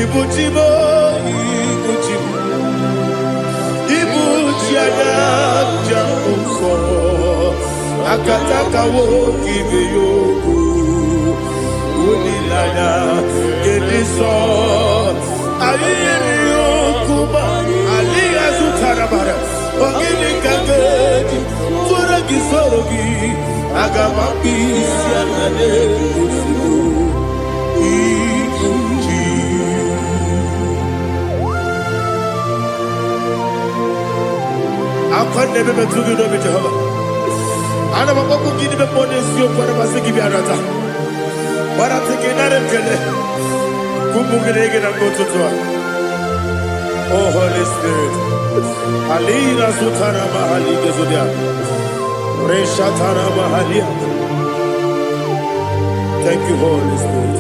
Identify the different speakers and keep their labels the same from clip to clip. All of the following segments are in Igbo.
Speaker 1: Ibuchimo, Ibuchimo, Ibuchiana, Jamuso, Akataka woki beyoku, Unilana, Gediso, Aliyokuba, Aliya Zutarabara, Ogini Kagedi, Turagi Sorogi, Agamapi, Sianade, I can't never be too good over Jehovah. I never want to give them more than you for a basic Yarata. But I think another Kele. Kumbukin and go to Tua. Oh, Holy Spirit. Alina Sutara Mahali Gezudia. Reshatara Mahalia. Thank you, Holy Spirit.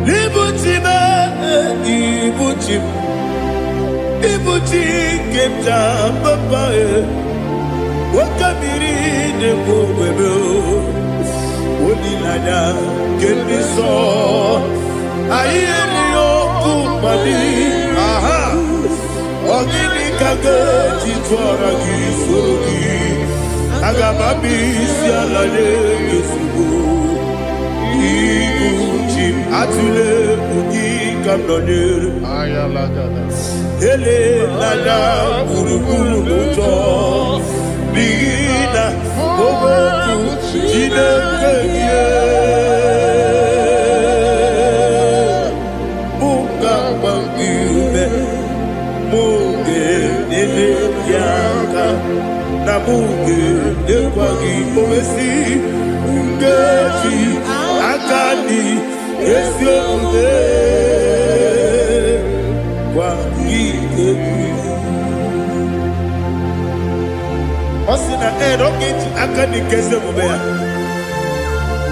Speaker 1: Ibuchima, Ibuchim. Ibuchi kemta papa wakamiri de bobebe onilada kemiso ayeni okupani aha ogini kage titwara gisogi agamabi sialale yesugo Ibuchi atule ugi kamdonir ayalagada Ele lala buruburu muto Bigina Boboku Jine kenye Munga bangiume Munge nene yaka Na munge nekwagi omesi Ungeji akani Esyo ude Osina roketi akani kese mubea.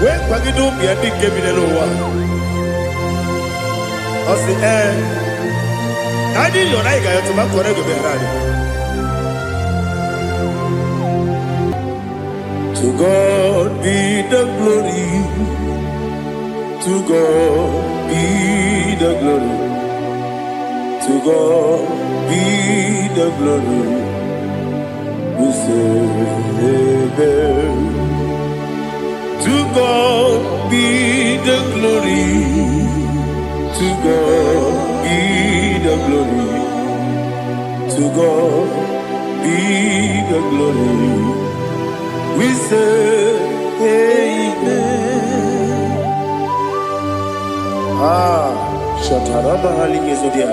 Speaker 1: We kwagidu biadi kebinelowa. Osi nani yona igayo tumakore goberani. To God be the glory. To God be the glory. To God be the glory. We say amen. To God be the glory. To God be the glory. To God be the glory. We say amen. Shataraba Haligezodia.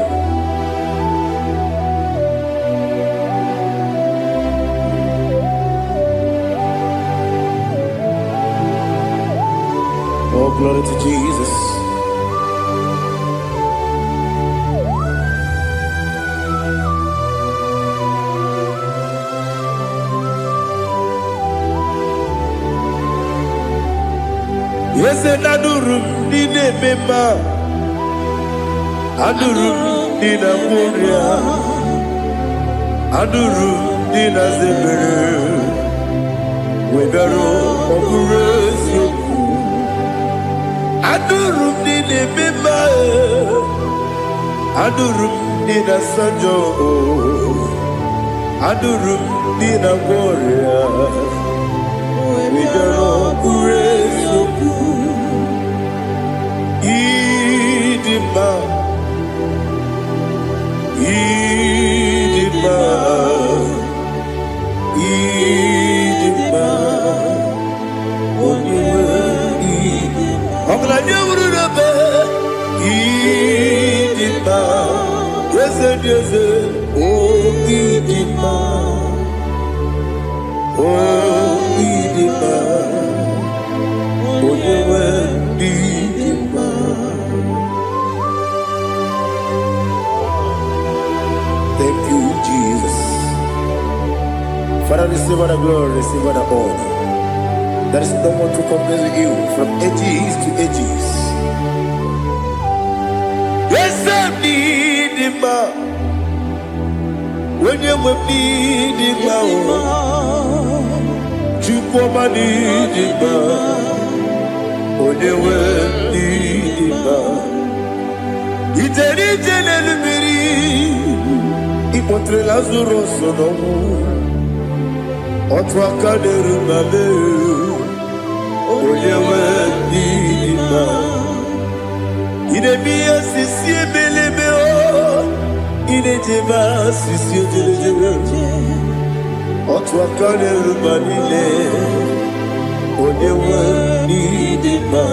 Speaker 1: Oh, glory to Jesus. Yes, and Adurum Nina Mema Adurum Nina Muria Adurum Nina Zebere Webero Operation Adurum Nina Mema Adurum Nina Sanjo Adurum Nina Moria Webero Operation Idima Idima Idima Idima Idima Yes, oh Idima Oh Idima Thank you, Jesus. Father, receive all the glory, receive all the honor. There is no one to compare with you from ages to ages. Yes, I need him. When you need him, you come and need him. When you Ijenelu miri ipotre Lazarus no otu aka n'eru mame onye nwe n'ime idemiya sisi ebelebe o idejeba sisi ojelejebe otu aka n'eru manile onye nwe n'ime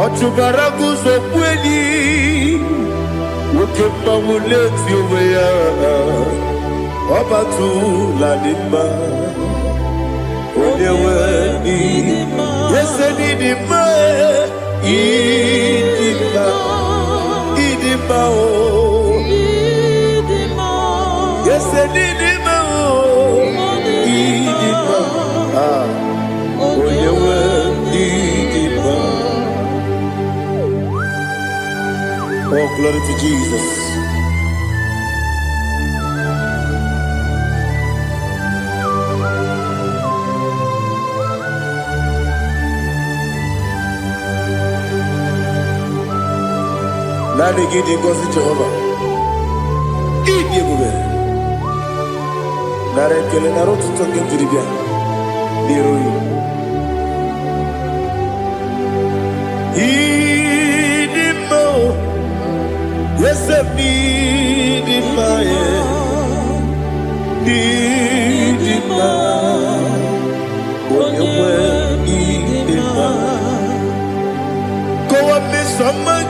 Speaker 1: otu baraguzo kweli woke mawuleti onwe ya ọbatu ladima onye nwe n'ime yese n'idima idima o yese n'idima o idima onye nwe n'idima. Oh, glory to Jesus. Nani gidi ngozi Jehovah. Idi ebube. Nare kele naro tuto kendiribia. Niroi. Idi mo. Yese idi ma ye. Idi ma. Onyewe idi ma. Go up this summer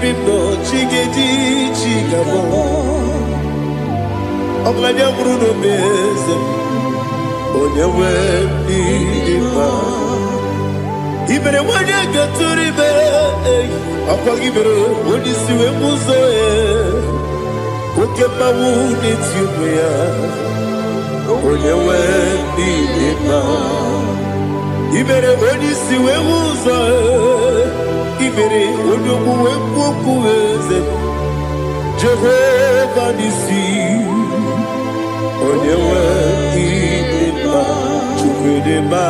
Speaker 1: Bindo chigedi chigabo Oglanya Bruno Beze Onyewe Idima Ibere wanya gaturibe Akwa gibere Onisiwe muzoe Ukema wuni tiumya Onyewe Idima Ibere onisiwe muzoe Ibere onyokuwe kukuweze Jehovah nisi Onyewe idima Chukwedema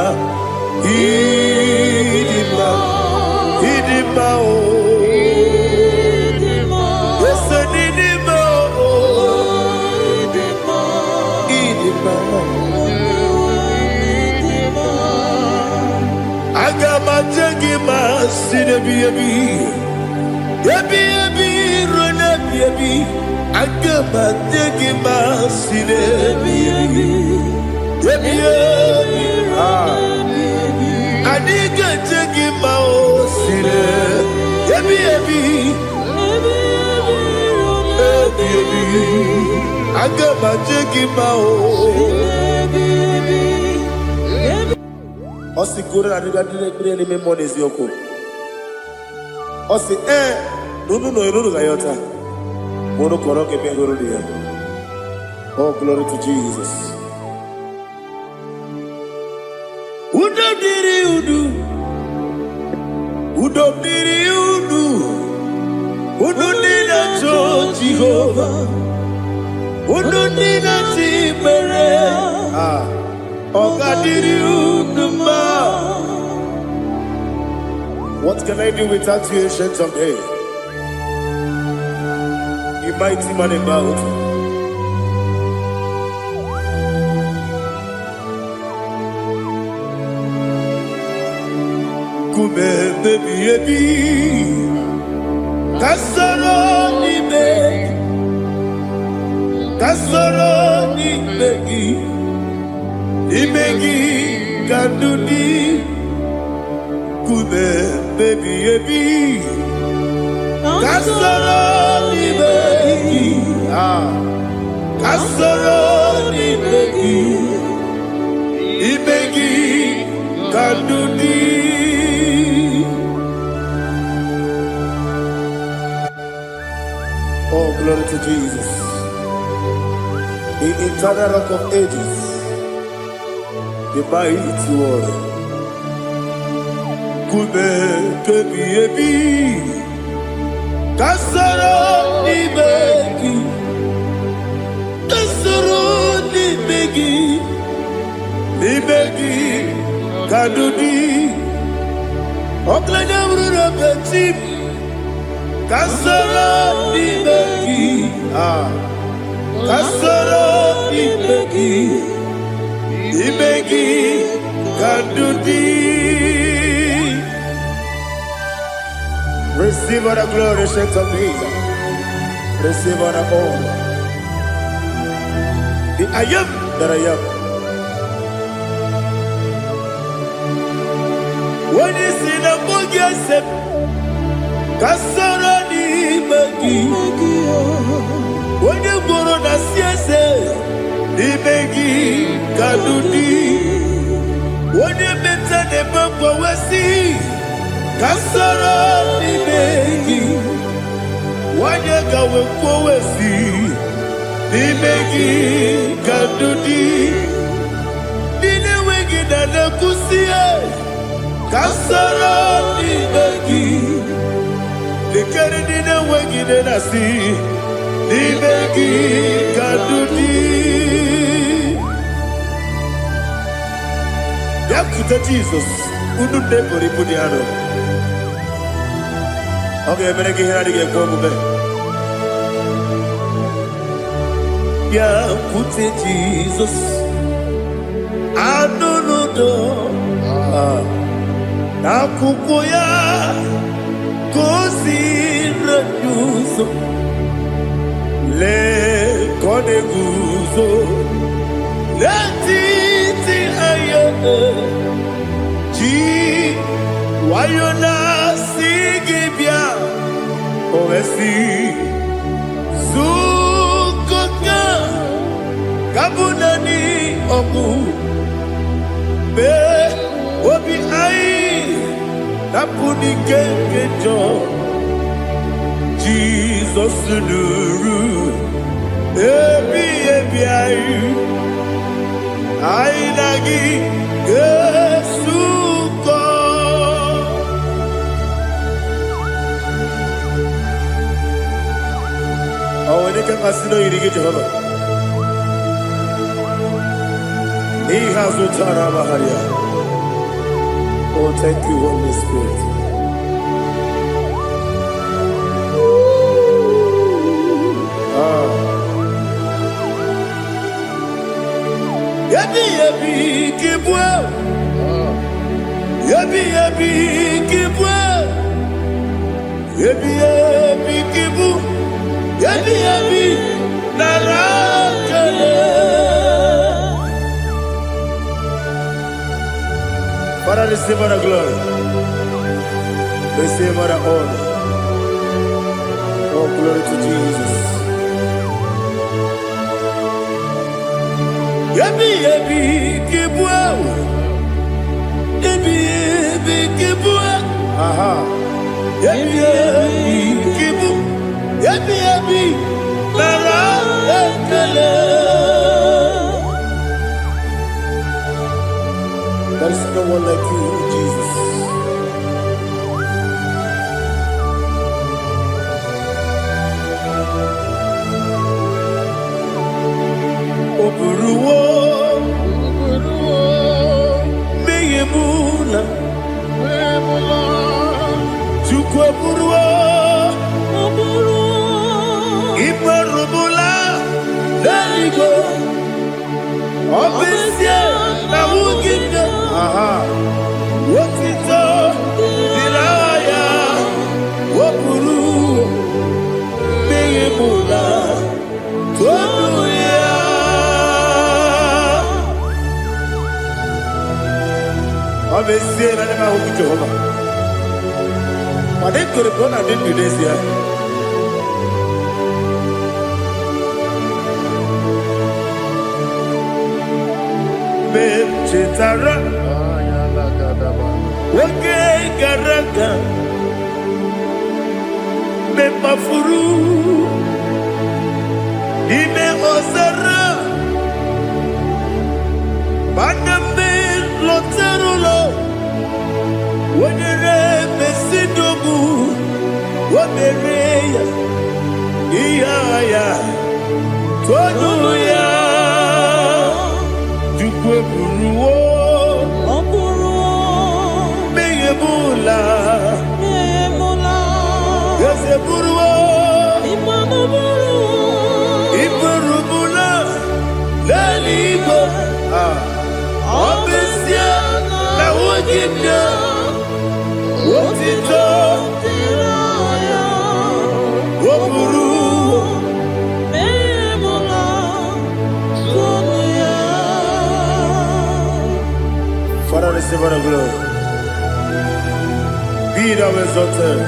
Speaker 1: Idima Idima o Yese nidima o Idima Agama jengima sinebi Yebi rona yebi Agama jengima sinebi Yebi Adiga jengima o sine Yebi Agama jengima o Osikure na niga dire ni memo nezi yoko. Osi nunu gayota. Mono koroke pengoro dia. Oh, glory to Jesus. Udom diri udu. Udu nina cho Jehovah. Udu nina timere. What can I do without you, ancient of days? You mighty man about. Kume baby, kasoro ni begi. Imegi kanduni kume baby kasoro ni begi kasoro ni begi imegi kanduni. Oh, glory to Jesus, the eternal rock of ages, the mighty one. Kume kebi kasoro ni begi kadudi oklanya brura betim Kasoro n'imegi, kasoro n'imegi, imegi kadudi. Receive all the glory, shake of Jesus. Receive all the honor. The I am that I am. When you see the book, yourself, kasoro n'imegi. When you go on the siese, n'imegi kadudi. When you mention the book, wesi. Kasoro n'imegi, wanye gawe kwowesi, n'imegi kadudi, nile wegi na nekusie. Kasoro n'imegi, likere nile wegi na nasi, n'imegi kadudi. Yakuta Jesus, unu nepori pudiano. Okay, I'm going to get here. Yeah, put it, Jesus. I don't know. Na kukoya, kosi renyuso, le kone guzo, le titi ayone, ji wayona sigibia. Ovesi Zukoka Kabunani Oku Be Obi Ai Napuni Kenkejo Jesus Nuru Ebi Ai Ai Nagi Gesuko. Oh, when you can consider you get Jehovah. He has Utara Maharia. Oh, thank you, Holy Spirit. Yabi yabi kibwa. Yabi yabi kibwa. Yabi yabi kibu. Yabi yabi narakale. Father, receive all the glory. Receive all the honor. Oh, glory to Jesus. Yabi yabi kibwa. Yabi yabi kibwa. Aha. Yabi yabi kibu. Yabi yabi narakale. There is no one like you, Jesus. Oburuwo, meyemula, chukwu oburuwo, imarubula, leligo, obesie na wugide. Wotito, diraya, wopuru, meyemula, tonuya. Obesie na nema huku Jehova. Wadekore kona dindu desia. Chetara, Wake Garaga, Mepafuru, Ime Ozara, Baname Loterulo, Wenere Mesidobu, Wamereya, Iaya, Tonuya. Oburuwo, meyemula, Buruo, Iburubula, Lalibo, Obesia, Nawagimya, Wotito, Woburu, Father, receive our glory. Be thou exalted,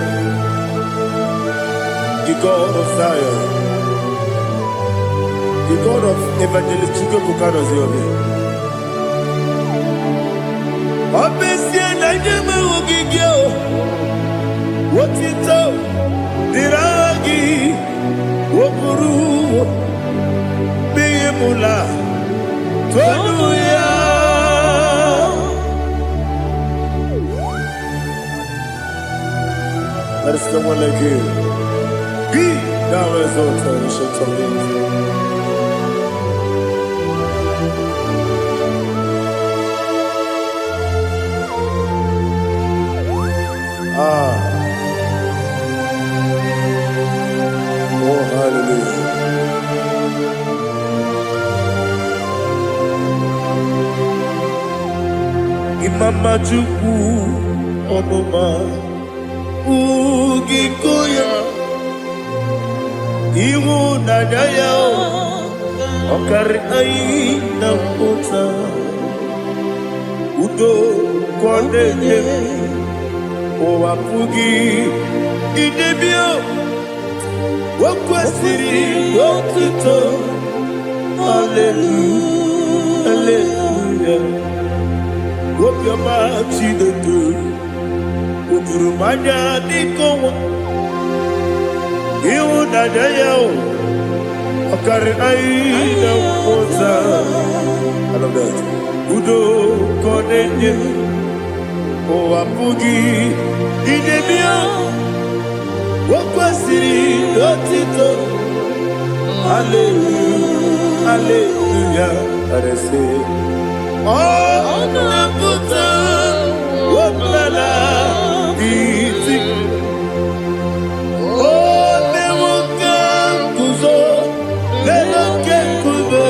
Speaker 1: the God of Zion, the God of Evangelist Chike Bukano Ziobi. Obesia na nyama ogigio, wotito, diragi, woburu, biyemula, tonuya. There is someone like you. Be thou exalted, ancient of days. Oh, hallelujah. Imama Juku, Onoma. Ugikoya Iwu nadaya Okari aina mota Udo kondene Owapugi Idebio Wakwasiri Wakito Hallelujah Hallelujah Wakyama Chidetu Uturumanya Nikowa Iwu nadaya Okari aina mota I love that Udo kondene Owapugi Idebio Wakwasiri Otito Hallelujah Hallelujah And I say Oh Naputa Wapala Iti Oh Newoka Kuzo Leloke Kube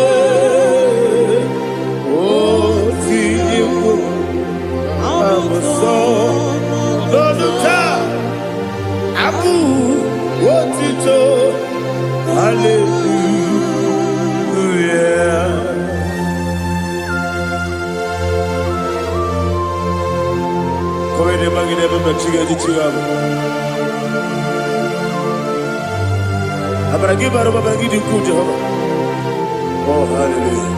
Speaker 1: Oh Tiyimu Amuso Loduta Abu Wotito Hallelujah Koine magine baba chiga jichiwa Abaragi baro baba gidi ku Jehovah Oh hallelujah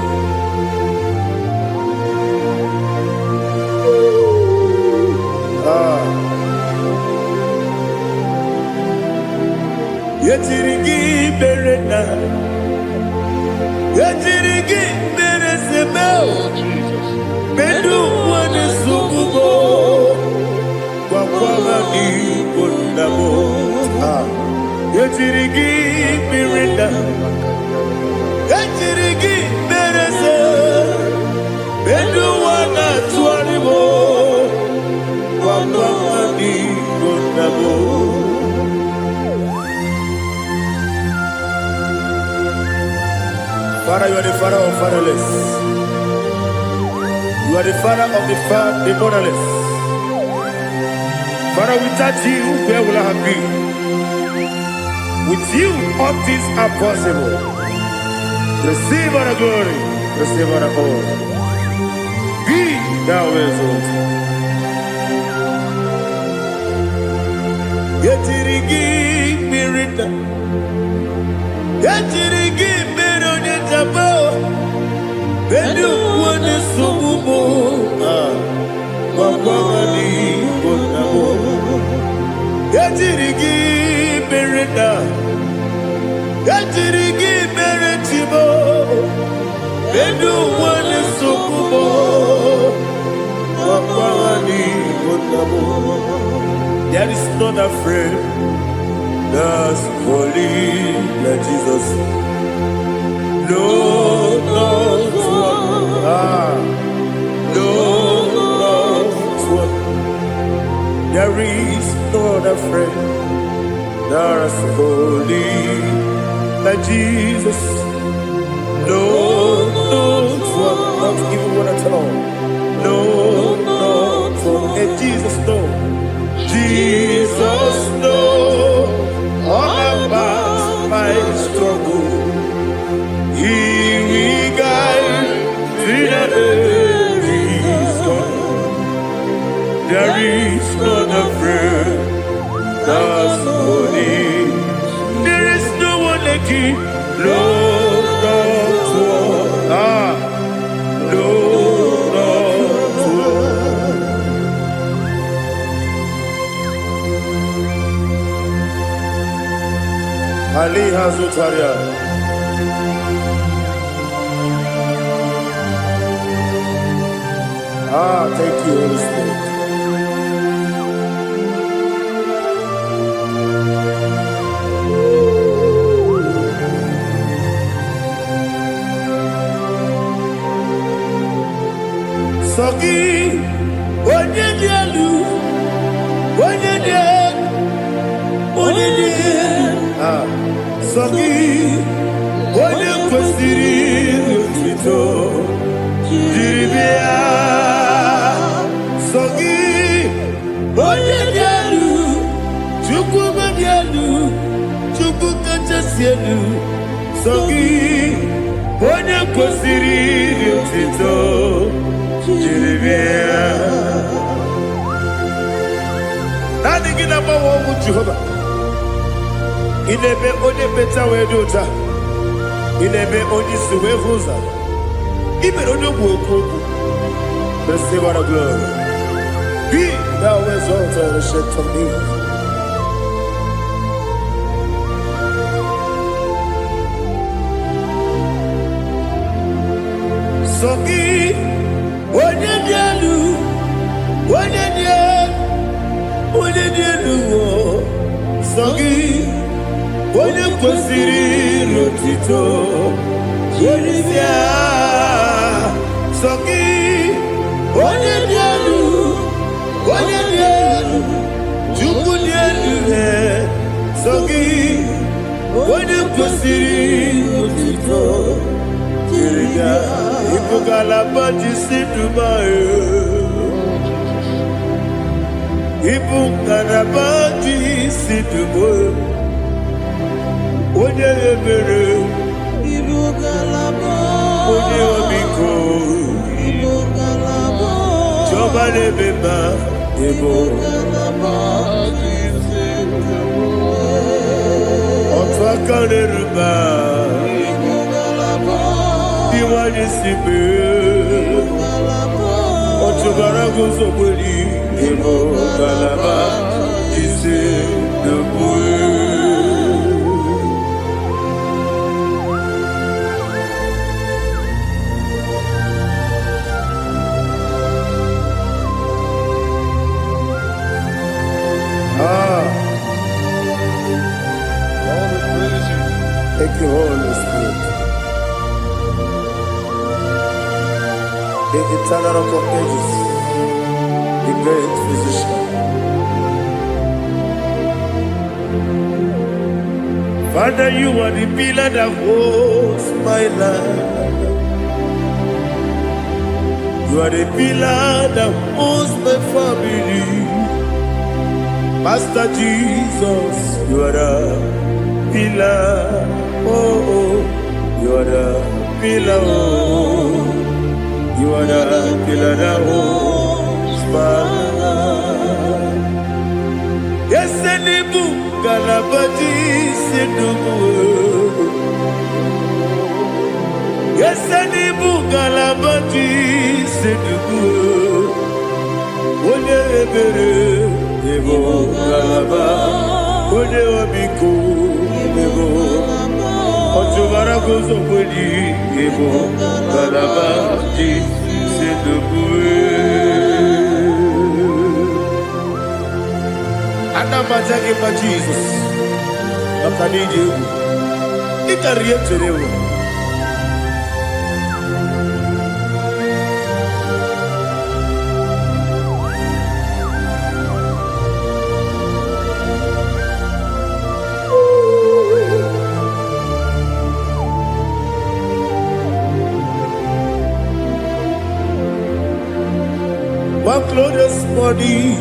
Speaker 1: Yetirigi berena Yetirigi beresebeo Bedu wane sukubo Kwa ni kundabo Yetirigi berena Yetirigi berese Bedu wana tuaribo Kwa ni kundabo Father, you are the father of fatherless. You are the father of the motherless. Father, without you, where will I have been? With you, all things are possible. Receive our glory, receive our honor. Be thou exalted. Yetirigi mirita, yetirigi mirone jabo, bedu wane sububo, wapawani konabo. Yetirigi mirita, yetirigi miretibo, bedu wane sububo, wapawani konabo. There is none afraid that's holy like Jesus. No, not one. No, not one. There is no other friend There's holy like Jesus. No, no, not even one at all. No, no, and Jesus, no. Jesus, no. All about my struggle. He will guide me there is not a friend that's holy. There is no one like Him. Lord, not one. Lord, not one. Ali Hazutaria. Thank you, Holy Spirit. Sogi, onye dielu, onye dielu. Sogi, onye kwesịrị otuto, jiri bịa. Sogi, onye dielu, Chukwu dielu, Chukwu kachasị elu. Sogi, onye kwesịrị otuto. Nani gina mawa omu Jehova. Inebe onye beta we dota. Inebe onye suwe huza. Ibe onye woku. Receive our glory. Be thou exalted and shed from me. Sogi. Onye dielu, Sogi, onye kwesịrị otito, Jeremia. Sogi, onye dielu, Chukwu dielu. Sogi, onye kwesịrị otito, Jeremia. Ibugalaba jisidumae. Ibugalaba jisidumae. Onye ebere. Ibugalaba. Onye omiko. Ibugalaba. Jọba nebeba. Ibugalaba jisidumae. Otu aka neruba. Iwani sibe, otubara gozobeli, emo galaba, jise debue. Thank you, Holy Spirit. The eternal rock of ages, the great physician. Father, you are the pillar that holds my life. You are the pillar that holds my family. Master Jesus, you are the pillar. Oh, you are the pillar. Oh. You are the pillar that holds my life. Yes, and Ibu Galabati Sidumu. Yes, and Ibu Galabati Sidumu. One ebere, Ibu Galaba, One Obiku, Ibu. Otubara gozo kweli, Ibu Galaba. Anamajage pa Jesus. Akanije. Ikariyeterewo. One glorious morning,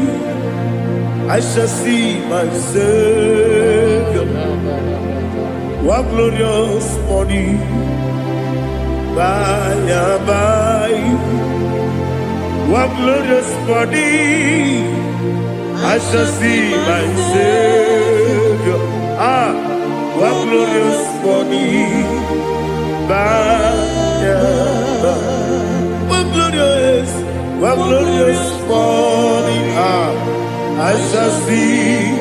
Speaker 1: I shall see my Savior. One glorious morning, by and by. One glorious morning, I shall see my Savior. One glorious morning, by and by. One glorious morning, I shall see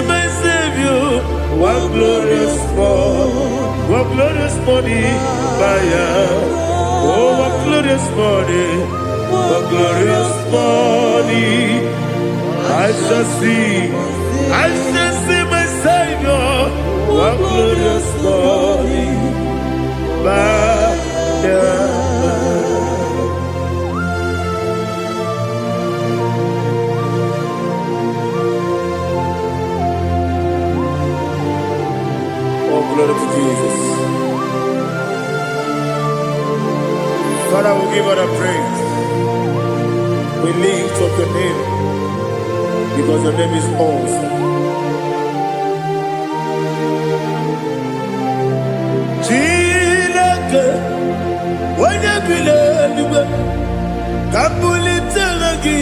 Speaker 1: my Savior. One glorious morning, oh, one glorious morning, I shall see my Savior. One glorious morning, glory to Jesus. Father, we give all the praise. We lift up your name because your name is awesome. Chilake, when you believe, Kabuli Telagi,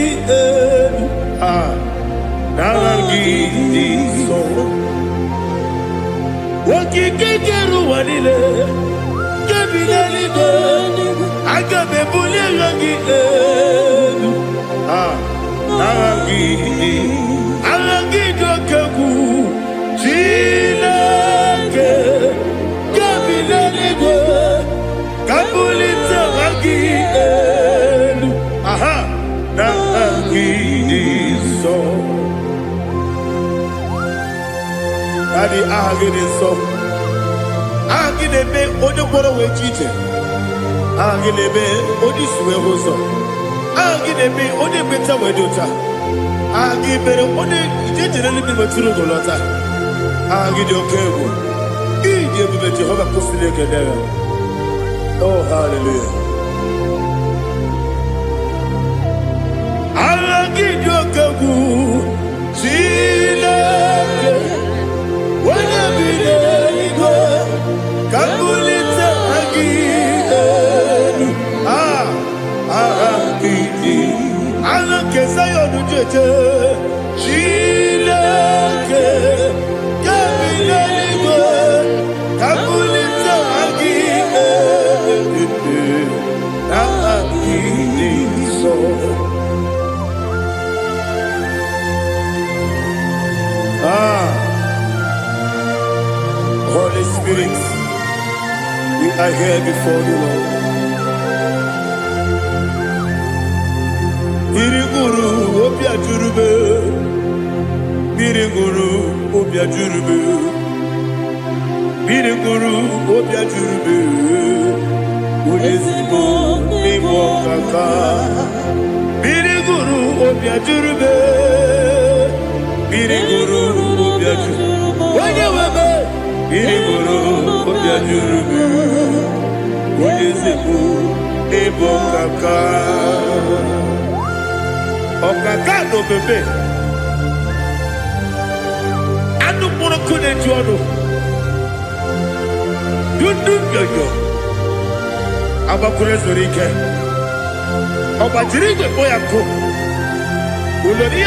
Speaker 1: Nalagi, so. Wakikeru wanile Kabinalibe Agabe bulilangi Alangi dokagu Chilake Kabinalibe Kabulita wangi Nalangi so Daddy, agide so. Agide be ojo boro we chiche. Agide be odi suwe hoso. Agide be odi beta we dota. Agide be odi ijejere libi maturu golota. Agide okego. Ije be Jehovah kusile kedera. Oh, hallelujah. Agide okego. Chilake. When you believe, Kabulita again. Kesayo Nujeje, Chilake, Kabinalibe, Kabulita again. So. Holy Spirit, we are here before you, Lord. Biriguru Obia Jurube, Biriguru Obia Jurube, Biriguru Obia Jurube, Udesibo Nibo Kaka, Biriguru Obia Jurube, Biriguru Obia Jurube, Wanyawebe, Biriguru Obia Jurube, Udesibo Nibo Kaka. Okakado bebe anu mono kune jono dundu yoyo abakure zorike obajiri gbe boya ko ulori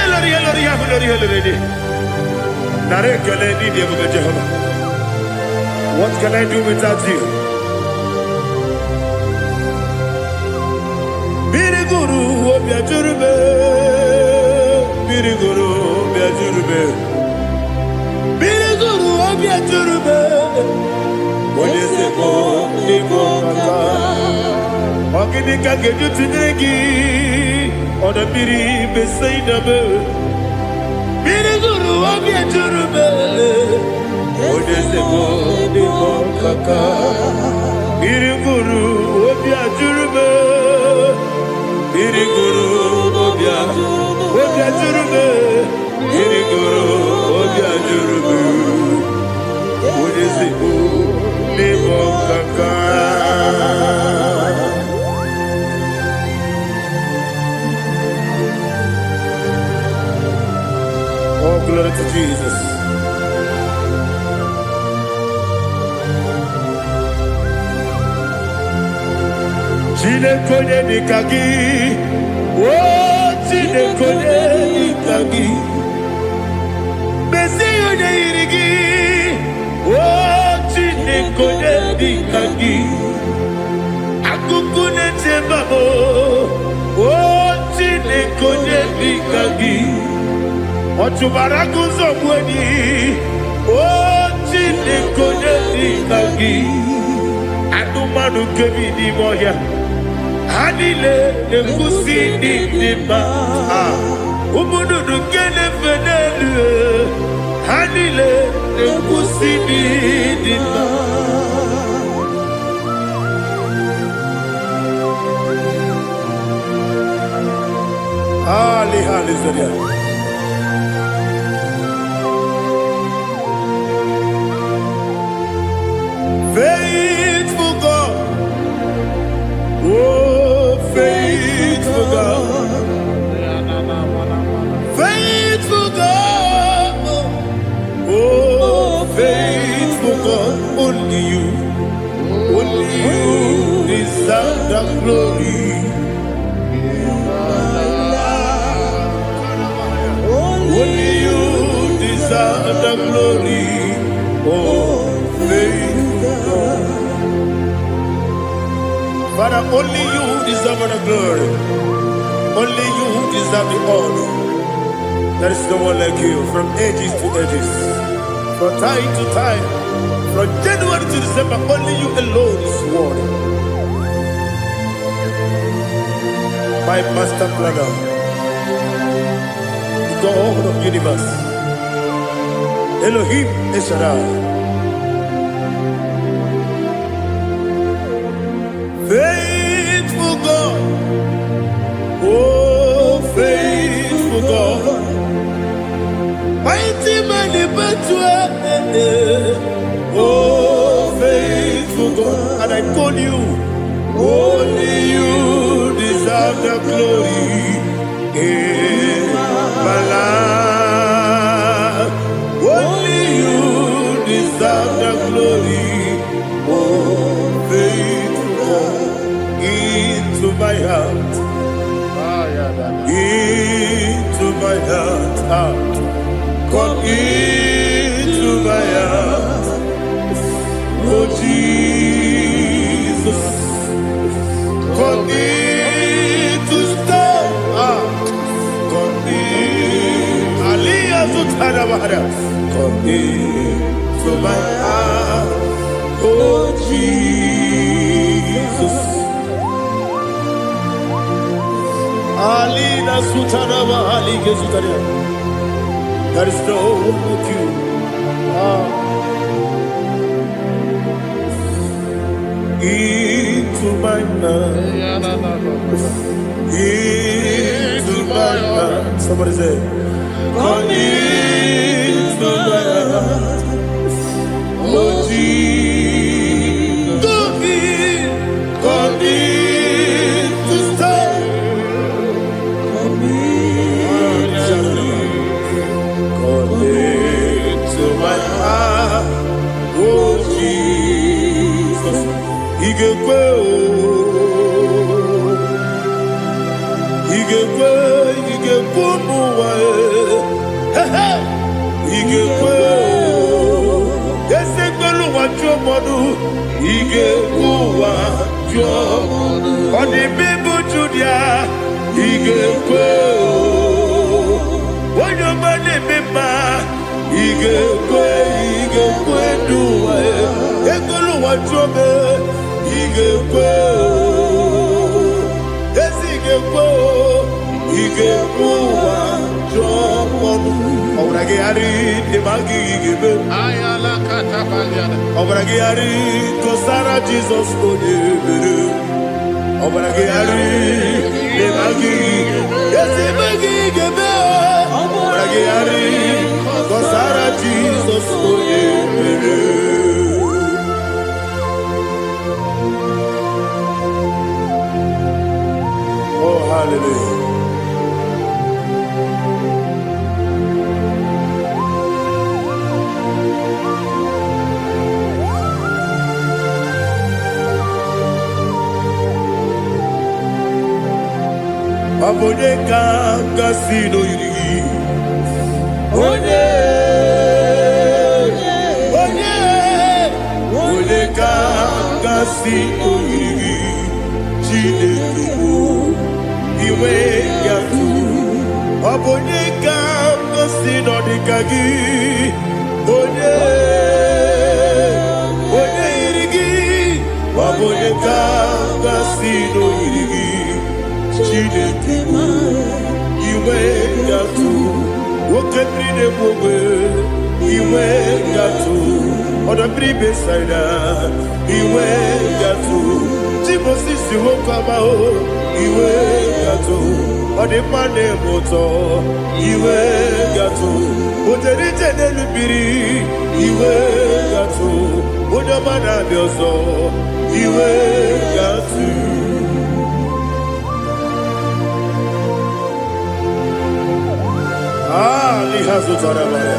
Speaker 1: de nare kele ni de bebe Jehovah. What can I do without you? Biriguru Obia Jurube, Biriguru Obia Jurube, Biriguru Obia Jurube, Odesebo Nibo Kaka, Okinika Geju Tinegi, Oda Biri Besaidabe, Biriguru Obia Jurube, Odesebo Nibo Kaka, Biriguru Obia Jurube. Biriguru Obia Jurube, Biriguru Obia Jurube, Udesibo Nibo Kaka. glory to Jesus. Chineke dikagi, oh Chineke dikagi, Messiah dirigi, oh Chineke dikagi, Akukune tebabo, oh Chineke dikagi, Otubaraku zobweni, oh Chineke dikagi, Adumanu kebidi moya. Hanile nekusi nidima, umududu kene fenelu. Hanile nekusi nidima. Ali Zaria. Faithful God, oh faithful God, faithful God, oh faithful God, only you deserve the glory. Only you deserve the glory, oh faithful God. Father, only you deserve the glory. Only you deserve the honor. There is no one like you from ages to ages, from time to time, from January to December. Only you alone is worthy. My master planner, the God of the universe, Elohim Eshadai. Faithful God, oh faithful God, mighty man in battle, oh faithful God, and I call you, only you deserve the glory in my life, only you deserve the glory, oh faithful God. Into my heart, into my heart, come into my heart, oh Jesus, come in to stay, come in, Aliyah Zutanabara, come into my heart, oh Jesus. Alina Sutanaba Ali Gezutaria. There is no one like you. Into my heart. Into my heart. Somebody say, come into my heart. Oh Jesus. Come in to stay. To my heart, oh Jesus, Igekwe, muwa, Igekwe, Esekwelu wajomodu, Igekwe wajomodu, Oni bibu Judia, Igekwe, Wanyomane mema. Igekwe duwa, Ekolu wajobe, Igekwe, Igekwe wajomodu. Obragi ari demagi igebe.
Speaker 2: Ayala katapaliana.
Speaker 1: Obragi ari kosara Jesus odebere. Obragi ari demagi igebe. Obragi ari kosara Jesus odebere. Oh hallelujah. Obonye kanga sino yiri. Onye kanga sino yiri. Chineke iwe yatu. Obonye kanga sino dikagi. Onye yirigi. Obonye kanga sino yirigi. Chineke iwe yatu. Wokebrine mwe iwe yatu. Oda bribe saida iwe yatu. Timosi si wokama o iwe yatu. Ode mane moto iwe yatu. Ode jene lubiri iwe yatu. Ode mana bioso iwe yatu. Lihazu tarabaya.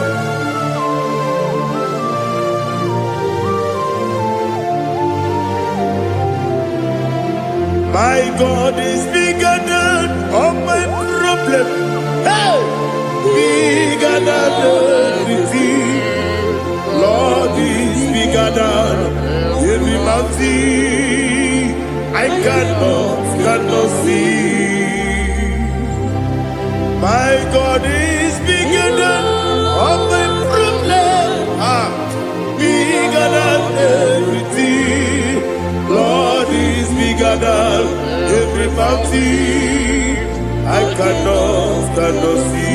Speaker 1: My God is bigger than all my problem. Hey, bigger than everything. Lord is bigger than every mountain I cannot see. My God is bigger than all my problems. Bigger than everything. Lord is bigger than every mountain I cannot see.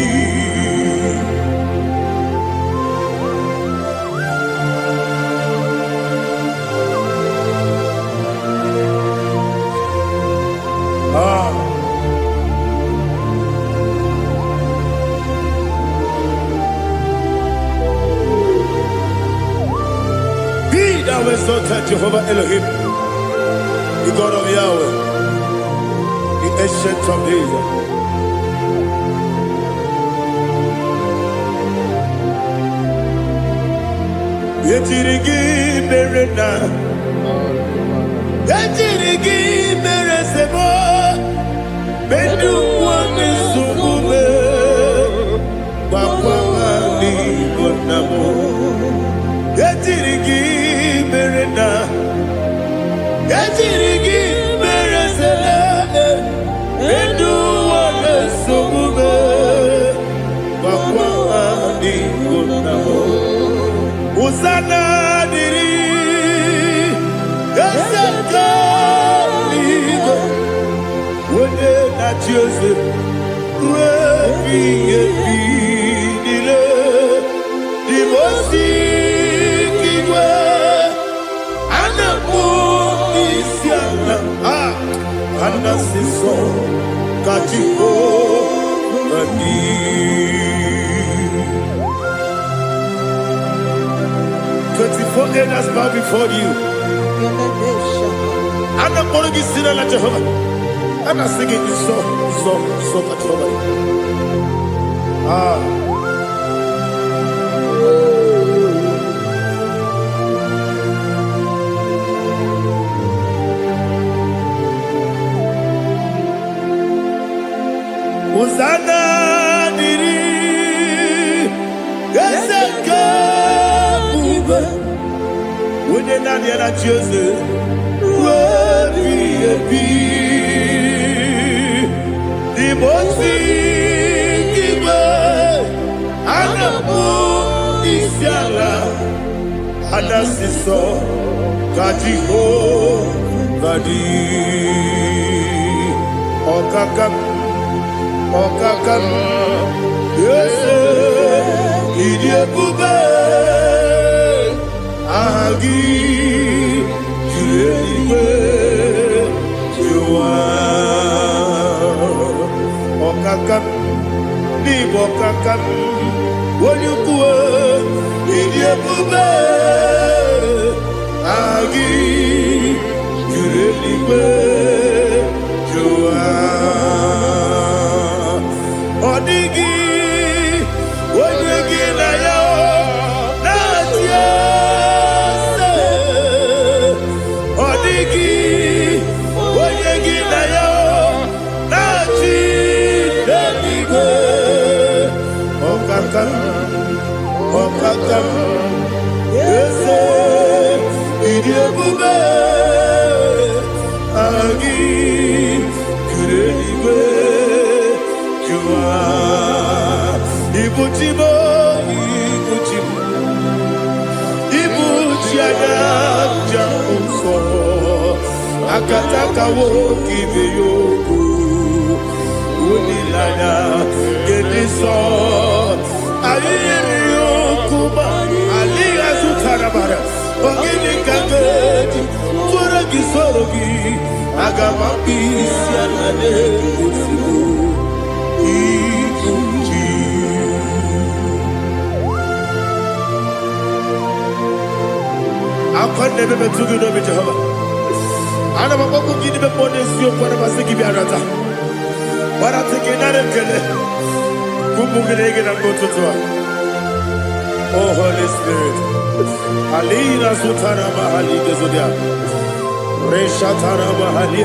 Speaker 1: Thou exalted Jehovah Elohim, the God of Yahweh, the ancient of days. Yetirigi berena, yetirigi beresebo, bedu wane subume, bakwani konamo. Yetirigi berena, yetirigi beresele, bedu wane subume, bakwani konamo. Usana diri, eseka ligo, wone na Joseph, wepi nile, dimosi kiwe, anamu isiana, anasiso kachiko gani. 24 elders bow before you. I'm not going to be singing like Jehovah. I'm not singing this song like Jehovah. Hosanna diri, Ezeka. When you're not here at Joseph, the most big Anamu Isiala, Anasiso, Kajiho, Vadi, Okakam, yes, Idiabube. Agi Juliwe Jua Okakam Ni Bokakam Wonyukue Idiabube Agi Juliwe Jua Odigi Wonyegi na yo Natia Odigi, Oyegi na yo, Nachi. Okatam Ese Idiabube Agi Kureniwe Jua Ibuchibo Ibuchibo Ibuchiada Jamuso Akataka woki beyoku Unilana Gediso Ayiri yokuba Aliya Zutarabara Ogini kageti Fura gisorogi Agamapi Sianane Usibu Ibuchi Akwande bebe tugi no Jehova Ana maboku gidi be ponesio kwa na basiki bi arata. Bara teke na rekele. Kumugirege na mototwa. Oh Holy Spirit. Alina sutara mahali gezodia. Reshatara mahali.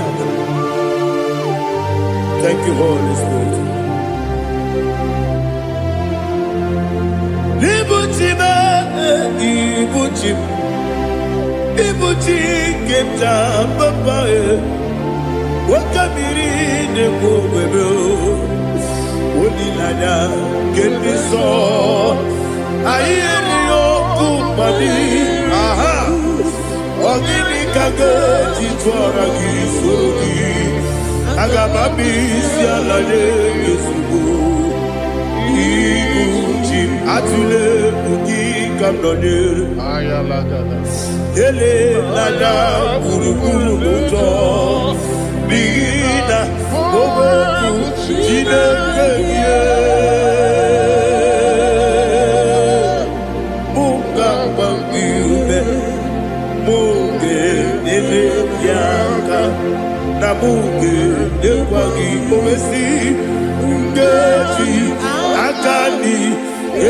Speaker 1: Thank you, Holy Spirit. Ibuchime, ibuchime. Ibuchi kemta papa wakamiri ne kobebe onilanya kemiso ayeri okupani aha ogini kage titwara gisogi agamabi sialale yesugo ibuchi atule ugi kamdone ayalagada Ele nada kurukuru moto Bina Obeku Jine keye Munga bangiube Munge nele yaka Na munge nekwagi omesi Ungeji akani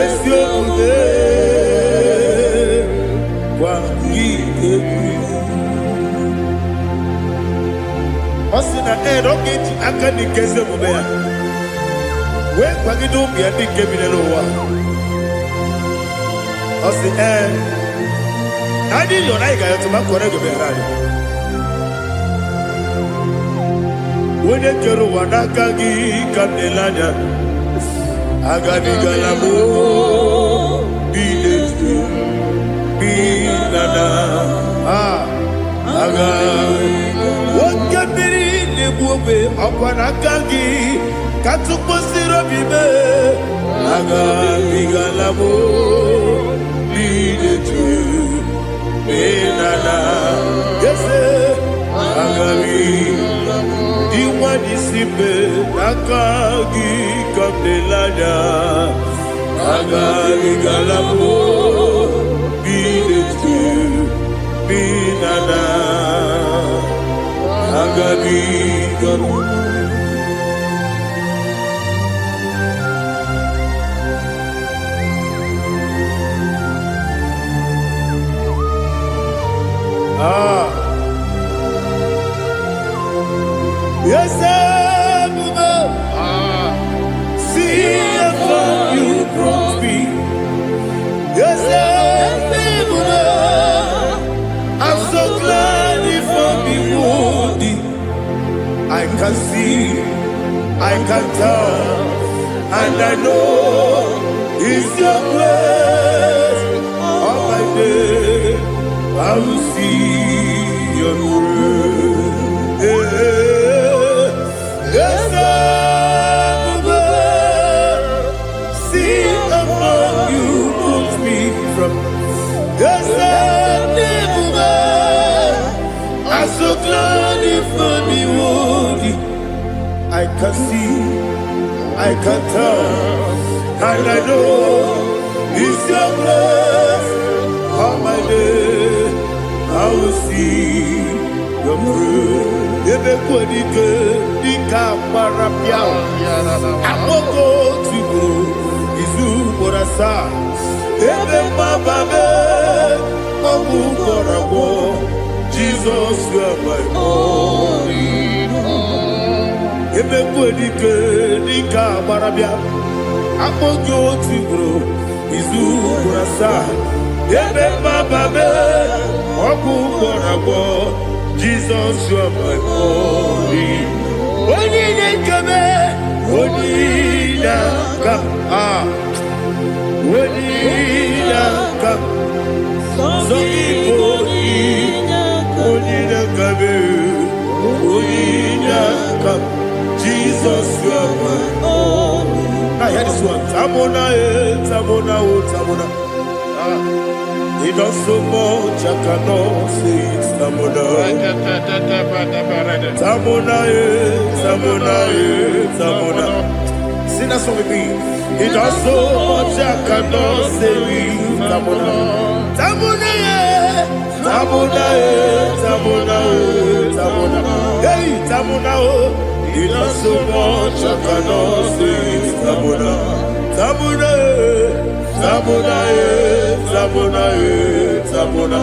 Speaker 1: Esyo ude Osina roketi akani keze mubea we kwagido bia dike bilelowa osi nadi yo naiga yo tuma korego be rari wone kero wanakagi kanelanya agani galamo biletu binana aga wakabiri nebuobe akwanakagi katuposiro bibe aga bigalamo biletu binana yese aga diwani simbe akagi kabdelanya aga bigalamo biletu binana agabi garu yes see if you brought me yes I'm so glad you found me worthy. I can see, I can tell, and I know it's your grace. All my day, I will see your grace. Yes, see above you put me from. Yes, I'm so glad you found me worthy. I can see, I can tell, and I know it's your grace. All my day, I will see your grace. Ebe kwenike, dika parapiao. Amoko tugo, izu morasa. Ebe mababe, obu korabo. Jesus, you are my only home. Ebe kwenike, dika marabia. akpọghị otu ugboro izu ugboro asaa ebe mmababe ọgwụ ugboro abụọ Jizọs ọmụmụ onye na-ekebe onye na-aka onye na-aka sọ igbo onye na-akabe onye na-aka Jizọs ọmụmụ. I hear this one. Tamona, Tamona, Tamona. He does so much, I cannot say it. Tamona, Tamona, Tamona, Tamona. Sing that song with me. He does so much, I cannot say it. Tamona, Tamona, Tamona, Tamona, Tamona. Hey, Tamona, he does so much, I cannot say it. Tamona, Tamona, Tamona, Tamona, Tamona,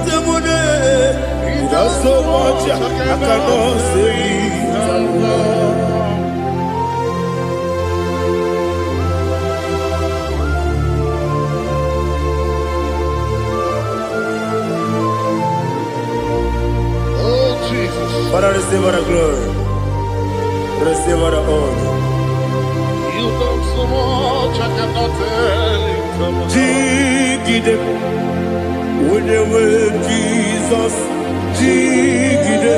Speaker 1: Tamona. He does so much, I cannot say it. Tamona.
Speaker 2: Oh, Jesus.
Speaker 1: Father, receive all the glory. Receive all the honor.
Speaker 2: You done so much, I cannot tell it.
Speaker 1: Jigide, when you were Jesus, Jigide,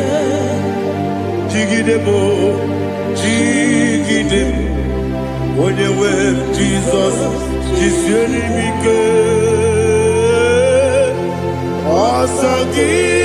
Speaker 1: Jigide mo, Jigide, when you were Jesus, Jiseli Mike, Asagi.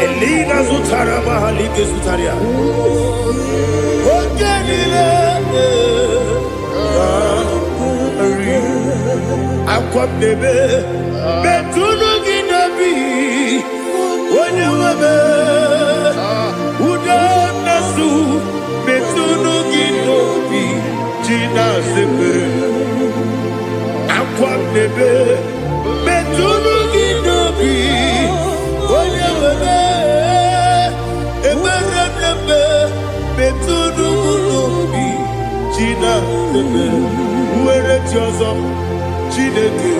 Speaker 1: Elina Zutara Mahalike Zutaria. Akwabebe Betunu Ginabi When you were Udanasu Betunu Ginobi Gina Sepe Akwabebe Betunu Ginobi When you were Eberenebe Betunu Ginobi Gina Sepe Where Jozo Chineke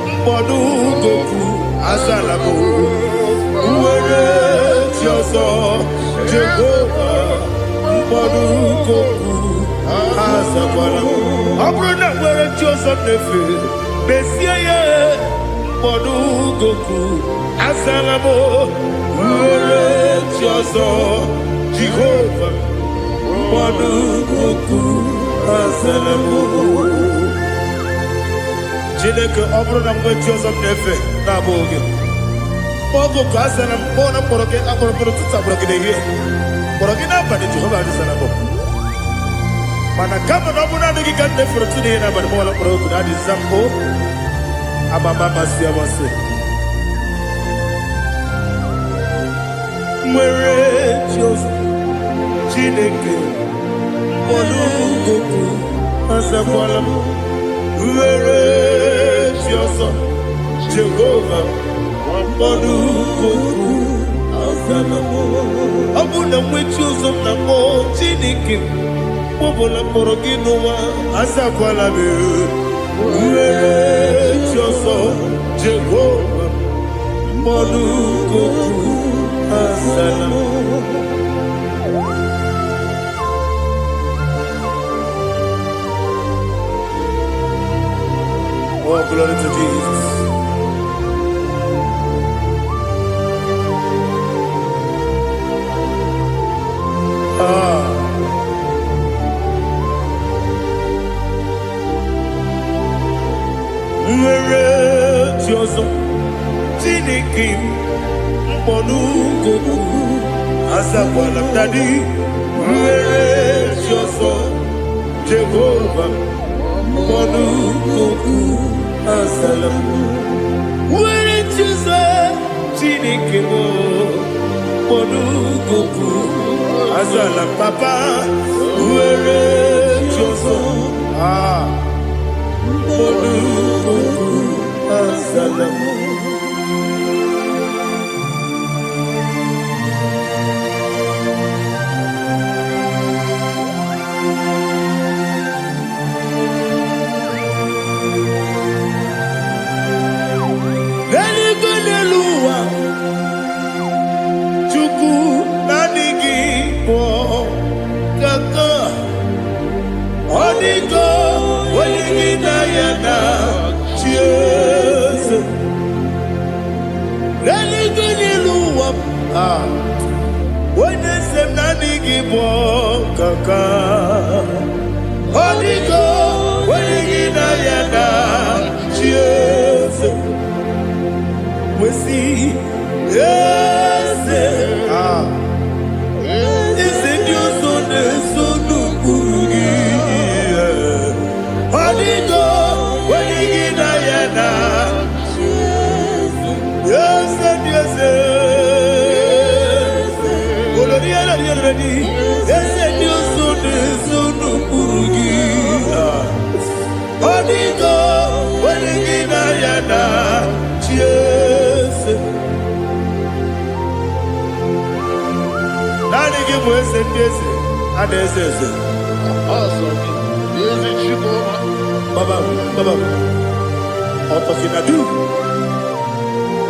Speaker 1: mkpọdụ goku azalabo uwere ti ọzọ Jehova mkpọdụ goku azakwala ọ bụrụ na nwere ti ọzọ na-efe mesie ya mkpọdụ goku azalabo uwere ti ọzọ Jehova mkpọdụ goku azalabo. Chineke ọ bụrụ na mgbe Jizọs na-efe na-abụ oge ogo ka a sị na mkpọ na mkpọrọ gị akpọrọ mkpọrọ tutu agbọrọ gị n'ehihie mkpọrọ gị n'abalị Jehova adịsara mbụ mana kama na ọ bụ naanị gị ka nne fere otu n'ihe n'abalị mụọla mkpọrọ ogu na adịza mbụ amama amasị amasị nwere Jizọs Chineke mkpọrọ ogu azakwala m nwere Jizọs Jehova mkpọrọ ogu azala m ọ bụ na nwechi ụzọ m na mkpọ Chineke mkpọbụla mkpọrọ gị n'ụwa azakwala m nwere Jizọs Jehova mkpọrọ ogu azala m. Oh, glory to Jesus. Joso, Tinikim, Monugo, Asakwala Daddy, Joso, Jehovah, Monugo, Asalam. Where it is a Tinikim, Monugo, Asalam Papa, where Joso, Monugo, Asalam.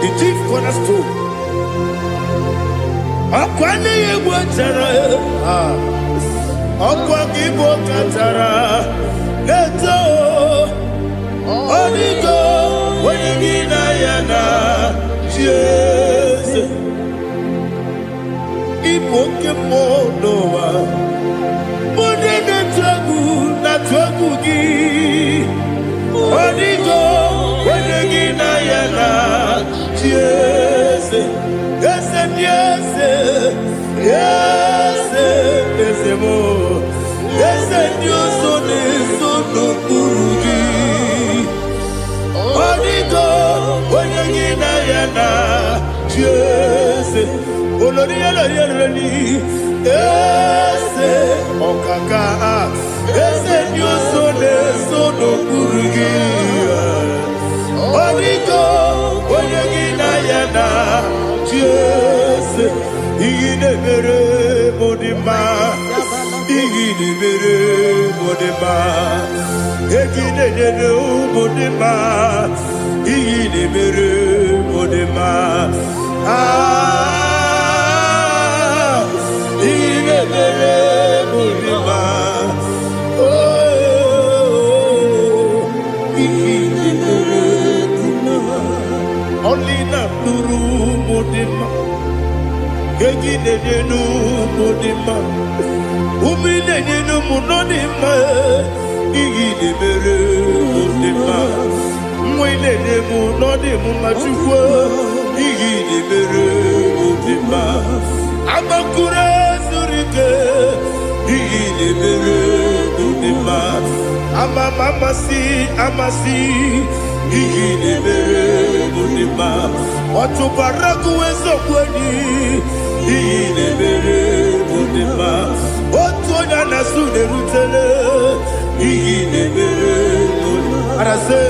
Speaker 1: The chief cornerstone. Akwani yebo tara, akwani yebo katara. Leto, onigo, wenigina yana, Jesus. Iboke monowa, mone na tragu gi. Onigo, wenigina yana, Jesus. Yes, yes, yes, yes, more. Yes, Dios son eso no purugi. Onigo, wenigina yana, Jesus. Olori olori, yes, okaka. Yes, Dios son eso no purugi. Onigo, wenigina yana. Yes, igine mere modima, igine mere modima, igine mere modima, igine mere modima. Igine mere modima. Oh, igine mere modima. Only na nuru modima. Egine nenu modima, umine nenu munodima, igine mere modima, mwine nemu nodimu machukwa, igine mere modima, amakure zurike, igine mere modima, amasi, igine mere modima, watu baraku wezo kweni. Igine mere modima, otonya nasude rutele. Igine mere modima, arase.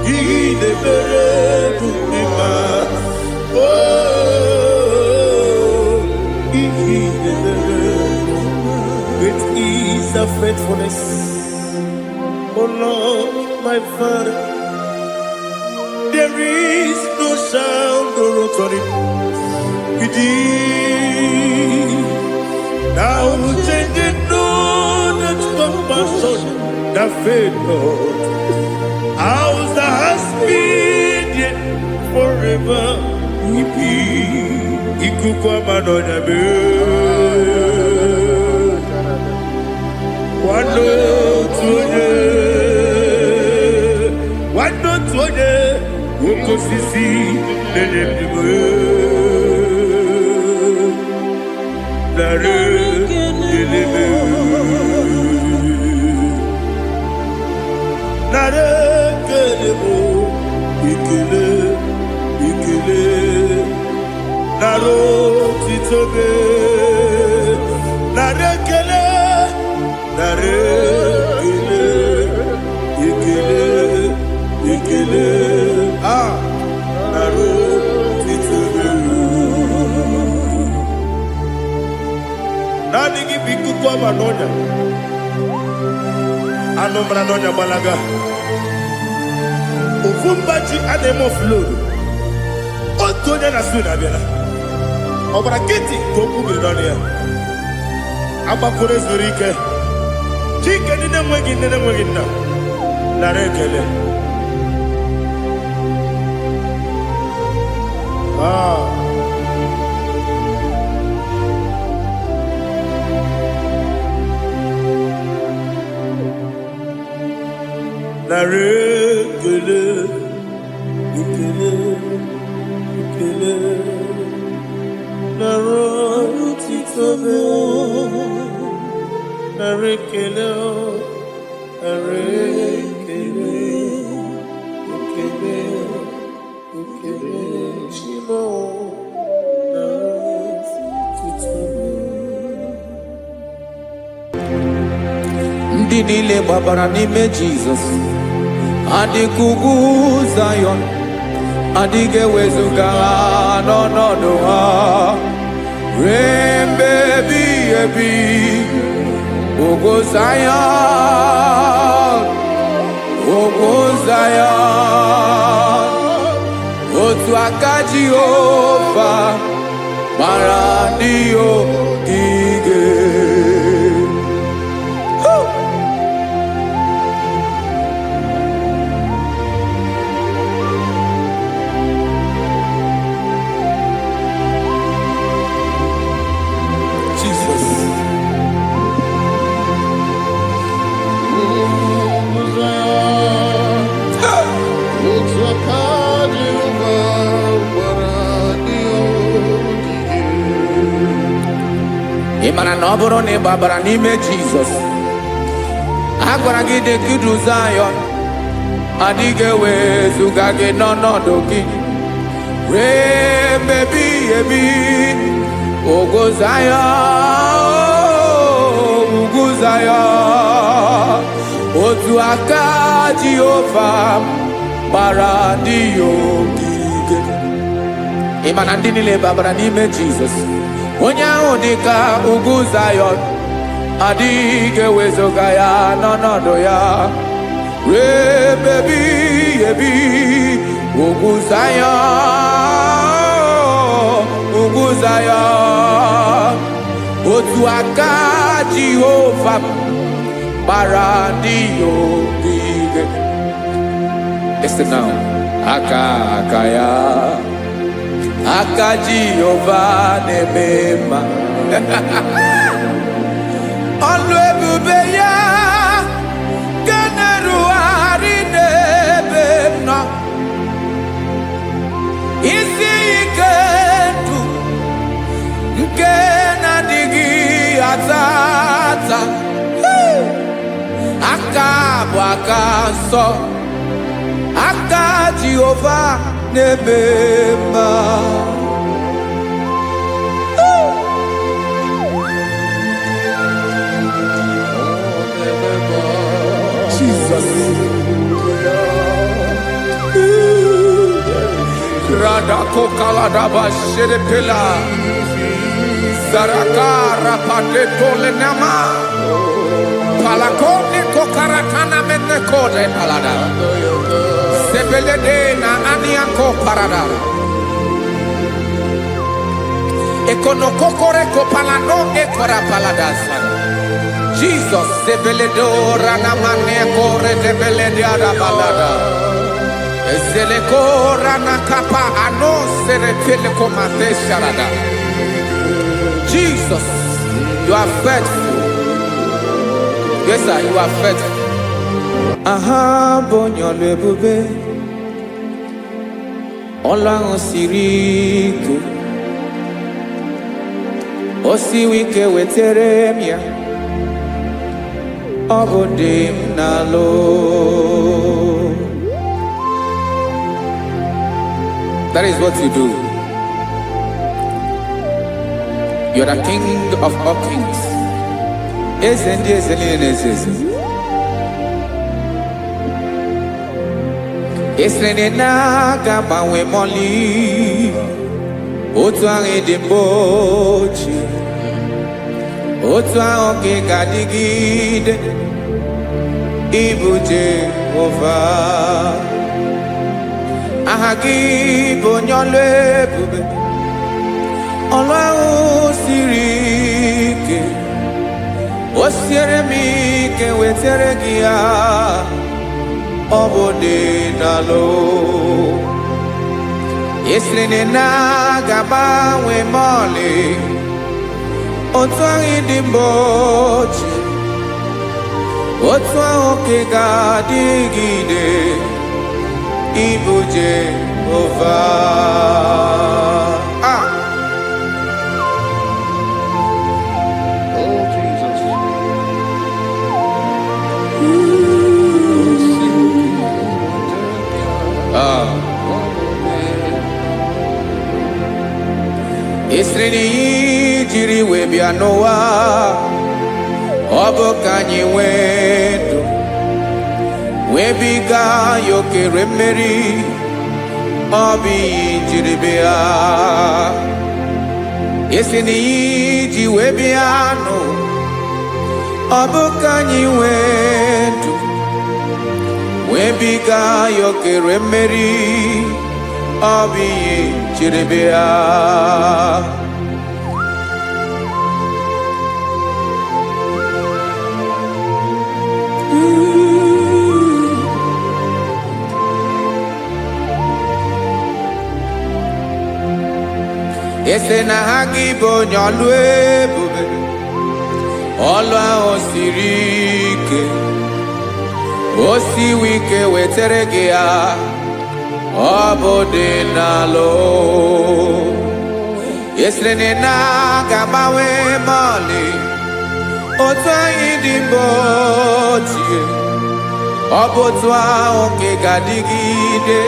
Speaker 1: Igine mere modima, oh, igine mere. Great is the faithfulness, oh Lord, my Father. There is no sound or authority. Now changing no that compassion, the faith Lord. Ours that has been yet forever. Ikukwa madonya be. Wano tunye. osisi na-enyemdiwe nara kelebe nara kelebo ikele ikele nara otitobe nara kele nara kele ikele ikele nara otitobe nani gị bụ ikuku ọma n'ọnya anụ mara n'ọnya gbalaga ofu mbaji a na-eme ofuloro otu onye na-asụ na-abịara ọbara kịtị ka o kwubiri n'ọnụ ya agbakọrọ ezuru ike chike ndị na-enweghị nne na-enweghị nna nara ekele nara ekele ekele ekele nara otito nara ekele nara ekele ekele ekele chimo nara otito
Speaker 3: ndị niile gbabara n'ime Jizọs adịghị ugwu Zayọn adịghị ewezuga ha n'ọnọdụ ha ruo mgbe ebighị ebi ugwu Zayọn ugwu Zayọn otu aka Jehova gbara ndị ogige ị mara na ọ bụrụ na ị gbabara n'ime Jizọs a gwara gị dị kudu Zayọn adịghị ewezuga gị n'ọnọdụ gị ruo mgbe ebighị ebi ugwu Zayọn ugwu Zayọn otu aka Jehova gbara ndị ogige ị ma na ndị niile gbabara n'ime Jizọs onye ahụ dị ka ugwu Zayọn adịghị ewezuga ya n'ọnọdụ ya ruo mgbe ebighị ebi ugwu Zayọn ugwu Zayọn otu aka Jehova gbara ndị ogige. Listen now. Aka ya aka Jehova na-eme mma ọlụ ebube ya ga na-erugharị n'ebe m nọ isi ike ndụ nke na-adịghị ata ata aka bụ aka nsọ aka Jehova na-eme mma Jesus Rada kokalada basherepela Zarakara pateto lenama Palakone kokaratana mene kode palada Sebelede na aniako parada Ekonokokore kopalano ekora paladasa Jesus sebeledo ranamane kore debelede arabalada Ezeleko ranakapa ano serepele komate sharada Jesus, you are faithful. Yes, sir, you are faithful. Aha, bonyo lebube. ọlụ ahụ siri ike o siwe ike wetere m ya ọ bụ dị m n'alụ. That is what you do. You are the king of all kings. Eze ndị eze niile na-eze eze. Esere na-agbanwe mọlị otu ahụ dị mgbe ochie, otu ahụ ka ị ga-adịgide ịbụ Jehova. Aha gị bụ onye ọlụ ebube, ọlụ ahụ siri ike o siere m ike wetere gị ya ọ bụ dị n'alụ. Esiri na ga-agbanwe ma ọlị otu ahụ dị mgbe ochie, otu ahụ ka ị ga-adịgide ịbụ Jehova.
Speaker 2: Oh, Jesus.
Speaker 3: Esiri na ihe jiri wee bịa n'ụwa ọ bụ ka anyị nwee ndụ wee biga ya okere mmeri, ọ bụ ihe jiri bịa. Esi na ihe ji wee bịa nụ ọ bụ ka anyị nwee ndụ wee biga ya okere mmeri, ọ bụ ihe jiri bịa. Ese na ha gị bụ onye ọlụ ebube, ọlụ ahụ siri ike o siwe ike wetere gị ya ọ bụ dị n'alụ. Esere na ga-agbanwe ma ọlị otu anyị dị mgbe ochie, ọ bụ otu ahụ ka ị ga-adịgide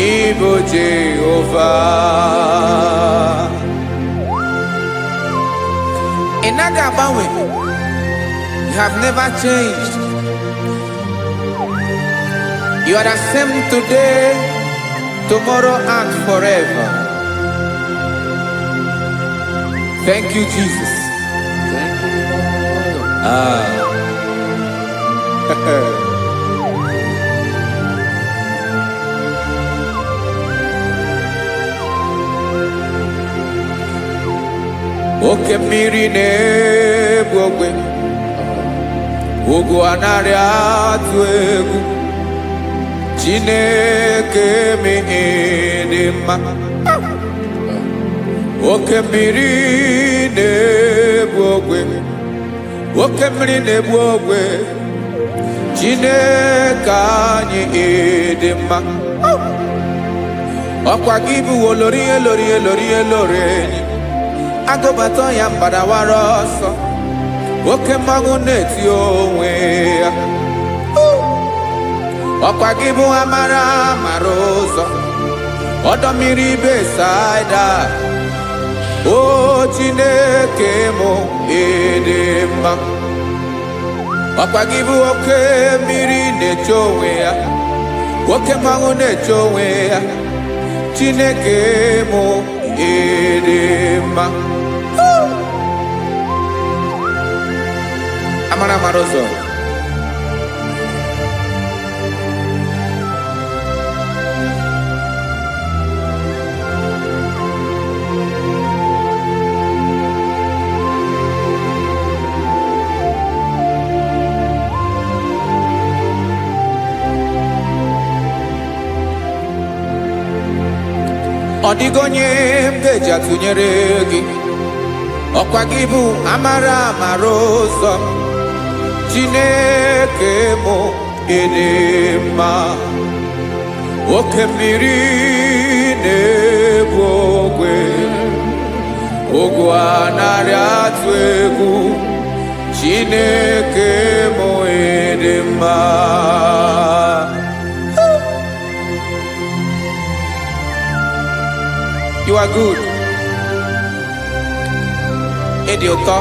Speaker 3: ịbụ Jehova. Ị naghị agbanwe. You have never changed. You are the same today, tomorrow and forever. Thank you, Jesus.
Speaker 2: Thank you, Lord.
Speaker 3: Oke mmiri na-egbu ogwe, ugwu anaghị atụ egwu. Chineke mi dị mma. Oke mmiri na-egbu ogwe, oke mmiri na-egbu ogwe. Chineke anyị dị mma. Ọkwa gị bụ olori elori elori elori enyi, agụbatọ ya mbadawara ọsọ, oke mmanwụ na-eti onwe ya. Ọkwa gị bụ amara amara ụzọ, ọdọ mmiri Besaida. O Chineke mụ ịdị mma. Ọkwa gị bụ oke mmiri na-eche onwe ya, oke mmanwụ na-eche onwe ya. Chineke mụ ịdị mma. Amara amara ụzọ. Ọ dịghị onye m ga-eji atụnyere gị, ọkwa gị bụ amara amara ụzọ. Chineke mụ ịdị mma. oke mmiri na-egbu ogwe ogwu anarị atụ egwu Chineke mụ ịdị mma. You are good. Ịdị ụtọ.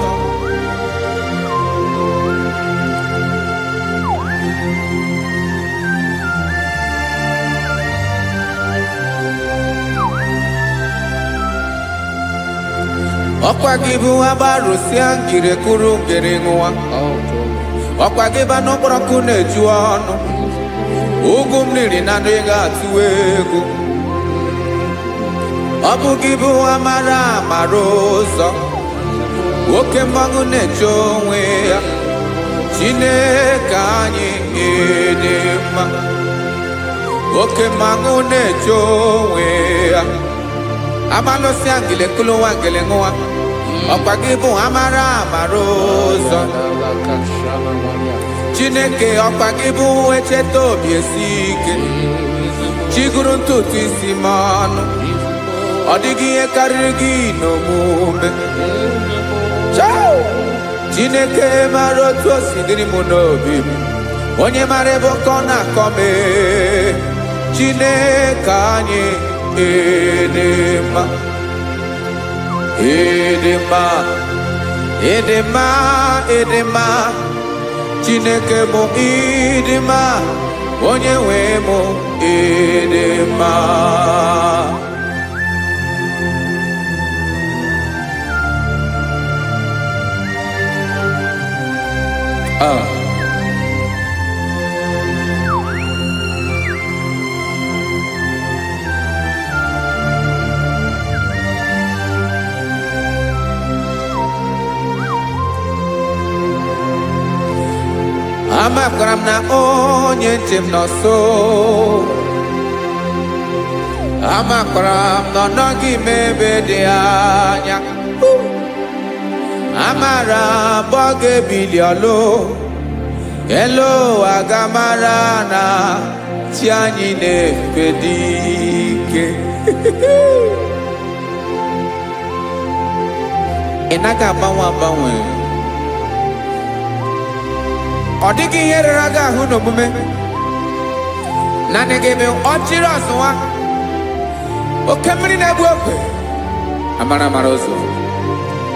Speaker 3: Ọkwa gị bụ agbarụsịa ngiri kụrụ ngiri nwa. Ọkwa gị bụ n'okporoko na-eju ọnụ. Ugwu mmiri na adịghị atụ egwu. Ọ bụ gị bụ amara amara ụzọ. Oke mmanwụ na-eche onwe ya. Chineke anyị ịdị mma. Oke mmanwụ na-eche onwe ya. Amalụsị angele kụlụ nwa ngele nwa. Ọkwa gị bụ amara amara ụzọ. Chineke ọkwa gị bụ echeta obi esi ike. Chigụrụ ntutu isi m ọnụ. Ọ dịghị ihe karịrị gị n'omume. Chineke mara otu o si dịrị m n'obi m. Onye mara ebe ọkọ na-akọ m. Chineke anyị ịdị mma. Ịdị mma. Ịdị mma. Ịdị mma. Chineke bụ ịdị mma. Onye nwe m ịdị mma. Amakwara m na onye nche m nọ nso. Amakwara m na ọ nọghị m ebe dị anya. Amara m ọ ga-ebili ọlụ. Elu ụwa ga-amara na chi anyị na-efe dị ike. Ị naghị agbanwe agbanwe. Ọ dịghị ihe rere aga ahụ n'omume. Naanị gị bụ ọchịrị ọzụwa. Oke mmiri na-egbu ogwe. Amara amara ụzọ.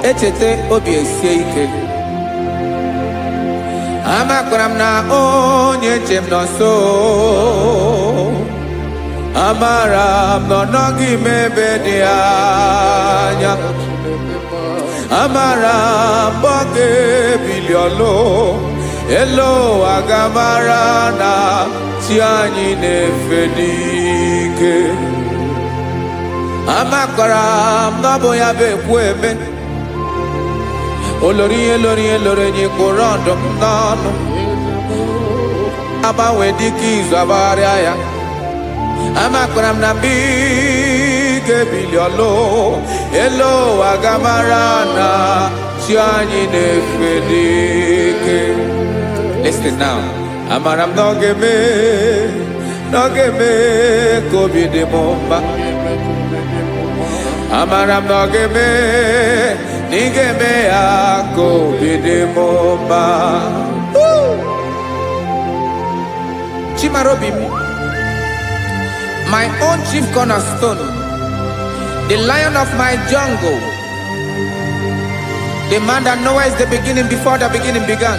Speaker 3: Echeta obi esie ike. Amakwara m na onye nche m nọ nso. Amara m na ọ nọghị m ebe dị anya. Amara m ọ ga-ebili ọlụ. Elu ụwa ga-amara na chi anyị na-efe n'ike. Amakwara m na ọ bụ ya bụ ekwu eme. Olori ihe lori ihe lori enyi kpụrụ ọdụm n'ọnụ. Agbanwe dịka izu agbagharịa ya. Amakwara m na mgbe ị ga-ebili ọlụ. Elu ụwa ga-amara na chi anyị na-efe n'ike. Listen now. Amara m na ọ ga-eme ka obi dị m mma. Amara m na ọ ga-eme na ị ga-eme ya ka obi dị m mma. Chimara obi m, my own chief cornerstone, the lion of my jungle, the man that knows the beginning before the beginning began.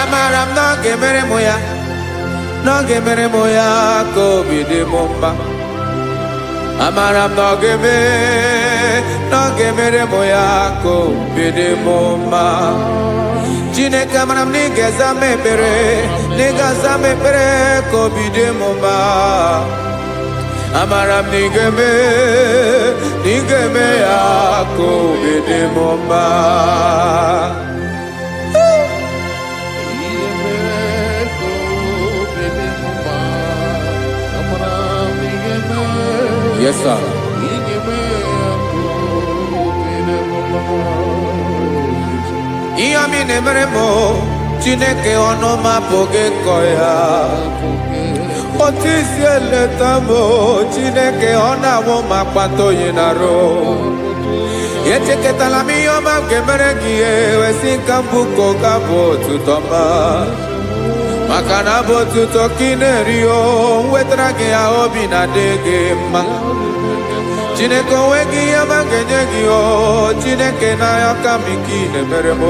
Speaker 3: Amara m na ọ ga-emere m ya, na ọ ga-emere m ya ka obi dị m mma. Amara m na ọ ga-emere m ya ka obi dị m mma. Chineke amara m na ị ga-aza m ekpere, na ị ga-aza m ekpere ka obi dị m mma. Amara m na ị ga-eme ya ka obi dị m mma. Yes, sir. Ihe mi na-emere m Chineke ọnụ m apụghị ịkọ ya. otisi eleta mo Chineke ọ na-awụ ma kpata oyi na-arụ echeketala m ihe ọma nke mere gị ewesi nka mbụ ka ọ ga-abụ otuto ma maka na bụ otuto ka ị na-eri o wetara gị ya obi na-adị gị mma Chineke onwe gị ihe ọma ga-enye gị o Chineke n'anya ka m ike ị na-emere m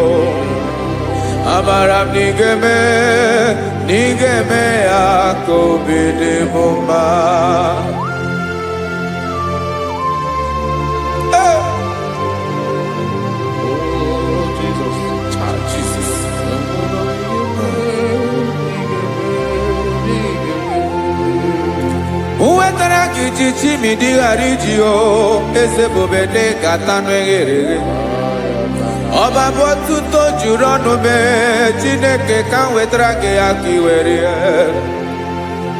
Speaker 3: amara m na ị ga-eme ya ka obi dị m mma wetara gị chichi mi dịghara iji o eze bobede gata n'eghere ọba bụ otuto juru ọnụ mee Chineke ka m wetara gị ya ka i were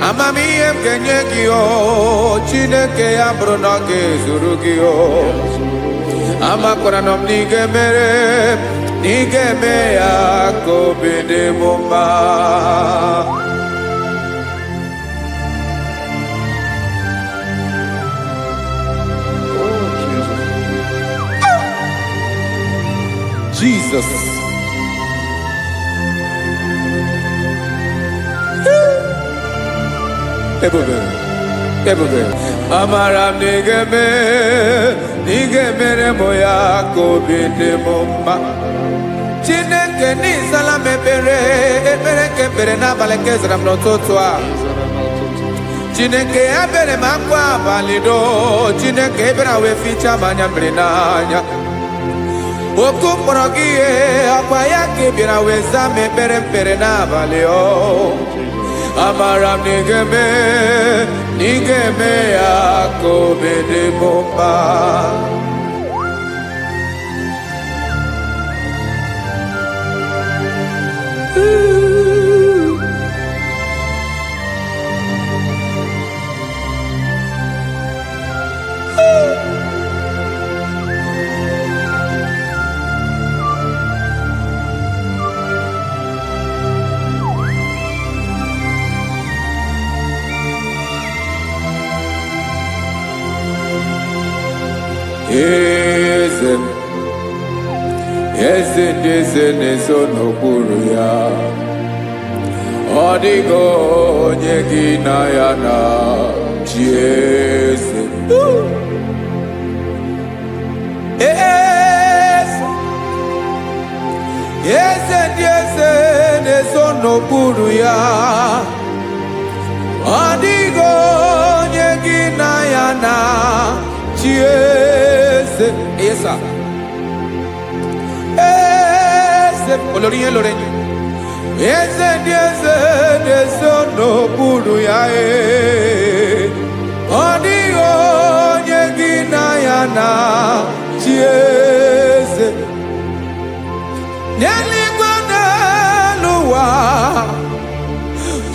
Speaker 3: amamihe m ga-enye gị o Chineke ya bụrụ na ọ ga-ezuru gị o amakwara na m na ị ga-eme ya ka obi dị m mma Jesus. Ebube. Amara m na ị ga-emere m ya ka obi dị m mma. Chineke n'ịzala m ekpere ka ekpere n'abalị ka ezara m n'ụtụtụ a. Chineke ya bere m akwa abalị do. Chineke ebere wee ficha m anya mmiri n'anya. Oku mkpọrọ gị ihe akwa ya ka ị bịara wee zaa m ekpere n'abalị o amara m na ị ga-eme ya ka obi dị m mma eze ndị eze na-ezo n'okpuru ya ọ dịghị onye gị na ya na chi eze eze ndị eze na-ezo n'okpuru ya ọ dịghị onye gị na ya na chi eze esa olórí lórí eze ndị eze na-ezo n'okpuru ya ọ dịghị onye gị na ya na chi eze n'eluigwe n'elu ụwa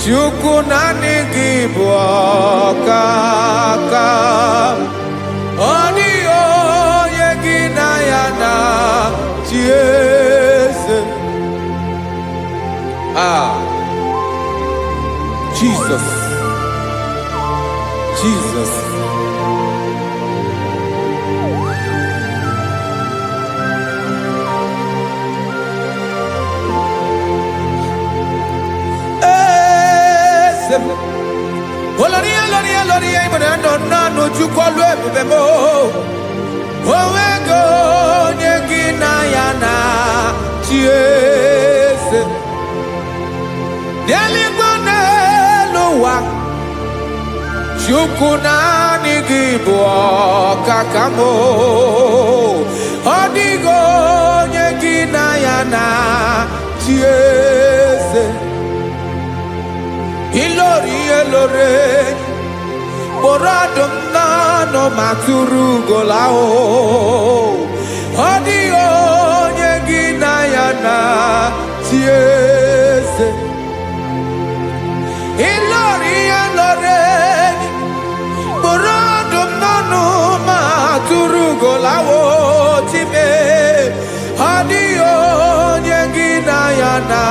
Speaker 3: Chukwu naanị gị bụ ọkaka ọ dịghị onye gị na ya na chi eze Jesus Oloria ibona no Chukwu olu ebube mo owego onye gị na ya na chi eze n'eluigwe n'elu ụwa Chukwu naanị gị bụ ọkaka m ọ dịghị onye gị na ya na chi eze ilori kpọrọ ọdụm n'ọnụ ma tụrụ ugola ọ dịghị onye gị na ya na chi eze ilori kpọrọ ọdụm n'ọnụ ma tụrụ ugola chime ọ dịghị onye gị na ya na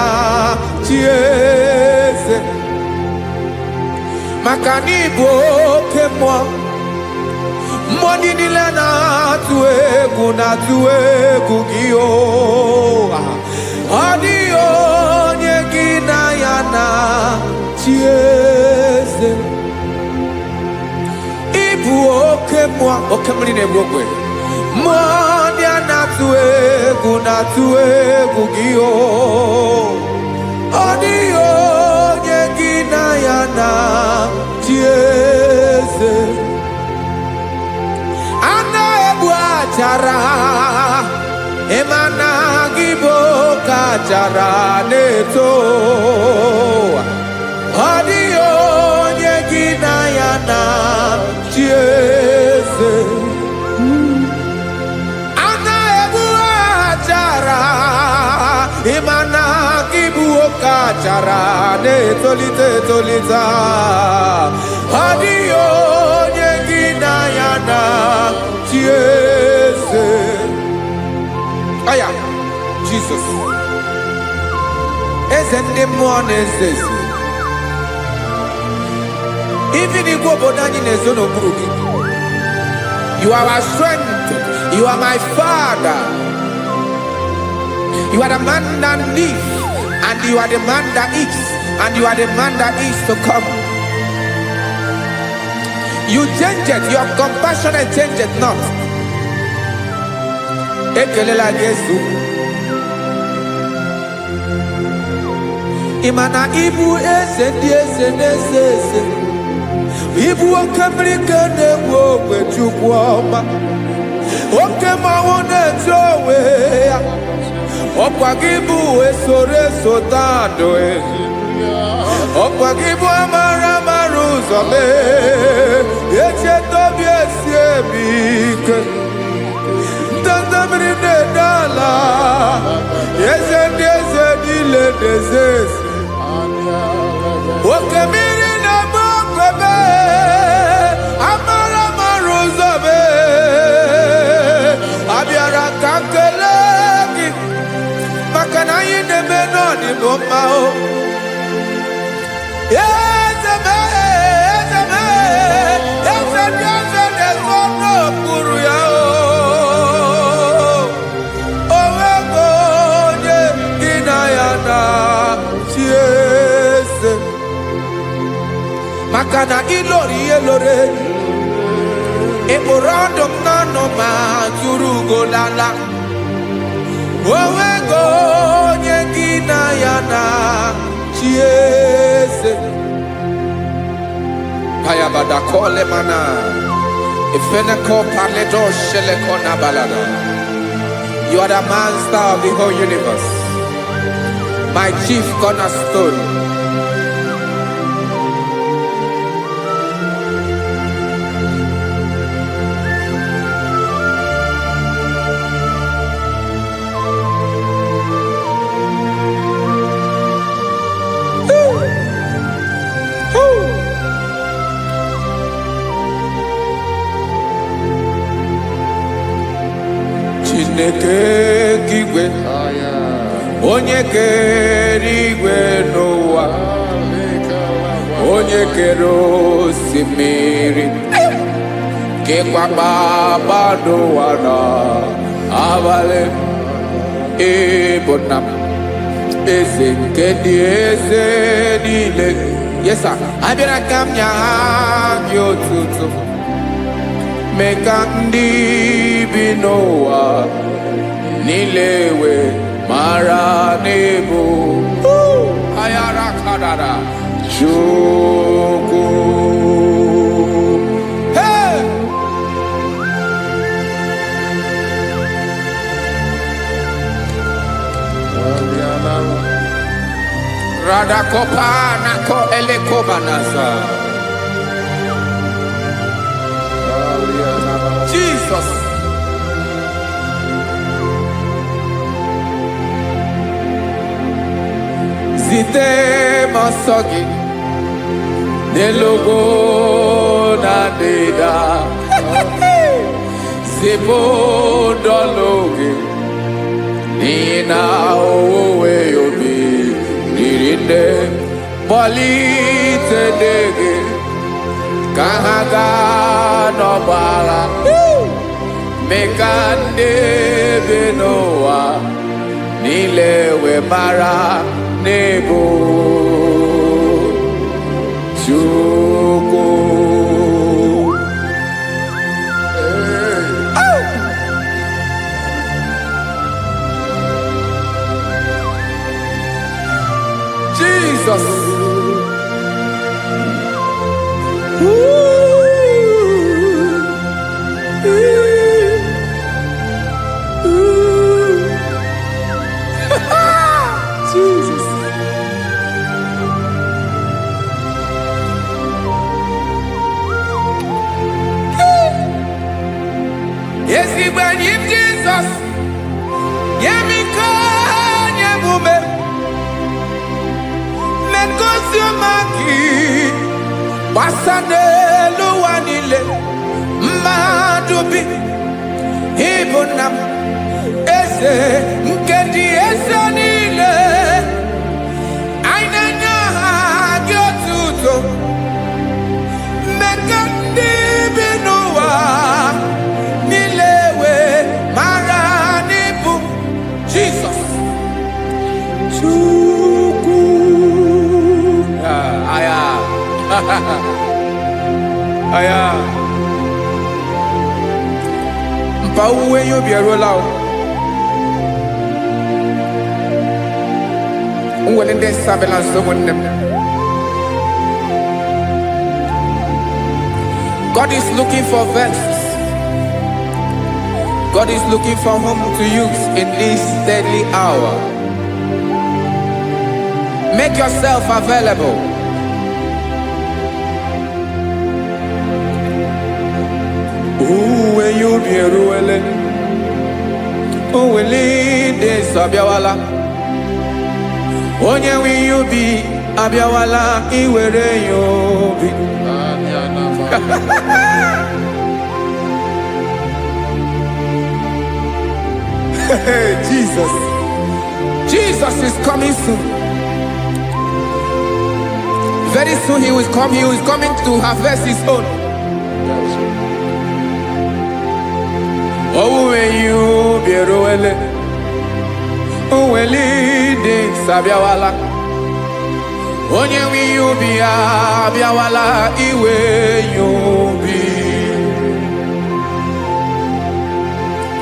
Speaker 3: chi eze maka na ịbụ oke mmụọ. Mmụọ niile na-atụ egwu gị o. Ọ dịghị onye gị na ya na-achị eze. Ịbụ oke mmụọ, oke mmiri na-egbu ogwe. Mmụọ ndị a na-atụ egwu gị o. Ọ dịghị onye gị na ya na-achị eze. A na-egbu achara, ịma na gị bụ oke achara na-eto. Ọ dịghị onye gị na ya na-achị eze. A na-egbu achara, ịma na gị bụ oke achara na-etolite etolite. Ọ dịghị onye gị na ya na-achị eze. Aya, Jesus. Eze ndị mmụọ na-eze eze. Even igwe obodo anyị na-ezo n'okpuru gị. You are our strength. You are my Father. You are the man that lives, and you are the man that eats, and you are the man that is to come. You change it. Your compassion change it not. Ekelela Yesu. Imana ibu eze ndị eze na-eze eze. Ibu oke mmiri ka na-egbu ogwe Chukwu ọma. Oke mmanwụ na-eche onwe ya. Ọkwa gị bụ esoro eso tado. Ọkwa gị bụ amara ụzọ mee. Echeta obi esi ebi ike. Ndanda mmiri na-ede ala. Eze ndị eze niile na-eze eze. Oke mmiri na-agba ogwe mee. Amara ụzọ mee. Abịara ka nkele gị. Maka na anyị na-eme n'ọdịbụ mma o. Eze mee, eze mee. Eze ndị eze na-ezo n'okpuru ya o. O nwego onye gị na ya na-achị eze. Maka na ịlọrọ ihe lọrọ enyi. Ịkpụrụ ọdụm n'ọnụ ma tụrụ ugo n'ala. O nwego onye gị na ya na-achị eze. Payabada kole mana. Ifeneko paledo sheleko na balada. You are the master of the whole universe. My chief cornerstone. Chineke kigwe, onye kere igwe n'ụwa, onye kere osimiri, kekwa kpakpando ụwa n'abalị. Ịbụ nna m, eze nke ndị eze niile. Yes sir, abịara ka m nye gị otuto. Mee ka ndị bi n'ụwa niile wee mara n'ebu ayara kadara Chukwu. Hey! Radakopa nako elekobanasa. Jesus. Zite masogi nelogo na deda. Zipo dologe nina owe yobi nirinde bolite dege ka ha gaa n'ọgbara mee ka ndị bi n'ụwa niile wee mara n'ebu Chukwu. Jesus. Jesus. Yes, he when him Jesus. Yemiko nyemume. Mekosiomaki. Wasanelu wanile. Madubi. Ibunam. Eze. Nkedi eze nile. Ainanya gyotuto. Mekandi binuwa. Nilewe maranibu. Jesus. Chukwu. Aya. Aya. Mpa uwe yo bierola o. Unwele nde sabela someone. God is looking for vessels. God is looking for whom to use in this deadly hour. Make yourself available. Uwe you be ruele. Uwe de sabiawala. Onye wi you be abiawala iwere you be. Jesus. Jesus is coming soon. Very soon he will come. He is coming to harvest his own. Oh, when you be ruele. Oh, when de sabiawala. Onye wi you be abiawala iwe you be.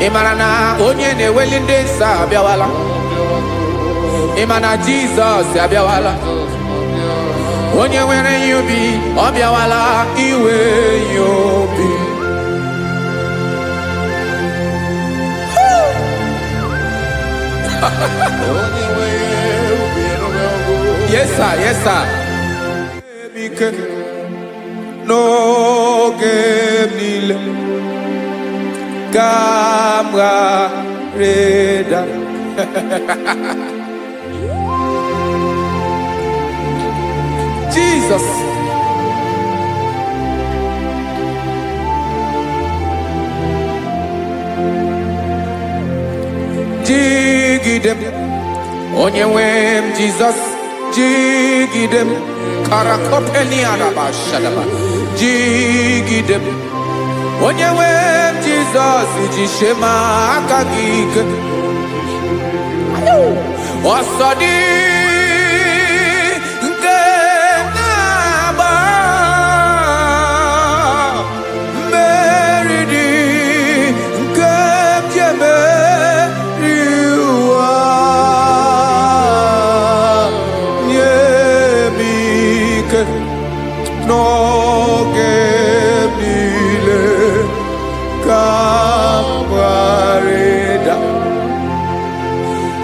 Speaker 3: Imarana onye na-eweli ndị nsọ abịawala. Imana Jesus abịawala. Onye nwere ya obi ọ bịawala iwe ya obi. Yes sir, yes sir. N'oge niile Kamra Reda. Jesus. Jigidem. Onyewem Jesus. Jigidem. Karakopeni araba shadaba. Jigidem. Onyewe Jesus ujishema akagike. Osodi nke naba meridi nke jeme riwa nyemike noge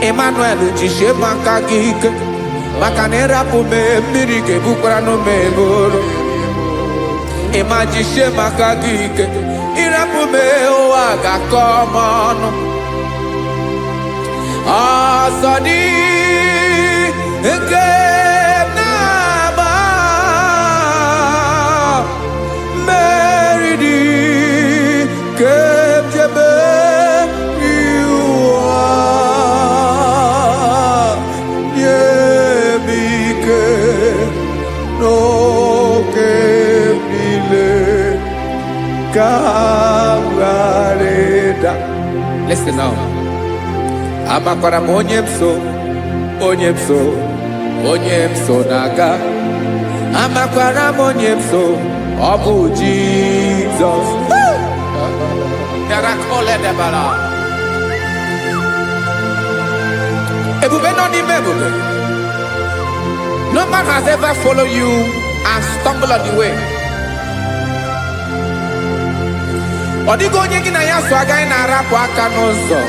Speaker 3: Emmanuel jishe maka gike maka na irapu me mmiri ga-ebukwara no me buru Ema jishe maka gike irapu me ụwa ga-akọ ọnụ Asadi nke na-aba meridi kebjebe no que Kawareda. Listen now. Amakwara m onye m so naga. Amakwara m onye m so, ọ bụ Jizọs. Yarakoledebara. Ebube nọ n'ime ebube. No man has ever followed you and stumbled on the way. Ọ dịghị onye gị na ya so agaghị na-arapụ aka n'ụzọ.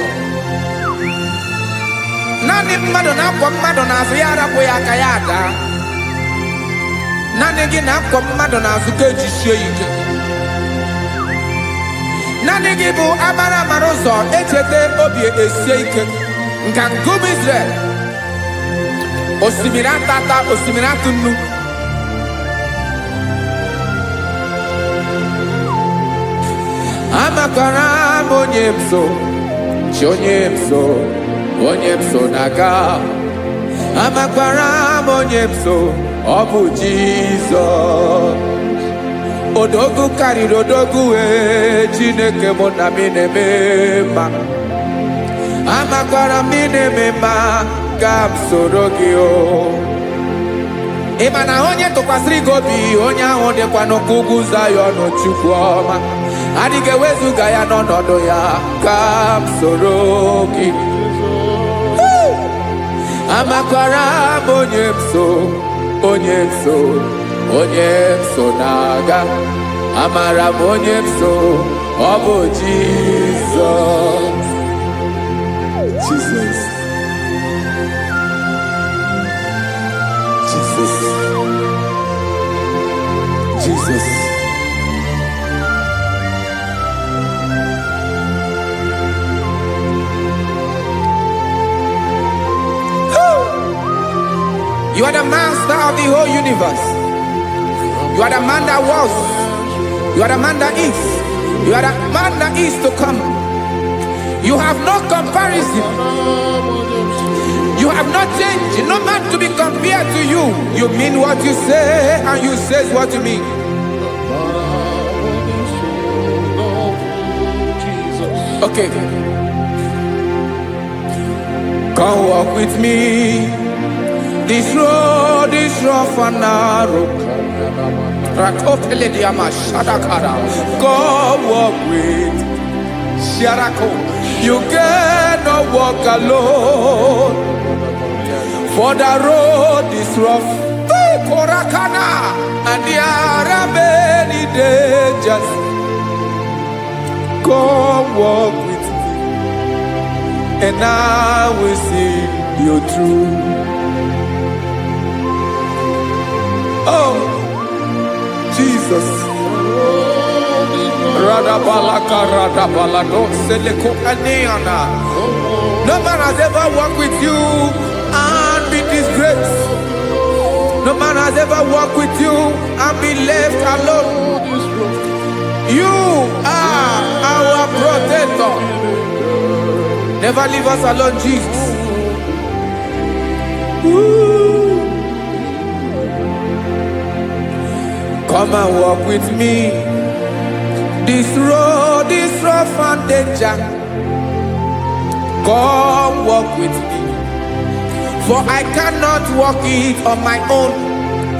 Speaker 3: Naanị mmadụ na-akwọ mmadụ n'azụ ya arapụ ya aka ya ada. Naanị gị na-akwọ mmadụ n'azụ ka ejisie ike. Naanị gị bụ amara ụzọ echete obi esie ike. Nka ngụm Israel. Osimiri atata, osimiri atụ nnu. Amakwara m onye m so, chi onye m so naga. Amakwara m onye m so, ọ bụ Jizọs. Odogwu karịrị odogwu Chineke mụ na mi na-eme mma. Amakwara m na-eme mma ka m soro gị o. Ị ma na onye tụkwasịrị gị obi, onye ahụ dịkwa n'ụkwụ ugwu Zayọn Chukwu ọma. Adịghị ewezuga ya n'ọnọdụ ya ka m soro gị. Amakwara m onye m so naga. Amara m onye m so, ọ bụ Jizọs. Jesus. You are the master of the whole universe. You are the man that was. You are the man that is. You are the man that is to come. You have no comparison. You have not changed. No man to be compared to you. You mean what you say and you say what you mean. Okay. Come walk with me. This road is rough and narrow. Come walk with Sharako. You cannot walk alone. For the road is rough. Korakana. And there are many dangers. Come walk with me. And I will see you through. Oh, Jesus. No man has ever walked with you and been disgraced. No man has ever walked with you and been left alone. You are our protector. Never leave us alone, Jesus. Ooh. Come and walk with me. This road is rough and danger. Come walk with me. For I cannot walk it on my own.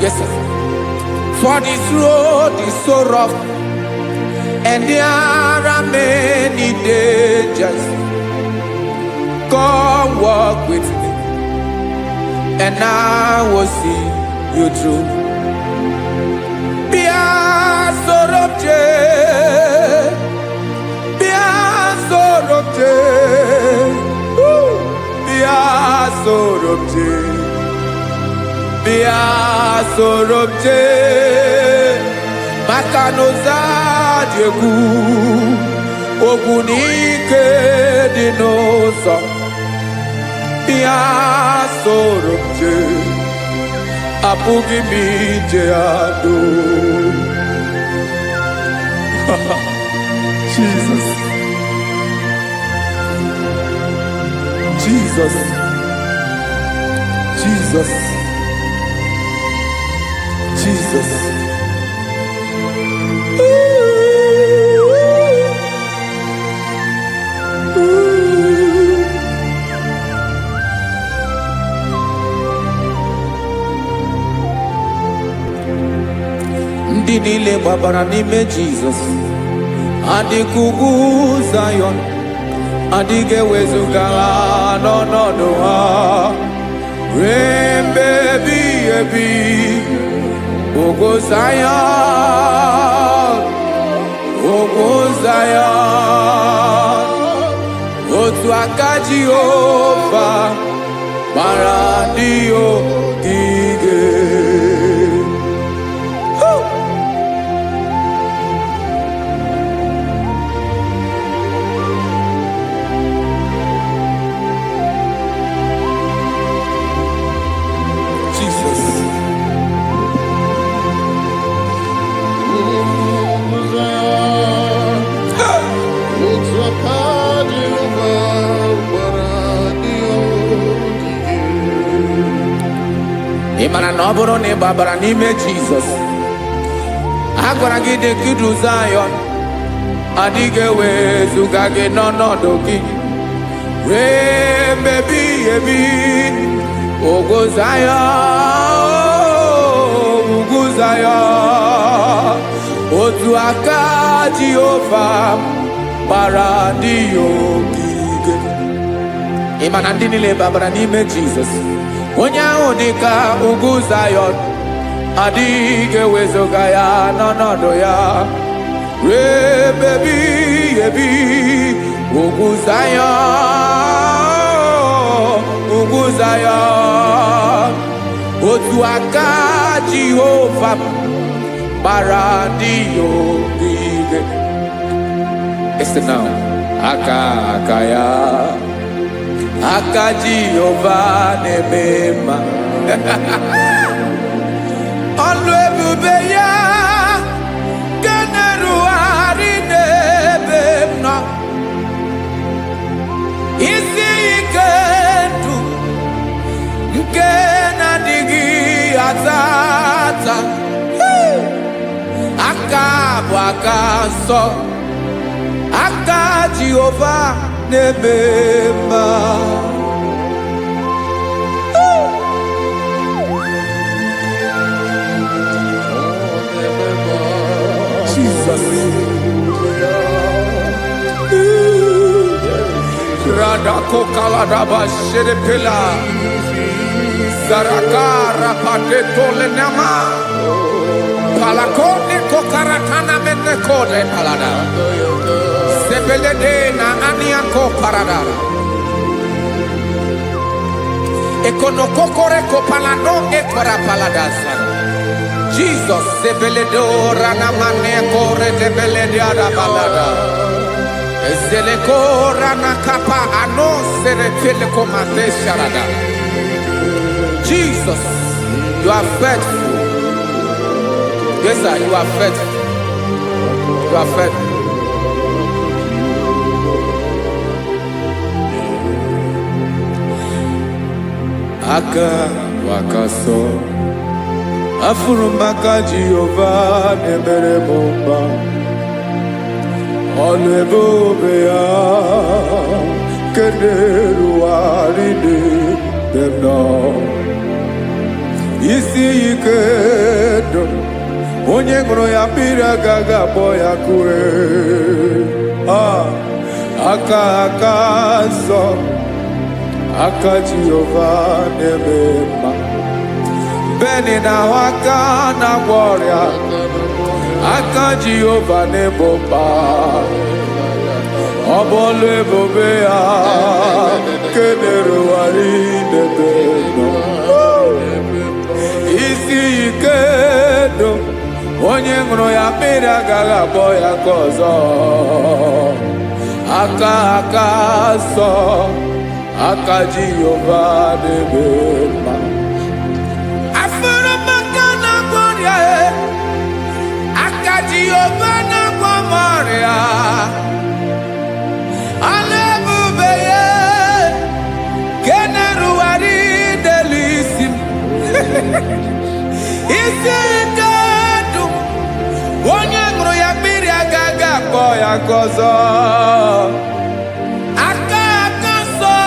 Speaker 3: Yes, sir. For this road is so rough. And there are many dangers. Come walk with me. And I will see you through. Sorobje Makanoza Diegu Ogunike Dinosa Bia Sorobje Apugi Mijeado. Jesus. Jesus. Jesus. Jesus. Ooh. ndị niile gbabara n'ime Jizọs adịghị ugwu Zayọn adịghị ewezuga ha n'ọnọdụ ha ruo mgbe ebighị ebi. Ugwu Zayọn, ugwu Zayọn, otu aka Jehova gbara ndị ogige. Ị mara na ọ bụrụ na ị gbabara n'ime Jizọs, a gwara gị dị kudu Zayọn adịghị ewezuga gị n'ọnọdụ gị ruo mgbe ebighị ebi. Ugwu Zayọn, ugwu Zayọn, otu aka Jehova gbara ndị ogige. Ị ma na ndị niile gbabara n'ime Jizọs, onye ahụ dị ka ugwu Zayọn adịghị ewezuga ya n'ọnọdụ ya ruo mgbe ebighị ebi. Ugwu Zayọn, ugwu Zayọn, otu aka Jehova gbara ndị ogige. Listen now, aka ya, aka Jehova na-eme mma. Ọlụ ebube ya ka na-erugharị n'ebe m nọ. Isi ike ndụ nke na-adịghị ata ata. Aka bụ aka nsọ, aka Jehova na-eme mma. Jesus. Radako kaladaba sherepela zarakara pateto lenama palakone kokaratana menekode palada sebelede na aniako parada ekonokokore kopalano ekora paladasa. Jesus sebeledo ranamane kore debelede arabalada ezeleko ranakapa ano serepele komande sharada. Jesus, you are faithful. Yes sir, you are faithful. You are faithful. Aka wakaso afurumaka Jehova nebere bomba. Ọlụ ebube ya kenerughari n'ebe m nọ. Isi ike ndụ onye ṅụrụ ya mmiri agaghị akpọ ya kue. Aka nsọ, aka Jehova na-eme mma. Beni na-ahụ aka na-agwọ ọrịa, aka Jehova na-egbo mkpa. Ọ bụ ọlụ ebube ya kenerughari n'ebe m nọ. Isi ike ndụ onye ṅụrụ ya mmiri agaghị akpọ ya ka ọzọ. Aka nsọ, aka Jehova na-eme mma. Afụrụmaka na-agwọ ọrịa, aka Jehova na-agwọ m ọrịa. Ọlụ ebube ya kenerughari n'elu isi m. Isi ike ndụ onye ṅụrụ ya mmiri agaghị akpọ ya ka ọzọ. Aka nsọ,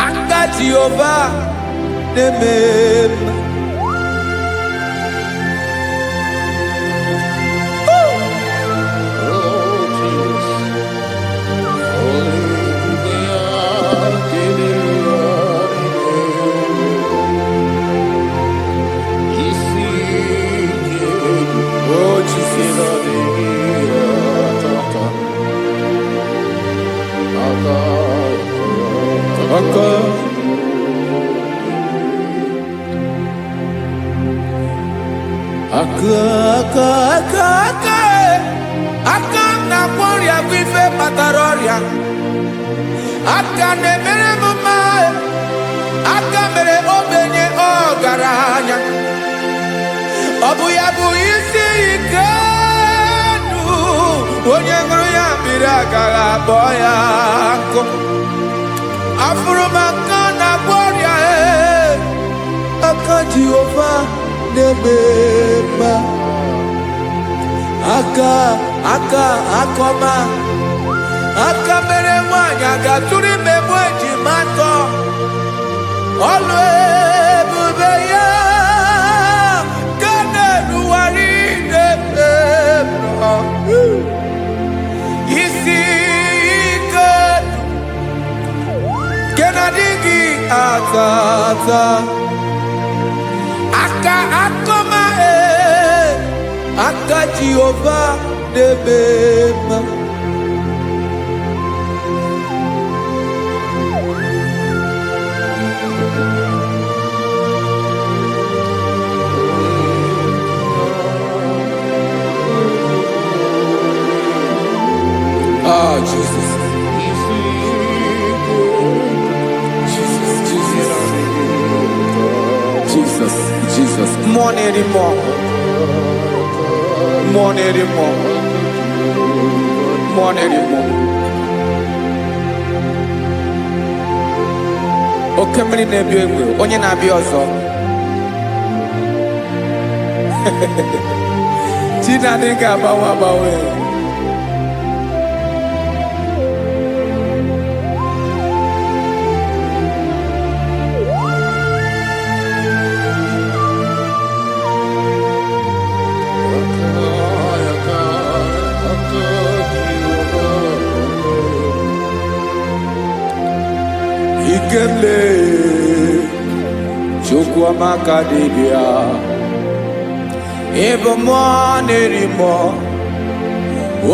Speaker 3: aka Jehova na-eme mma. aka na-agwọ ọrịa bụ ife kpatara ọrịa, aka na-emere m mma, aka mere ogbenye ọgaranya, ọ bụ ya bụ isi ike ndụ, onye ṅụrụ ya mmiri agaghị akpọ ya nkụ. Afụrụ m aka na-agwọ ọrịa, aka Jehova na-eme mma, aka akọma, aka mere nwanyị ga-atụrụ ime bụ ejima atọ, ọlụ ebube ya ka na-erugharị na-ememọ, isi ike nke na-adịghị ata ata, aka akọma, aka Jehova na-eme mma. Oh, Jesus. Jesus. More anymore. Oke mmiri na-ebi egbe, onye na-abịa ọzọ. Chinadị ga-agbanwe. Ikele Chukwuamaka dibịa, ịbụ mmụọ na-eri mmụọ,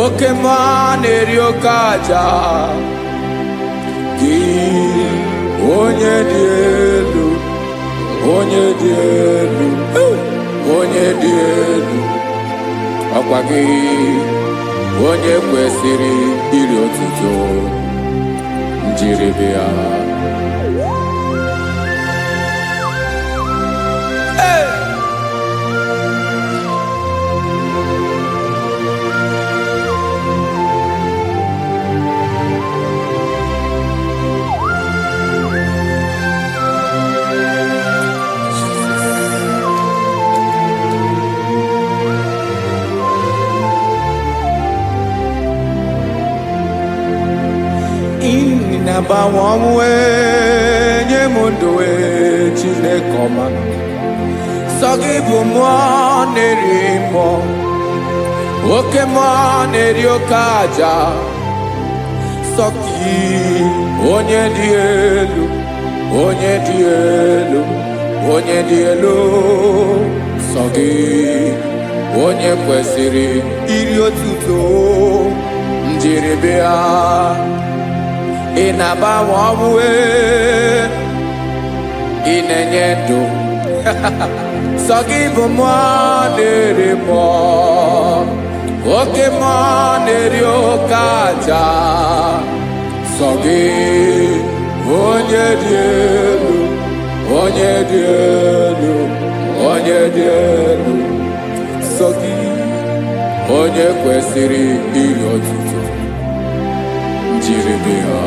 Speaker 3: oke mmụọ na-eri oke aja, gị onye dị elu, onye dị elu, onye dị elu, ọkwa gị onye kwesịrị iri otuto, njiri bịa. Na-agbanwe ọnwụ nye m ndụ Chineke ọma, sọ gị bụ mmụọ na-eri mmụọ, oke mmụọ na-eri oke aja, sọ gị onye dị elu, onye dị elu, onye dị elu, sọ gị onye kwesịrị iri otuto, njiri bịa. Ị na-agbanwe ọnwụ, ị na-enye ndụ, sọ gị bụ mmụọ na-eri mmụọ, oke mmụọ na-eri oke aja, sọ gị onye dị elu, onye dị elu, onye dị elu, sọ gị onye kwesịrị iri otuto, njiri bịa.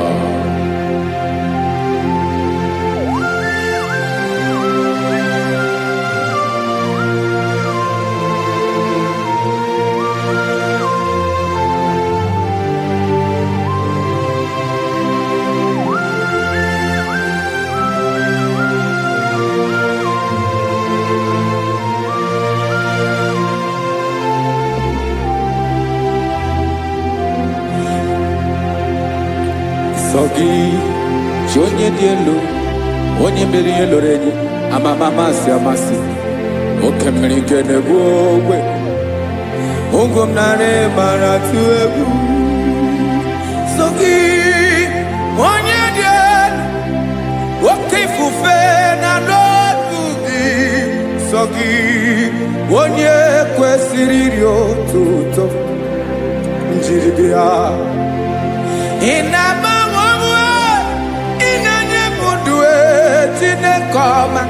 Speaker 3: Sọ gị chi onye dị elu, onye mere ihe lụrụ enyi, amama amasị amasị, oke mmiri nke na-egbu ogwe, ụgwọ m nara mara tụ egwu. Sọ gị onye dị elu, oke ifufe na n'ọdụ gị, sọ sọ gị onye kwesịrị iri otuto njiri bịa. Ị na-agbanwe onwe, ị na-enye m ndụ Chineke ọma.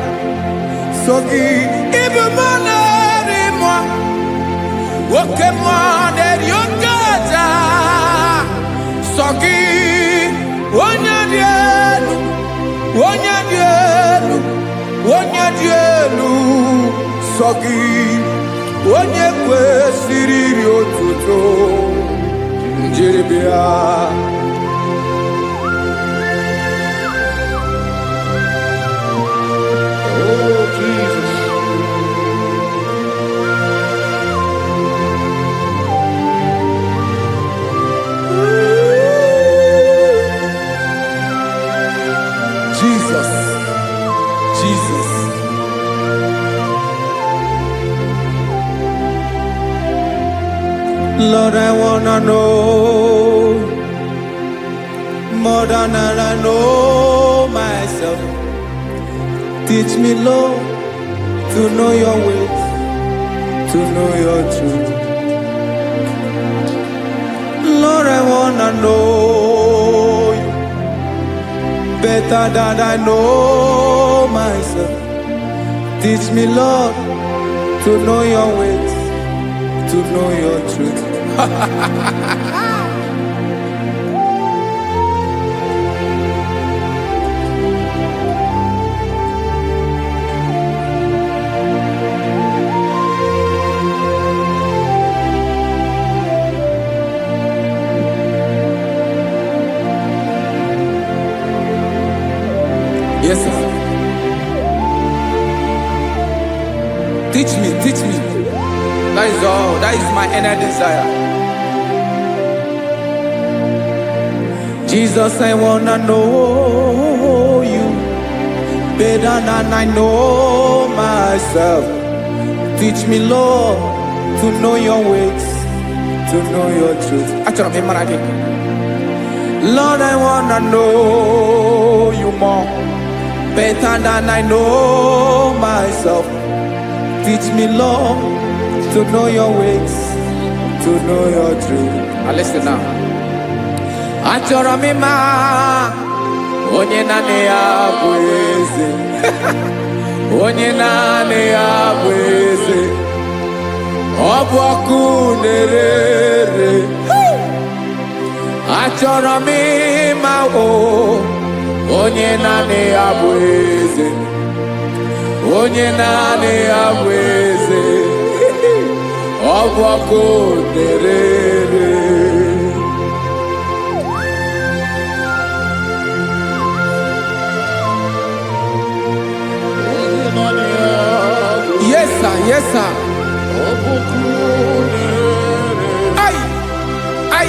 Speaker 3: Sọ gị ịbụ mmụọ na-eri mmụọ, oke mmụọ na-eri oke aja. Sọ gị onye dị elu, onye dị elu, onye dị elu. Sọ gị onye kwesịrị iri otuto njiri bịa.
Speaker 2: Oh, Jesus.
Speaker 3: Jesus, Jesus. Lord, I wanna know more than I know myself. Teach me, Lord, to know your ways, to know your truth. Lord, I wanna know you better than I know myself. Teach me, Lord, to know your ways, to know your truth. Yes, sir. Teach me, teach me. That is all. That is my inner desire. Jesus, I wanna know you better than I know myself. Teach me, Lord, to know your ways, to know your truth. Lord, I wanna know you more better than I know myself. Teach me, Lord, to know your ways, to know your truth. Now listen now. Achọrọ m ịma onye naanị ya bụ eze. Onye naanị ya bụ eze. Ọ bụ ọkụ na-ere. Achọrọ m ịma onye naanị ya bụ eze. Onye naanị ya bụ eze. Ọ bụ ọkụ na-ere. Yes, sir. Yes, sir. Ay, ay.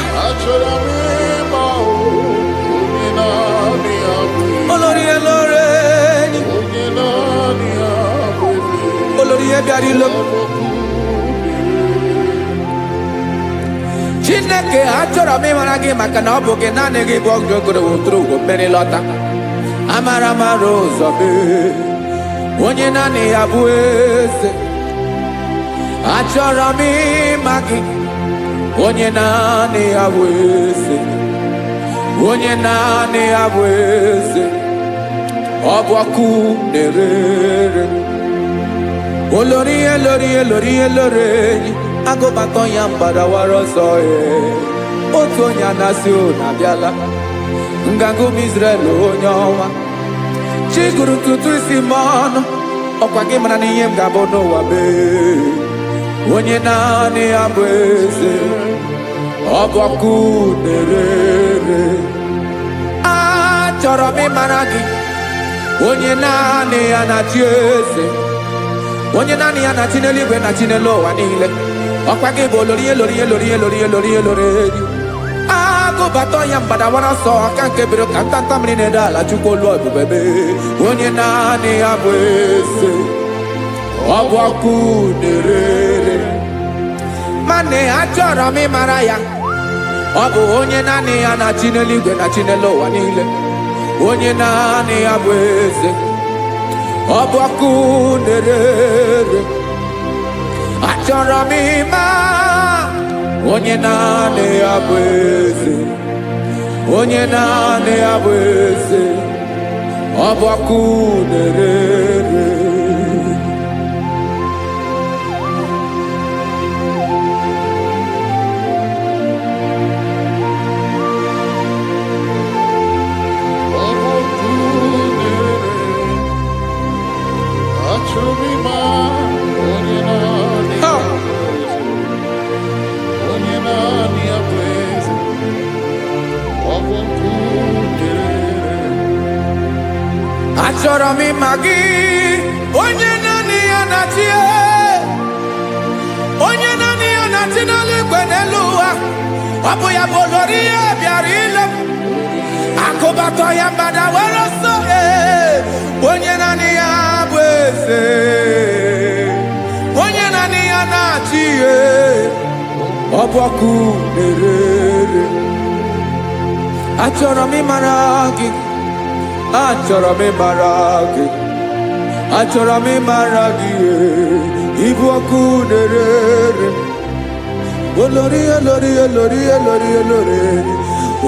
Speaker 3: Olórí elóore ni. Olórí ebiari lo. Chineke achọrọ m ịmara gị maka na ọ bụ gị naanị gị bụ ọgụgụrụ wụtụrụ ugwo mmeri lọta. Amara mara ụzọ mee. Onye naanị ya bụ eze. Achọrọ m ịma gị. Onye naanị ya bụ eze. Onye naanị ya bụ eze. Ọ bụ ọkụ na-ere. Olórí elórí elórí elóore enyi. Agụbatọ ya mgbadawara ọsọ ya. Otu onye anasị unu abịala. Nganga ụmụ Izrel onye ọma. Chi gụrụ ntutu isi m ọnụ. Ọkwa gị mara na ihe m ga-abụ n'ụwa mee. Onye naanị ya bụ eze. Ọ bụ ọkụ na-ere. Achọrọ m ịmara gị. Onye naanị ya na-achị eze. Onye naanị ya na-achị n'eluigwe na-achị n'elu ụwa niile. Ọkwa gị bụ olórí elórí elórí elórí elórí elórí enyi. Agụbatọ ya mgbadawara ọsọ aka nke biri ka ntanta mmiri na-ede ala Chukwu olu ebube mee. Onye naanị ya bụ eze. Ọ bụ ọkụ na-ere. Mane achọrọ m ịmara ya. Ọ bụ onye naanị ya na-achị n'eluigwe na-achị n'elu ụwa niile. Onye naanị ya bụ eze. ọbọkụ nerere achọrọ m ịma onye naanị ya bụ eze onye naanị ya bụ eze ọbọkụ nerere achọrọ m ịma gị onye naanị ya na-achị onye naanị ya na-achị n'eluigwe n'elu ụwa ọ bụ ya bụ olori ya bịara ile m akụbatọ ya mgbada were ọsọ onye naanị ya bụ eze onye naanị ya na-achị ihe ọbọkụ nerere achọrọ m ịmara gị achọrọ m ịmara gị achọrọ m ịmara gị ibu ọkụ nerere olori olori olori olori olori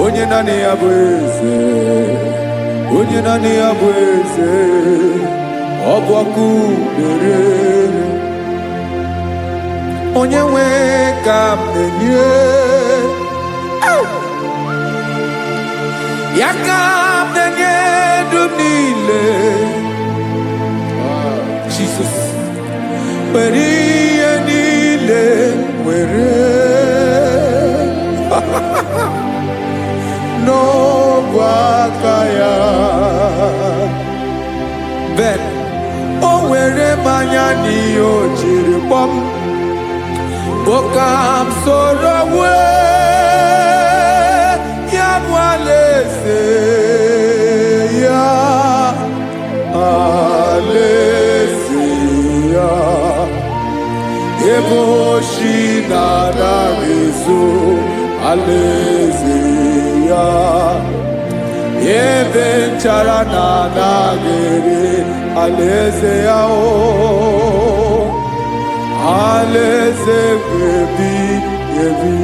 Speaker 3: onye naanị ya bụ eze onye naanị ya bụ eze ọ bụ ọkụ nerere onye nwe ka m na-enye ya ka m na-enye dum niile Jesus were ihe niile were n'ọbụ aka ya ben o were mmanya n'ihe o jiri kpọm Okam soro ya bụ alaeze ya alaeze ya ebe oshi na-anaghị ezo alaeze ya ebe nchara na-anaghị ere alaeze ya alaeze ebi ebi.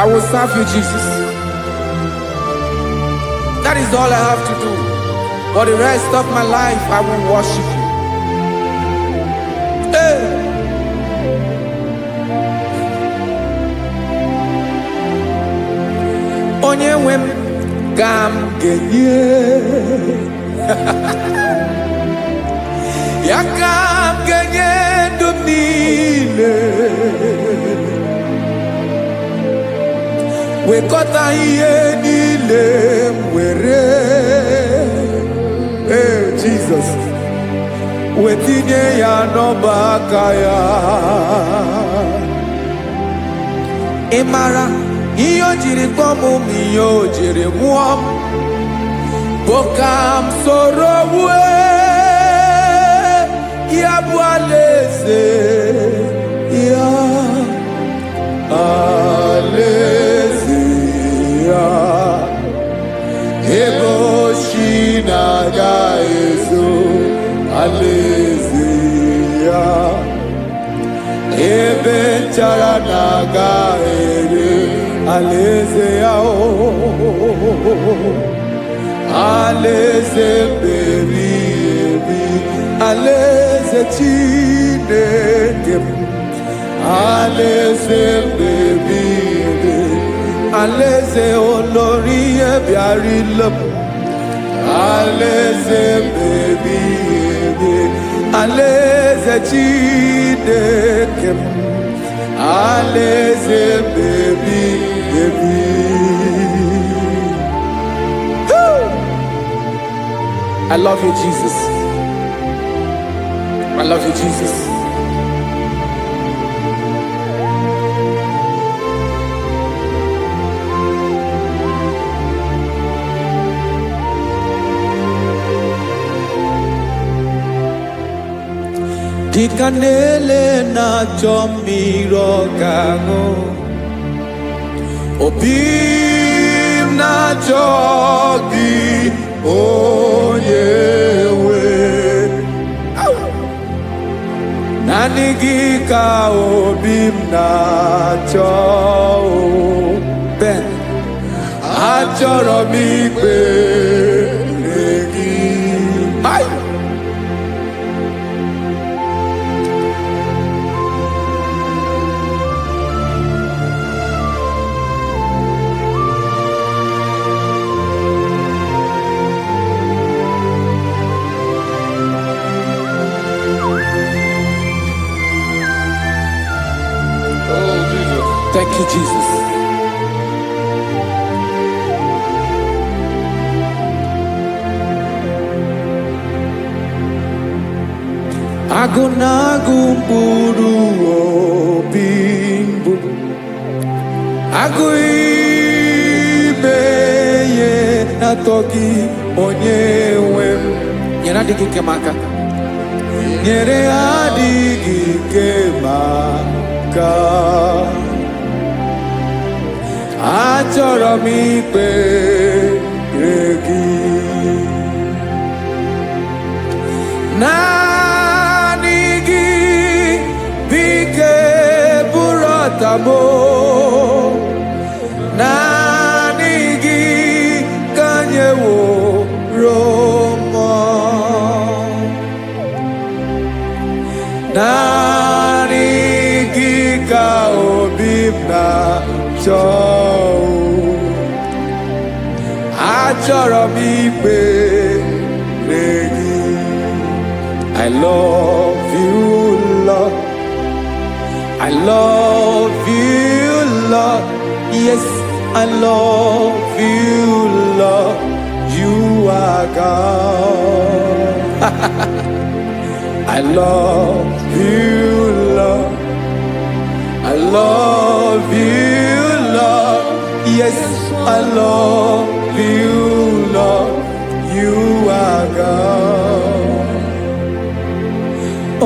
Speaker 3: I will serve you, Jesus. That is all I have to do. For the rest of my life, I will worship you. Hey. Onye nwe m ka m ga-enye ya ka m ga-enye ndụ m niile wekọta ihe niile m were Jesus wetinye ya n'ọba aka ya ị mara ihe o jiri kpọọ m ihe o jiri mụọ m bụ ka m soro ya bụ alaeze ya alaeze ya ebe oshi na-aga ezo alaeze ya ebe nchara na-aga ere alaeze ya alaeze ebi ebi alaeze Chineke m alaeze ebi ebi alaeze olori bịara ile m alaeze ebi ebi alaeze Chineke m alaeze ebi ebi. I love you, Jesus. I love you, Jesus. Dịka na-ele na-achọ mmiri ọ ga-aṅụ, obi m na-achọ gị onye nwe naanị gị ka obi m na-achọ Ben achọrọ m ikpere gị Thank you, Jesus. Agụ na-agụ mkpụrụ obi mbụ, agụ ime ihe na-atọ gị onye nwe m. Nyere adịghị ike m aka, nyere adịghị ike m aka. Achọrọ m ikpere gị naanị gị bike bụrụ ọtabo naanị gị ka nyeworo m naanị gị ka obi m na-achọ achọrọ m ikpere gị. I love you, Lord. I love you, Lord. Yes, I love you, Lord. You are God. I love you, Lord. I love you, Lord. Yes, I love you, Lord. You are God.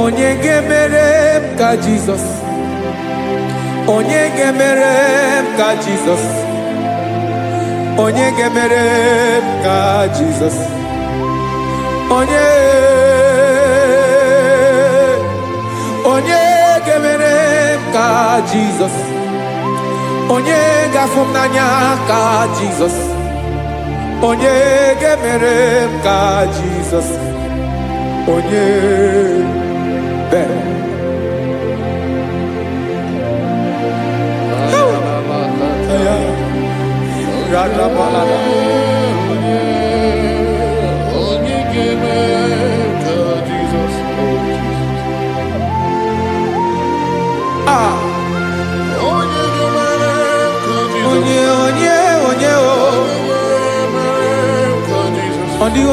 Speaker 3: Onye ga-emere m ka Jizọs, onye ga-emere m ka Jizọs, onye ga-emere m ka Jizọs, onye ga-emere m ka Jizọs, onye ga-afụ m n'anya ka Jizọs, onye ga-emere m ka Jizọs, onye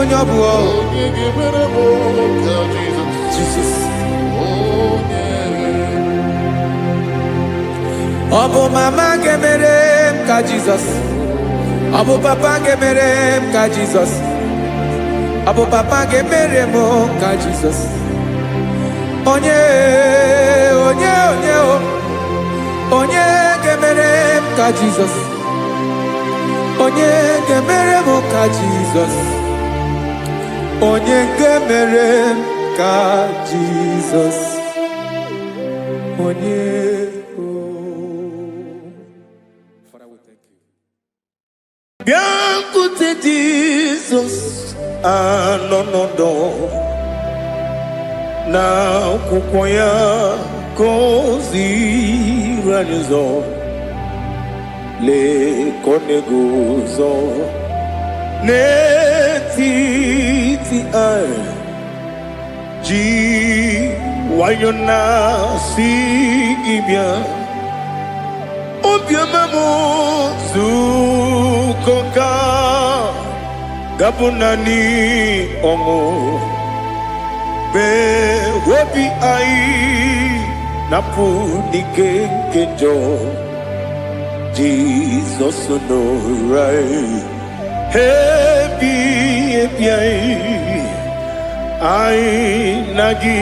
Speaker 3: onye ọ bụ Jesus. Ọ bụ mama ga-emere m ka Jizọs, ọ bụ papa ga-emere m ka Jizọs, ọ bụ papa ga-emere m ka Jizọs, onye ga-emere m ka Jizọs, onye ga-emere m ka Jizọs, onye ga-emere m ka Jizọs, onye
Speaker 1: Biancote Jesus anọnọdụ na akwụkwọ ya gọziri anyị ụzọ lekọnego ụzọ n'etiti anyị ji nwayọ na-asị gị bịa obiọma m zukọka gabụ naanị ọṅụ mgbe obi anyị napụ n'ike nke njọ Jizọs nọrọ anyị ebi anyị na gị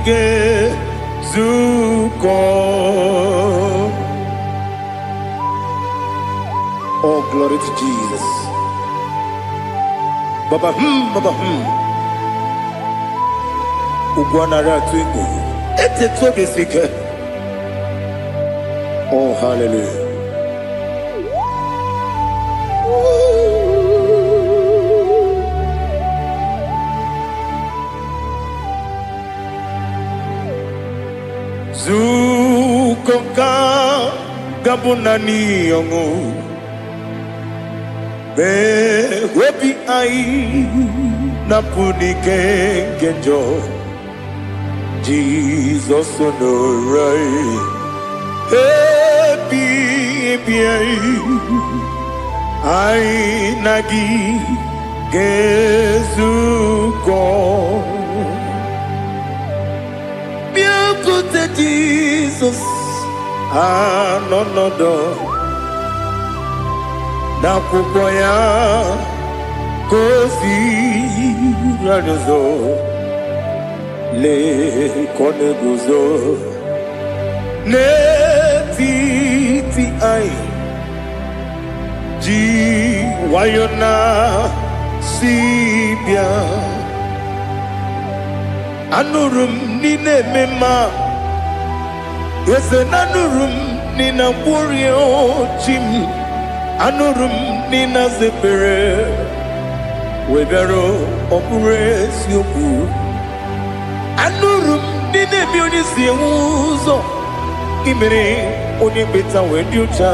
Speaker 1: ga-ezukọ Oh, glory to Jesus. Baba, Baba, Ugwanara Twingo. It's a toby seeker. Oh, hallelujah. Zukonka Gabunani Yongo. Be wepi ai napuni kenjo Jesus onorai happy ai nagi gezuko biakute Jesus anonodo n'akwụkwọ ya gosi radozo lekọne guzo n'etiti anyị ji wayo na si bịa anụrụ m n'ile emema eze na anụrụ m n'ile mkpụrụ ochi m anụrụ m nina zepere webịara ọbụrụ eziokwu anụrụ m nina emi onye si enwe ụzọ imere onye mkpeta wee dị ụcha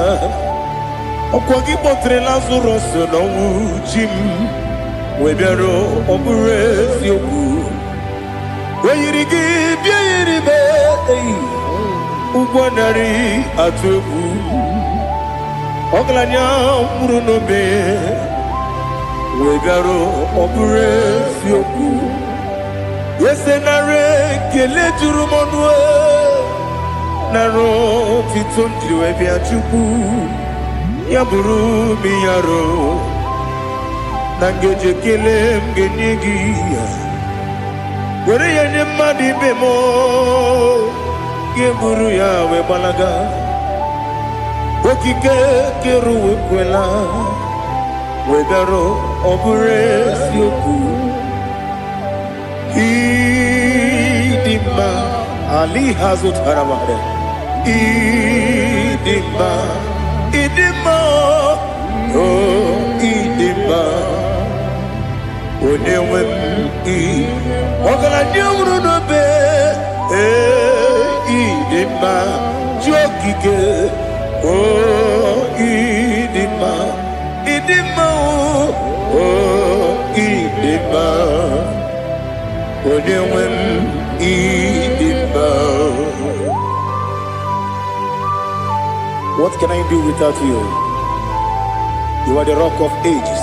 Speaker 1: ọkwa gị kpọtere Lazarọs n'ọnwụ chi m webịara ọbụrụ eziokwu weyiri gị bịa yiri be ụgwọ narị atụ egwu ọgaranya mkpụrụ n'obe wegara ọbụrụ eziokwu ese nara ekele juru m ọnụ nara otito njiri wee bịa Chukwu ya bụrụ m ya ro na ngeji ekele m ga-enye gị ya were ya nye mmadụ ibe m ga-eburu ya wee gbalaga okike kere wekwela wegara ọbụrụ eziokwu ịdị mma ali ha zụtara mmadụ ịdị mma ịdị mma onye nwe m ọgaranya nwụrụ n'obe ịdị mma ji okike oh, idima, oh, idima, onewem idima. What can I do without you? You are the rock of ages,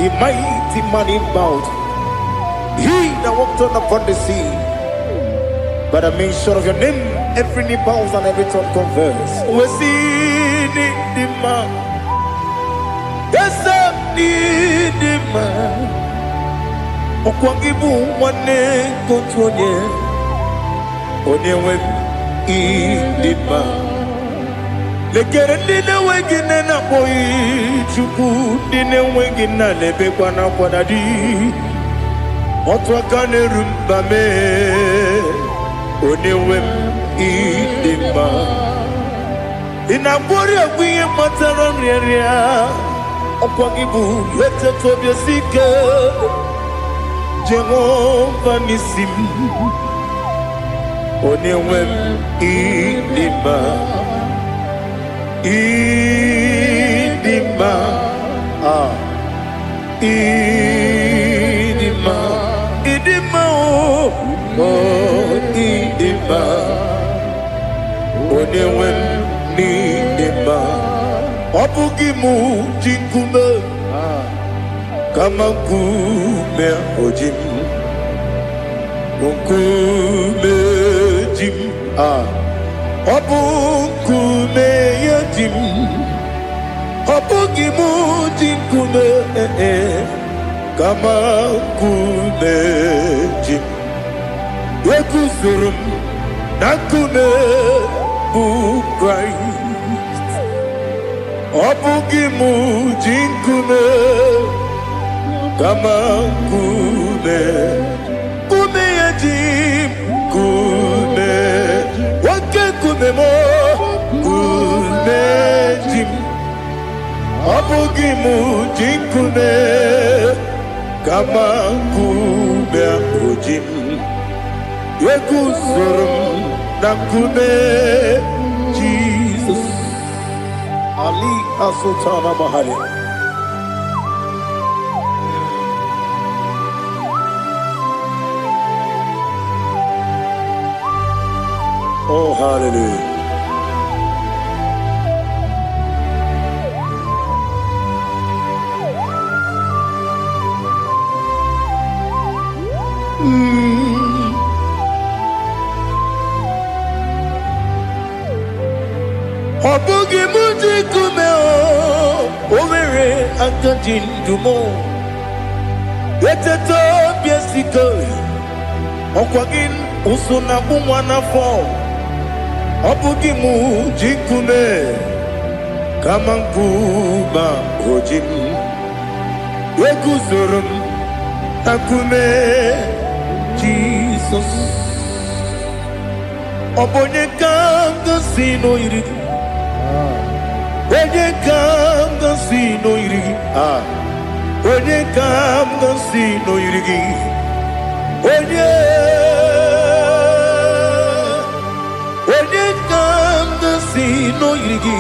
Speaker 1: the mighty man in battle. He that walked on upon the sea. By the mention of your name, every knee bows and every tongue confesses. We see the man. Yes, the man. Okwangibu wane kotonye. Onyewe idima. Lekere dine wegine na boy Chukwu dine wegine lebe kwana kwanadi. Otwakane rumbame. Onewem idima inabori agwiye matara nriaria okwagibu yete tobye sike Jehova nisim onewem idima idima idima idima oh idima onewem n'idima ọbụghị mụ ji nkume kama nkume oji m nkume ji m ọ bụ nkume ya ji m ọbụghị mụ ji nkume kama nkume ji m ekuzuru m na nkume bụ Kraịst Obugi mujinkume kama kume kume yajim kume wake kume mo kume jim Obugi mujinkume kama kume ujim Yekuzurum na kume Jesus Ali Asultana Mahali. Oh, hallelujah. Obugi muji kume omere akajin dumo eteto biesiko okwagin usuna bumwana fo Obugi muji kume kama nkuba ojim Wekuzurum akume Jesus Obonye kanga sino irigi Onye kanga sino irigi Onye kanga sino irigi Onye kanga sino irigi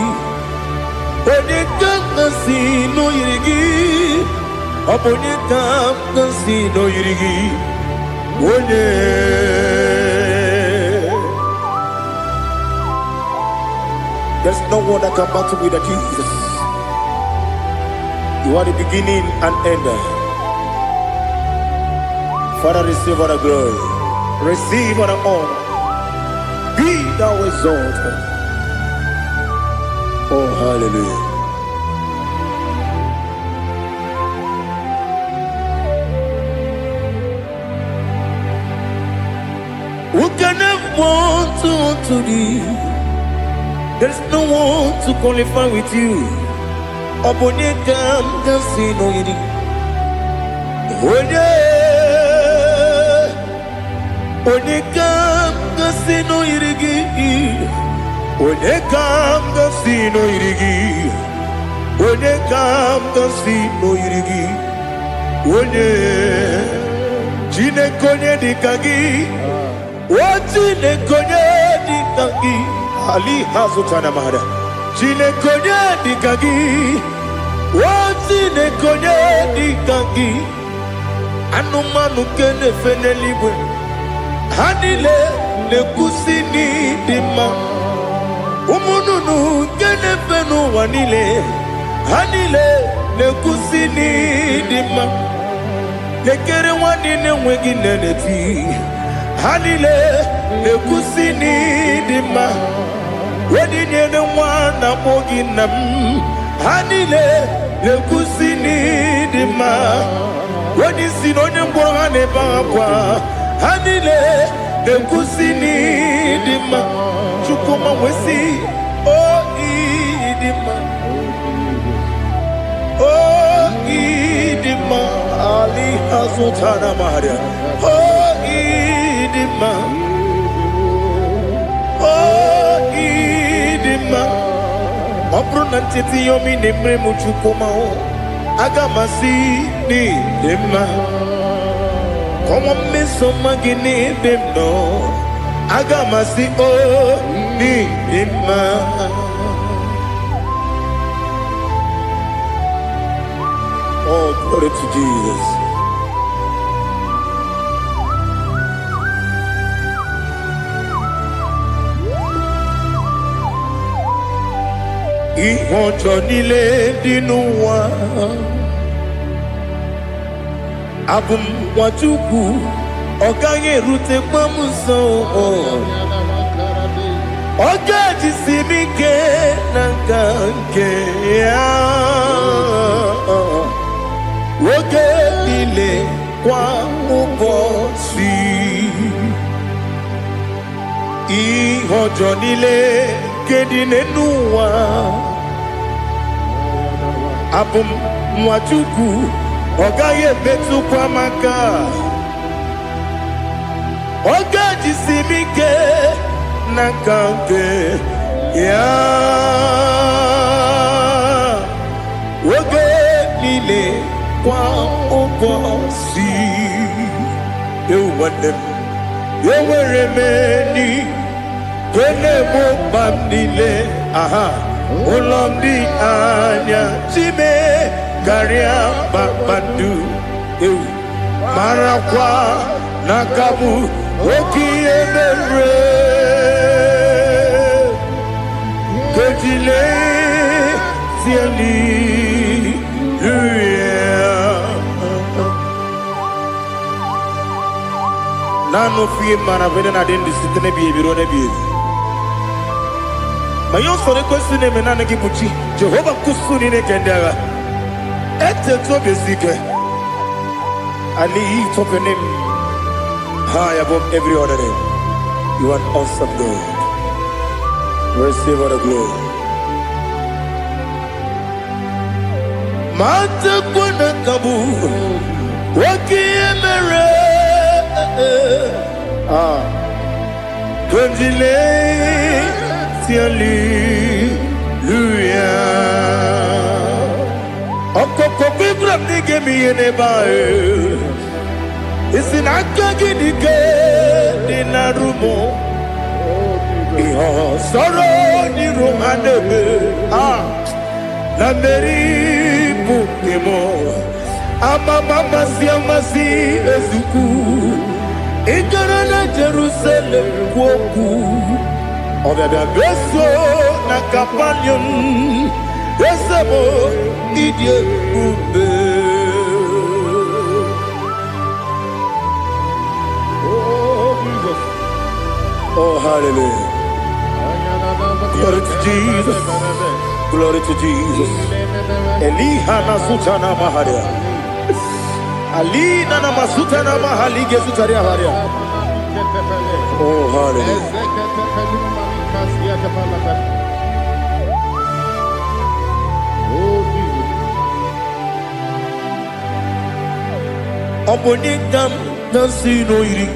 Speaker 1: Onye kanga sino irigi Onye kanga sino irigi Onye There's no one that can battle with Jesus. You are the beginning and end. Father, receive all the glory. Receive all the honor. Be thou exalted. Oh, hallelujah. Who can have one to thee? There's no one to qualify with you. Obonye kam kasino yiri. Onye kam kasino yiri. Onye kam kasino yiri. Onye kam kasino yiri. Onye jine konye dikagi. Wajine konye dikagi. Ali Hazutana Mahada. Jine konye dikagi. Wajine konye dikagi. Anumanu kene fene libwe. Hanile ne kusini dima. Umununu kene fenu wanile. Hanile ne kusini dima. Lekere wanine wegi neneti. Hanile ne kusini dima. Wedi nyene wana mogi nam. Hanile ne kusini dima. Wedi sinonye mborane bakwa. Hanile ne kusini dima. Chukuma wesi oh idima. Oh idima. Ali Hazutana Maria. Oh idima. Oh idima. Opro nantiti yomi nemre muchukuma o. Agamasi ni dema. Como me soma gini demno. Agamasi o ni dema. Oh, glory to Jesus. Ìwọ̀njọ́ nílé nínú wa abùmwàjúkù ọ̀gá yẹ̀rù tẹ pọ́nmù sàn ọ̀gá jìsì mi ké nàkà ké yá wókè nílé kwa ụbọ̀ sí ìwọ̀njọ́ nílé kéde nínú wa abụ m nwa Chukwu ọ gaghị emetụkwa m aka ọ ga-ejisi m ike n'aka nke ya oge niile kwa ụbọchị ewu nwanne m enwere m enyi kene mụ mkpa m niile aha ụlọ m dị anya chime karịa kpakpando ewu marakwa n'aka m oke ihe mere kejile tieli nanu fie mana vene na den disitene bi ebiro na bi mayo sore kwesi ne mena ne gibuchi Jehova kusuni ne kendaga ete to besike ali top your name high above every other name. You are an awesome God. Receive all the glory. Mata kuna kabu wakiemere Konjile tiali luya Okoko bibra nige miyene bae Isinaka gidike dinarumo Iho soro ni romanebe Na meri bukemo Ama mama siamasi ezuku Ikara na Jerusalem kwoku Obebe beso na kapanion Esebo idye ube Oh, hallelujah. Glory to Jesus. Glory to Jesus. Elihana sutana maharia. Alina na masutana mahali gesutaria haria. Oh, hallelujah. Obonikam nasino iri.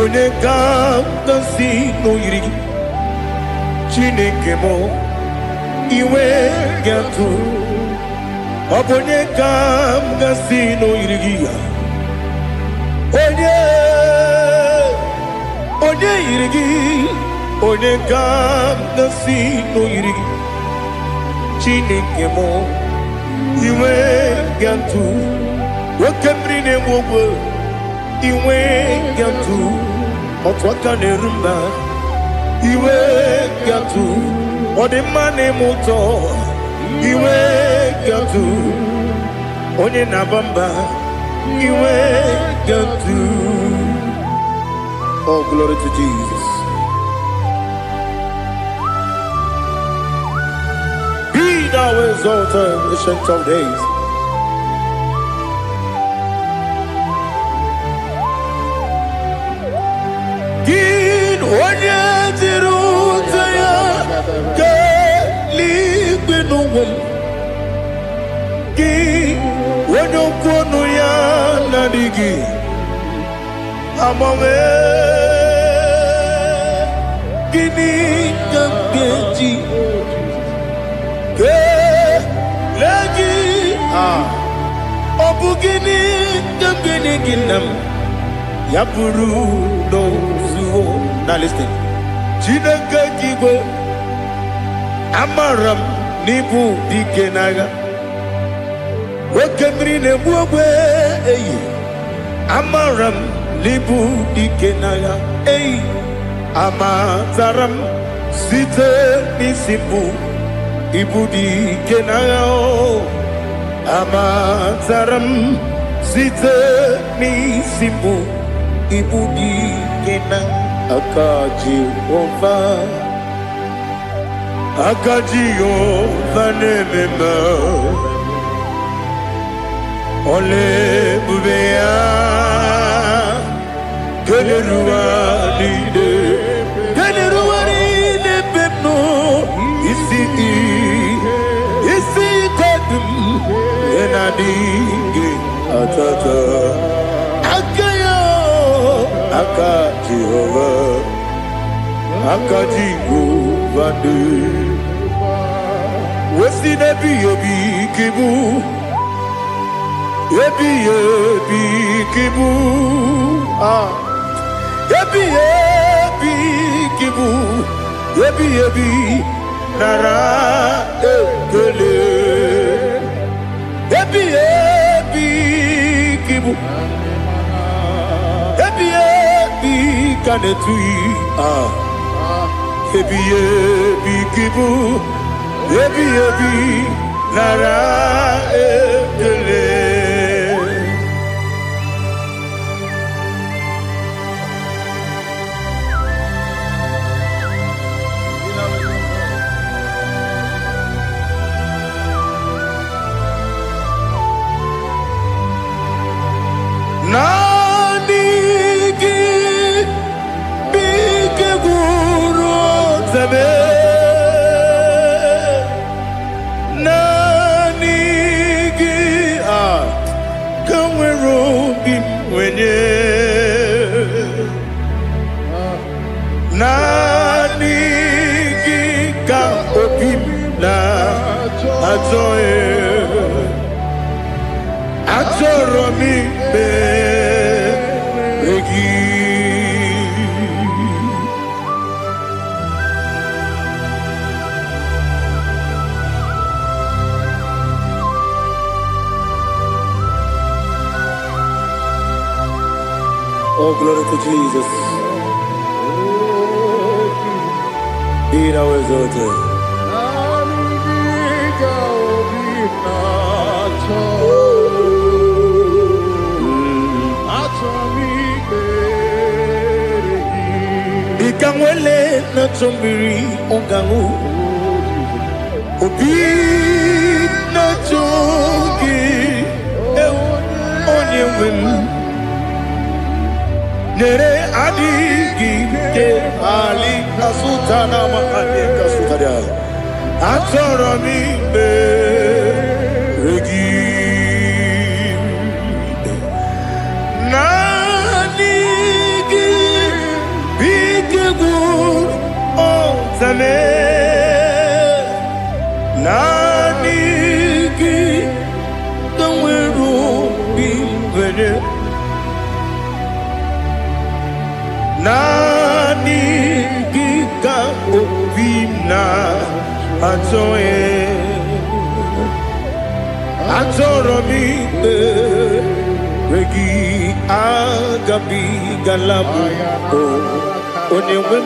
Speaker 1: Onye ga-agọzi n'oyiri gị Chineke mụ iwe ga-atụ ọ bụ onye ga-agọzi n'oyiri gị onye yiri gị onye ga-agọzi n'oyiri gị Chineke mụ iwe ga-atụ nwoke mmiri na-egbu ogwe iwe ga-atụ otu aka na-eru mba iwe ga-atụ ọ dị mma na-eme ụtọ iwe ga-atụ onye na-aba mba iwe ga-atụ Oh, glory to Jesus. Be thou exalted, ancient of days. Onye jiri ụzọ ya ga-eligwe n'ụwa m gị onye okwu ọnụ ya na-adịghị agbanwe gịnị ka m ga-eji kelee gị ọ bụ gịnị ka m ga-enye gị nna m ya bụrụ n'ozuo Now listen. Chineke kigwe amaram n'ibu dike n'agha nwoke mmiri na-egbu ogwe eyi amaram n'ibu dike n'agha eyi amatara m site n'isi mbụ ibu dike n'agha amatara m site n'isi mbụ ibu dike n'agha Aka Jehova nemema Ole bubeya Kele ruwa lide Kele nadingi atata akayo aka Jehovah aka Jehovah wesi nebi ebi kibu ebi kibu ebi kibu ebi nara ekele ebi kibu ebi kanetui ebi kibu ebi nara ekele Nanigi bige guru zebe Nanigi kamweru bimwenye Nanigi ka opim na atoe Atoro mi beregi Oh, glory to Jesus. Be thou exalted. Ikamwele na chombiri ongangu Obi na chogi onye wem Nere adigi ke ali kasutana ma ali kasutaria Atoro mi beregi Nanigi kamweru bimwenye Nanigi ka opina atoe Atoro mi regi agabi galabu Onyewen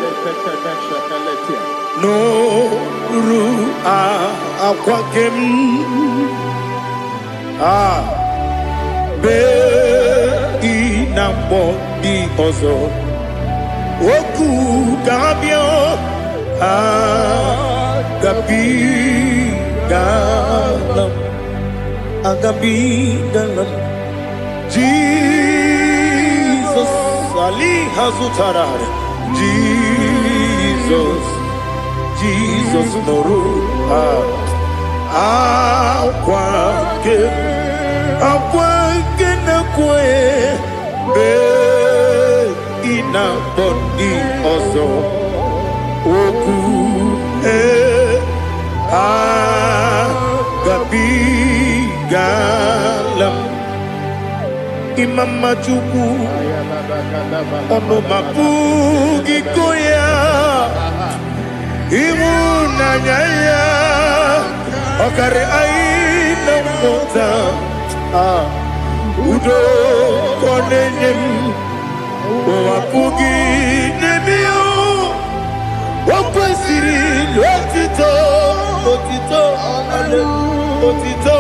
Speaker 1: no ru akwakem be inambo di ozo oku gabio agabi galam Jesus Ali Hazutarare Jesus noru akwake na kwe be ina bodi ozo oku gabi galam Imam Majuku ono mapugi koya imu nanyaya okare aina mota udo konenyem wapugi nemio wakwesiri otito ale otito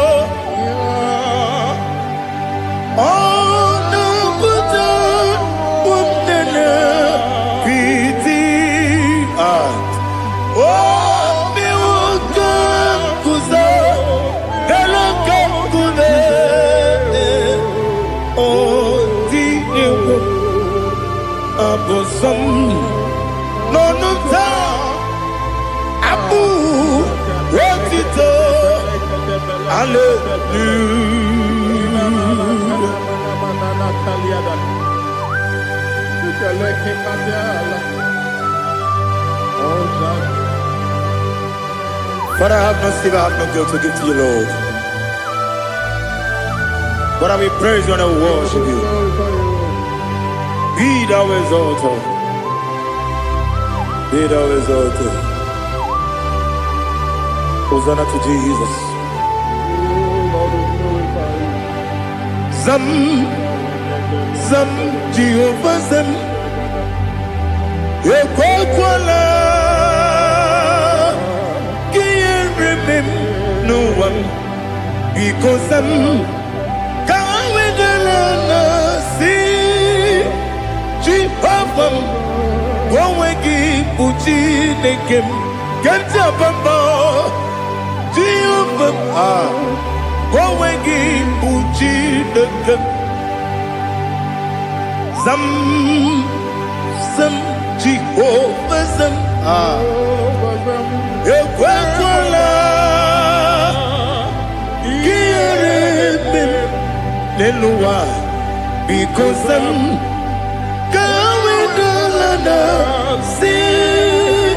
Speaker 1: Hallelujah.
Speaker 2: Kaliada. Ukeleke Kadiala. Oh,
Speaker 1: Father, I have no silver, I have no gold to give to you, Lord. But I will praise you and I will worship you. Be thou exalted. Be thou exalted. Hosanna to Jesus. Zam, Zam, Jehovah Zam. Ekwakwala. Can't remember no one. Because I'm Jehovah, go wegi puchi nekem, kenta bamba. Jehovah, go wegi puchi nekem. Zam, Zam, Jehovah Zam. Ekwakwala, kiyeremem, leluwa, because I'm see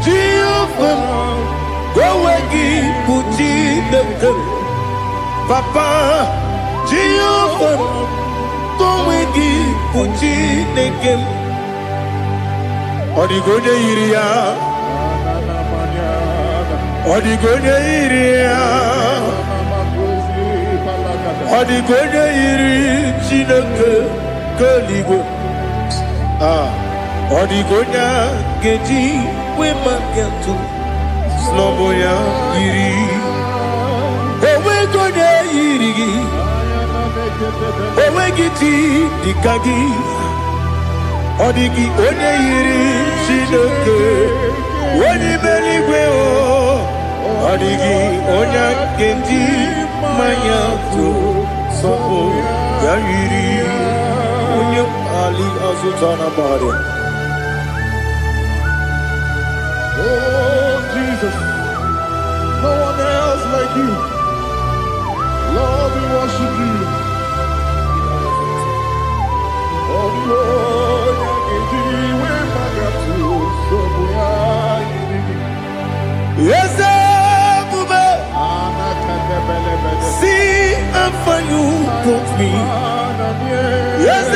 Speaker 1: Jehovah, go wegi puchi nekem. Papa, Jehovah, go wegi puchi nekem. Odigonya iria, Odigonya iria, Odigonya iri chineke keligo. Odigonya geji we makiatu sloboya iri. Owe gonya iri, owe giti dikagi. Odigi onye iri chineke, onye meligwe o. Odigi onya geji manyatu sloboya iri. Onye ali azutana bari.
Speaker 2: oh, Jesus. No one else like you. Lord, we worship you. Oh, Lord,
Speaker 1: Yes, Bube. See how you brought me. Yes,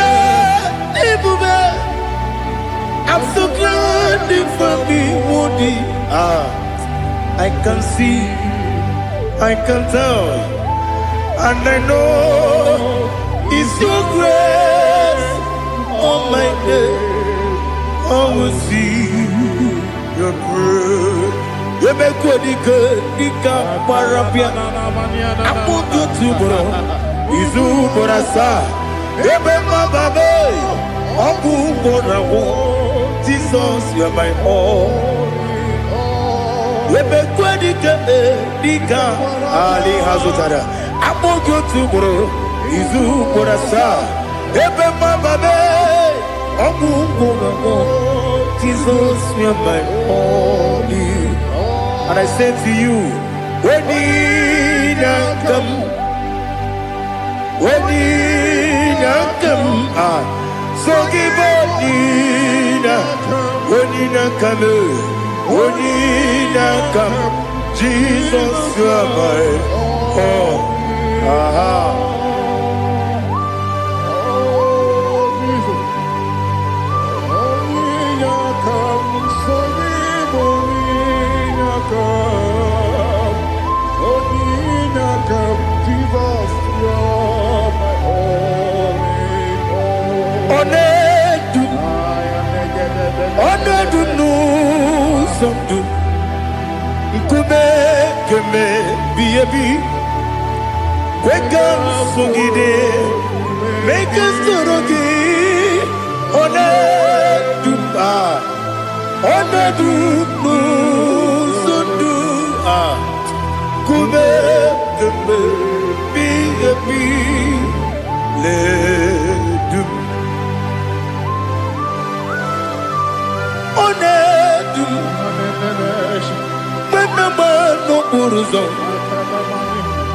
Speaker 1: Bube. I'm so glad you found me, Woody. I can see, I can tell, and I know it's your grace. Oh my God, I will see your grace. You make good, Dika Parapia. I put you to bro. Izu Borasa. Ebema Babe. Oku Borawo. Jesus, you're my all. You make good, Dika Ali Hazutara. I put you to bro. Izu Borasa. Ebema Babe. Oku Borawo. Jesus, you're my all. And I say to you, when you come, so give when you come, Jesus, you are my all. Make us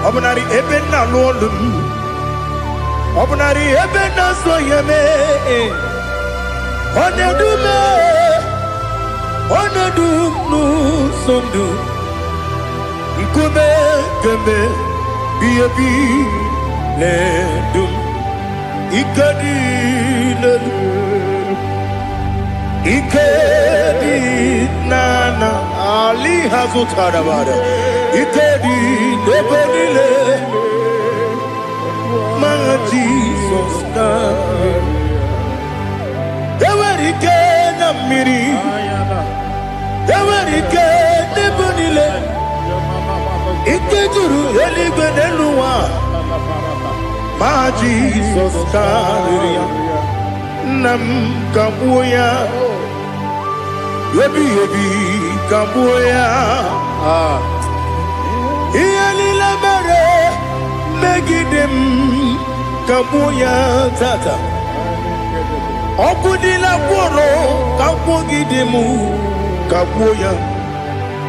Speaker 1: Obenari eben na lolum Obunari ebe na so yeme. Onedume. Onedum nu sondu. Nkume kembe. Biyebi le dum. Ikadi le Ikedi nana Ali hazutara bada Ikedi lebonile Ma Jesus na Ewerike na miri Ewerike lebonile Ikeduru eligwe neluwa Ma Jesus na Nam kabuya Yebi kabuya Iyalila mere Megidem kabuya tata Okudila kworo kabugidemu kabuya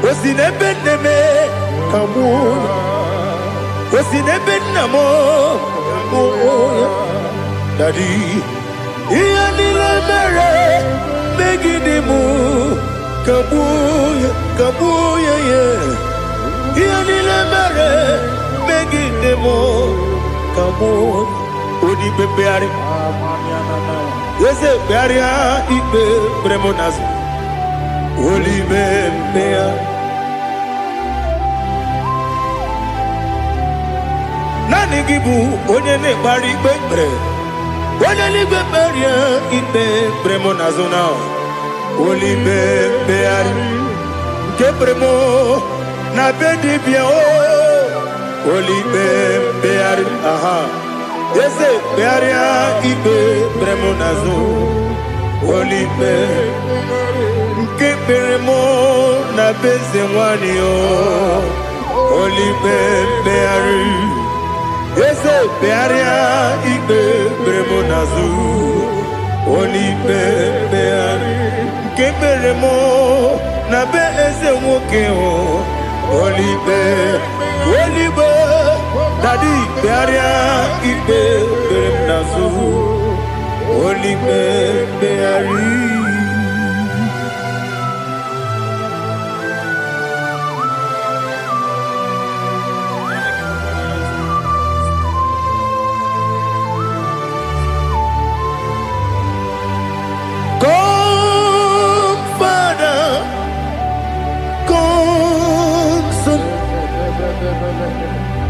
Speaker 1: Osinebenneme kabuya Osinebennamo kabuya Daddy Iyalila mere Megidemu kabuya kabuya yeah Iyalila mere Megidemu kabuya Odi bebeari Yese bearia ibe premonas Oli bebea Nani gibu onye ne bari bebre Onye ligwe beria ibe premonazona Oli bebeari Ke premo na bedi bia o Oli bebeari aha Yese bearia ibe premonazo Oli bebeari Ke premo na beze wani o Oli bebeari Yese bearia ibe premonazo Oli bebeari Keberemo na be eze nwoke o Olibe Daddy bearia ibe berem nazu Olibe beari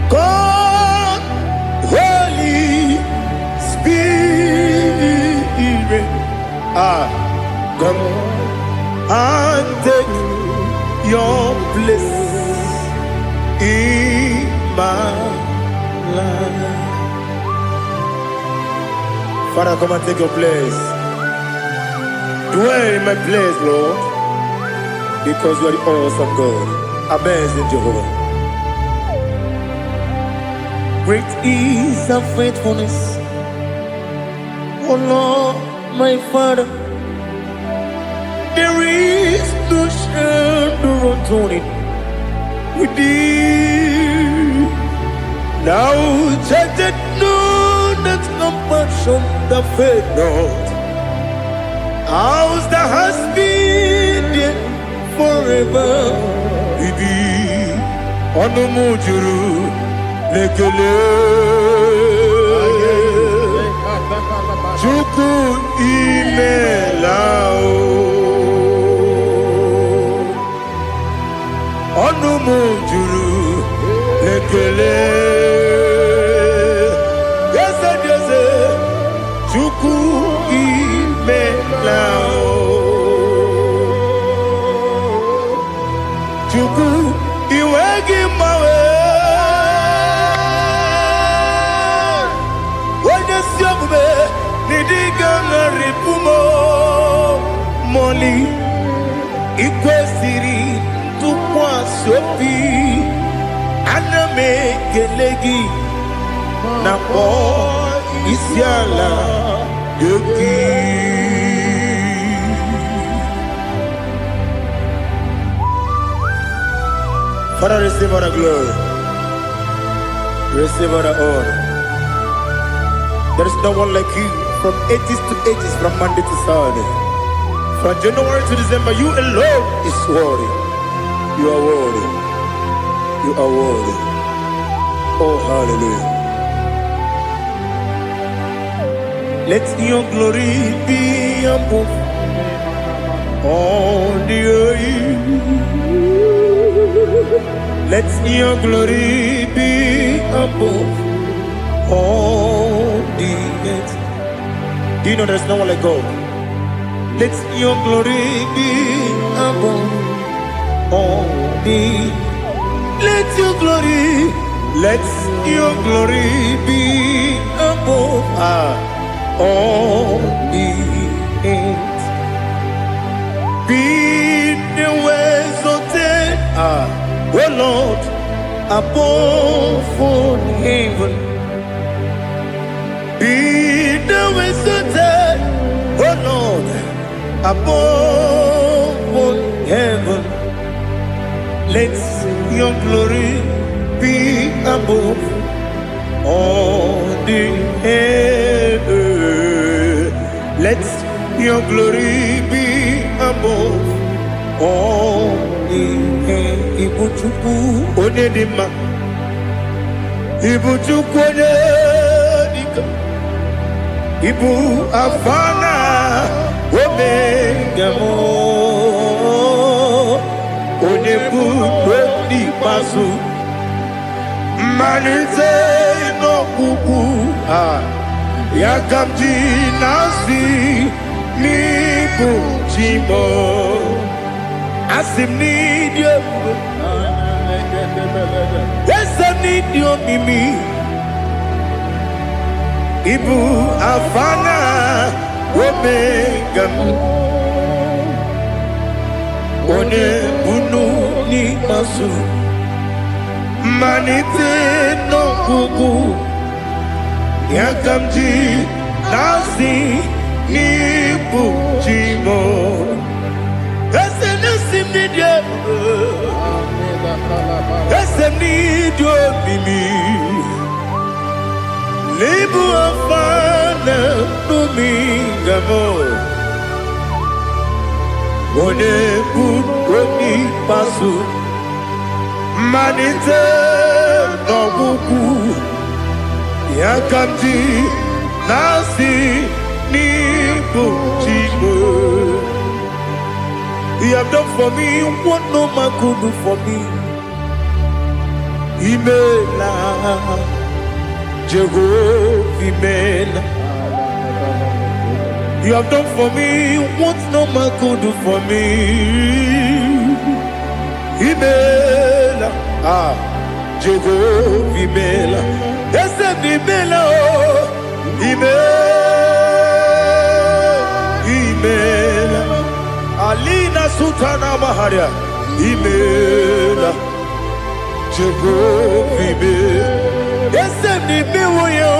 Speaker 1: God, Holy Spirit, come and take your place in my life. Father, come and take your place. Dwell in my place, Lord, because you are the awesome God. Amazing Jehovah. Great is thy faithfulness, O Lord, my Father. There is no shadow unto it with thee. Now judgeth none that compassion that faith not. Ours that has been there forever with thee. Onumujuru Lekele Chuku imelao Onumujuru Lekele Yese Chuku imelao Chuku iwegi mawe Ripumo Moli Ikwesiri Tukwa Sopi Aname Kelegi Napo Isiala Yoki Father, receive all the glory, receive all the honor. There is no one like you. From ages to ages, from Monday to Sunday. From January to December, you alone is worthy. You are worthy. You are worthy. Oh, hallelujah. Let your glory be above all the earth. Let your glory be above all the earth. Do you know there's no one like God? Let your glory be above all the earth. Let your glory be above all the earth. Be the ways of oh Lord, above all heaven. Be the ways of oh Lord, above all heaven. Let your glory be above all the earth. Let your glory be above all the earth. Ibuchukwu onedima, Ibuchukwu onedika, Ibu afana omega mo, onebu odi pasu, manize no kuku yakamji nasi nibu jimo. Asim need you. Yes, I need you, Mimi. Ibu afana omega. One bunu ni masu. Manite no kuku. Yakamji nasi nibu jimo. Ese need you. Ese need you, Mimi. Libu afana numinga mo. One buni pasu. Manite no buku. Yakamji nasi nibu jimo. You have done for me what no man could do for me. Imela, Jehovah, Imela. You have done for me what no man could do for me. Imela, Jehovah, Imela. Yes, Imela, Imela. Alina Sutana Maharia, Imela, Jehovah, Imela. Yes, Imela,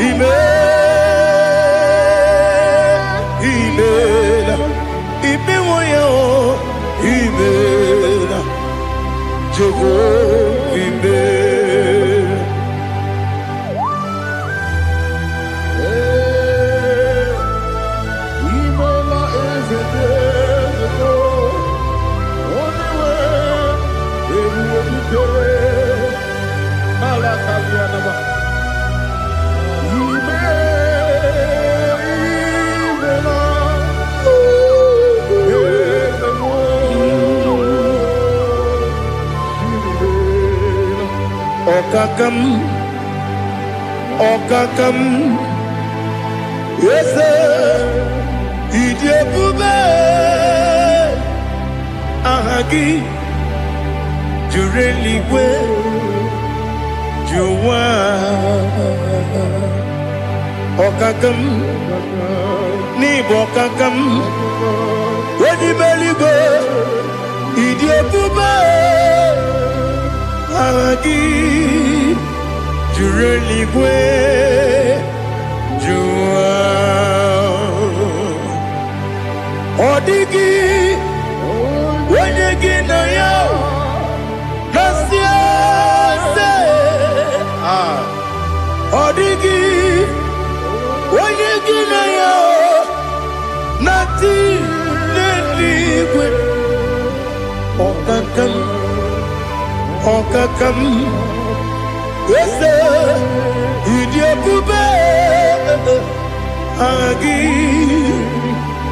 Speaker 1: Imela, Imela, Jehovah, Imela. Okakam, yes, Idiabube, Ahagi, Jureligwe, Juwa, Okakam, Nibokakam, Wedibeligo, Idiabube, Ahagi. Jureligwe, Jua, Odigi, Wedigi na yo, Nasia se, Odigi, Okakam, yes, idiot, Agi,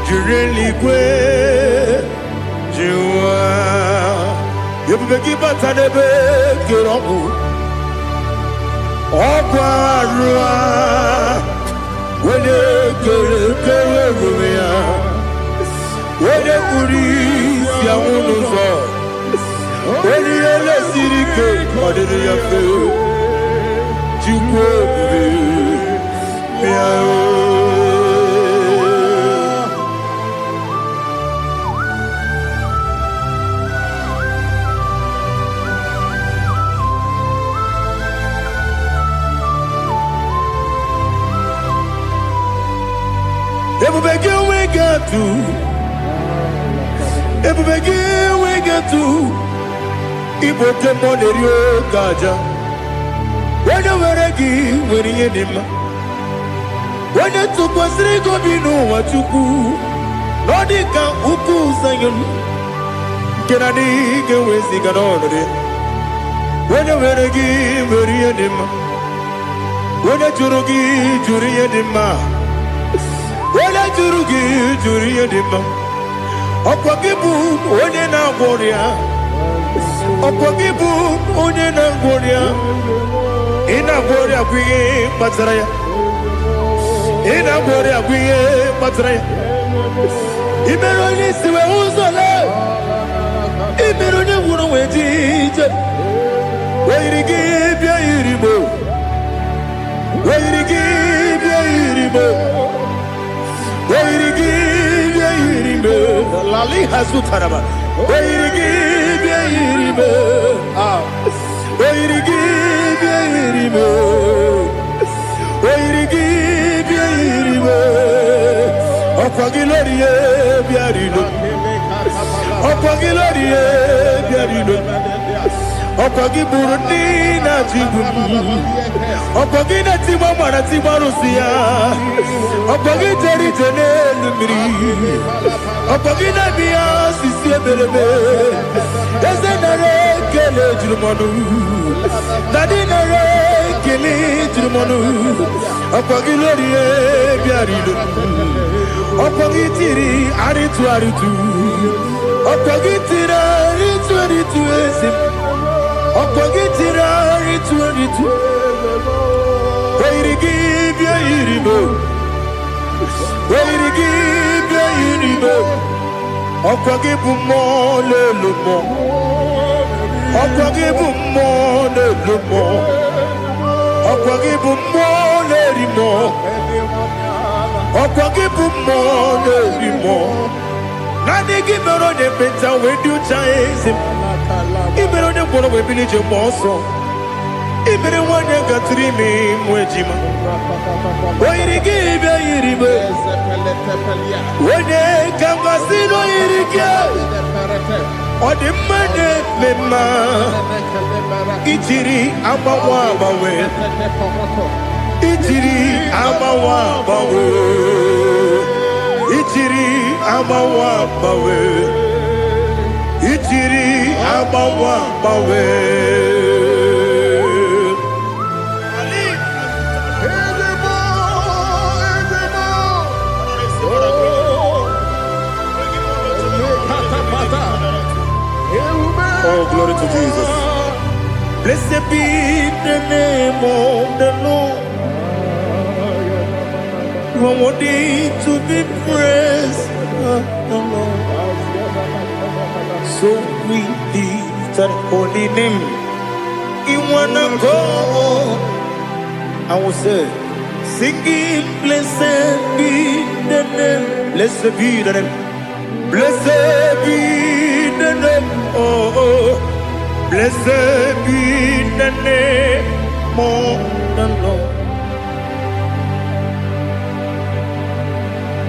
Speaker 1: Jureligwe, Jua, you begin but I never get on. Okwarua, when you get when you police, Yamuno. When you let it go, what did you feel? You Every begin we get to. Every begin we get to. Ibo te monerio gaja. When you were a gay, when you did him. When you took was Rico Bino, what you do. Nodika Uku Sayon. Can I dig away cigar on it? When you were a gay, when you did him. When you Jurugi, Juria Dima. When I Jurugi, Juria Dima. Opakibu, when you now warrior. Opogibu onye na ngoria ina ngoria kwiye matraya ina ngoria kwiye matraya imero ni siwe uzole imero ni wuro wejije weirigi bia irimo weirigi bia irimo weirigi bia irimo lali hazutaraba weirigi Irime, Oirigi, Irime, Oirigi, Irime, Opagilorie, Biarino, Opagilorie, Biarino, Opagiburina, Tibum, Opagina Timamana Timarusia, Opagiteri Tenel, Opagina Bia, Sisia, Ezenare kele jurumanu, dadinare kele jurumanu. Apagiloriye biarido, apagitiri aritu aritu, apagitira aritu aritu esim, apagitira aritu aritu. Oirigi biarido, oirigi biarido. Okwagibu mo le lumo, okwagibu mo le lumo, okwagibu mo le rimo, okwagibu mo le rimo. Nani gibero de penta we do chaise, ibero de boro we bilije moso, ibere wane gatrimi mwejima. Oirigi bia iribe. Wene kambasino irike Odi mene mema Itiri amawa bawe Itiri amawa bawe Itiri amawa bawe Itiri amawa bawe Oh, glory to Jesus. Blessed be the name of the Lord. You are worthy to be praised. So we lift that holy name. You wanna go? I will say, singing, blessed be the name. Blessed be the name. Blessed be the name. Oh, blessed be the name of the Lord.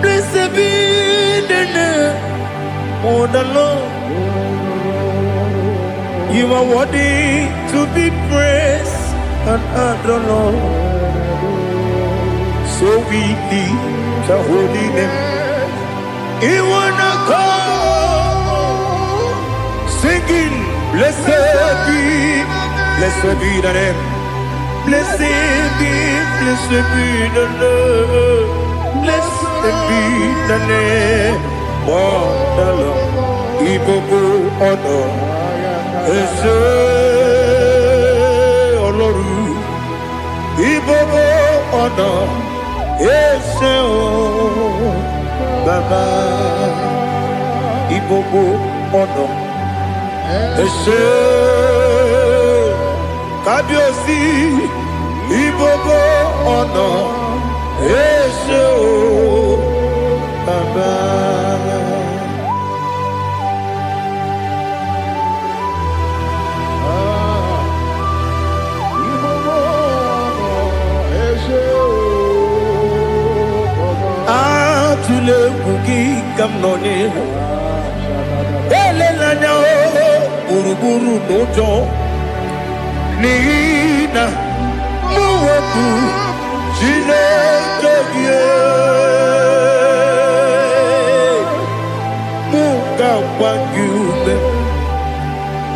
Speaker 1: Blessed be the name of the Lord. You are worthy to be praised and adored, Lord. So we lift the holy name. You wanna go? Sing begin. Blessed be the name. Blessed be the name. Blessed be the name of the Lord. Ibobo honor. Ese Oloru. Ibobo honor. Ese o Baba. Ibobo honor. Ese Kabiosi. Ibobo honor. Ese o Baba. Atule kuki kamnoni. Ele lanya o buruburu nojo. Nina muwetu Chineke Muga wagyume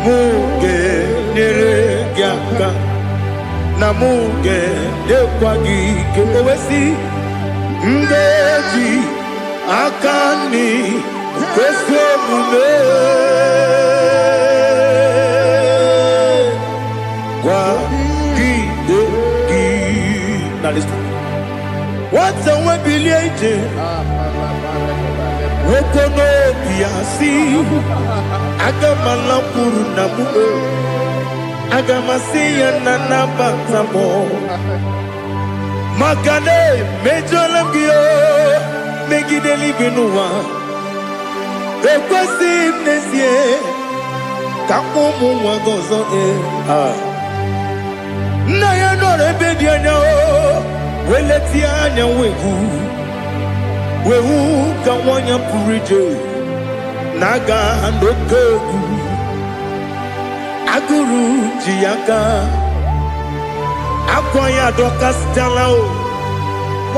Speaker 1: Muge niregiaka Na muge dekwagike Owesi Ndeji Akani Kweso mume Now listen. What's a webiliate? Wokono biasi. Agamalapuru namu. Agamasiya nanabatamo. Makane mejolamgio. Megideli benua. Ekwasi nesie. Kamumu wagozo na ya no rebedi anya o weleti anya wehu ka wanya purije naga ndoku aguru jiaka akwanya doka stala o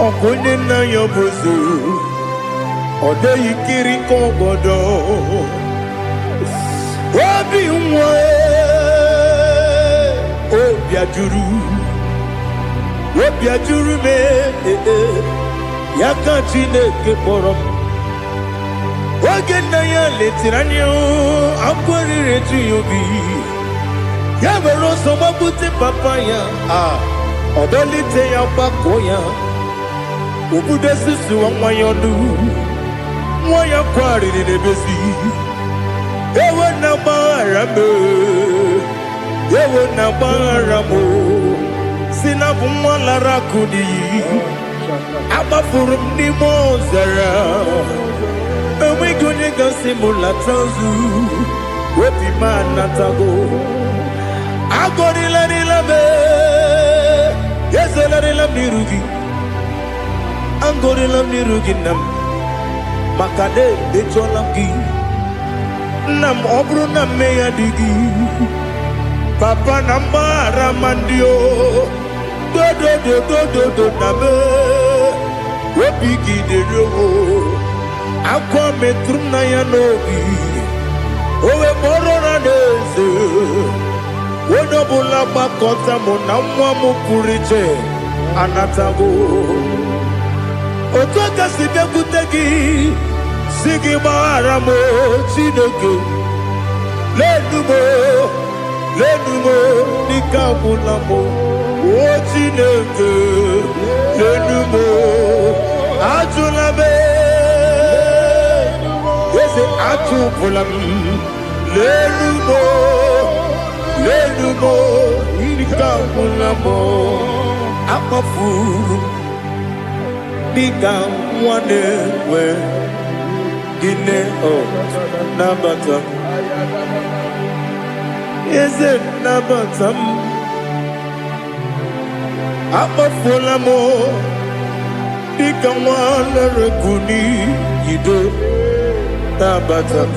Speaker 1: okonye na yo bozu ode yikiri ko godo obi nwa Obiajuru me Yaka Chineke kpọrọ m oge nna ya letiri anya akwarịrị eju ya obi ya were ọsọ gbapute papa ya ọdọlite ya gbakọ ya obodo susu nwa ya ọnụ nwa ya kwarịrị n'ebezi ewe na gbaghara m Yewo na bara mo sina bumwa lara kudi abafuru ni mozara ewe gone gasimula tanzu wepi mana tago agori la me yesela la mirugi angori la mirugi nam makade bechola gi nam obru na me yadigi Papa nambara mandio do na me Wopiki de rogo Akwa metrum na ya nogi Owe moro na neze Wodobula bakota mo na mwa mupuriche Anatago Otoka sibe kutegi Sigi bahara mo Chineke Lenumo nikabulamo O Chineke Lenumo Ajulabe Yese ajubulam Lenumo nikabulamo Akafuru Nikamwane we Gine o Nabata Is it Nabatam? Apafulamo, Nikamwana Rekuni, Yido, Nabatam,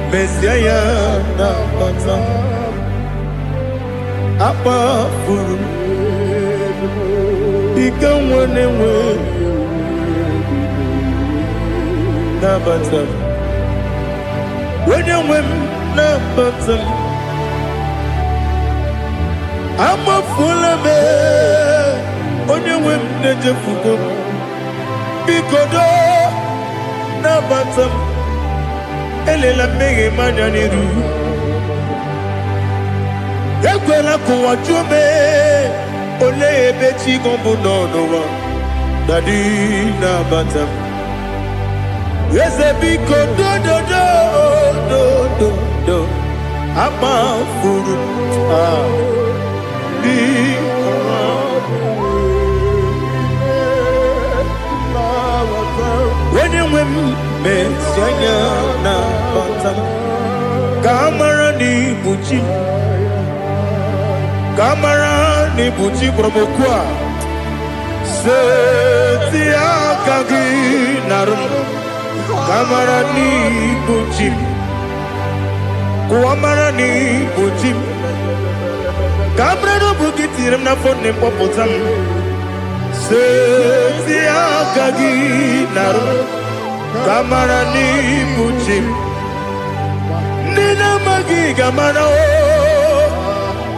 Speaker 1: Messiah, Nabatam, Apafulu, Nikamwana Nabatam, when you win. nabatam amafula me onye nwe m na-ejefugo bikodo nabatam elela mmehie m anya n'iru ekwela ka ụwa jụọ me olee ebe chi gị bụ nọ n'ụwa dadi nabatam eze biko do amafuru onye nwe m mesi anya na bata ka amara n'ibu chi ka amara n'ibu chi gwara m okwu a seti aka gị narụ ka amara n'ibu chi kuamara n'ibu chi ka amara n'obu gị tiri m n'afọ na mkpọpụta m seti aka gị narụ kamara n'ibu chi ndị na-amaghị ga-amara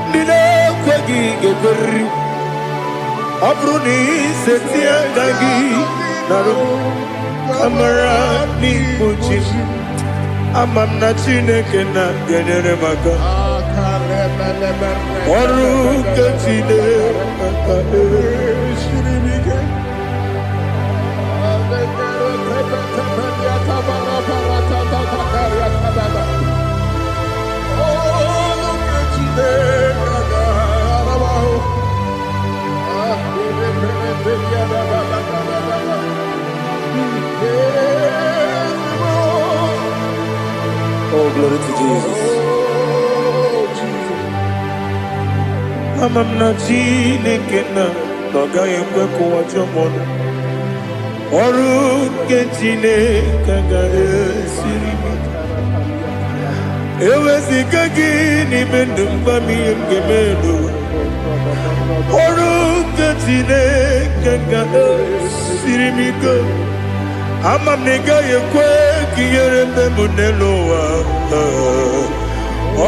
Speaker 1: ndị na-ekweghị ga-ekweriri ọ bụrụ na iseti aka gị narụ kamara n'ibu chi ama m na Chineke na-enyere m aka ọrụ nke Chineke Oh, glory to Jesus. Ama m na Chineke na ọ gaghị ekwe ka ụwa jụọ m ọnụ ọrụ nke Chineke ga-esiri m eweziga gị n'ime ndụ m gwa m ihe m ga-eme n'ụwa ọrụ nke Chineke ga-esiri m ike ama m na ị gaghị ekwe ka ihere mbe m n'elu ụwa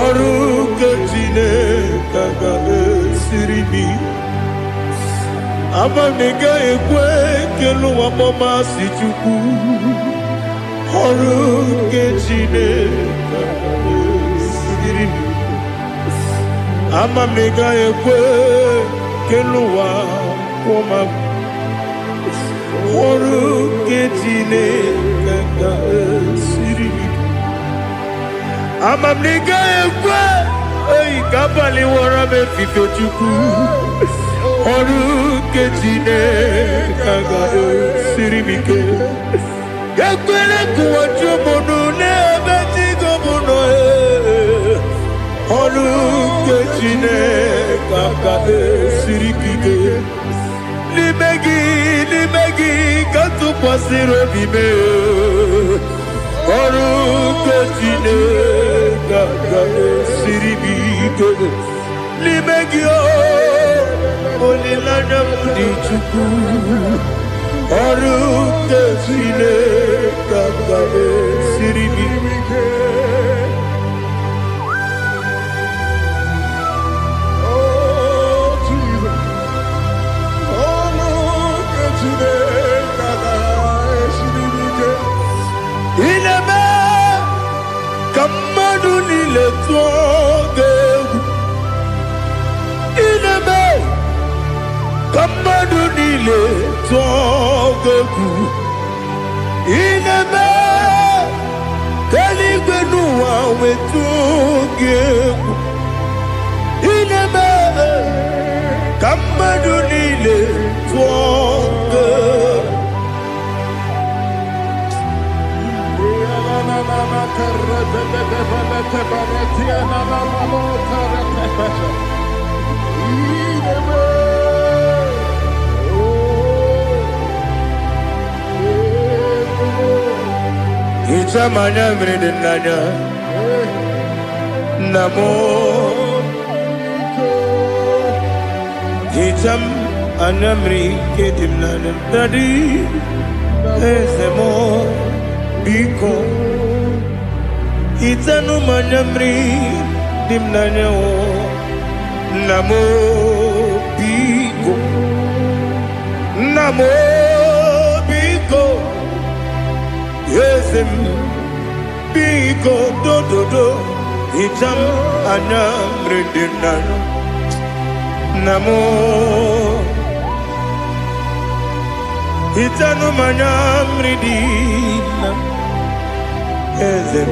Speaker 1: ọrụ nke Chineke ga-esiri m ike ama m na ị gaghị ekwe ka elu ụwa gbamasị Chukwu ọrụ nke Chineke ga-esiri m ama m na ị gaghị ekwe ka elu ụwa kwụma ọrụ nke Chineke ga-esiri m ama m na ị gaghị ekwe oyi ka abalị wara m efife Chukwu ọrụ nke Chineke ga-esiri m ike ekwela ka ụwa jụọ m ọnụ n'ebe chi gị bụ nọ ọrụ nke Chineke ga-esiri gị ike n'ime gị ka tụkwasịrị obi m ọrụ nke Chineke ga-esiri gị ike n'ime gị olileanya m dị Chukwu ọrụ nke Chineke ga-esiri gị ike ineme ka mmadụ niile tụọ gị egwu ineme ka mmadụ niile tụọ gị egwu ineme ka eluigwe n'ụwa wee tụọ gị egwu ineme ka mmadụ niile tụọ gị egwu Ichamanya mrede nanya namo Icham anamri kedim nana dadi Ezemo biko Itanu manyamri dimnanyo namo biko yesem biko do itam anyamri dimnanyo namo itanu manyamri dimnanyo yesem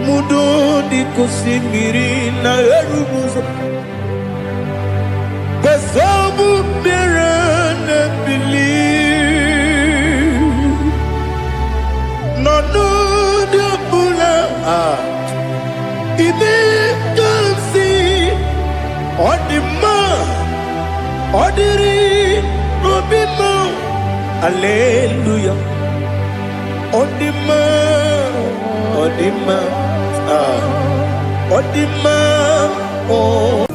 Speaker 1: mudo di kusimiri na erubuzo besobu berene believe no de bula ibe kansi odima odiri robimo hallelujah odima oh.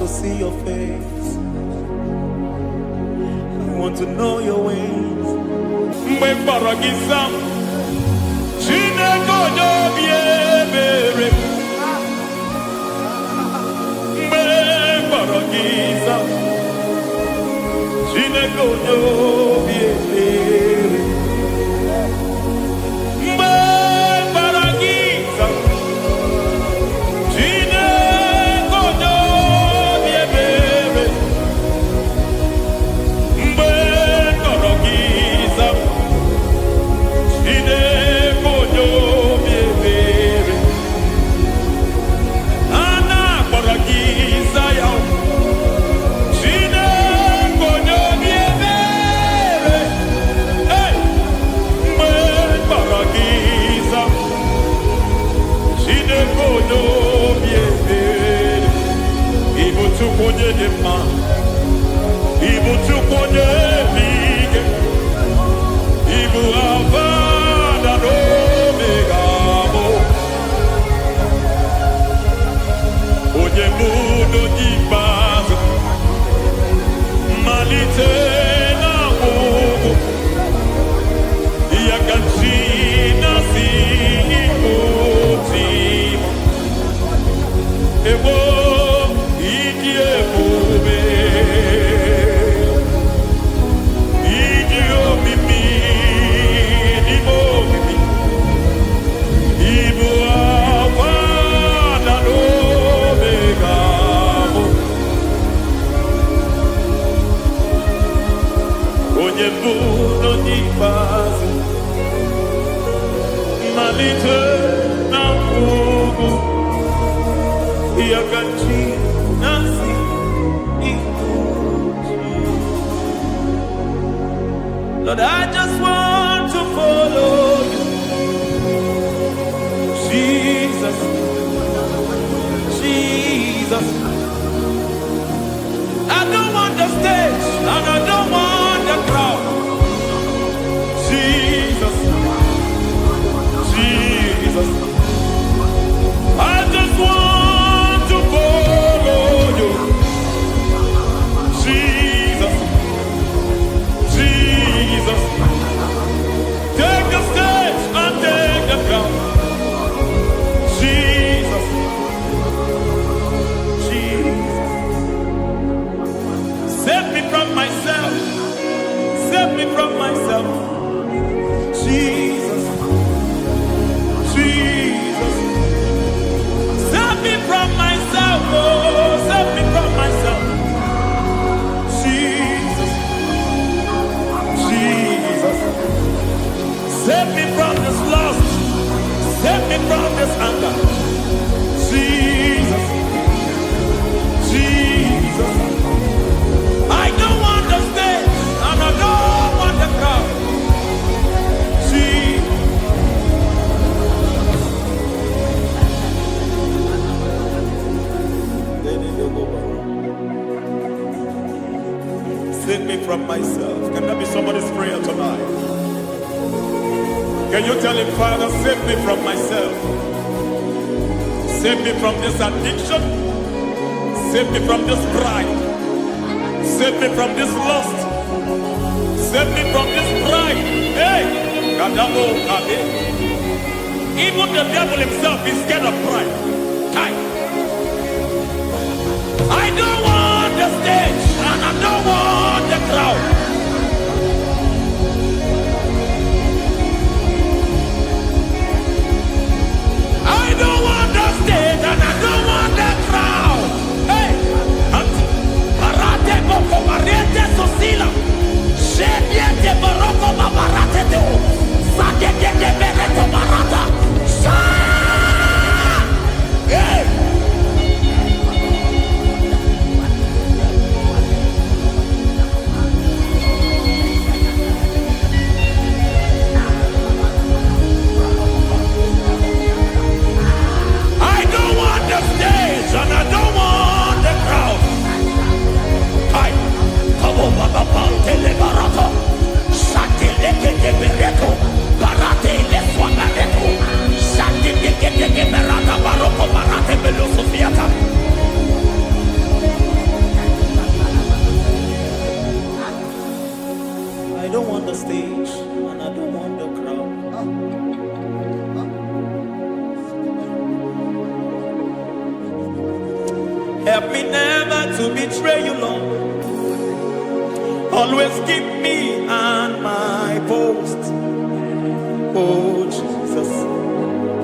Speaker 1: to see your face. I want to know your ways. Chineke onye obi ebere mgbe kpọrọ gị ịza Chineke onye obi ebere mgbe kpọrọ gị ịza Chineke onye obi ebere mgbe kpọrọ gị ịza Chineke onye obi ebere a na-akpọrọ gị ịza ya Chineke onye obi ebere mgbe kpọrọ gị ịza Chineke onye obi ebere ịbụ Chukwu onye dị mma ịbụ Chukwu onye dị ike ịbụ Alfa na Omega bụ onye mbụ n'onye ikpeazụ mmalite na ọgwụgwụ ya ka chi na-asị Igbo ti egbo ịdị ebube ịdị omimi n'ime omimi ịbụ Alfa na Omega bụ onye mbụ n'onye ikpeazụ mmalite na ọgwụgwụ ya ka chi na-asị Igbo ti. Lord, I just want to follow you, Jesus, Jesus. I don't want the stage and I don't want the crowd. Jesus, Jesus. I just want to follow you, Jesus, Jesus. Take the stage and take the crown. Jesus, Jesus. Save me from myself. Save me from myself. Jesus, Jesus. Save me from myself. Oh, save me from myself. Jesus, Jesus. Save me from this lust. Save me from this anger. Jesus, Jesus. I don't want the stage and I don't want the crowd. Jesus. Save me from myself. Can that be somebody's prayer tonight? Can you tell him, Father, save me from myself? Save me from this addiction. Save me from this pride. Save me from this lust. Save me from this pride. Hey! Kadabo Kabe. Even the devil himself is scared of pride. Kai. I don't want the stage and I don't want the crowd. I don't want the stage and I don't want the crowd. Hey, Parate Boko Mariete Sosila. Shediete Baroko Babarate Deo. Sadete de Bereto Barata. Hey!
Speaker 3: Help me never to betray you, Lord. Always keep me on my post. Oh Jesus,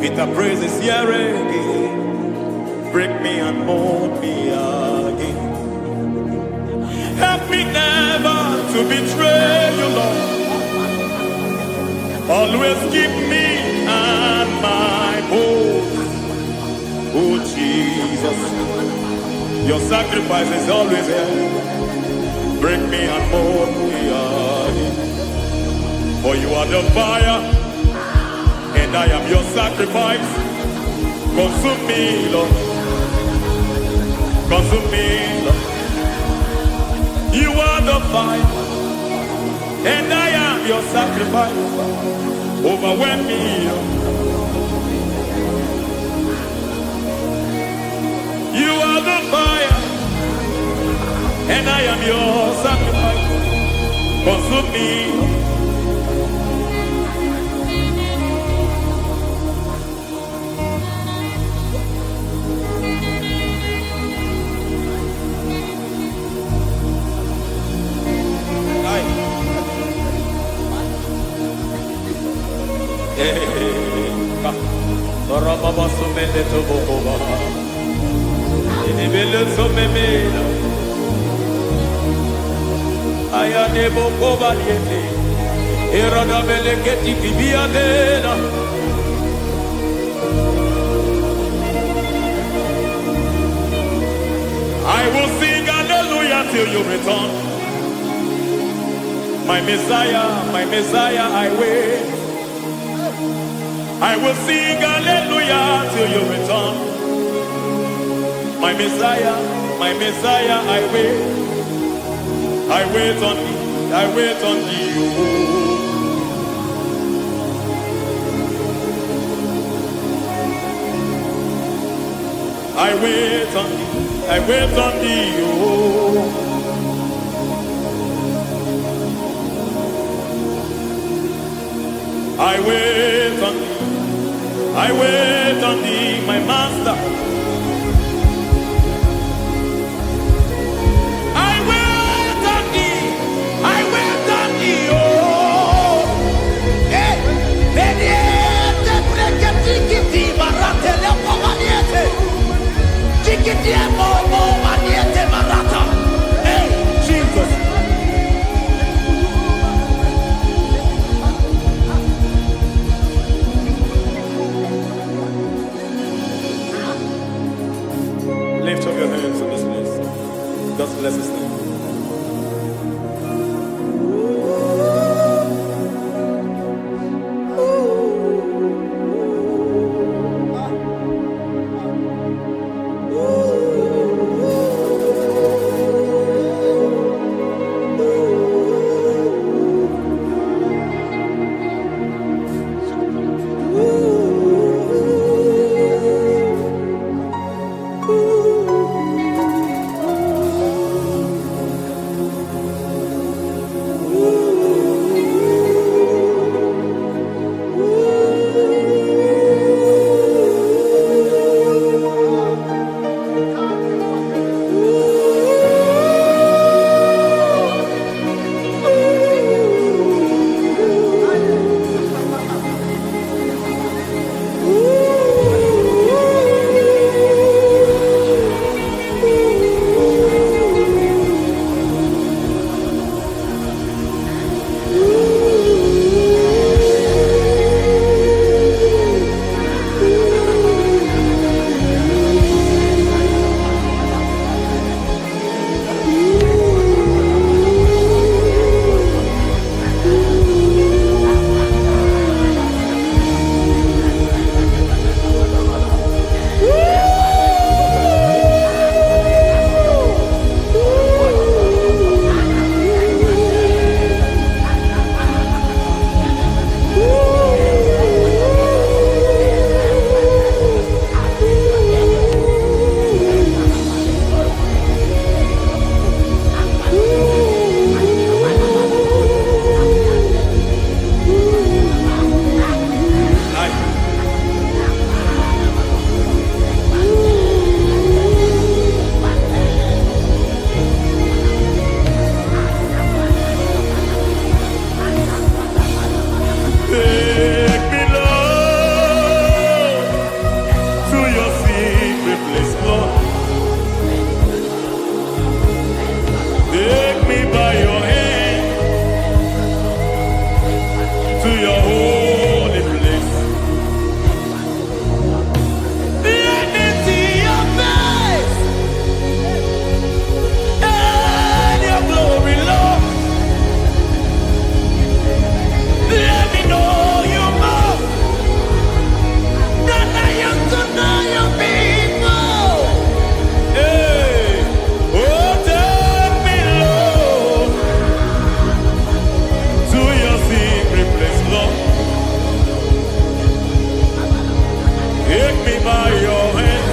Speaker 3: with the praises here again. Break me and mold me again. Help me never to betray you, Lord. Always keep me on my post. Oh Jesus, your sacrifice is always here. Break me and mold me again. For you are the fire, and I am your sacrifice. Consume me, Lord. Consume me, Lord. You are the fire, and I am your sacrifice. Overwhelm me, Lord. You are the fire, and I am your sacrifice. Consume me. I will sing hallelujah till you return. My Messiah, I wait. I will sing hallelujah till you return. My Messiah, I wait. I wait on thee, I wait on thee. I wait on thee, I wait on thee. I wait on thee, I wait on thee, my master. I wait on thee, I wait on thee, oh. Hey, Beniete, breke tikiti, marate lepo maniete. Tikiti mo maniete marata. Hey, Jesus. Lift up your hands in this place. Just bless his name.
Speaker 1: me by your hand to your holy place. Let me see your face and your glory, Lord. Let me know you more than I used to know you people. Hey, oh, take me, Lord, to your secret place, Lord. Take me by your hand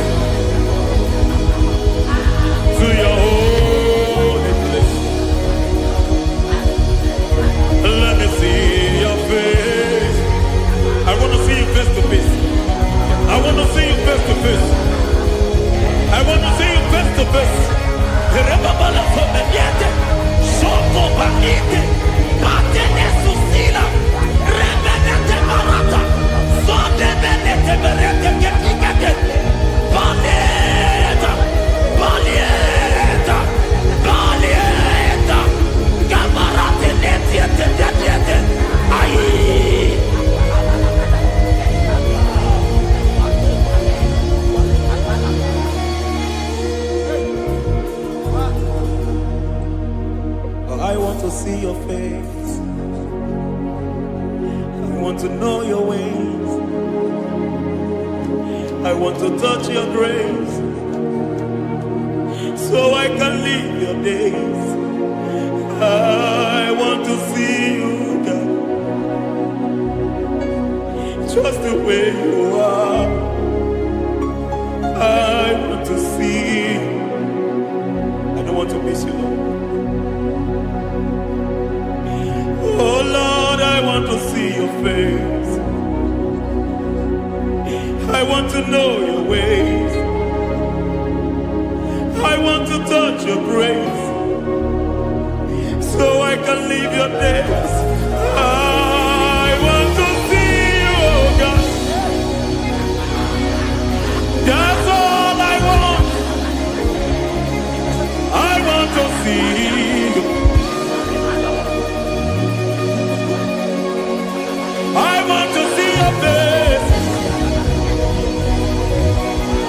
Speaker 1: to your holy place. Let me see your face. I want to see you face to face. I want to see you face to face. I want to see you face to face. Rebabala sometiente, soko banite, patene susila, rebenete barata, sonde benete berete ketikete, balieta, balieta, balieta, gabarate netiete netiete, ai. I want to see your face. I want to know your ways. I want to touch your grace so I can live your days. I want to see you, God, just the way you are. I want to see you. I don't want to miss you, Lord. Oh Lord, I want to see your face. I want to know your ways. I want to touch your grace so I can live your days. I want to see you, oh God. That's all I want. I want to see you. I want to see your face.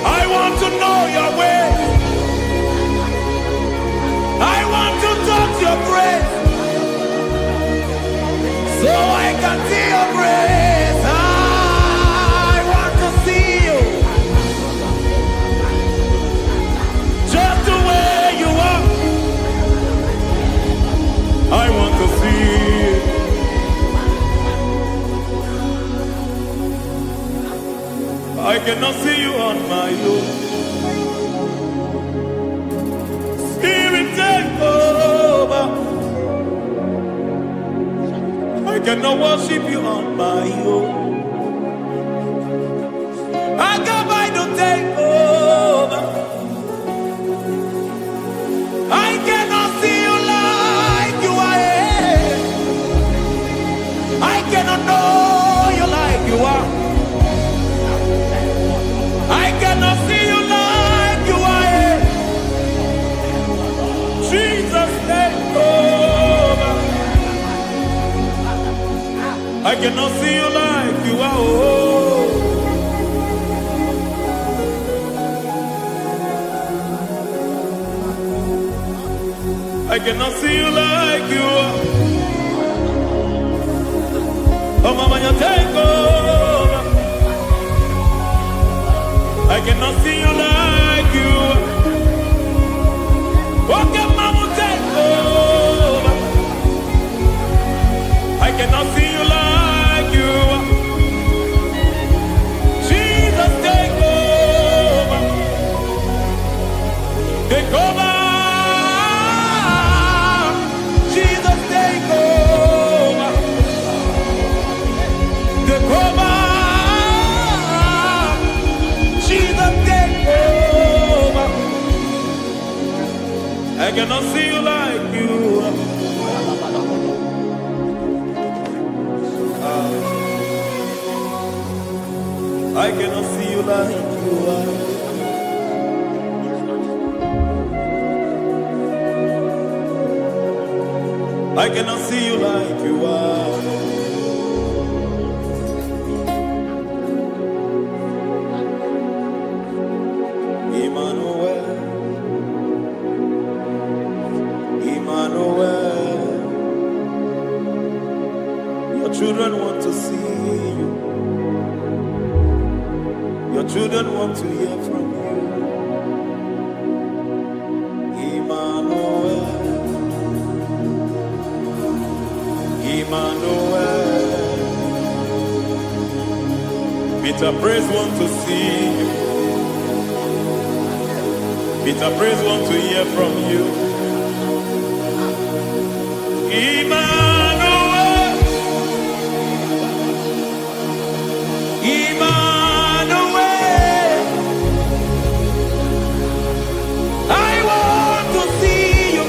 Speaker 1: I want to know your ways. I want to touch your grace so I can see your grace. I want to see you just the way you are. I want to see you. I cannot see you on my own. Spirit, take over. I cannot worship you on my own. I come by to take over. I cannot see you like you are. I cannot know you like you are. I cannot see you like you are. Jesus, take over. I cannot see you like you are. Oh. I cannot see you like you are. Oh, Mama, you take over. I cannot see you like you. Okay, Mama, take over. I cannot see you like you. Jesus, take over. Take over. Jesus, take over. Take over. I cannot see you like you. I cannot see you like you are. I cannot see you like you are. Emmanuel, Emmanuel, your children want to see you. Your children want to hear from you. Emmanuel, Emmanuel, Peter Praise want to see you. Peter Praise want to hear from you. Emmanuel, Emmanuel, I want to see you.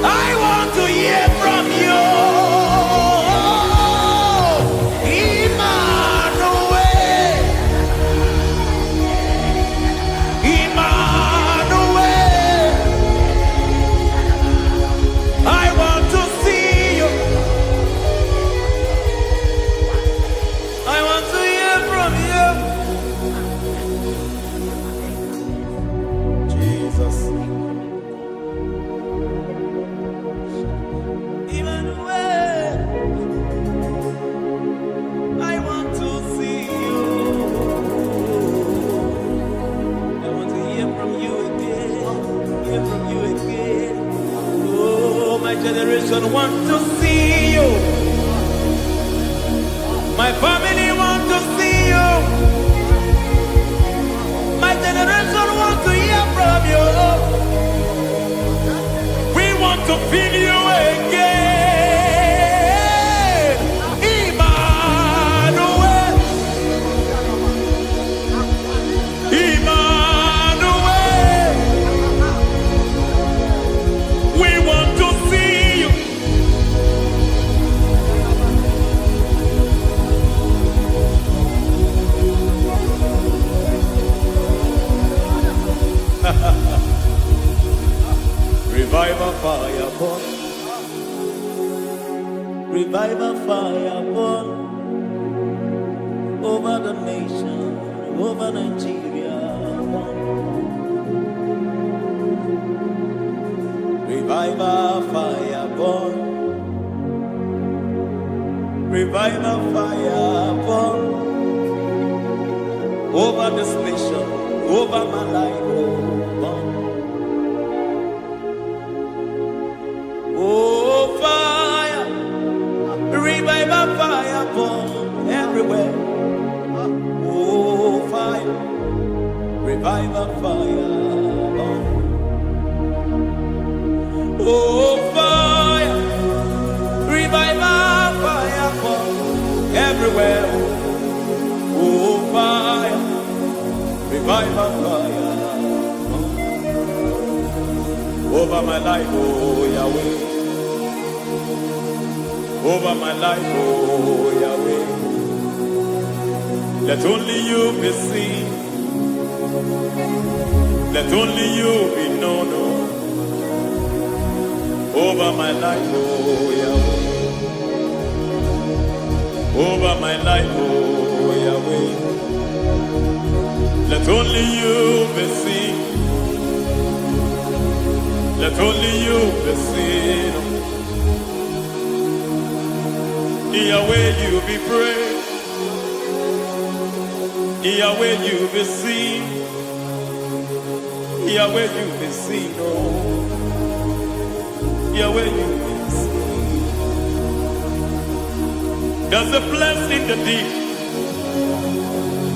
Speaker 1: I want to hear from you. Generation want to see you. My family want to see you. My generation want to hear from you. We want to feel you again. Emmanuel, Emmanuel, we want to see. Revival fire burn. Revival fire burn over the nation, over Nigeria. Revival fire burn. Revival fire burn over this nation, over my life. Burn. Oh, fire, revival fire burn everywhere. Oh, fire, revival fire burn. Oh, fire, revival fire burn everywhere. Oh, fire, revival fire burn over my life, oh Yahweh. Over my life, oh Yahweh. Let only you be seen. Let only you be known. Over my life, oh Yahweh. Over my life, oh Yahweh. Let only you be seen. Let only you be seen. Yahweh, you be praised. Yahweh, you be seen. Yahweh, you be seen. Oh, Yahweh, you be seen. There's a place in the deep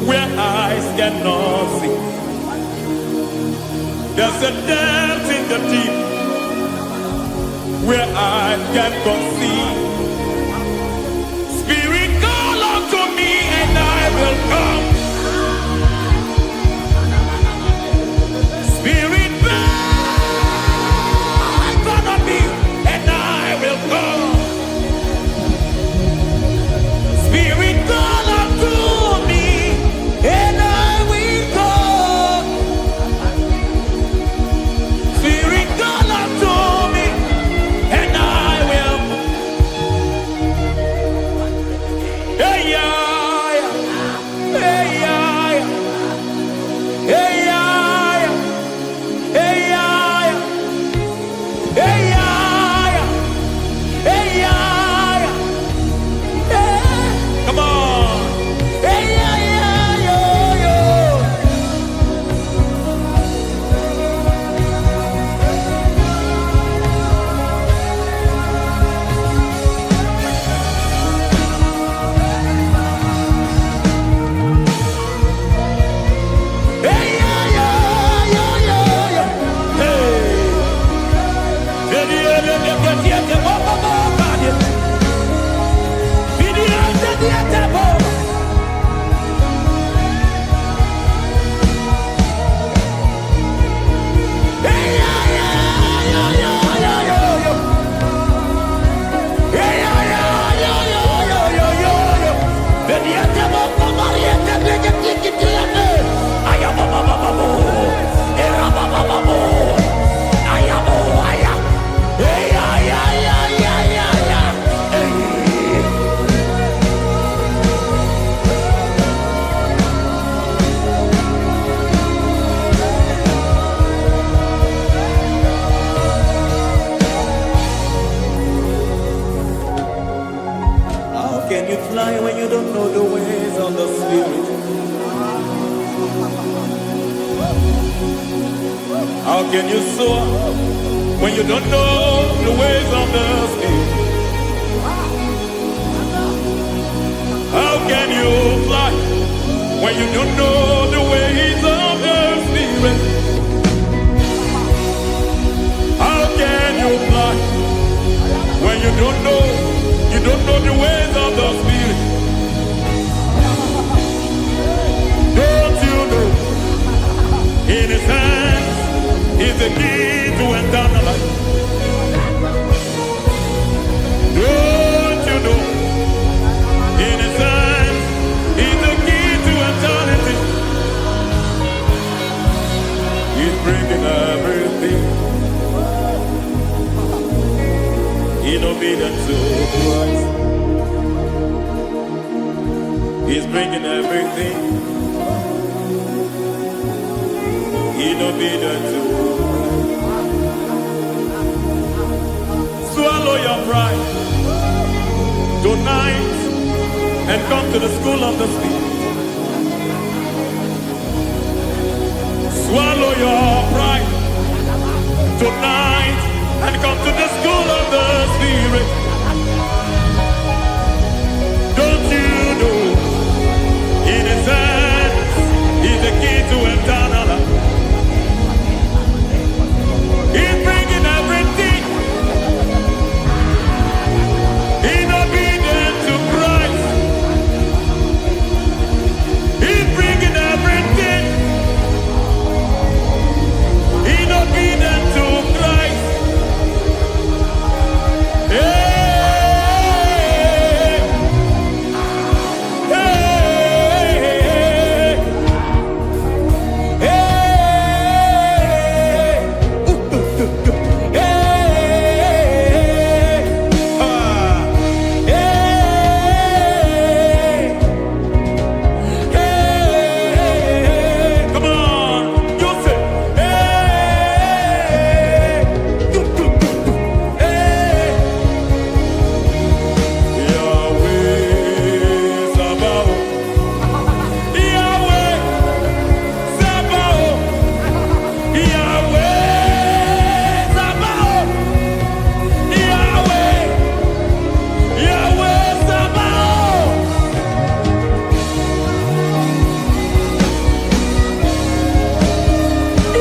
Speaker 1: where eyes cannot see. There's a depth in the deep where I can conceive. Spirit, call unto me and I will come. Spirit, burn on me and I will come. Spirit, call unto me and I will come. Spirit, call unto me
Speaker 3: How can you soar when you don't know the ways of the Spirit? How can you fly when you don't know the ways of the Spirit? How can you fly when you don't know the ways of the Spirit? Don't you know in His hands is the key to eternal life? Don't you know in His hands is the key to eternity? He's bringing everything in obedience to Christ. He's bringing everything in obedience to Christ. Swallow your pride tonight and come to the school of the Spirit. Swallow your pride tonight and come to the school of the Spirit. Don't you know in His hands is the key to eternal life? He's bringing everything in obedience to Christ. He's bringing everything in obedience to Christ. Hey, hey, hey, come on, you say, Yahweh Sabaoth, Yahweh Sabaoth, Yahweh Sabaoth, Yahweh, Yahweh Sabaoth.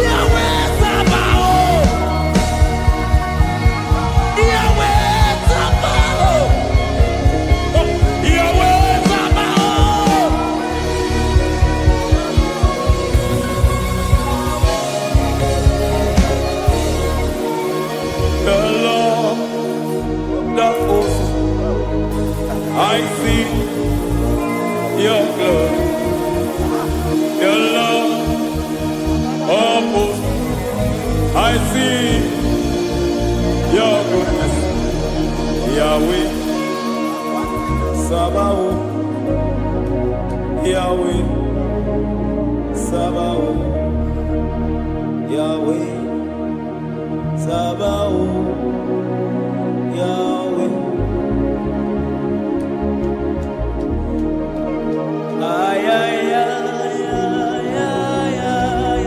Speaker 3: Yahweh Sabaoth, Yahweh Sabaoth, Yahweh Sabaoth. The Lord, the host, I see your glory. The Lord of hosts, I see your goodness. Yahweh Sabaoth, Yahweh Sabaoth, Yahweh Sabaoth, Yahweh. Ay, ay, ay, ay, ay, ay, ay.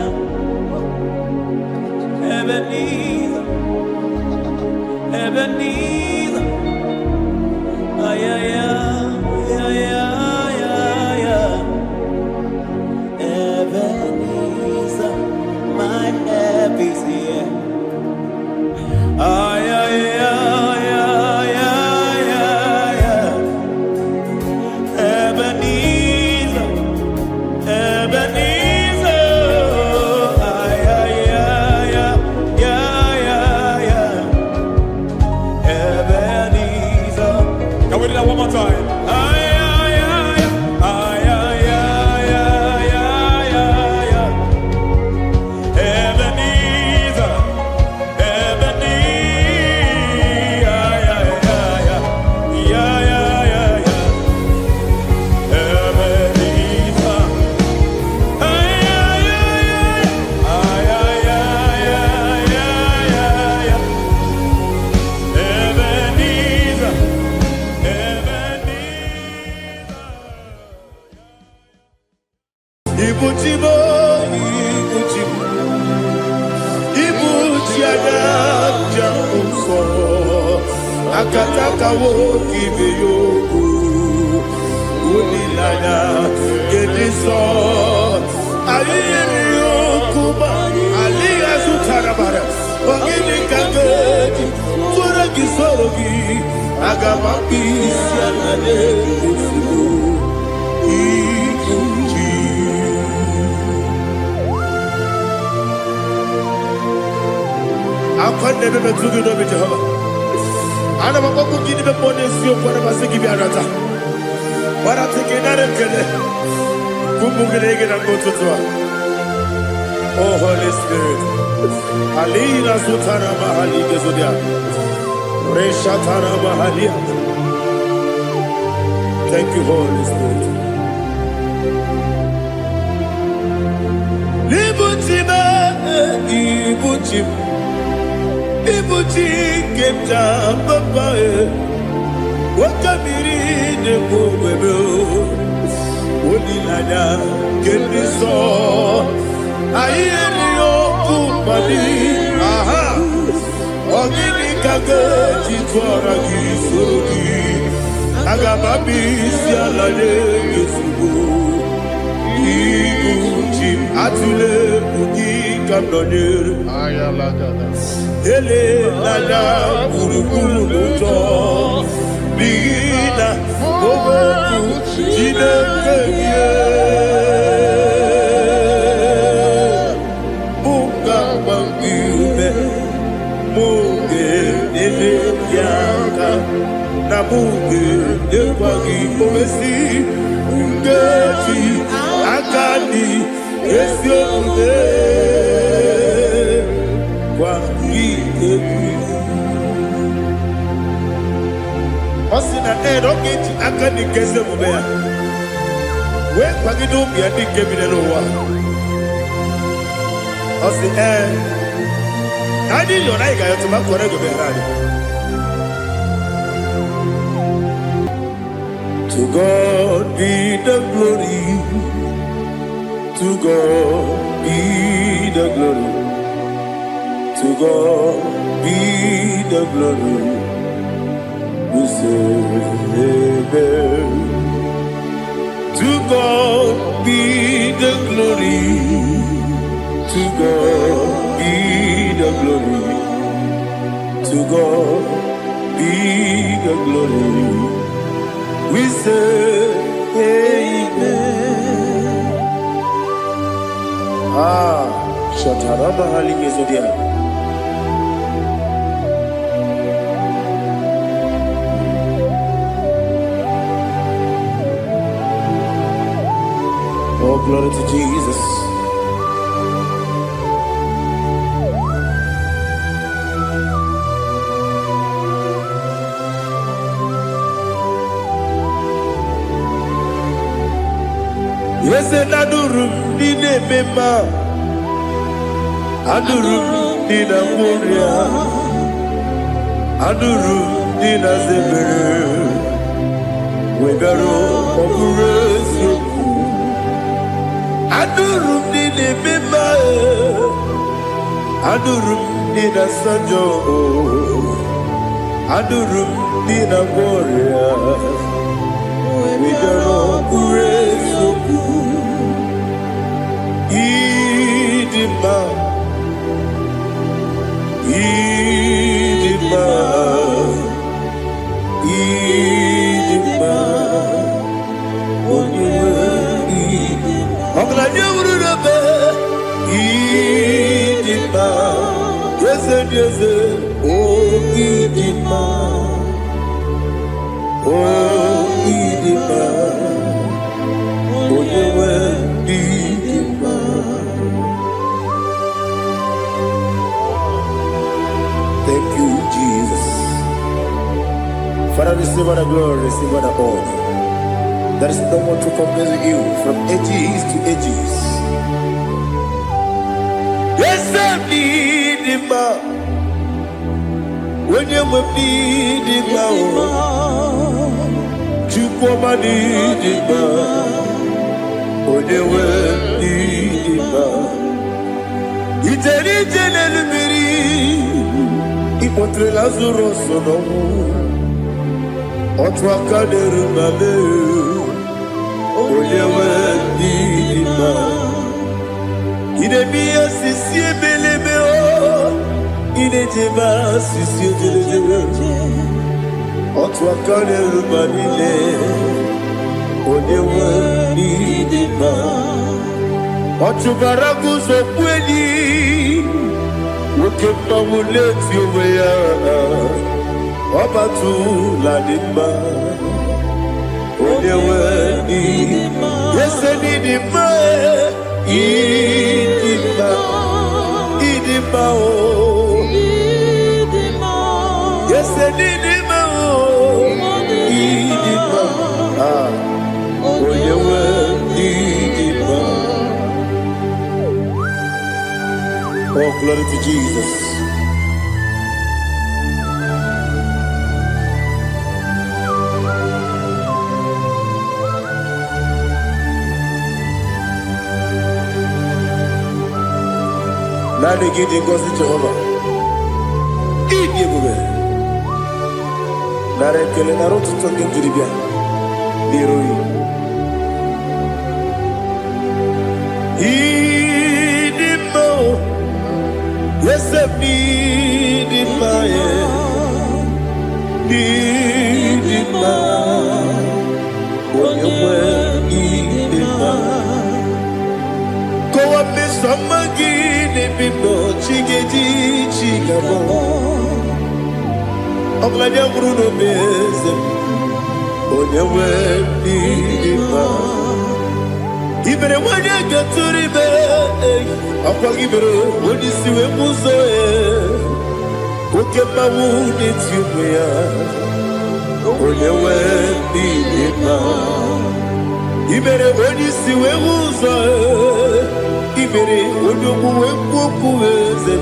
Speaker 3: Ebenezer, Ebenezer. Ay, ay, ay, ay, ay, ay, ay. Ebenezer, my help is here.
Speaker 1: akataka woki beyoku unilanya gediso ayeni yokuba aliya sutarabara ogini kangedi tora gisorogi agamapi sianane kufu ikuji akwande bebe tugi no be Jehovah ana makoku gidi be bone sio kwa na basiki bi arata bara tekenare kele kumugirege na ngototwa. Oh Holy Spirit alina sutara mahali gezodia resha tara mahali. Thank you Holy Spirit. Libutima ibutim ibuti kemta papa wakamiri ne bobebe onilanya kemiso ayeni yokumali aha ogini kage jitwara gisogi agamabi sialale yesugo ibuti atule bugi kamdonyer
Speaker 2: Ayalagada.
Speaker 1: ele lala kurukuru luto bigina ogoku jinekeye muka bangiume muge ele yaka na muge ekwagi omesi ngeti akani esiokude Osina roketi akani keze mubea we kwagido bia di kebile lo wa osi nani yo na iga yo tuma kore go be radi. To God be the glory, to God be the glory, to God be the glory. We say amen. To God be the glory, to God be the glory, to God be the glory. We say amen. Shataraba haligezodia. Oh, glory to Jesus. Yes, and Adurum Nine Mema Adurum Nina Moria Adurum Nina Zebere Wegaro Operation Adurum Nine Mema Adurum Nina Sanjo Adurum Nina Moria Wegaro Operation Idima Idima Idima Oglanya urube Idima Yeze Oh Idima Oh Idima Onyewe Idima. Thank you, Jesus. Father, receive all the glory, receive all the honor. There is no one to compare with you from ages to ages. Yes, I need him. When you need him, you come and need him. When you need him, it's a little bit. Ipotre Lazaro sono Otwakaderu mame Onyewe nima Idemiya sisi ebelebe o Idejeba sisi ejelejebe Otwakaderu manile Onyewe nima Otubaraguzo kweni Ukempa muleti uweya Obatu ladima Onyewe nima Yese nidima Idima Idima o Yese nidima o Idima Onyewe nidima. Oh, glory to Jesus. Nani gidi ngozi Jehovah. Idi ebube. Nare kele na rotu toke njiribia. Niroi. Idi mo. Yesef idi ma ye. Idi ma. Onyewe idi ma. Kowa misomagi. Bibo chigeji chigabo Oglanya Bruno Beze Onyewe Nidima Ibere wanya gaturibe Akwa ibere wani siwe muzoe Ukema wuni tiumya Onyewe Nidima Ibere wani siwe muzoe Ibere onyokuwe kukuweze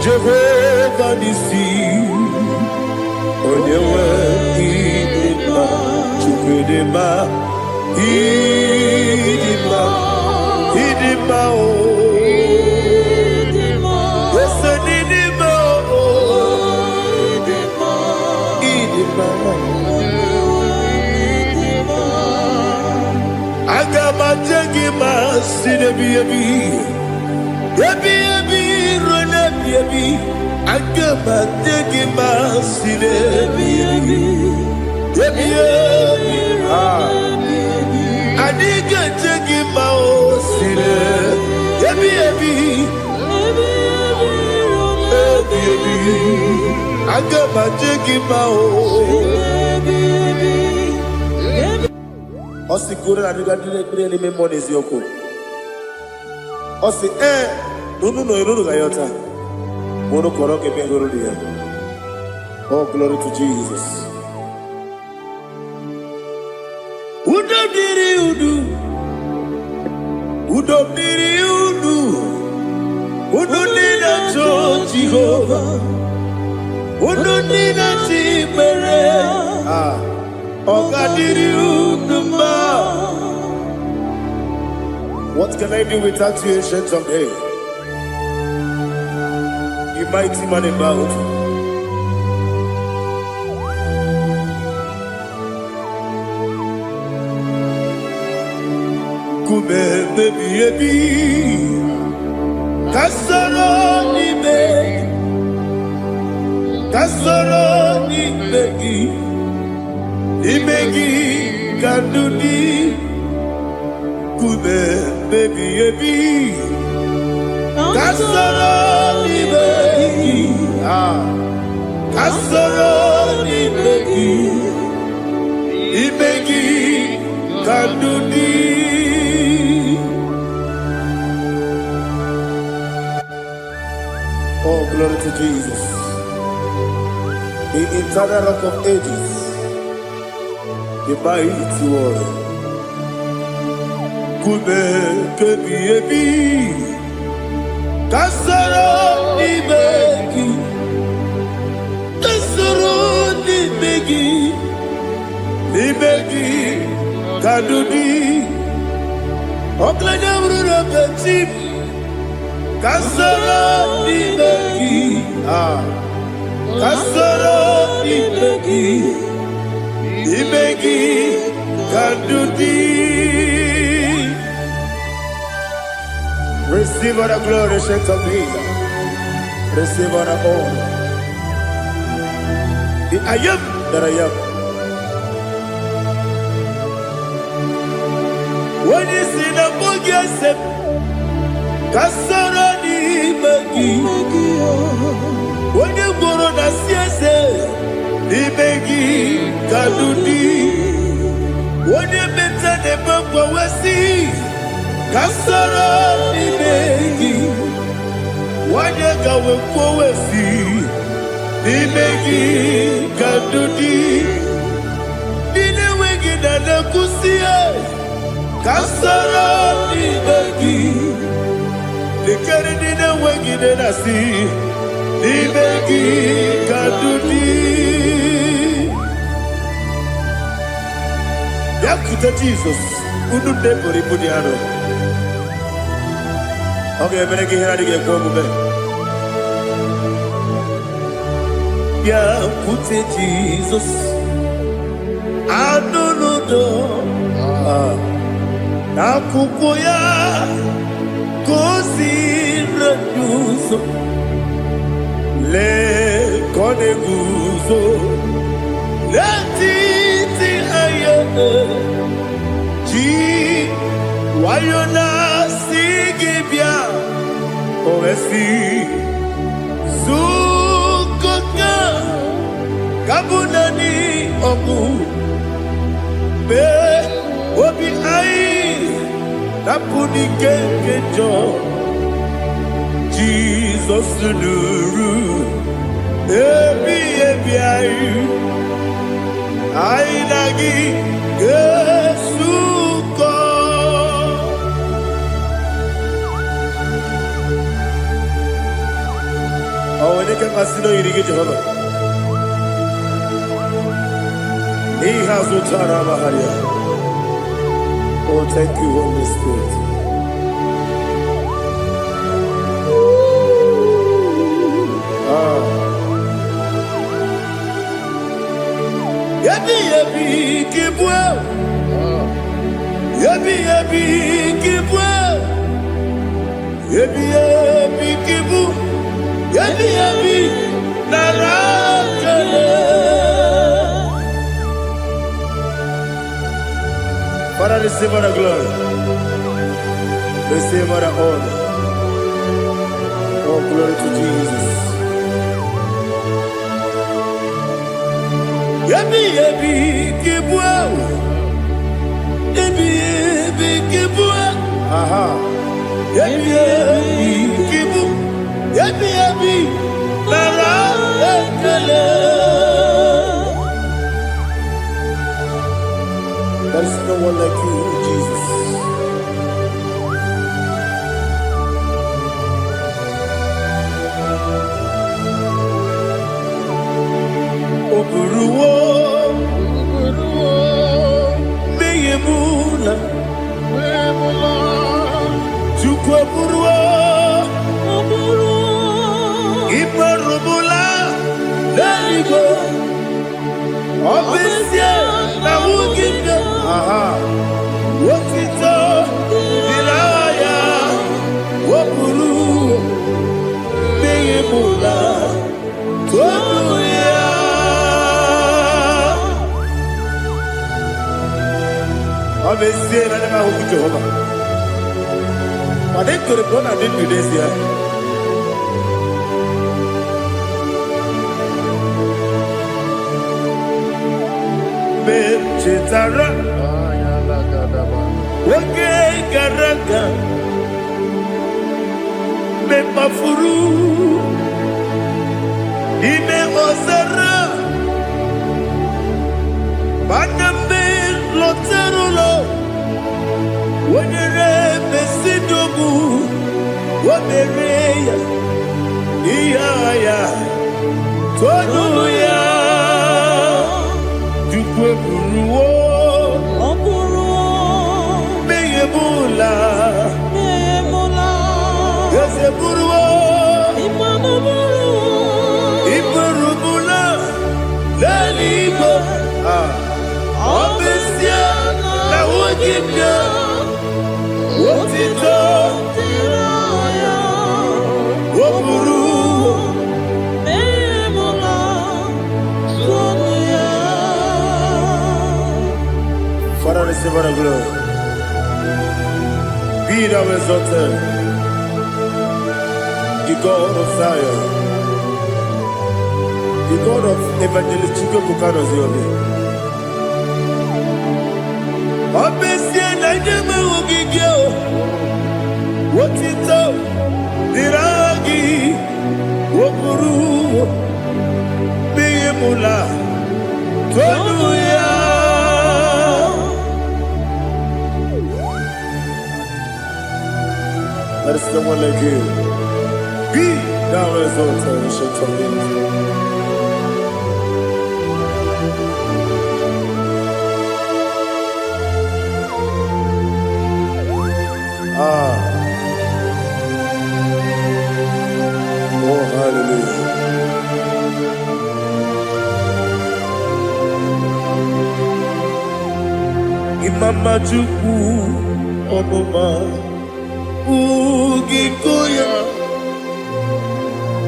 Speaker 1: Jehovah nisi Onyewe idima Chukwedema Idima Idima o Yese nidima o Idima Agama jengima sinebi ebi rona ebi Agama jengima sinebi ebi Adiga jengima o sine ebi Agama jengima o Osi kure na duga dire ni memoni ziyoko. Osi nunu no irunu gayota. Mono koroke bengoro dia. Oh, glory to Jesus. Udo diri udu. Udo diri udu. Udo nina cho Jehovah. Udo nina chimere. What can I do without you, ancient of days? You mighty man in battle. Kume baby ebi, kasoro ni begi. Imegi kanduni Kume baby ebi Kasoro ni begi Kasoro ni begi Imegi kanduni Oh, glory to Jesus. The eternal rock of ages, the mighty one. Kume kebi ebi, kasoro ni begi, ni begi, kadudi, oklanya bruno petit, kasoro ni begi, kasoro ni begi. Imegi Kandudi. Receive all the glory, shake of Jesus. Receive all the honor. The I am that I am. When you see the book, you say, Kasarani Magi. When you go on the CSA, Imegi Kandudi. When you mention the book, we see Kasarani Magi. When you go we see Imegi Kandudi. Dine wengi na kusie Kasarani Magi. Nikere dine wengi na si Imegi Kandudi. Yakuta Jesus Ununde pori pudiano. Okay, I'm going to go move. Yakuta Jesus Anunudo Nakukoya Kosi Ranuso Le Koneguso Le Titi Ayane Ji Wayona Sigibia Ovesi Zukoka Kabunani Omu Be Obi Ai Napuni Kenkejo Jesus Nuru Ebi Ai Ai Nagi Gesuko. Oh, when you can consider you get Jehovah. He has Utara Maharia. Oh, thank you, Holy Spirit. Yabi yabi kibwa. Yabi yabi kibwa. Yabi yabi kibu. Yabi yabi narakale. Father, receive all the glory. Receive all the honor. Oh, glory to Jesus. Yabi yabi kibwa. Yabi yabi kibwa. Aha. Yabi yabi kibu. Yabi yabi narakale. There is no one like you, Jesus. Oburuwo, Meyemula, Chukwu Oburuwo, Imarubula, Leligo, Obesia, Nawuginde, Wokito, Dilaya, Woburu, Meyemula, Tobuya. Obesia, Nana Jehovah. But they could have gone and did this here. Chetara, Wake Garaga, Me Mafuru, Ine Ozara, Baname Loterulo, Wenere Besidogu, Wamereya, Iaya, Tonuya. Oburuwo, Meyemula, Yeseburuwo, Imarubula, Leligo, Father, receive all the glory. Be thou exalted, the God of Zion, the God of Evangelist Chike Bukano Ziobi. Obesia na jeme ugigio, wotito, diragi, wokuru, biyemula, tonuya. There is someone like you. Be thou exalted, ancient of days. Oh, hallelujah. Imama Chukwu Omoma Ugikoya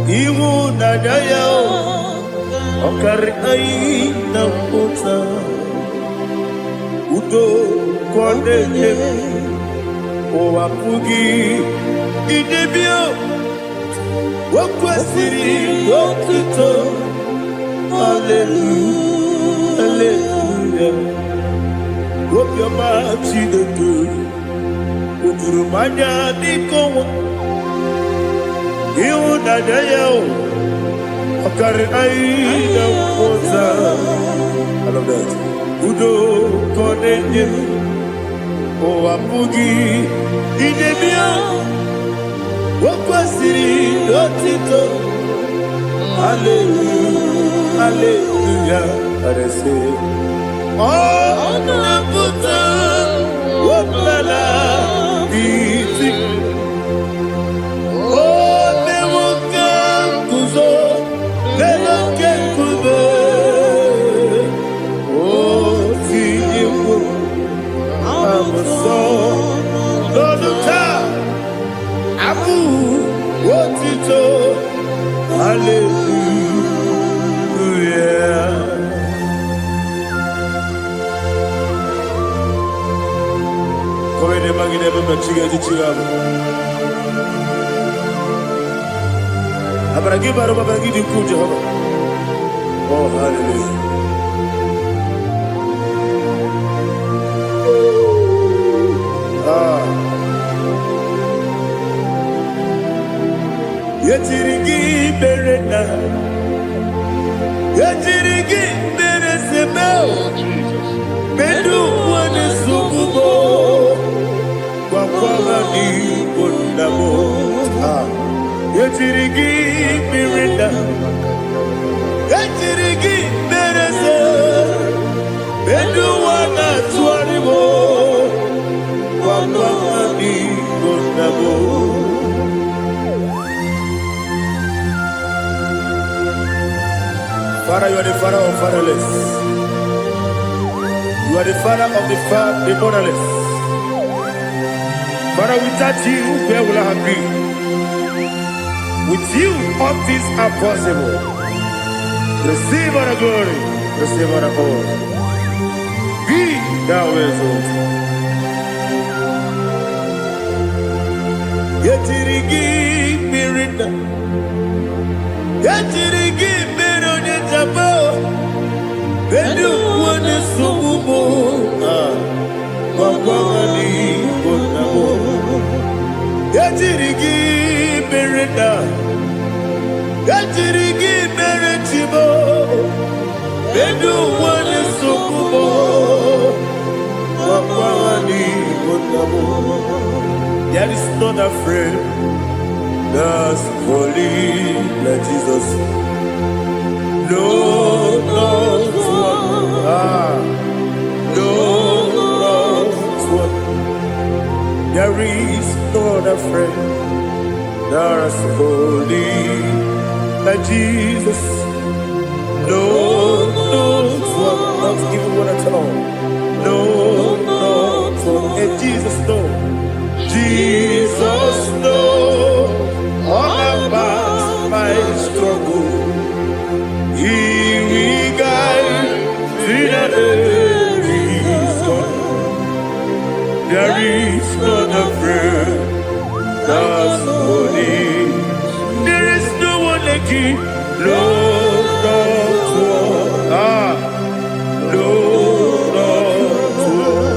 Speaker 1: Iwu Nadaya Okari Aina Mota Udo Kondeye Owapugi Idebio Wakwasiri Wakito Hallelujah Hallelujah Hope your mouth see the good Udurumanya Nikowa Iwu Nadaya Okari Aina Mota I love that Udo Kondeye Owapugi Idebio Wakwasiri Otito Hallelujah Hallelujah I say Oh Nabuta Wapala Biti Oh Newoka Kuzo Newoka Kuzo Oh Tiyimu Amuso Doduta Abu Wotito Hallelujah Komene magine baba chiga chigabu Abaragi baro babaragi di ku Jehovah Oh hallelujah Yetirigi berena Yetirigi beresebel Bedu wane sukubo Kwa ni bundabo Yetirigi berena Yetirigi beresebel Bedu wane tuaribo Kwa ni bundabo Father, you are the father of fatherless. You are the father of the motherless. Father, without you, where will I have been? With you, all things are possible. Receive all the glory. Receive all the honor. Be thou exalted. Yetirigi mirina. Yetirigi Jabo, Bedu wane sububo, Wawani bonabo. Yatirigi berenda, Yatirigi beretibo, Bedu wane sububo, Wawani bonabo. There is not a friend that's holy like Jesus. No, not one. No, not one. There is no other friend that's holy like Jesus. No, not one. Not even one at all. No, not one. Jesus knows. Jesus knows all about my struggle. He will guide me that there is God. There is not a friend that's holy. There is no one like Him. Lord of war. Lord of war.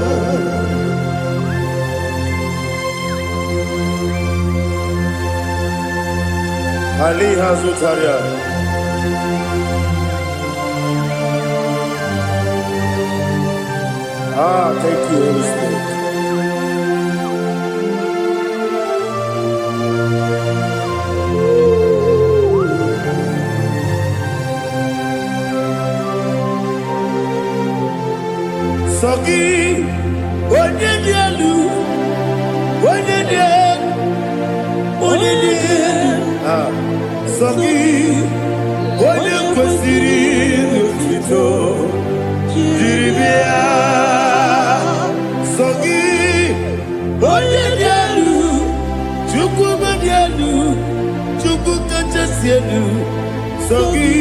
Speaker 1: Ali Hazutaria. Thank you, Holy Spirit. Sogi, onye dielu, onye dielu. Sogi, onye kwesịrị otito, jiri bịa. Sogi, onye dielu, Chukwu dielu, Chukwu kachasị elu. Sogi,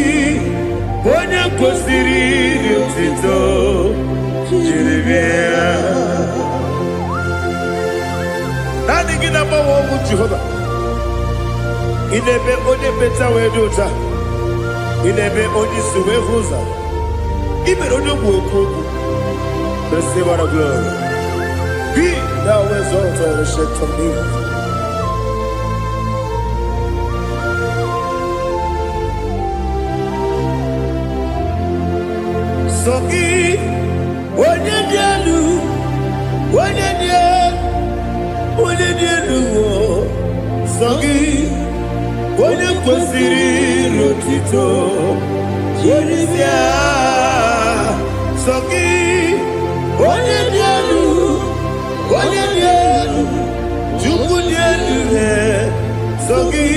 Speaker 1: onye kwesịrị otito. Nani gina mawa omu Jehova. Inebe onye beta wedota. Inebe onye suwe huza. Ibe onye mwoku. Receive our glory. Be thou exalted and shed from me. Sogi. Onye dielu, Sogi, onye kwesịrị otito, jiri bịa. Sogi, onye dielu, Chukwu dielu. Sogi,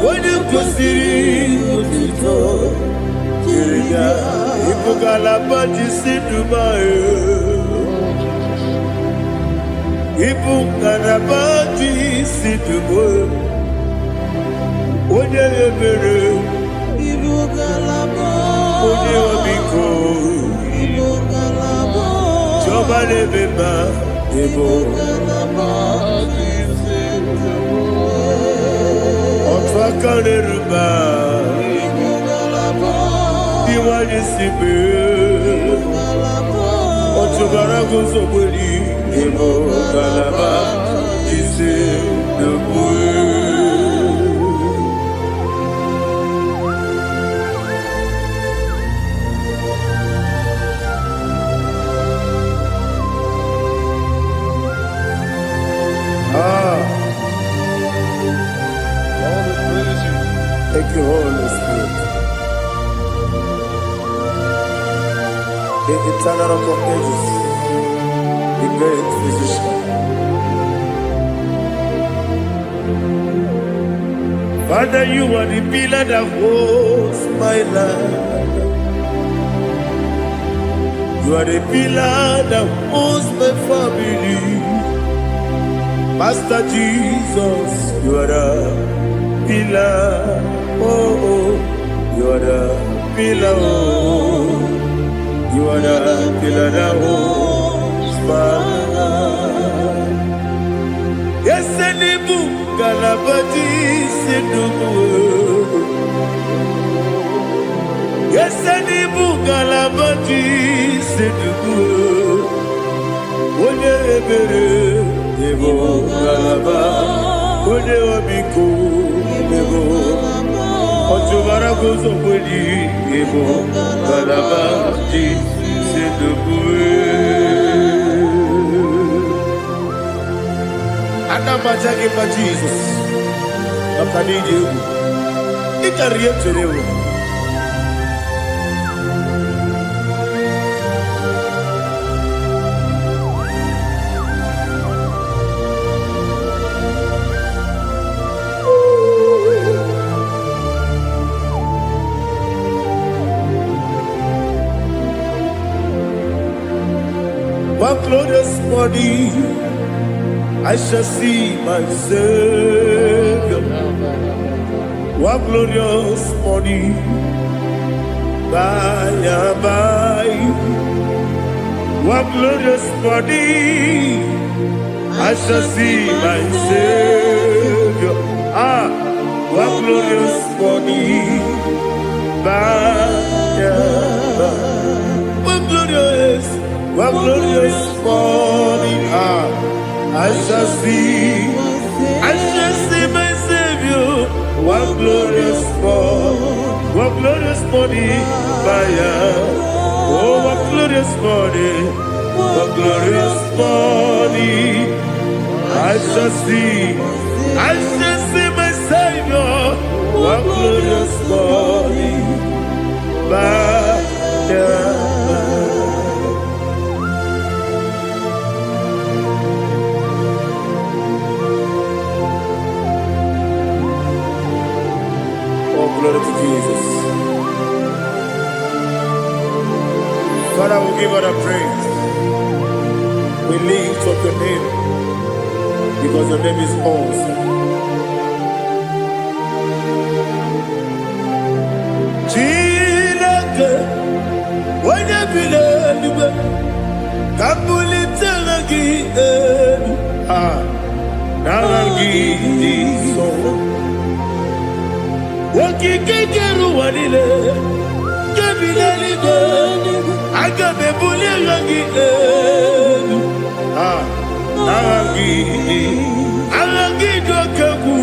Speaker 1: onye kwesịrị otito, jiri bịa. Ipugalaba jisidumae. Ipugalaba jisidumae. Onye ebere.
Speaker 4: Ipugalaba.
Speaker 1: Onye obiko.
Speaker 4: Ipugalaba.
Speaker 1: Jọba lebeba.
Speaker 4: Ipugalaba jisidumae.
Speaker 1: Ọtụ aka n'eruba. Iwani sibe, otubara gozobeli, emo galaba, jise debue. Thank you, Holy Spirit. The eternal rock of ages, the great physician. Father, you are the pillar that holds my life. You are the pillar that holds my family. Master Jesus, you are the pillar. Oh, you are the pillar. Oh. You are the pillar that holds my life. Yes, Senibu Galabati Sedubu. Yes, Senibu Galabati Sedubu. One ebere, Evo Galaba. One obiko, Evo. Otubara gozo boli, Evo Galaba. C'est debout. Anamajagi for Jesus. Akanidi. Ikariye terewo. One glorious morning, I shall see my Savior. One glorious morning, by and by. One glorious morning, I shall see my Savior. One glorious morning, by and by. One glorious morning, I shall see my Savior. One glorious morning, by oh, one glorious morning, I shall see my Savior. One glorious morning, by glory to Jesus. Father, we give all the praise. We lift up your name because your name is awesome. Chineke, onye bileliwe, kabulitela gị elu, nara gị dị nsọ. Okike kere ụwa niile, kebileliwe, aga m ebuliela gị elu, agha gị dị oke egwu.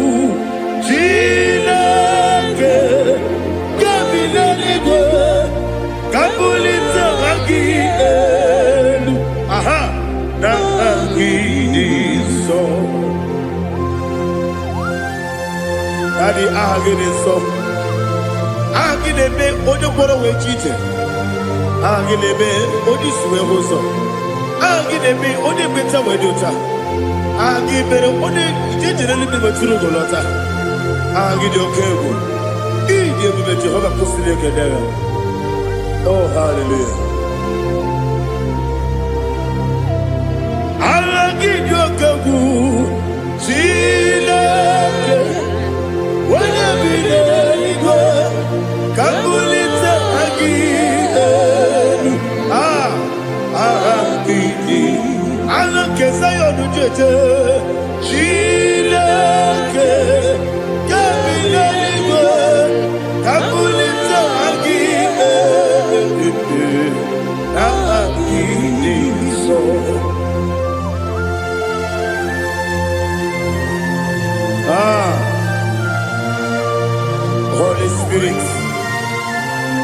Speaker 1: Chineke, kebileliwe, ka mbulite agha gị elu, n'agha gị dị nsọ. Daddy, aha gị dị nsọ. Aha gị na-eme onye gwọrọ wee chi ije. Aha gị na-eme onye isi wee hụ ụzọ. Aha gị na-eme onye ekpenta wee dị ụcha. Aha gị mere onye ije jere eluigwe metụrụ ụgwọ lọta. Aha gị dị oke egwu. Ị dị ebube Jehova kwụsịrị ekele ya. Oh, hallelujah. Aha gị dị oke egwu. Chineke, onye bi n'eluigwe, ka mbulite gị elu, agha gị dị, agha nke Zayọn jeje. Chineke, ka bi n'eluigwe, ka mbulite gị elu, agha gị dị nsọ. Holy Spirit,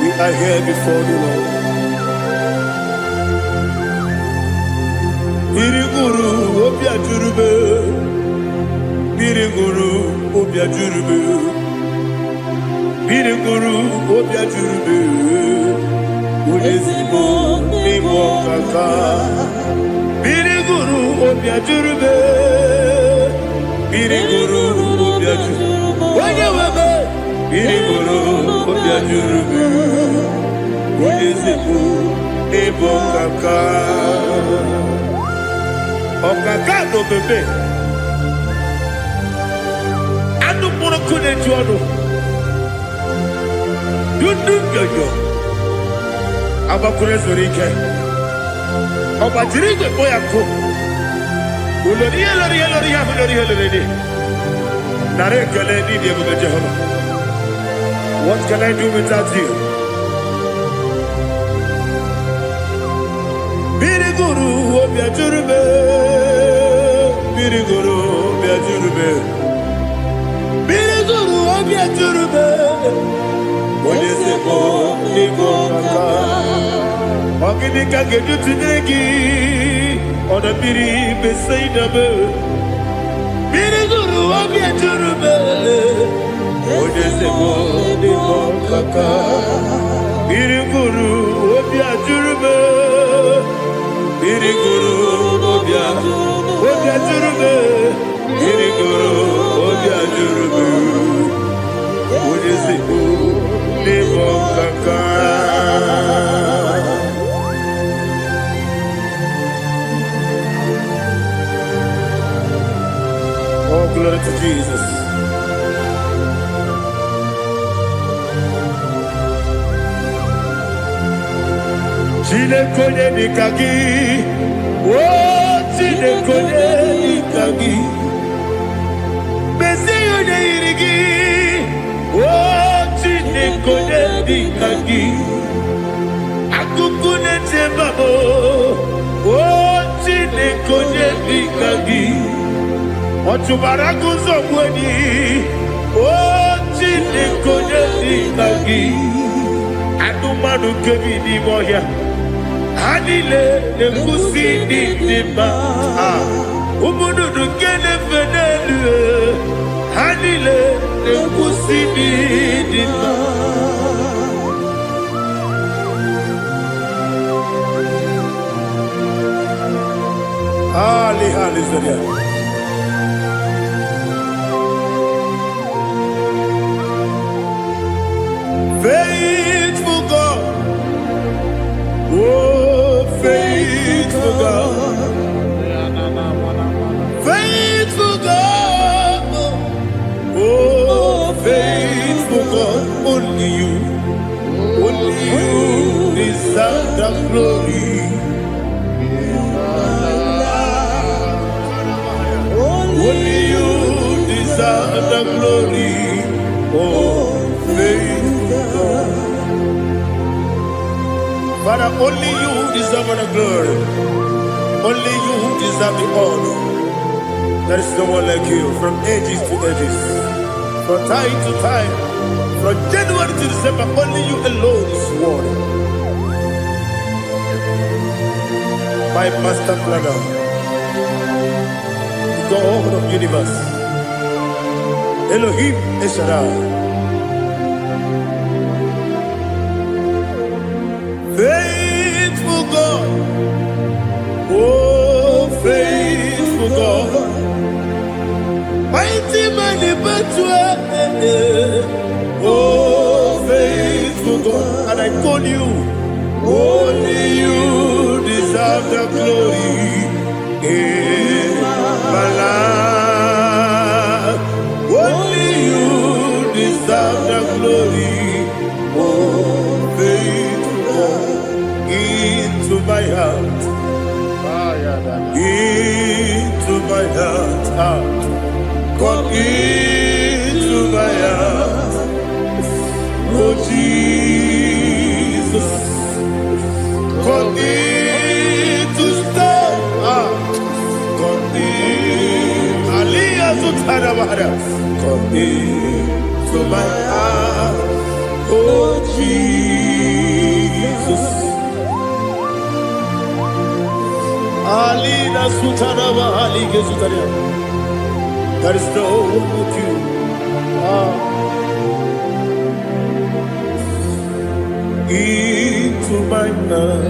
Speaker 1: we are here before you, Lord. Biriguru obia jurube, biriguru obia jurube, biriguru obia jurube. Ulezimo imo kaka, biriguru obia jurube, biriguru obia jurube. Wanyewebe. Biriguru obia jurube, ulezimo imo kaka. Ọ̀kàkà no bebe, anu mụrụ kune ju ọnụ, dundu yoyo, agbakure zuru ike, ọgbajiri igwe kpọ ya nkụ, ulori ya lori ya lori ya bụ lori ya lori dị, nara ekele n'ịdị ebube Jehova. What can I do without you? Biriguru obia jurube, biriguru obia jurube, biriguru obia jurube. Olezimo n'imo kaka, ogini ka ga-eju tinye gị ọdọ mmiri Besaida-be. Biriguru obia jurube, olezimo n'imo kaka, biriguru obia jurube. Biriguru obia jurube, biriguru obia jurube. Olezimo n'imo kaka. Chineke dikagi. Oh, Chineke dikagi. Messiah irigi. Oh, Chineke dikagi. Akukune tebabo. Oh, Chineke dikagi. Otubaraku zogweni. Oh, Chineke dikagi. Anumanu kebi ni moya. Hanile nekusi ni nima. Umudu kene fenelu. Hanile nekusi ni nima. Ali Zaria. Faithful God. Oh, faithful God. Faithful God. Oh, faithful God. Only you deserve the glory. Only you deserve the glory. Oh, faithful God. Father, only you deserve the glory. Only you deserve the honor. There is no one like you from ages to ages, from time to time, from January to December. Only you alone is worthy. My master planner, God of universe, Elohim Eshadai. Faithful God, oh faithful God, mighty man in battle, oh faithful God, and I call you, only you deserve the glory in my life. Only you deserve the glory, oh faithful God, into my heart, into my heart, come into my heart, oh Jesus, come in to stay, come in, Aliyah Zutanabara, come into my heart, oh Jesus. Alina Sutanaba Ali Gezutaria. There is no one like you. Into my heart.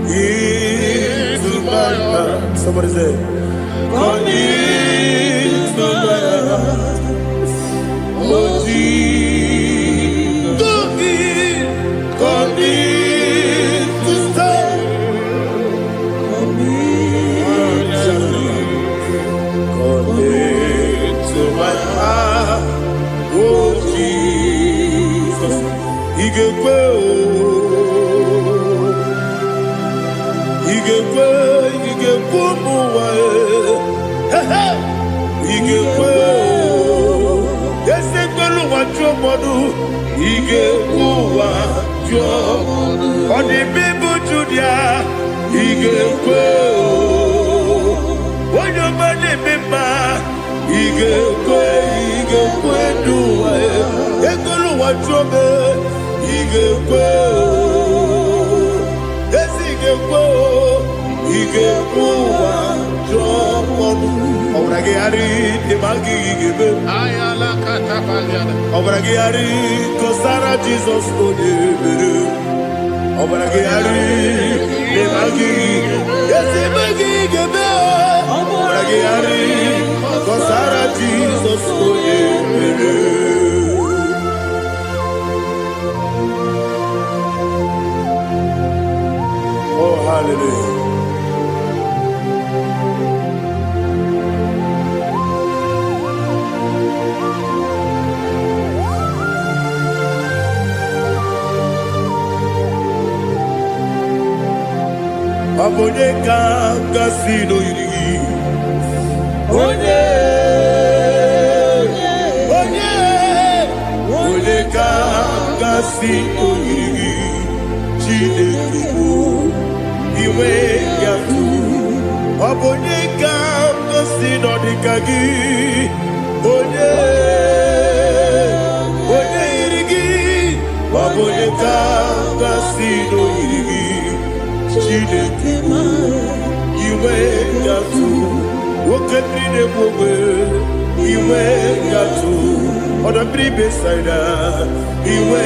Speaker 1: Into my heart. Somebody say, come into my heart. Oh Jesus. Come in to stay. Come into my heart, oh Jesus. Igekwe, muwa, igekwe, yesekelu wajomodu, igekwe wajomodu. Odi bibu Judia, igekwe. Onye mane mema, igekwe duwa, ekolu wajobe, igekwe, esi igekwe wajobe. Obrage ari temagi igebe,
Speaker 2: Ayala katapaliana.
Speaker 1: obrage ari kosara Jesus odebere. Obrage ari temagi, esi magi igebe. Obrage ari kosara Jesus odebere. Oh, hallelujah. Abonye kanga sino yiri. Onye kanga sino yiri. Chineke bụ iwe ya tu. Abonye kanga sino dịka gị. Onye yiri gị. Abonye kanga sino yiri gị. Chineke bụ iwe ya tu. Woke nine mwobe iwe yatu. Oda bribe saida iwe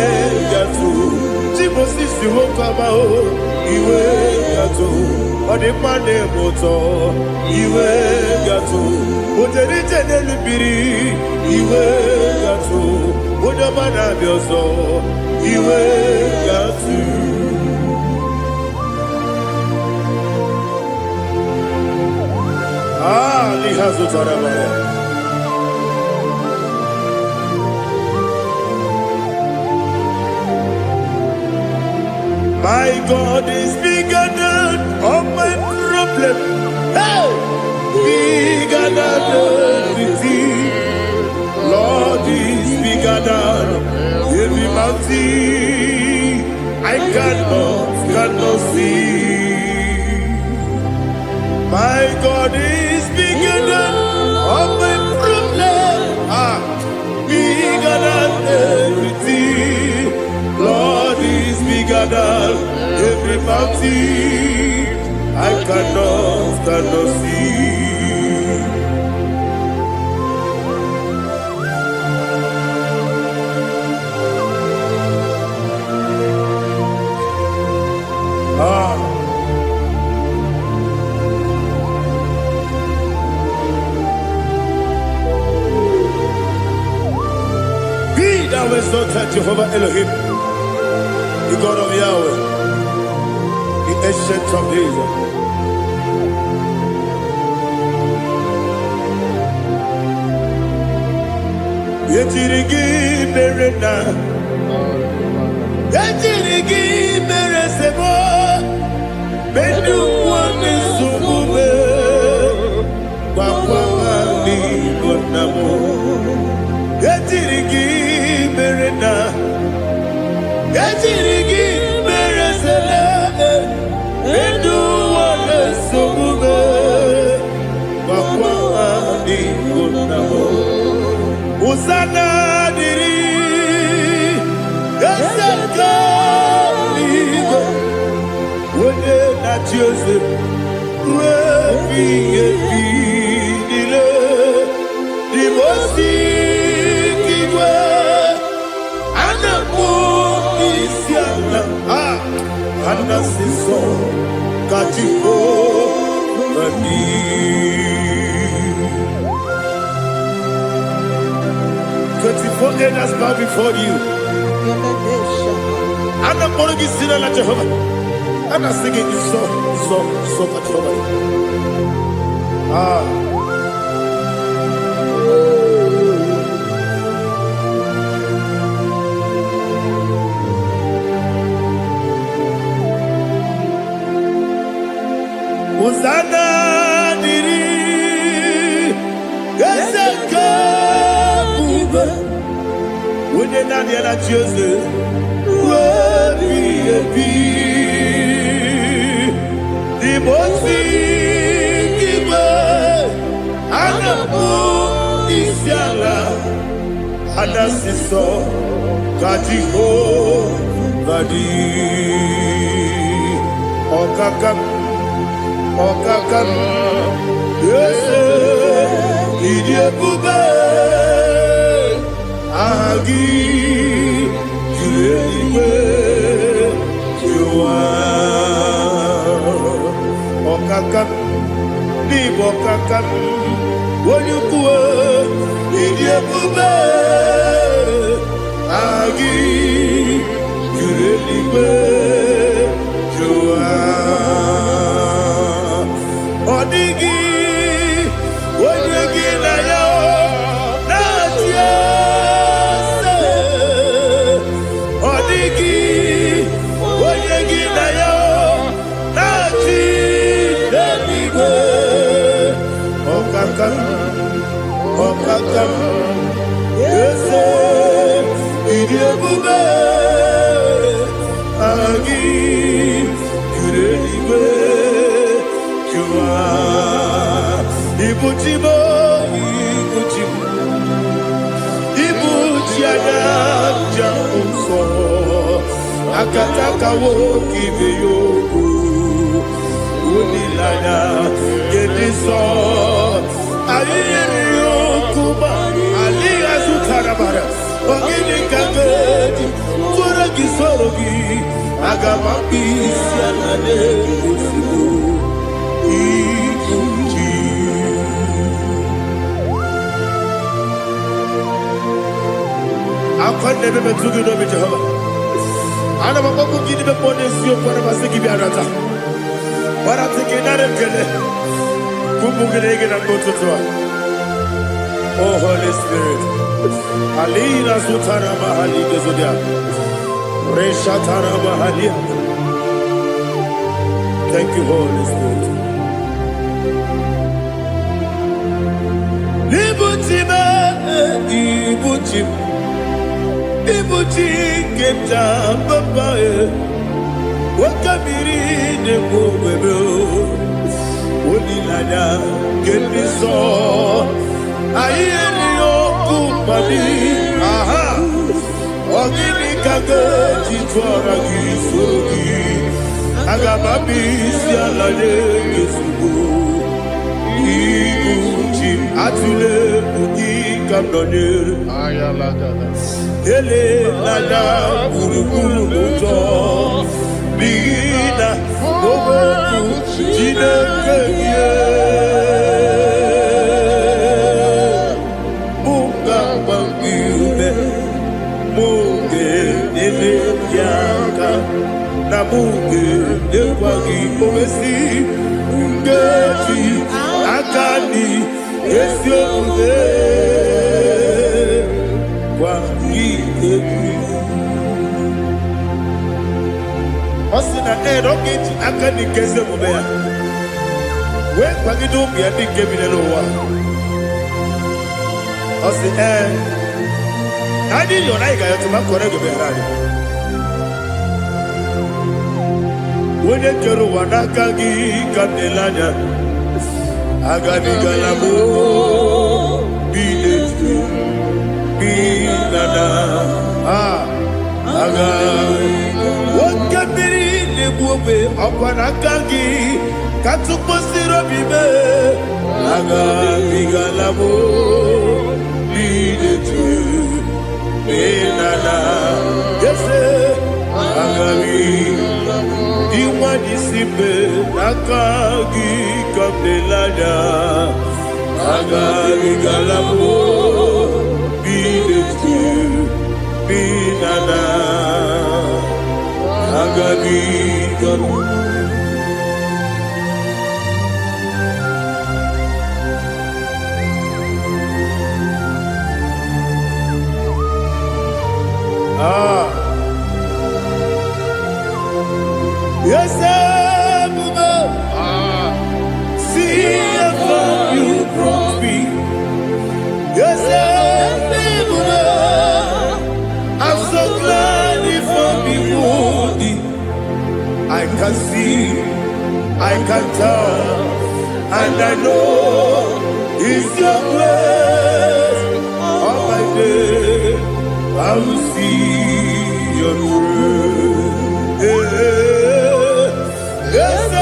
Speaker 1: yatu. Timosisi wokama o iwe yatu. Ode mane moto iwe yatu. Ode jene lubiri iwe yatu. Ode mana biozo iwe yatu. My God is bigger than all my problem. Hey! Bigger than everything. Lord is bigger than every mountain I cannot see. My God is bigger than all my problems. Bigger than everything. Lord is bigger than every mountain I cannot see. Thou exalted Jehovah Elohim, the God of Yahweh, the ancient of days. Yetirigi berena, yetirigi beresebo, benu wane sumube, wakwani gonamo. Yetirigi berena, yetirigi beresele, benu wane sumube, wakwani gonamo. Usana diri, eseka ligo, wone na Joseph, wepi nile, dimosi kiwe, anamu isiana, anasiso kachiko mani. 24 elders bow before you. I'm not going to sit like Jehovah. I'm not singing this song for Jehovah. Hosanna diri, Ezeka. When you're not here at Joseph, the most giver, and the moon is yalla, and the sister, Katiho, Badi, Okakam, yes, Idiot Bube. Agi julewe juwa okakam ni bokakam wonyukwe idiebube agi julewe juwa odigi wonyegi na yo na tie. Odigi, oyegi na yo, na ti. ebube agi ibe jua ibujibo ibujiana jamuso akataka wo kibeyoku unilana gediso ayiriyokuba aliazutarabara ogini kagedi fora gisorogi agamapisi anane usiku ikunji akwande bebe tugi no Jehova ana maboku gidi be ponesio kwa basiki bi arata bara tekenare kele kumugirege na mototwa. Oh Holy Spirit alina sutara mahali gezodia reshatara mahali. Thank you Holy Spirit. Libutime ibuti keta babae wakabiri de bobebe onilada kemiso ayeni okupali aha ogini kage titwara gisogi agababi sialade gesugo ibuti atule ugi kamdone ayalada ele lada buruburu moto bigina bobo jine kenye munga bangiume munge ele yaka na munge ewagi omesi ngeti akani esioge Osina roketi akani keze mubea we kwagido bia dike binelo wa osi adi yo na iga yo tuma korego be rari wone kero wanaka gi kandelanya agani galamo biletu bilana aga wakabiri nebuobe akwanakagi katuposiro bibe aga bigalamo biletu bilana yese aga iwani sibe nakagi kabelada aga bigalamo biletu bilana aga bigalamo. Yes, see how you brought me. Yes, I'm so glad you found me worthy. I can see, I can tell, and I know it's your grace. All my day, I will see your grace. Yes,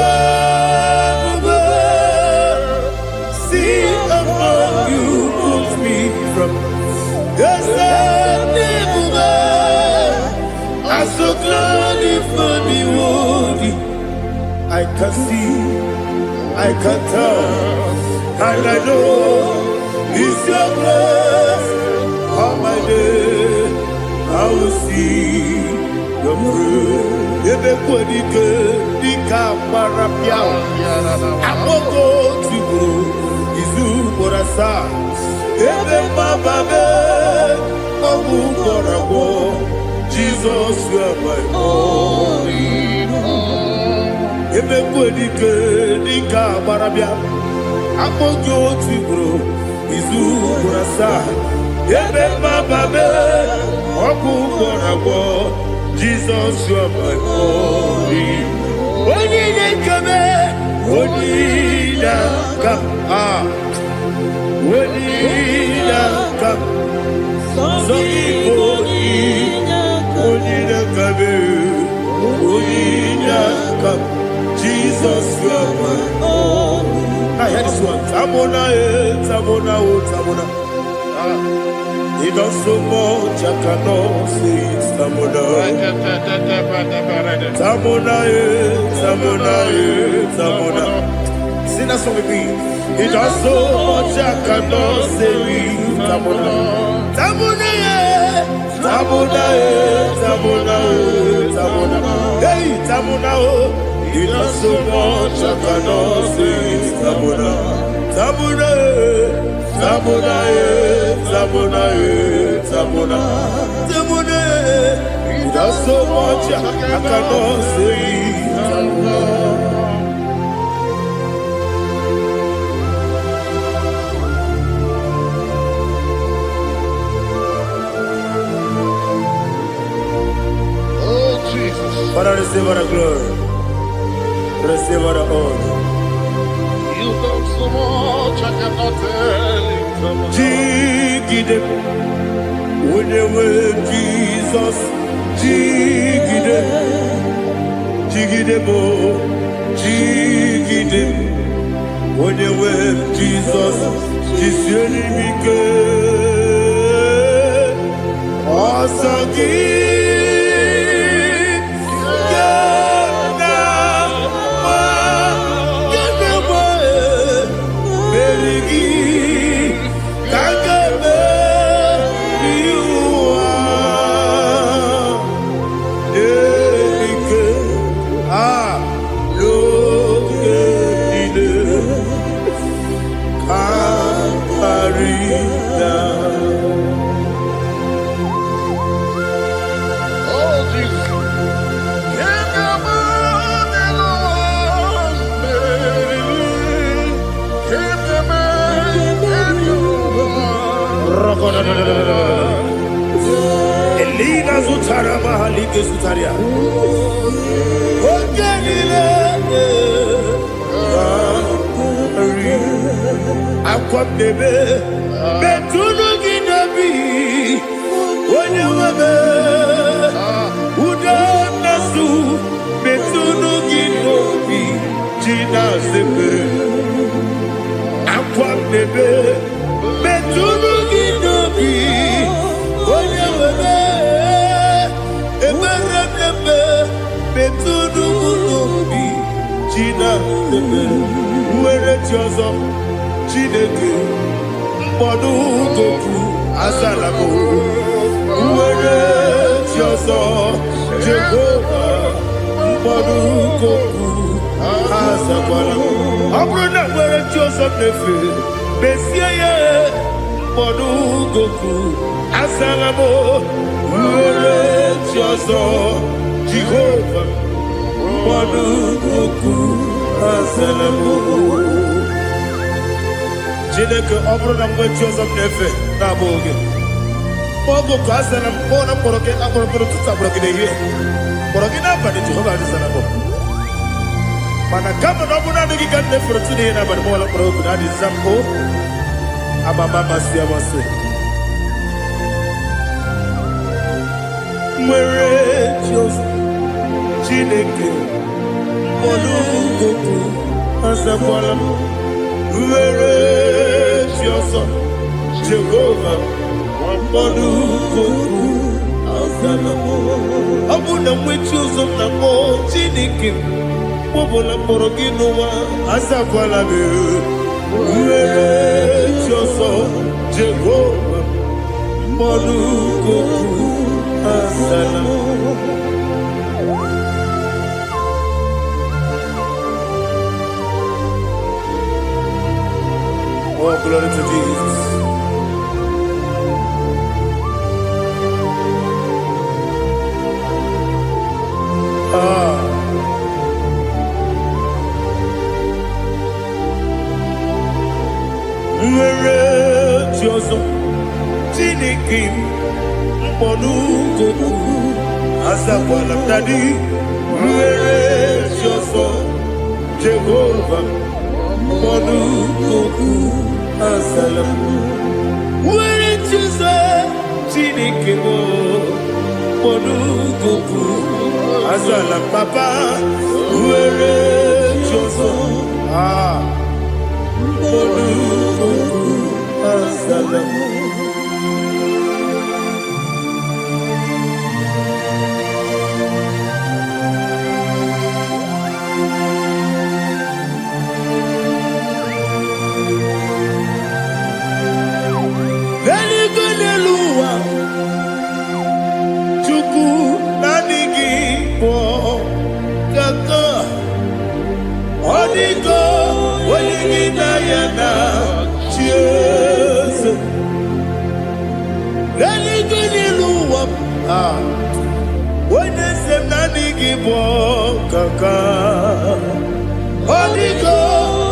Speaker 1: see how you moved me from. Yes, I'm so glad you found me worthy. I can see, I can tell, and I know it's your grace. All my day, I will see your grace. Ebe kwenike dika marapia amoko tibro izu borasa ebe mababe obu borabo Jesus you are my only home. Ebe kwenike dika marapia amoko tibro izu borasa ebe mababe obu Jesus, you are my only. Only the come, only the come, only the come. So only the come, only the come. Jesus, you are my only. I heard this one. Tamona, Tamona, Tamona. He does so much I cannot say it. Tamona, Tamona, Tamona, Tamona. Sing that song with me. He does so much I cannot say it. Tamona, Tamona, Tamona, Tamona, Tamona. Hey, Tamona, he does so much I cannot say it. Tamona, Tamona. Tamona, Tamona, Tamona, Tamona. He does so much I cannot say.
Speaker 2: Oh, Jesus.
Speaker 1: Father, receive all the glory. Receive all the honor.
Speaker 2: You done so much I cannot tell you.
Speaker 1: Jigide, when they were Jesus, Jigide, Jigide bo, Jigide, when they were Jesus, Jisieni Mike, Asagi. Elina Zutara Mahalike Sutaria. Aquam Debe, Betunu Ginabi, when you were Udanasu, Betunu Ginobi, Gina Zebe, Aquam Debe, Betunu Ginobi. Where Jozo, Chineke, Bodu Goku, Azalamo, where Jozo, Jehovah, Bodu Goku, Azalamo, Abrona, where Jozo Nefe, Bessia, Bodu Goku, Azalamo, where Jozo, Jehovah, Bodu Goku. Chineke ọ bụrụ na mgbe Joseph na-efe na-abụ oge ogo ka asara mkpọ na mkpọrọ gị akpọrọkpọrọ tutu agbọrọ gị n'ehihie mkpọrọ gị n'abalị Jehova adịzara bụ mana kama na ọ bụ naanị gị ka nne fere tụ n'ihe n'abalị mọwala mkpọrọ ogu na adịza mpụ amama amasị amasị nwere Joseph Chineke Molugoku asakwala were Jioso Jehovah Molugoku asala abu na mwechi ụzọ na mo Chineke mobula mkpọrọ gị n'ụwa asakwala were Jioso Jehovah Molugoku asala. Oh, glory to Jesus. Where Joseph Chineke Monugoku Asakwala Dadi Were Joso Jehovah Monugoku Asalam Were Joso Chinikemo Monugoku Asalam Papa Were Joso Monugoku Asalam Odigo, Waligina Yana, cheers. Religoniluwa, when they say Nanigi Kaka. Odigo,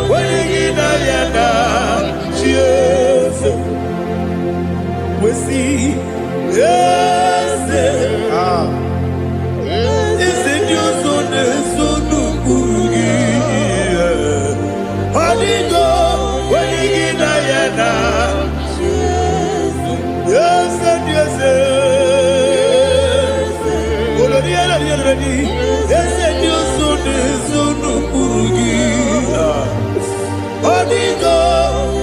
Speaker 1: Waligina Yana, cheers. We see, yes, is it your son, Odigo, Waligina Yana, yes, yes, Oloriana, yes, and your son is Unukugi. Odigo,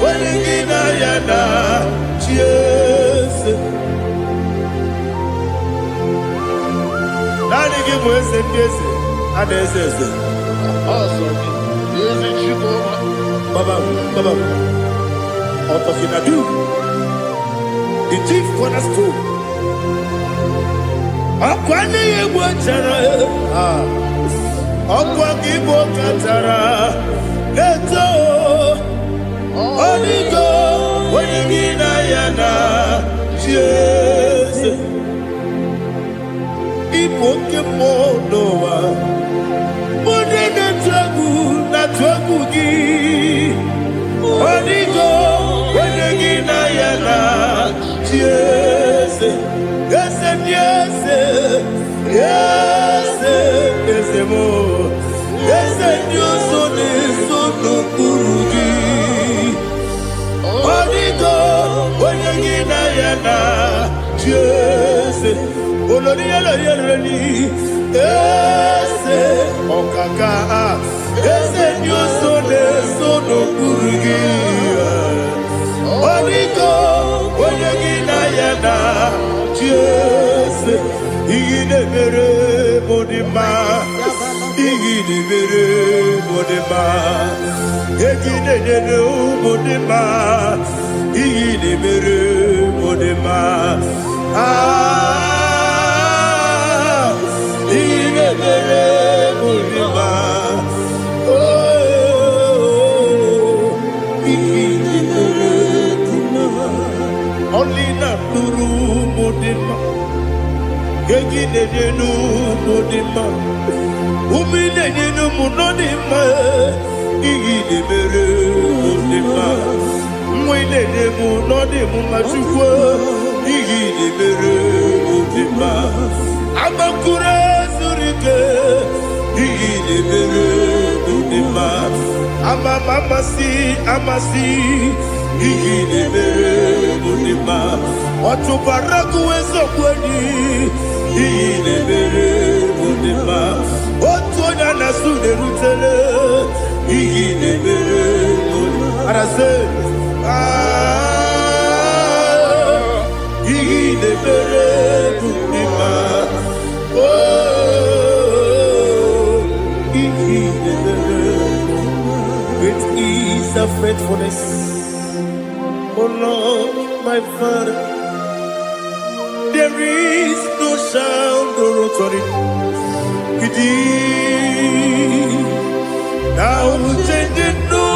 Speaker 1: Waligina Yana, yes. Nanigi was a yes, and yes,
Speaker 2: Awesome. Is it you?
Speaker 1: Baba, Otofinadu, the chief cornerstone. Akwani Wachara, Akwakibo Katara, Leto, Odigo, Waligina Yana, Jesus, Ipokemo Noah, Modena Tragu, Natwagugi. Odigo, Waligina Yana, yes, yes, and yes, yes, yes, more, yes, and your son is Unukugi. Odigo, Waligina Yana, yes, Oloriana, yes, Okaka. Yes, and your son is Unukugi. Odigo, Waligina Yana, yes, Igidebere Bodima, Igidebere Bodima, Igidebere Bodima, Igidebere Bodima, Igidebere Bodima. Only not Nuru Modima, Gaginu Modima, Umidenu Munodima, Igidebere Modima, Mwilemu Nodimu Machukwa, Igidebere Modima, Amakura Zurike, Igidebere Modima, Amasi. Igidebere Modima, Otubaraku Ezokweni. Igidebere Modima, Otonya Nasude Rutele. Igidebere Modima, Arase. Igidebere Modima, oh, Igidebere. Great is the faithfulness. Oh Lord, my Father, there is no sound or authority. Now changing no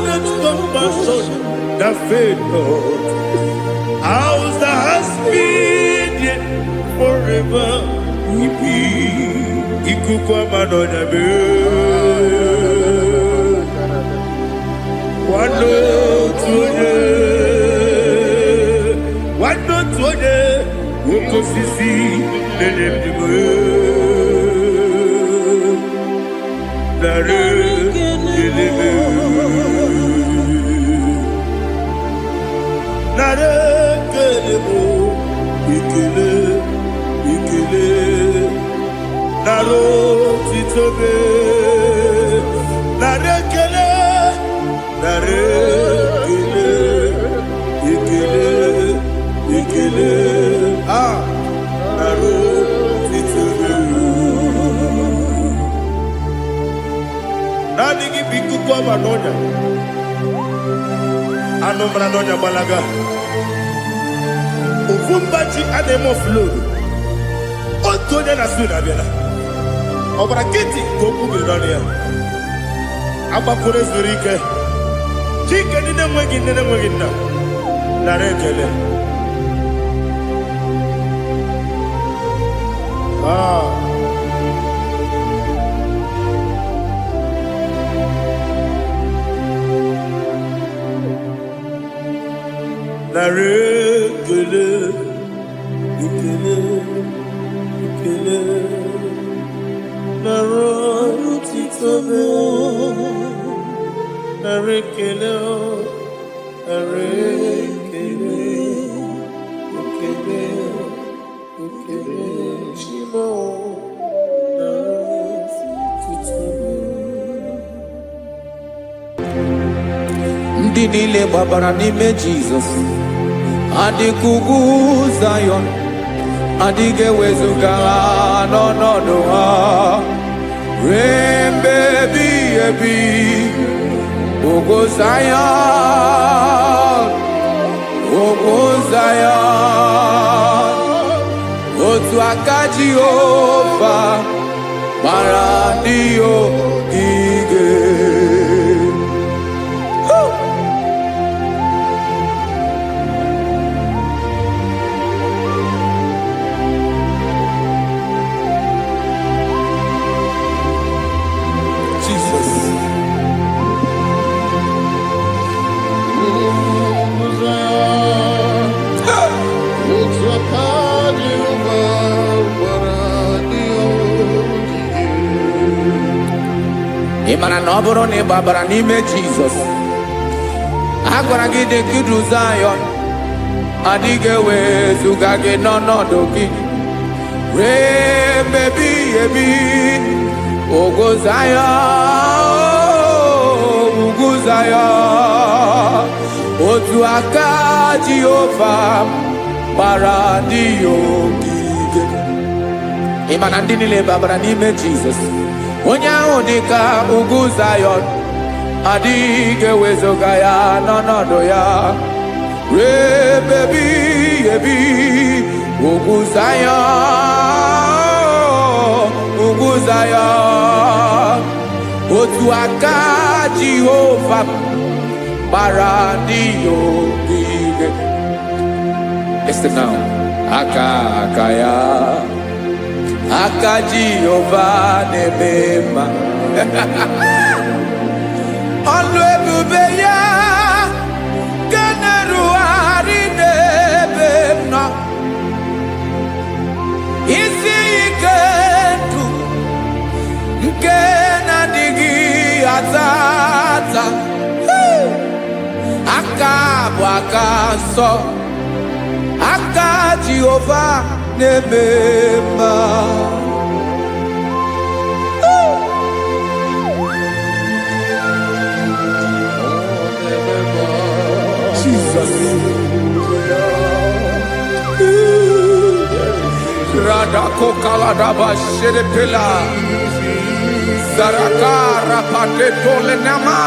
Speaker 1: that compassion, the faith, Lord. How's the has been yet forever? Ikukwa Madonna be. Wando tuone, osisi na-enyemdiwe nara kelebe nara kelebo ikele ikele nara otitobe nara kele nara kele ikele ikele nara otitobe nani gi bikuko manonya anomra nonya balaga ufumbaji anemo flow otonya na suna biela obara kiti koku bironia agbapụrụ ezuru ike chike ndị na-enweghị nne na-enweghị nna nara ekele nara ekele ekele ekele nara otito nara ekele nara ekele ekele ekele chimo nara otito
Speaker 3: ndị niile gbabara n'ime Jizọs adịghị ugwu Zayọn adịghị ewezuga ha n'ọnọdụ ha ruo mgbe ebighị ebi. Ogo Zayọn, Ogo Zayọn, otu aka Jehova gbara ndị ogige. Ị mara na ọ bụrụ na ị gbabara n'ime Jizọs, a gwara gị dị kudu Zayọn adịghị ewezuga gị n'ọnọdụ gị ruo mgbe ebighị ebi. Ogo Zayọn, ugwu Zayọn, otu aka Jehova gbara ndị ogige. Ị ma na ndị niile gbabara n'ime Jizọs, onye ahụ dị ka ugwu Zayọn adịghị ewezuga ya n'ọnọdụ ya ruo mgbe ebighị ebi. Ugwu Zayọn, ugwu Zayọn, otu aka Jehova gbara ndị ogige. Listen now, aka ya, aka Jehova na-eme mma. Ọlụ ebube ya ga na-erugharị n'ebe m nọ. Isi ike ndụ nke na-adịghị ata ata. Aka bụ aka nsọ, aka Jehova na-eme mma. Jesus. Radako kaladaba sherepela zarakara pateto lenama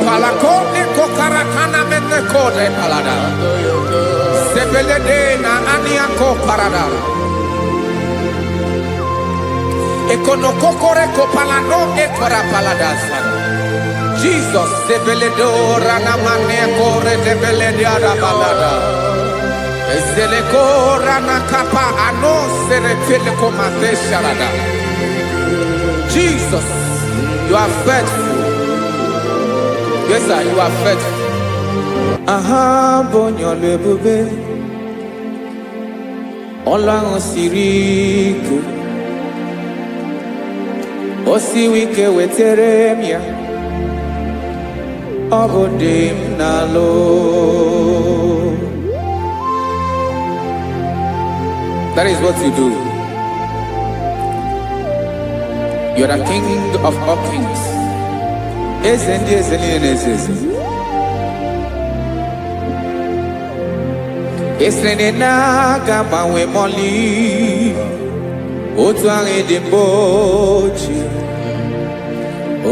Speaker 3: palakone kokarakana mene kode palada sebelede na aniako parada ekonokokore kopalano ekora paladasa. Jesus sebeledo ranamane kore debelede arabalada ezeleko ranakapa ano serepele komate sharada. Jesus, you are faithful. Yes sir, you are faithful. Aha bonyo lebube ọlụ ahụ siri ike o siwe ike wetere m ya ọ bụ dị m n'alụ. That is what you do. You are the king of all kings. Eze ndị eze niile na-eze eze. Esere na-agbanwe mọlị otu ahụ dị mgbe ochie,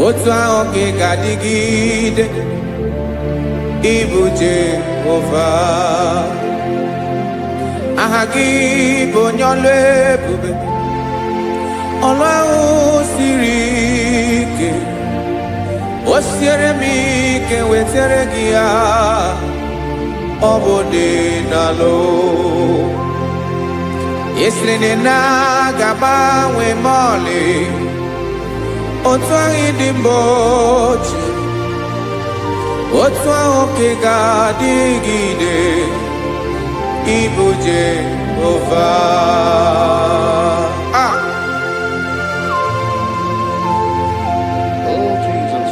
Speaker 3: otu ahụ ka ị ga-adịgide ịbụ Jehova. Aha gị bụ onye ọlụ ebube, ọlụ ahụ siri ike o siere m ike wetere gị ya ọ bụ dị n'alụ. Esiri na ga-agbanwe ma ọlị otu ahụ dị mgbe ochie, otu ahụ ka ị ga-adịgide ịbụ Jehova.
Speaker 2: Oh, Jesus.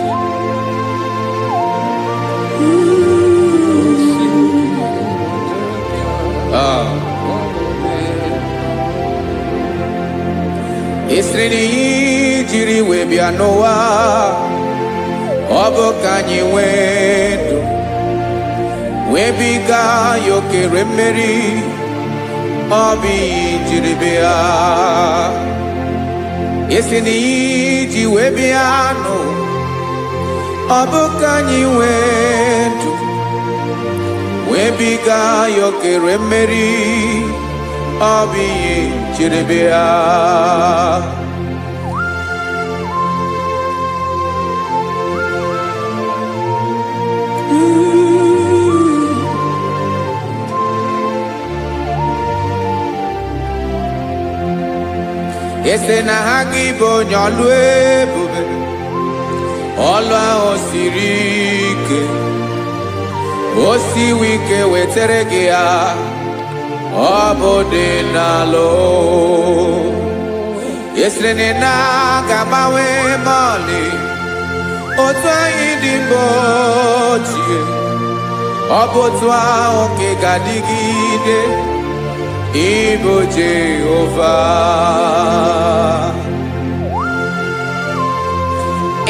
Speaker 3: Esiri na ihe jiri wee bịa n'ụwa ọ bụ ka anyị nwee ndụ wee biga ya okere mmeri, ọ bụ ihe jiri bịa. Esiri na ihe ji wee bịa nụ ọ bụ ka anyị nwee ndụ wee biga ya okere mmeri, ọ bụ ihe jiri bịa. Ese na ha gị bụ onye ọlụ ebube, ọlụ ahụ siri ike o siwe ike wetere gị ya ọ bụ dị n'alụ. Esiri na ga-agbanwe ma ọlị otu anyị dị mgbe ochie, ọ bụ otu ahụ ka ị ga-adịgide ịbụ Jehova.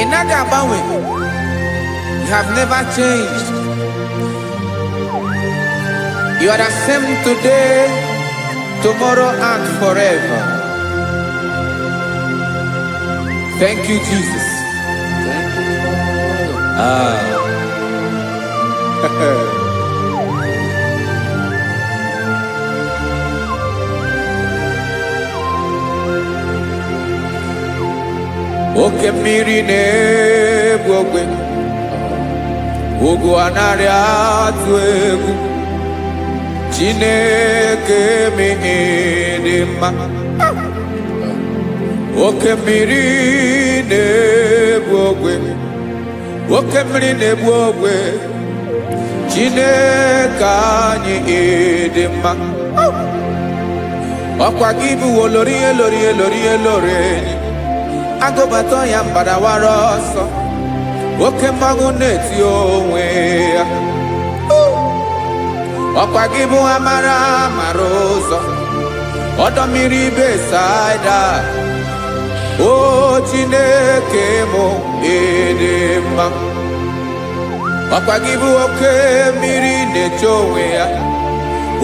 Speaker 3: Ị naghị agbanwe. You have never changed. You are the same today, tomorrow and forever. Thank you, Jesus.
Speaker 2: Thank you, Lord.
Speaker 3: Oke mmiri na-egbu ogwe, ugwu anaghị atụ egwu. Chineke m dị mma. Oke mmiri na-egbu ogwe, oke mmiri na-egbu ogwe. Chineke anyị dị mma. Ọkwa gị bụ olori elori elori elori, agụbata ya mbadawara ọsọ, oke mmanwụ na-eti onwe ya. Ọkwa gị bụ amara amara ụzọ, ọdọ mmiri Besaida. O Chineke mụ dị mma. Ọkwa gị bụ oke mmiri na-eche onwe ya,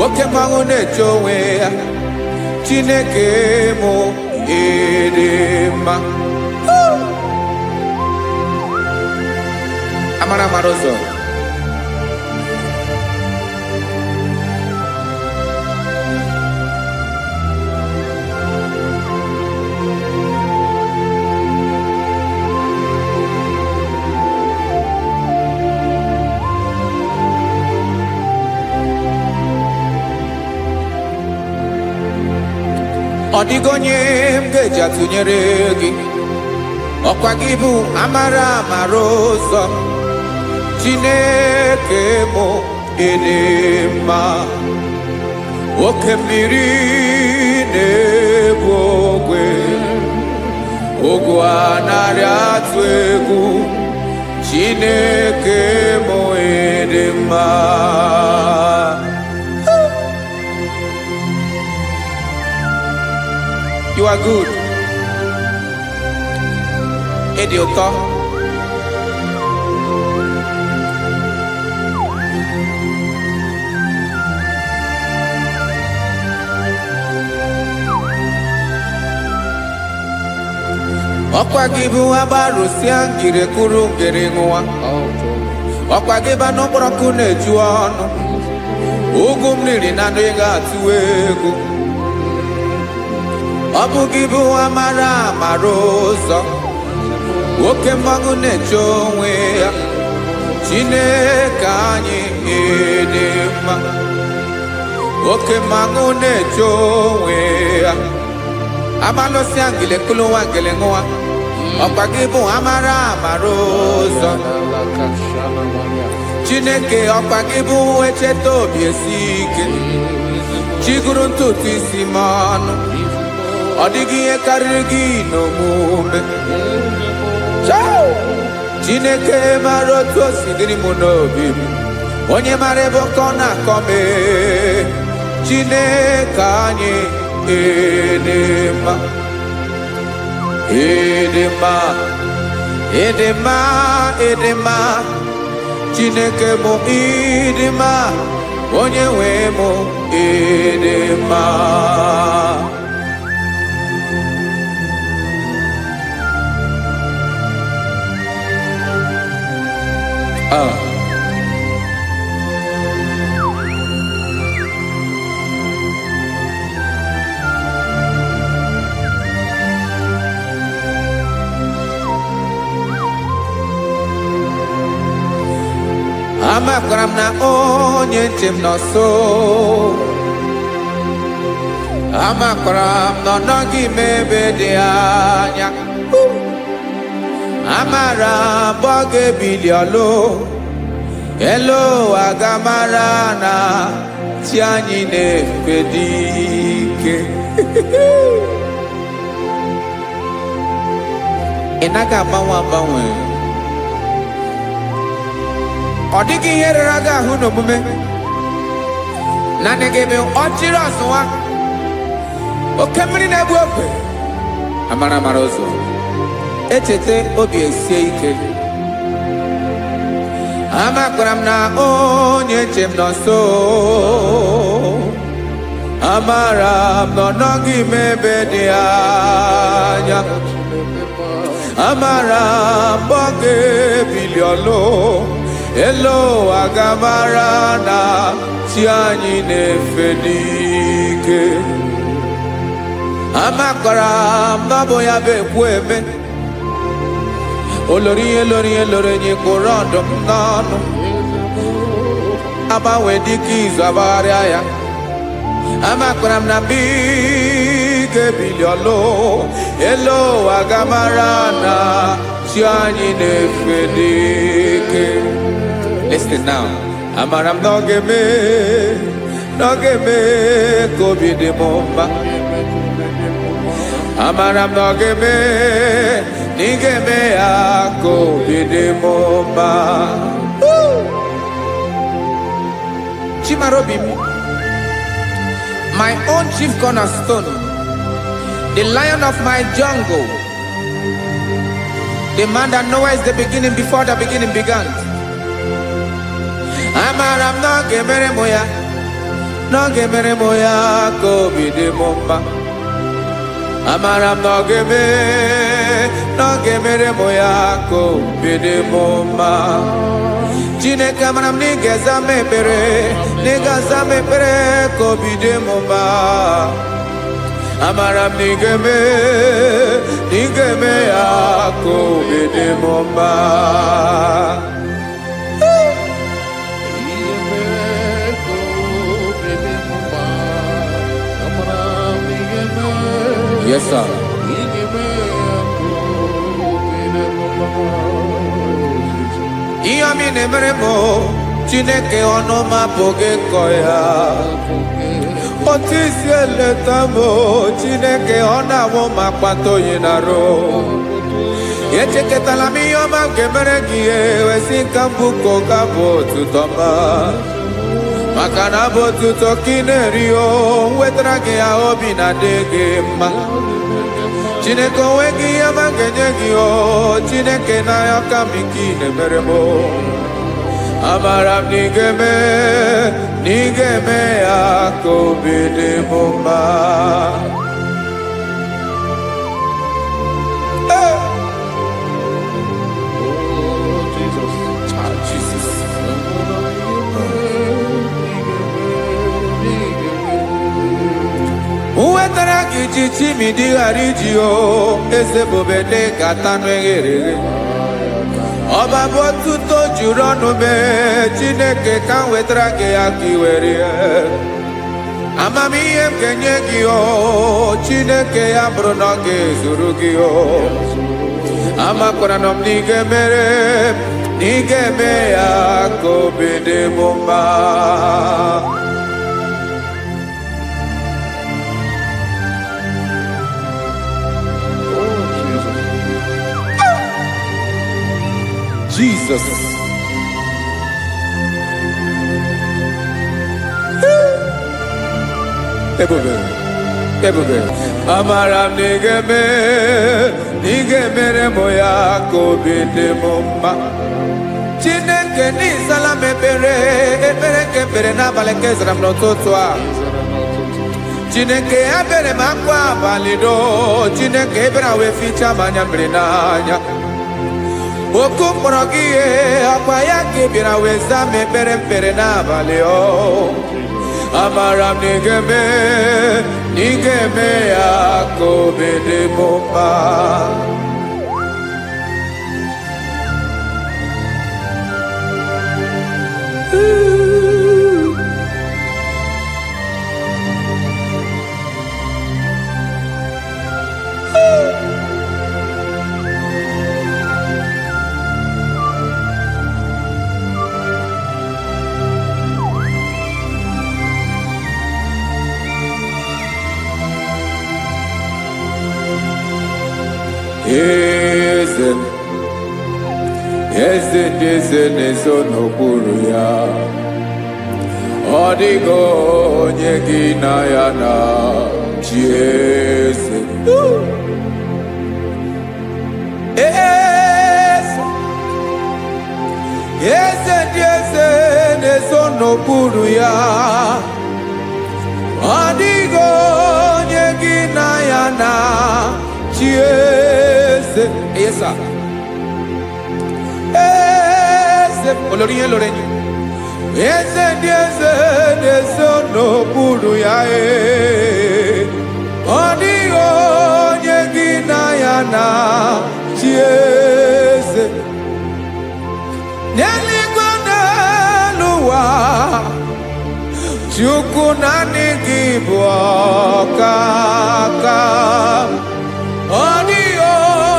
Speaker 3: oke mmanwụ na-eche onwe ya. Chineke mụ dị mma. Amara amara ụzọ. Ọ dịghị onye m ga-eji atụnyere gị, ọkwa gị bụ amara amara ụzọ. Chineke mụ dị mma. oke mmiri na-egbu ogwe ogwu anarị atụ egwu Chineke mụ ịdị mma. You are good. Ịdị ụtọ. Ọkwa gị bụ agbarụsịa ngiri kwuru ngiri nwa. Ọkwa gị ba n'okporoko na-eju ọnụ. Ugwu mmiri na anụ ịga atụ egwu. Ọ bụ gị bụ amara amara ụzọ. Oke mmanwụ na-eche onwe ya. Chineke anyị ịdị mma. Oke mmanwụ na-eche onwe ya. Amalụsị angele kulu nwa ngele nwa. Ọkwa gị bụ amara amara ụzọ. Chineke ọkwa gị bụ echeta obi esi ike. Chiguru ntutu isi m ọnụ. Ọ dịghị ihe karịrị gị n'omume. Chineke mara otu o si dịrị m n'obi m. Onye mara ebe ọkọ na-akọ m. Chineke anyị ịdị mma. Ịdị mma. Ịdị mma. Ịdị mma. Chineke mụ ịdị mma. Onye nwe mụ ịdị mma. Amakwara m na onye nche m nọ nso. Amakwara m na ọ nọghị m ebe dị anya. Amara m ọ ga-ebili ọlụ. Elu aga mara na chi anyị na-efe dị ike. Ị naghị agbanwe agbanwe. Ọ dịghị ihe rere gị ahụ n'omume. Naanị gị bụ ọchịrị ọsụwa. Oke mmiri na-egbu ogwe. Amara amara ụzọ. Echeta obi esie ike. Amakwara m na onye nche m nọ nso. Amara m na ọ nọghị m ebe dị anya. Amara m ọ ga-ebili ọlụ. Elu aga mara na chi anyị na-efe n'ike. Amakwara m na ọ bụ ya bụ ekwu eme. Olori ihe lori ihe lori enyi kwụrụ ọdụm n'ọnụ. Agbanwe dịka izu agbagharịa ya. Amakwara m na mgbe ị ga-ebili ọlụ. Elu aga mara na chi anyị na-efe n'ike. Listen now. Amara m na ọ ga-eme ka obi dị m mma. Amara m na ọ ga-eme na ị ga-eme ya ka obi dị m mma. Chimara obi m, my own chief cornerstone, the lion of my jungle, the man that knows the beginning before the beginning began. Amara m na ọ ga-emere m ya, na ọ ga-emere m ya ka obi dị m mma. Amara m na ọ ga-emere m ya ka obi dị m mma. Chineke amara m na ị ga-aza m ekpere, na ị ga-aza m ekpere ka obi dị m mma. Amara m na ị ga-eme ya ka obi dị m mma. Yes, sir. Ihe mi na-emere m Chineke ọnụ m apụghị ịkọ ya. otisi eletamo Chineke ọ na-awụ ma kpata oyi na ro echeketala m ihe ọma nke mere gị ewesi ka mbụ ka ụka bụ otuto ma maka na bụ otuto ka ị na-eri o wetara gị ya obi na-adị gị mma Chineke onwe gị ihe ọma ga-enye gị o Chineke n'anya ka m ike ị na-emere m amara m na ị ga-eme ya ka obi dị m mma wetara gị ji chimidi ghara iji o eze bobede gata n'eghere ọba bụ otuto juru ọnụ mee Chineke ka m wetara gị ya ka i were amamihe m ga-enye gị o Chineke ya bụrụ na ọ ga-ezuru gị o amakwara na m na ị ga-emere na ị ga-eme ya ka obi dị m mma Jesus. Ebube. Amara m na ị ga-emere m ya ka obi dị m mma Chineke n'ịzala m ekpere nke ekpere n'abalị nke zara m n'ụtụtụ a Chineke ya bere m akwa abalị do Chineke ebere wee ficha m anya mmiri n'anya oku mkpọrọ gị ihe akwa ya ka ị bịara wee zaa m ekpere n'abalị o amara m na ị ga-eme ya ka obi dị m mma Eze ndị eze na-ezo n'okpuru ya ọ dịghị onye gị na ya na chi eze eze ndị eze na-ezo n'okpuru ya ọ dịghị onye gị na ya na chi eze esa olórí yẹn lórí eze ndị eze na-eso n'okpuru ya ọ dịghị onye gị na ya na chi eze n'eluigwe n'elu ụwa Chukwu naanị gị bụ ọkaka ọ dịghị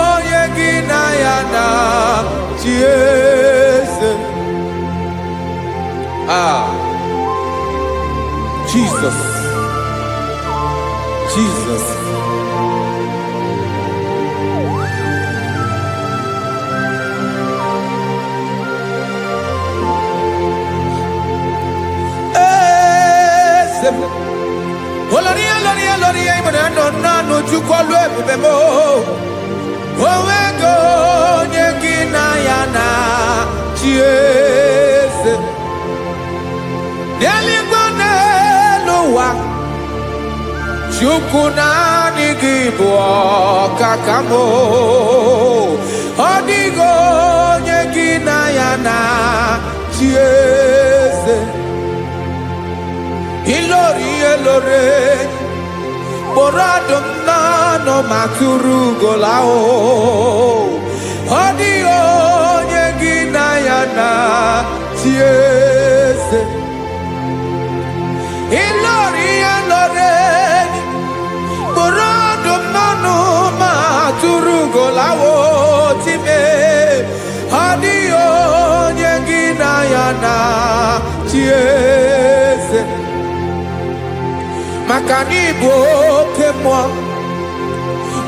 Speaker 3: onye gị na ya na chi eze Jesus Oloria imana no Chukwu olu ebube mo onwego onye gị na ya na chi eze n'eluigwe n'elu ụwa Chukwu naanị gị bụ ọkaka m ọ dịghị onye gị na ya na chi eze ilori kpọrọ ọdụm n'ọnụ ma tụrụ ugola ọ dịghị onye gị na ya na chi eze ilori kpọrọ ọdụm n'ọnụ ma tụrụ ugola time ọ dịghị onye gị na ya na chi eze maka na ịbụ oke mmụọ.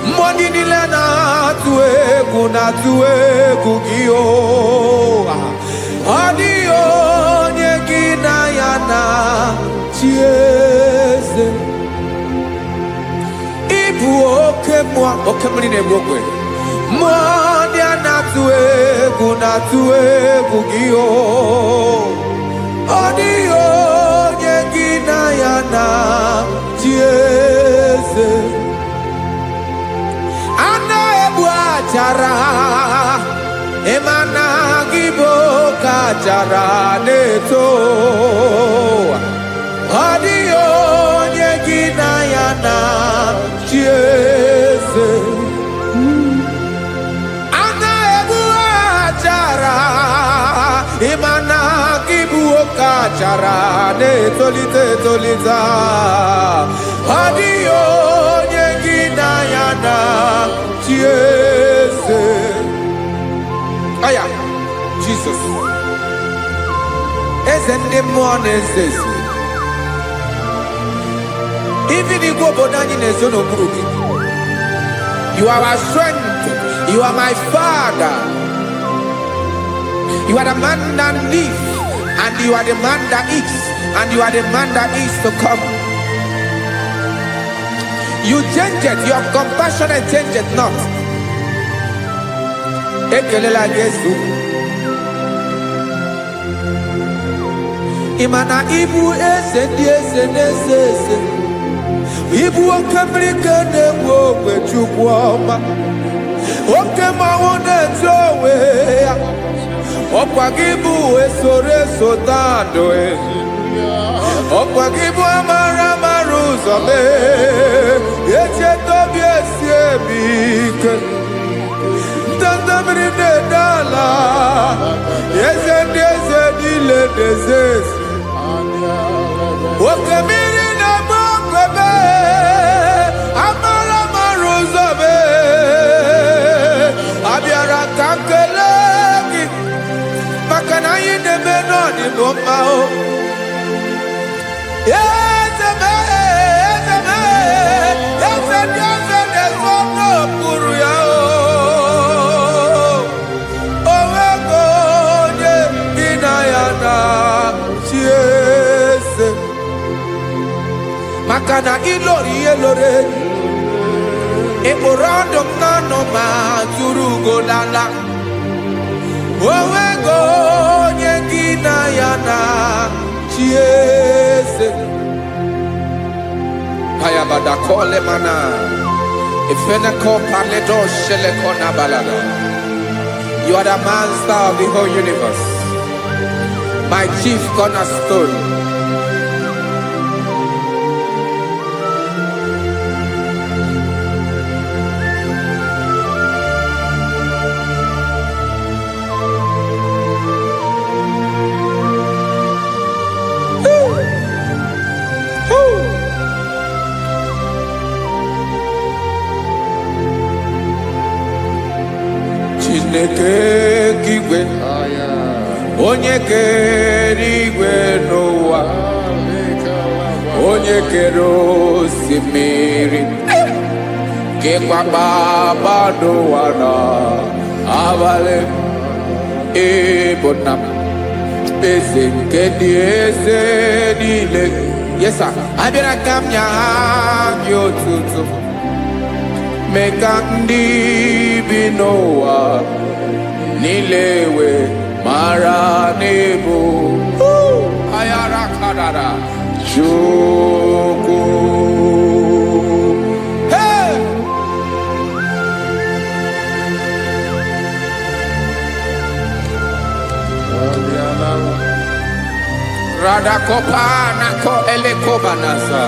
Speaker 3: Mmụọ ndị niile na-atụ egwu gị o. Ọ dịghị onye gị na ya na-achị eze. Ịbụ oke mmụọ, oke mmiri na-egbu ogwe. Mmụọ ndị a na-atụ egwu gị o. Ọ dịghị onye gị na ya na-achị eze. A na-egbu achara, ịma na gị bụ ka achara na-eto. Ọ dịghị onye gị na ya na-achị eze. A na-egbu achara, ịma na gị bụ ka achara na-etolite etolite. Ọ dịghị onye gị na ya na-achị eze. Aya, Jesus. Eze ndị mmụọ na-eze eze. Even igwe obodo anyị na-ezo n'okpuru gị. You are our strength. You are my Father. You are the man that lives, and you are the man that is, and you are the man that is to come. You change it. Your compassion change it not. Ekelela Yesu. Imana ibu eze ndị eze na-eze eze. Ibu oke mmiri ka na-egbu ogwe Chukwu ọma. Oke mmanwụ na-eti onwe ya. Ọkwa gị bụ esoro eso tando. Ọkwa gị bụ amara ụzọ mee. Echeta obi esi ebi ike. Ndanda mmiri na-ede ala. Eze ndị eze niile na-eze eze. Oke mmiri na-agba okwebe. Amara ụzọ mee. Abịara ka nkele gị, maka na anyị na-eme n'ọdịbụ mma o. Eze mee, eze mee, eze ndị eze na-ezo n'okpuru ya o. O nwego onye gị na ya na-achị eze. Maka na ịlọrọ ihe lọrọ enyi. Ịkpụrụ ọdụ m n'ọnụ ma tụrụ ugo n'ala. O nwego onye gị na ya na-achị eze. Payabada kole mana. Ifene ko paledo shele kona balada. You are the master of the whole universe. My chief cornerstone. Chineke kigwe, onye kere igwe n'ụwa, onye kere osimiri, kekwa kpakpando ụwa n'abalị. Ịbụ nna m, eze nke ndị eze niile. Yes sir, abịara ka m nye gị otuto. Mee ka ndị bi n'ụwa niile wee mara n'ebu ayara kadara Chukwu. Hey! Radakopa nako elekobanasa.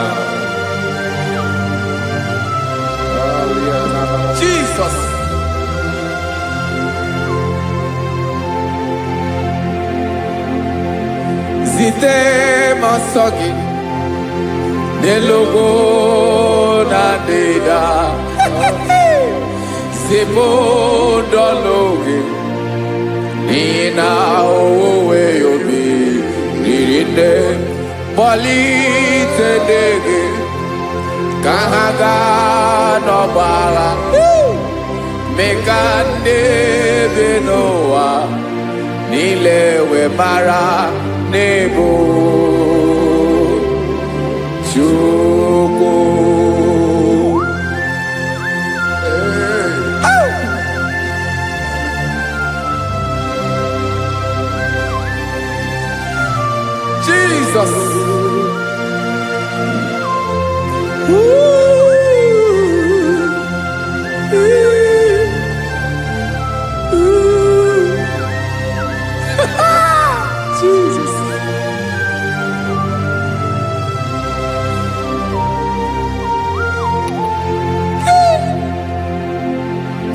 Speaker 3: Jesus. Zite masogi nelogo na deda. Zebo dologe nina owe yobi nirinde polite dege kahaga no bala mekande benoa nilewe mara nebo chuko Jesus. Jesus.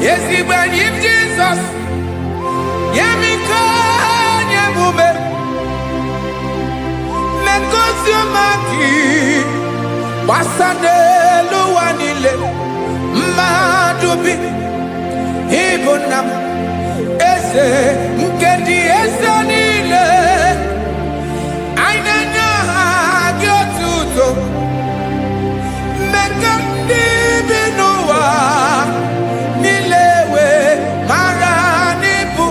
Speaker 3: Yes, he when him Jesus. Yamika, Yamume. Mekosiomaki. Wasande luwanile. Madubi. Ibonam. Ese. Nkedi ese nile. Ainanya hagyotuto. Mekandi binowa. Nilewe maranibu.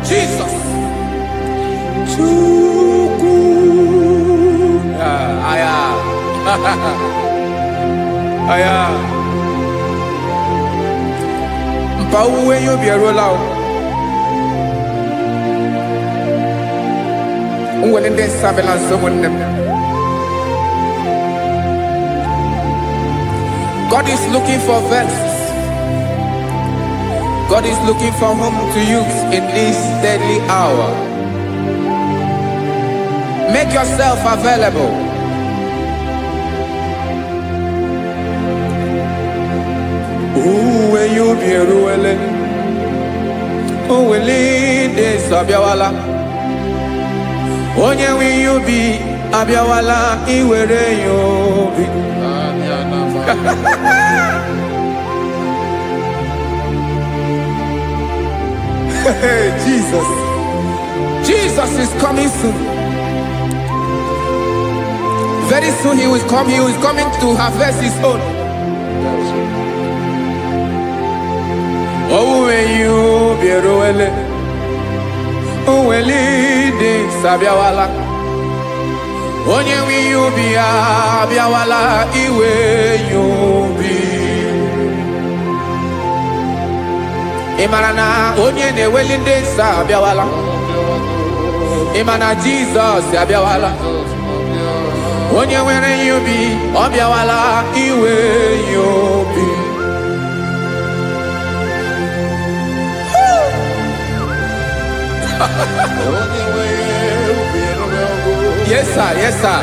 Speaker 3: Jesus. Chuku. Aya. Aya. Mpa uwe yo bierola o. When they surveillance someone, God is looking for vessels. God is looking for whom to use in this deadly hour. Make yourself available. When you be ruling, who will lead this Abiawala? Onye wi yubi Abiawala iwere yubi. Jesus. Jesus is coming soon. Very soon he will come. He is coming to harvest his own. Oh, when you be ruele. Uwelide Sabiawala Onye wi yubi Abiawala iwe yubi Imarana onye ne welinde Sabiawala Imana Jesus Sabiawala Onye were yubi Abiawala iwe yubi Yes, sir. Yes, sir.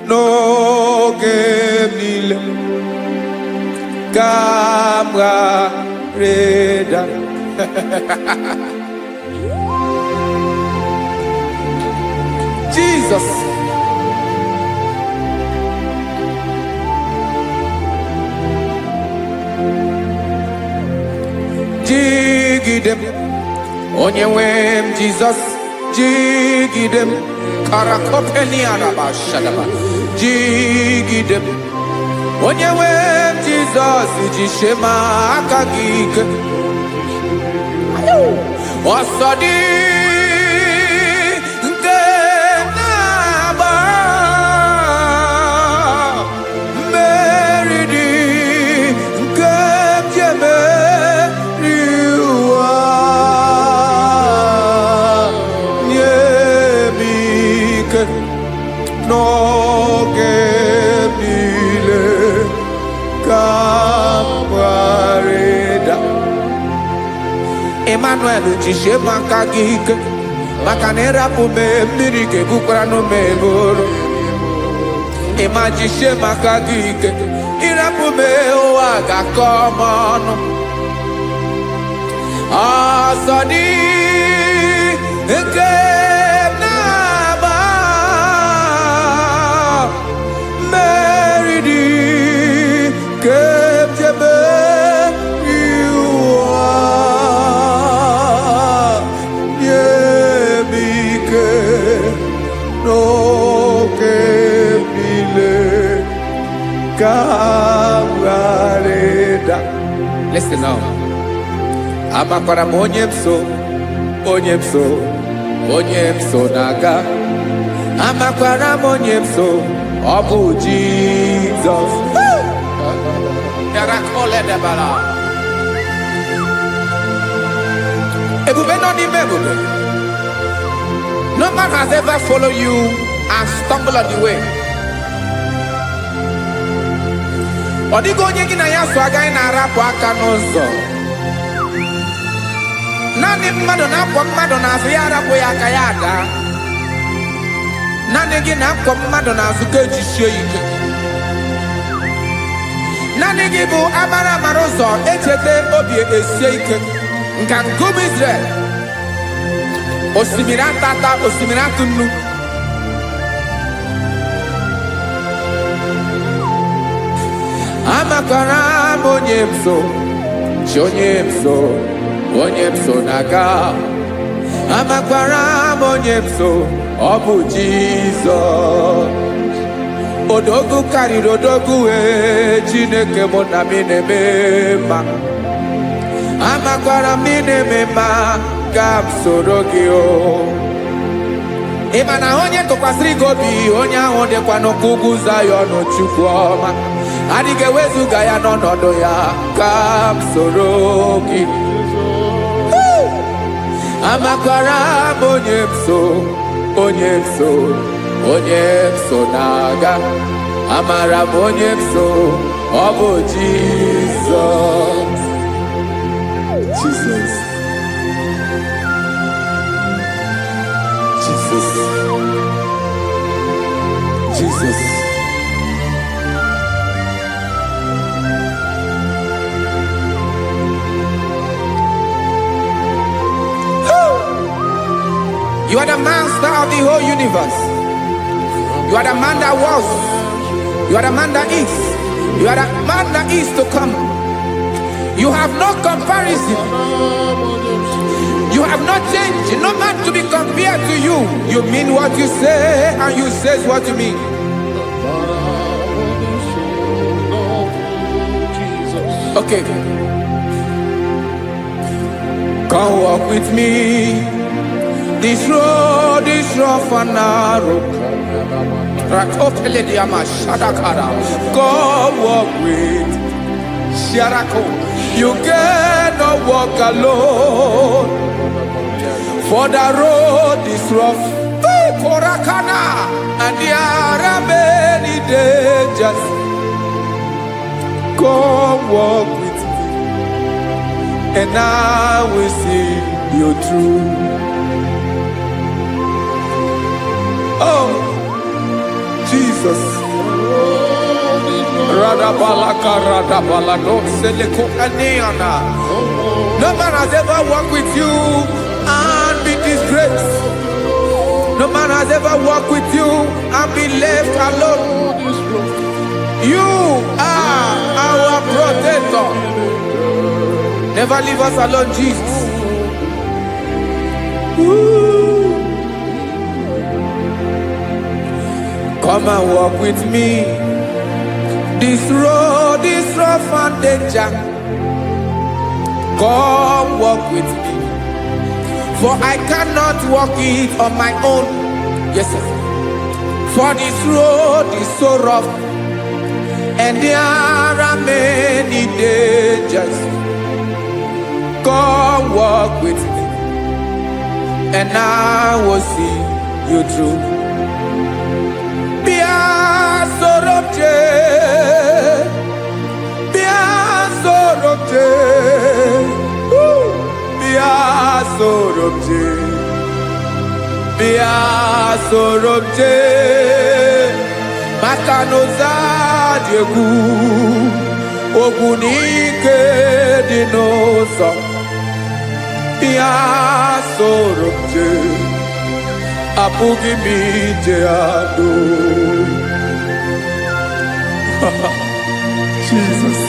Speaker 3: No game Camera Reda. Jesus. Jigidem. Onye wem Jesus. Jigidem. Karakopeni araba shadaba. Jigidem. Onye wem Jesus. Jishema akagike. Osodi. Emmanuel jishe makagike makanera pume mirike bukrano meboro emajishe makagike irapume oaga komono asadi eke naba meridi kepjebe no que mile Kawareda. Listen now. Amakwara m onye m so naga. Amakwara m onye m so, ọ bụ Jizọs. Yarakoledebara. Ebube nọ n'ime ebube. No man has ever followed you and stumbled on the way. Ọ dịghị onye gị na ya so agaghị na-arapụ aka n'ụzọ. Naanị mmadụ na-akwọ mmadụ n'azụ ya arapụ ya aka ya ada. Naanị gị na-akwọ mmadụ n'azụ ka ejisie ike. Naanị gị bụ amara ụzọ echete obi esie ike. Nka nkume Israel. Osimiri atata, osimiri atụ nnu. Amakwara m onye m so, onye m so naga. Amakwara m onye m so, ọ bụ Jizọs. Odogwu karịrị odogwu Chineke mụ na mi na-eme mma. Amakwara m na-eme mma ka m soro gị o. Ị ma na onye tụkwasịrị gị obi, onye ahụ dịkwa n'ụkwụ ugwu Zayọn Chukwu ọma. Adịghị ewezuga ya n'ọnọdụ ya ka m soro gị. Amakwara m onye m so naga. Amara m onye m so, ọ bụ Jizọs. Jesus. You are the master of the whole universe. You are the man that was. You are the man that is. You are the man that is to come. You have no comparison. You have not changed. No man to be compared to you. You mean what you say, and you say what you mean. Okay. Come walk with me. This road is rough and narrow. Come walk with Sharako. You cannot walk alone. For the road is rough. Korakana. And there are many dangers. Come walk with me, and I will see you through. Oh, Jesus. No man has ever walked with you and be disgraced. No man has ever walked with you and be left alone. You are our protector. Never leave us alone, Jesus. Ooh. Come and walk with me. This road is rough and danger. Come walk with me. For I cannot walk it on my own. Yes, sir. For this road is so rough, and there are many dangers. Come walk with me, and I will see you through. Sorobje Makanoza Diegu Ogunike Dinosa Bia Sorobje Apugi Mijeado. Jesus.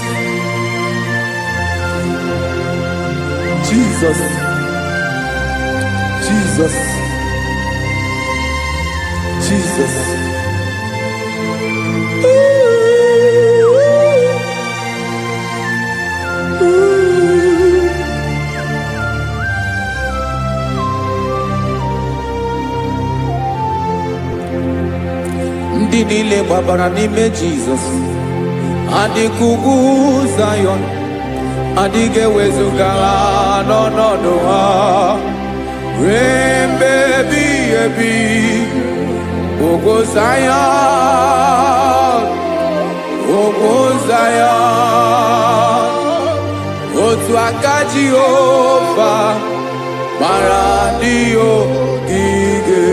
Speaker 3: Jesus. Jesus. Jesus. Ooh. gbabara n'ime Jizọs adịghị ugwu Zayọn adịghị ewezuga ha n'ọnọdụ ha ruo mgbe ebighị ebi. Ugwu Zayọn, ugwu Zayọn, otu aka Jehova gbara ndị ogige.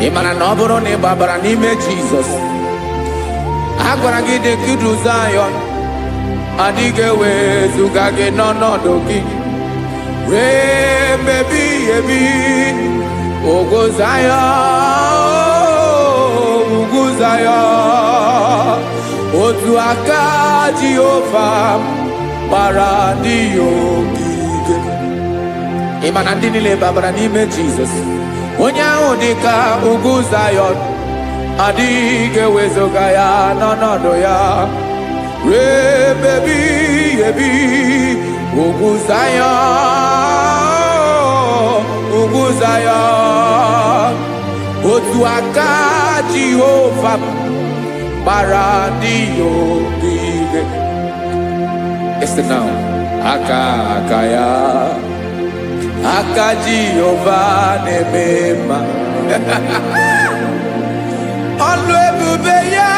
Speaker 3: Ị mara na ọ bụrụ na ị gbabara n'ime Jizọs, a gwara gị dị ka ugwu Zayọn adịghị ewezuga gị n'ọnọdụ gị ruo mgbe ebighị ebi. Ugwu Zayọn, ugwu Zayọn, otu aka Jehova gbara ndị ogige. Ị ma na ndị niile gbabara n'ime Jizọs, onye ahụ dị ka ugwu Zayọn adịghị ewezuga ya n'ọnọdụ ya ruo mgbe ebighị ebi. Ugwu Zayọn, ugwu Zayọn, otu aka Jehova gbara ndị ogige. Listen now, aka ya, aka Jehova na-eme mma. Ọlụ ebube ya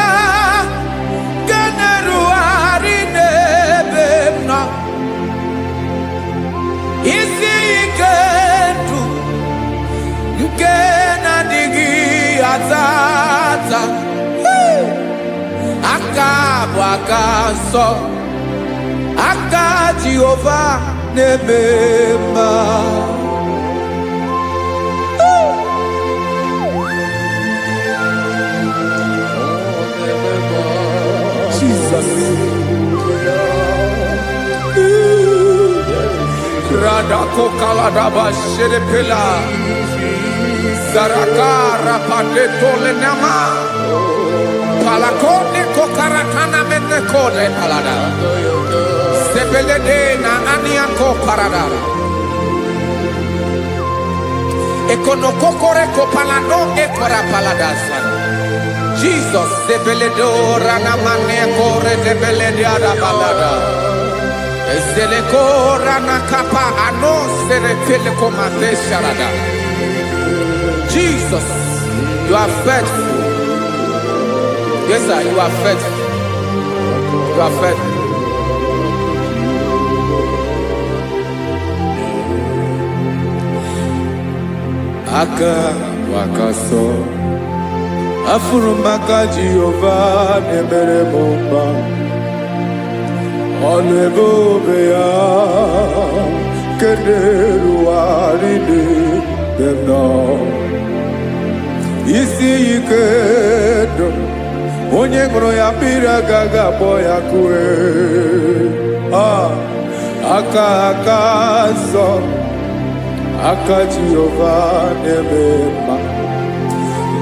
Speaker 3: ga na-erugharị n'ebe m nọ. Isi ike ndụ nke na-adịghị ata ata. Aka bụ aka nsọ, aka Jehova na-eme mma. Jesus. Radako kaladaba sherepela zarakara padeto lenama palakone kokaratana mene kode palada sebelede na aniako paradara ekonokokore kopalano ekora paladasa. Jesus sebeledo rana mane kore debelede arabalada ezeleko rana kapa ano serepele komate sharada. Jesus, you are faithful. Yes sir, you are faithful. You are faithful. Aka wakaso afuru maka Jehova na-emere m mma. Ọlụ ebube ya ka na-erugharị n'ebe m nọ. Isi ike ndụ onye ṅụrụ ya mmiri agaghị abọ ya kue. Aka nsọ, aka Jehova na-eme mma.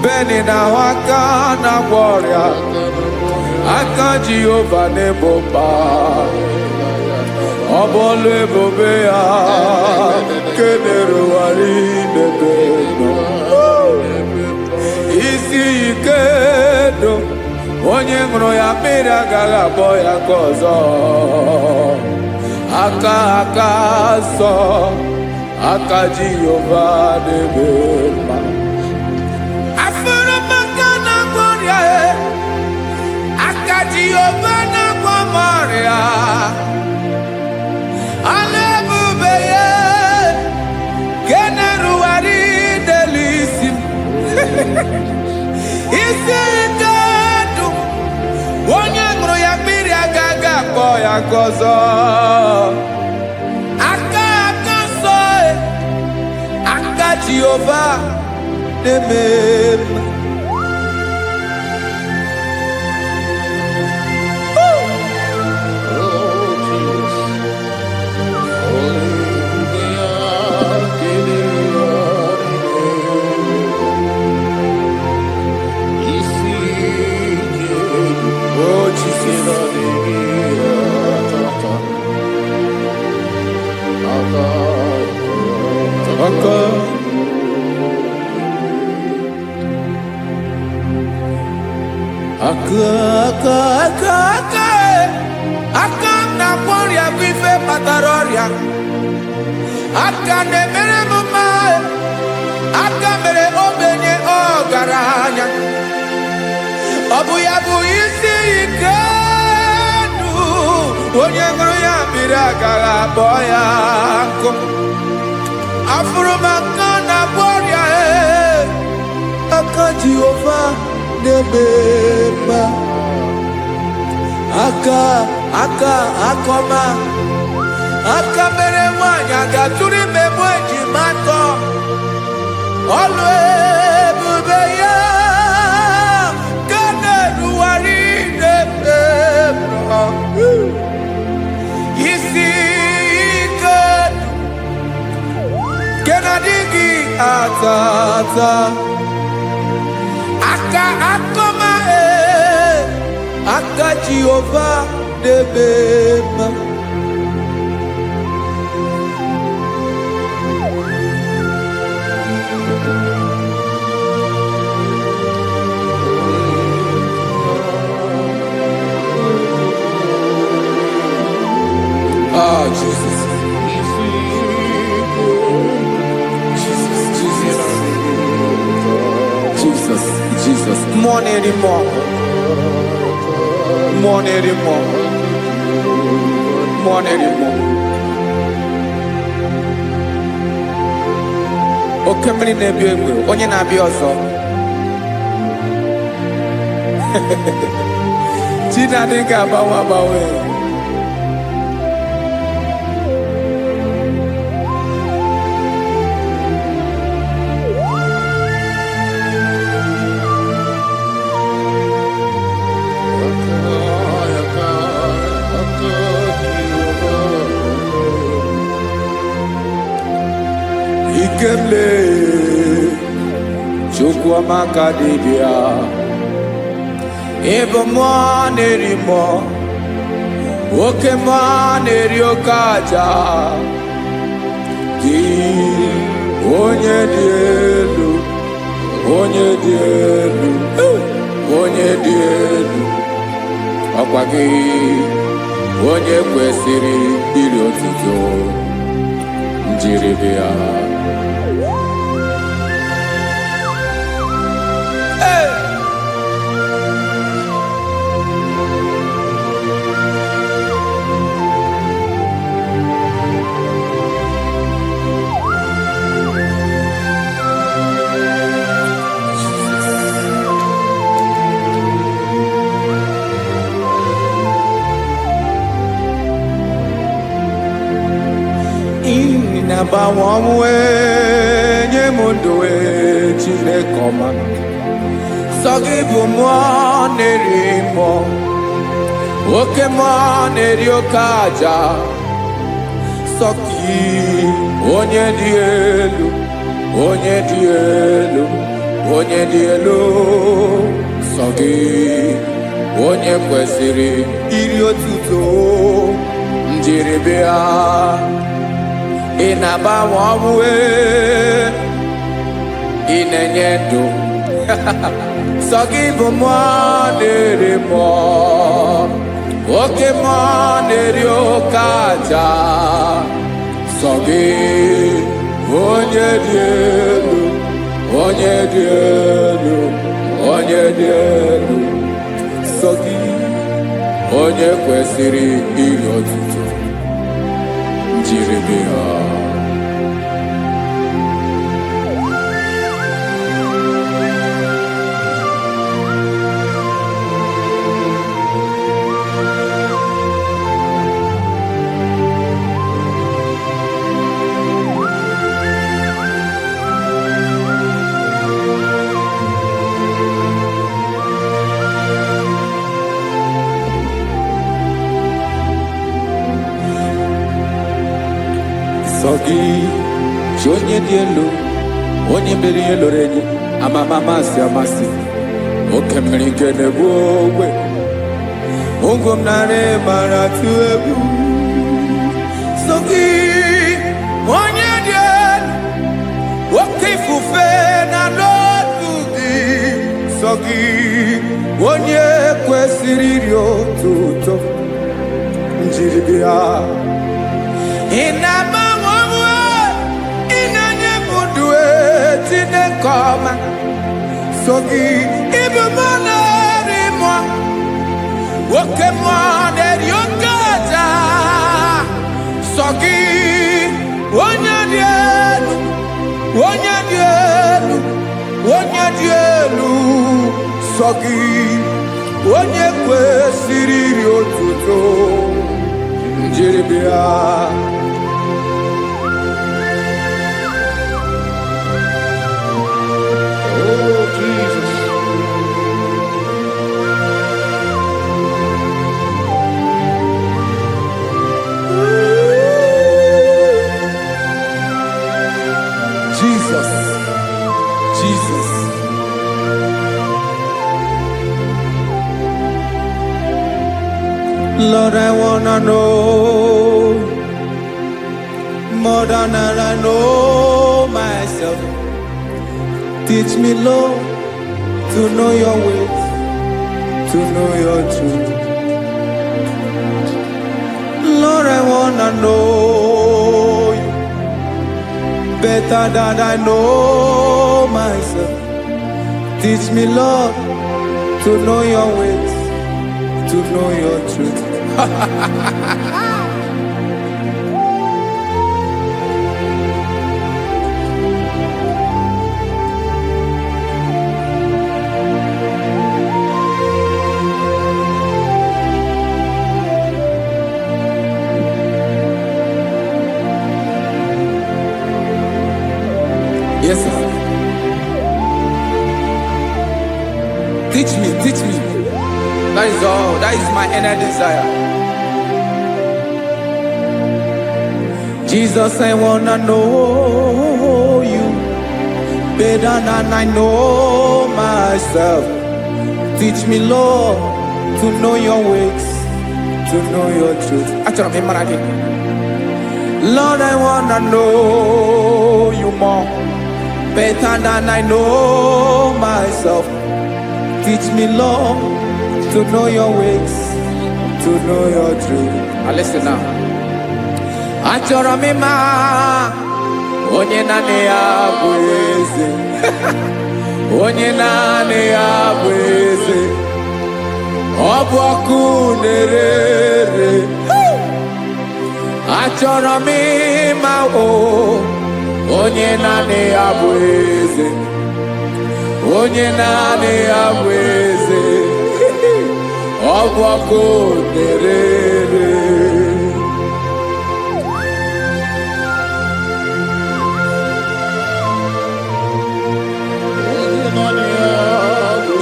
Speaker 3: Beni na aka na-agwọ ọrịa, aka Jehova na-ebo mma. Ọ bụ ọlụ ebube ya ka na-erugharị n'ebe m nọ. Isi ike ndụ onye ṅụrụ ya mmiri agaghị abọ ya ka ọzọ. Aka nsọ, aka Jehova na-eme mma. Afụrụ m aka na-agwọ ọrịa, aka Jehova na-agwọ m ọrịa. Ọlụ ebube ya ka na-erugharị n'elu isi m. Isi ike ndụ onye ṅụrụ ya mmiri agaghị akpọ ya ka ọzọ. Aka nsọ, aka Jehova na-eme mma. aka na kwọrịa bụ ife kpatara ọrịa aka na-emere m mma aka mere ogbenye ọgaranya ọ bụ ya bụ isi ike ndụ onye ṅụrụ ya mmiri agaghị akpọ ya nkụ afụrụ m aka na kwọrịa aka Jehova na-eme mma akọma aka mere nwanyị ga-atụrụ ime mụ ejima atọ ọlụ ebube ya ka na-eruwari na-eme isi ike ke na-adịghị ata ata aka akọma aka Jehova na-eme mma Jesus. Jesus. More anymore. Oke mmiri na-ebi egbe onye na-abịa ọzọ Chinadị ga-agbanwe Ikemle Chukwuamaka dibịa ebe mmụọ na-eri mmụọ oke mmụọ na-eri oke aja gị onye dị elu ọkwa gị onye kwesịrị iri otuto njiribịa na-agbanwe ọnwụ nye m ndụ Chineke ọma sọ gị bụ mmụọ na-eri mmụọ oke mmụọ na-eri oke aja sọ gị onye dị elu sọ gị onye kwesịrị iri otuto njiribịa ị na-agbanwe ọnwụ ị na-enye ndụ sọ gị bụ mmụọ na-eri mmụọ oke mmụọ na-eri oke aja sọ gị onye dị elu sọ gị onye kwesịrị iri otuto njiribịa sọ gị chi onye dị elu onye mere ihe loro enyi amasị oke mmiri nke na-egbu ogbe ụgwọ m narị mara tụ egwu sọ gị onye dị elu oke ifufe na n'otu gị sọ sọ gị onye kwesịrị iri otuto njiri bịa. Ị na-agbanwe onwe, ị na-enye m ndụ Chineke ọma. Sọ gị ịbụ mmụọ na-eri mmụọ, oke mmụọ na-eri oke aja. Sọ gị onye dị elu, onye dị elu, onye dị elu. Sọ gị onye kwesịrị iri otuto njiri bịa.
Speaker 2: Oh, Jesus.
Speaker 3: Jesus, Jesus. Lord, I wanna know more than I know myself. Teach me, Lord, to know your ways, to know your truth. Lord, I wanna know you better than I know myself. Teach me, Lord, to know your ways, to know your truth. Yes, sir. Teach me, teach me. That is all. That is my inner desire. Jesus, I wanna know you better than I know myself. Teach me, Lord, to know your ways, to know your truth. Lord, I wanna know you more better than I know myself. Teach me, Lord, to know your ways, to know your truth. Listen now. Achọrọ m ịma onye naanị ya bụ eze. Onye naanị ya bụ eze. Ọ bụ ọkụ na-ere. Achọrọ m ịma onye naanị ya bụ eze. Onye naanị ya bụ eze. Ọ bụ ọkụ na-ere.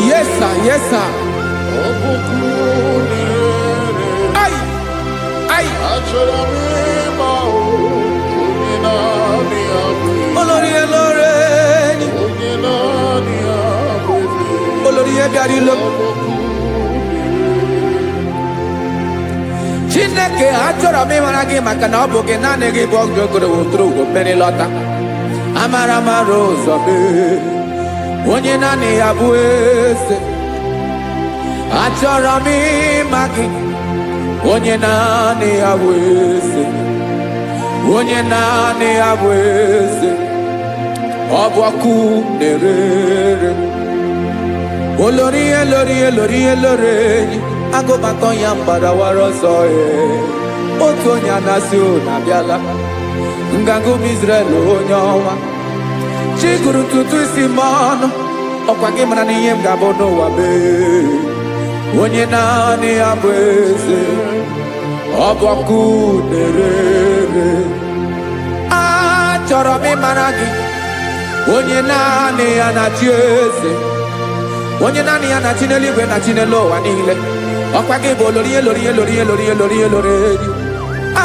Speaker 3: Yes, sir. Yes, sir. Ay, ay. Olórí elóore ni. Olórí ebiari lo. Chineke achọrọ m ịmara gị maka na ọ bụ gị naanị gị bụ ọgụ ogoro wotoro ugo mmeri lọta. Amara mara ụzọ mee. Onye naanị ya bụ eze. Achọrọ m ịma gị. Onye naanị ya bụ eze. Onye naanị ya bụ eze. Ọ bụ ọkụ na-ere. Olórí elórí elórí elóore enyi. Agụbatọ ya mgbadawara ọsọ ya. Otu onye anasị unu abịala. Nganga ụmụ Izrel onye ọnwa. Chi gụrụ tutu isi m ọnụ. Ọkwa gị mara na ihe m ga-abụ n'ụwa mee. Onye naanị ya bụ eze. Ọ bụ ọkụ na-ere. Achọrọ m ịmara gị. Onye naanị ya na-achị eze. Onye naanị ya na-achị n'eluigwe na-achị n'elu ụwa niile. Ọkwa gị bụ olórí elórí elórí elórí elórí elórí enyi.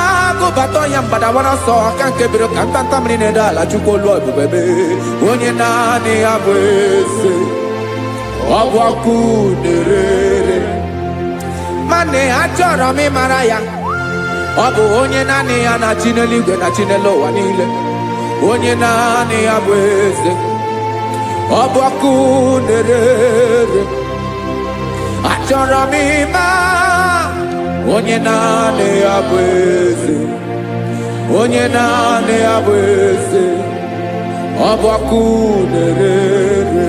Speaker 3: Agụbatọ ya mgbadawara ọsọ aka nke biro ka ntanta mmiri na-edo ala Chukwu olu ebube mee. Onye naanị ya bụ eze. Ọ bụ ọkụ na-ere. Nwanne achọrọ m ịmara ya. Ọ bụ onye naanị ya na-achị n'eluigwe na-achị n'elu ụwa niile. Onye naanị ya bụ eze. ọbọkụ nerere achọrọ m ịma onye naanị ya bụ eze onye naanị ya bụ eze ọbọkụ nerere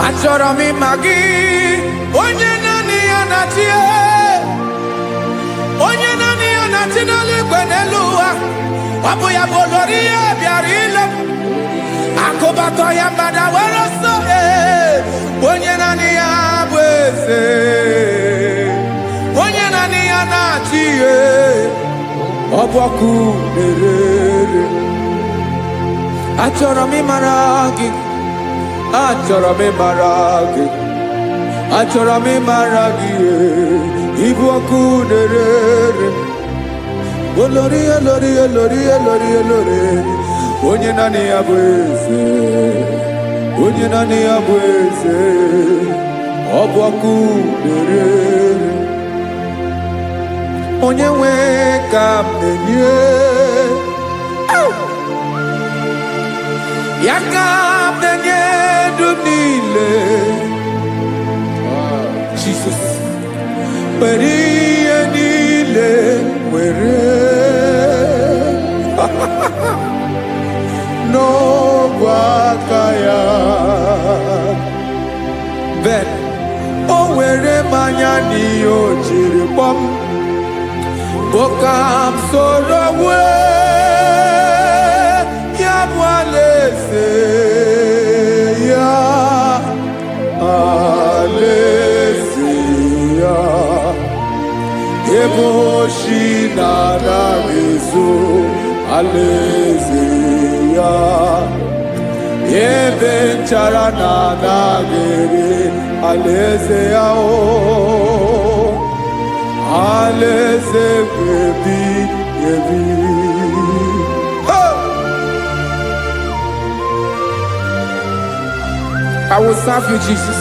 Speaker 3: achọrọ m ịma gị onye naanị ya na-achị onye naanị ya na-achị n'eluigwe n'elu ụwa ọ bụ ya bụ olori ya bịara ile akụbatọ ya mgbada were ọsọ onye naanị ya bụ eze onye naanị ya na-achị ihe ọbọkụ nerere achọrọ m ịmara gị achọrọ m ịmara gị achọrọ m ịmara gị ibu ọkụ nerere olori olori olori olori olori onye naanị ya bụ eze onye naanị ya bụ eze ọ bụ ọkụ nerere onye nwe ka m na-enye ya ka m na-enye ndụ niile Jesus were ihe niile were n'ọbụ aka ya ben o were mmanya n'ihe o jiri kpọm Bokam soro ya bụ alaeze ya alaeze ya ebe oshi na-anaghị ezo alaeze ya ebe nchara na-anaghị ere alaeze ya alaeze ebi ebi. I will serve you, Jesus.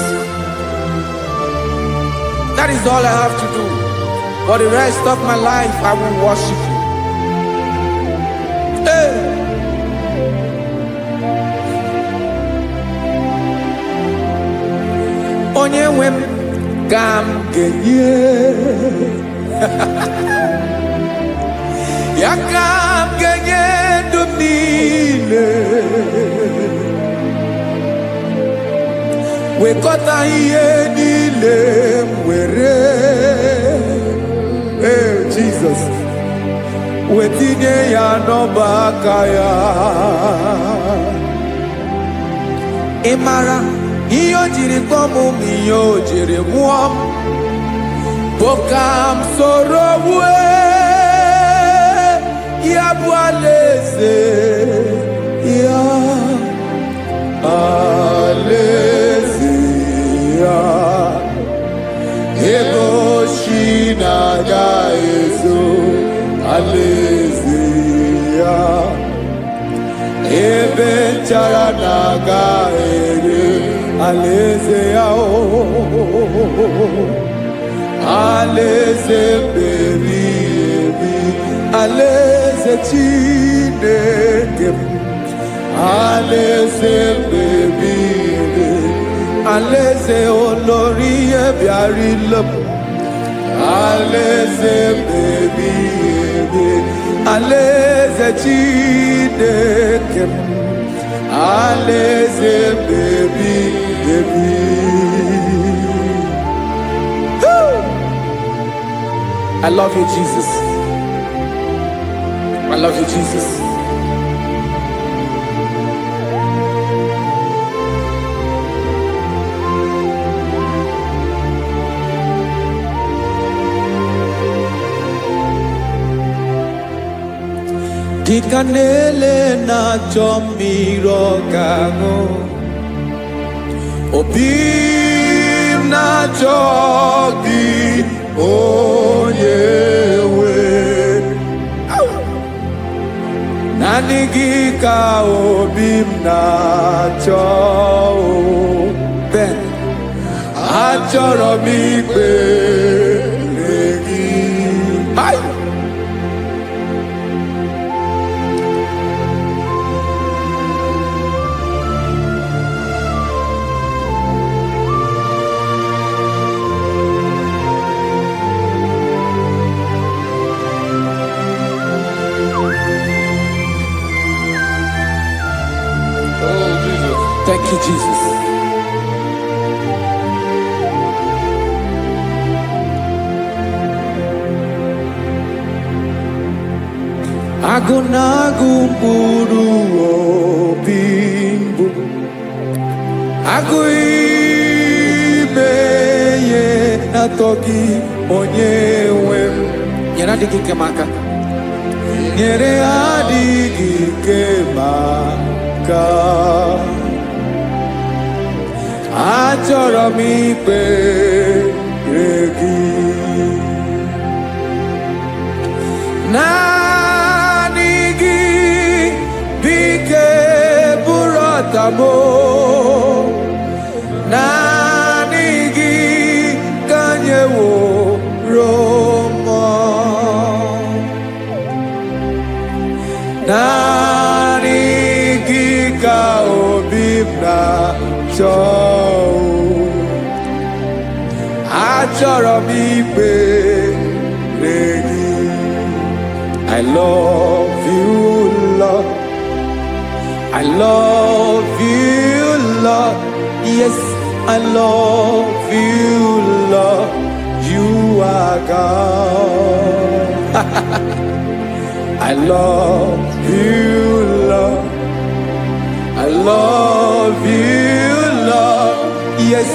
Speaker 3: That is all I have to do. For the rest of my life, I will worship you. Hey. Onye nwe m ka m ga-enye ya ka m ga-enye ndụ m niile wekọta ihe niile m were Jesus wetinye ya n'ọba aka ya ị mara ihe o jiri kpọọ m ihe o jiri mụọ m bụ ka m soro ya bụ alaeze ya alaeze ya ebe oshi na-aga ezo alaeze ya ebe nchara na-aga ere alaeze ya alaeze ebi ebi alaeze Chineke m alaeze ebi ebi alaeze olori ihe bịara ile m alaeze ebi ebi alaeze Chineke m alaeze ebi ebi. I love you, Jesus. I love you, Jesus. Kikanele na chomiro kago Obi na-achọ gị onye nwe naanị gị ka obi m na-achọ Ben achọrọ m ikpere gị Thank you, Jesus. Agụ na-agụ mkpụrụ obi mbụ, agụ ime ihe na-atọ gị onye nwe m. Nyere adịghị ike m aka, nyere adịghị ike m aka. Achọrọ m ikpere gị naanị gị bike bụrụ ọtabo naanị gị ka nyeworo m naanị gị ka obi m na-achọ achọrọ m ikpere gị. I love you, Lord. I love you, Lord. Yes, I love you, Lord. You are God. I love you, Lord. I love you, Lord. Yes,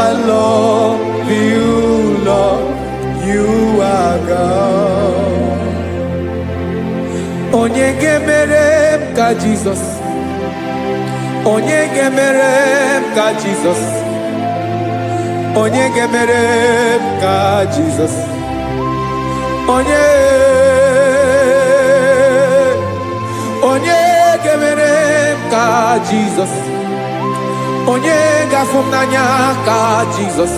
Speaker 3: I love you, Lord. You are God. Onye ga-emere m ka Jizọs, onye ga-emere m ka Jizọs, onye ga-emere m ka Jizọs, onye ga-emere m ka Jizọs, onye ga-afụ m n'anya ka Jizọs,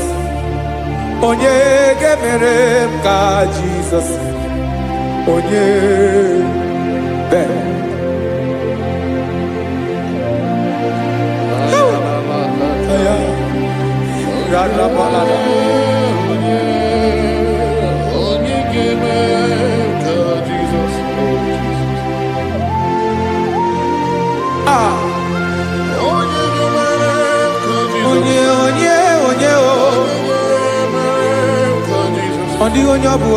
Speaker 3: onye ga-emere m ka Jizọs, onye Ben. Onye ọ bụ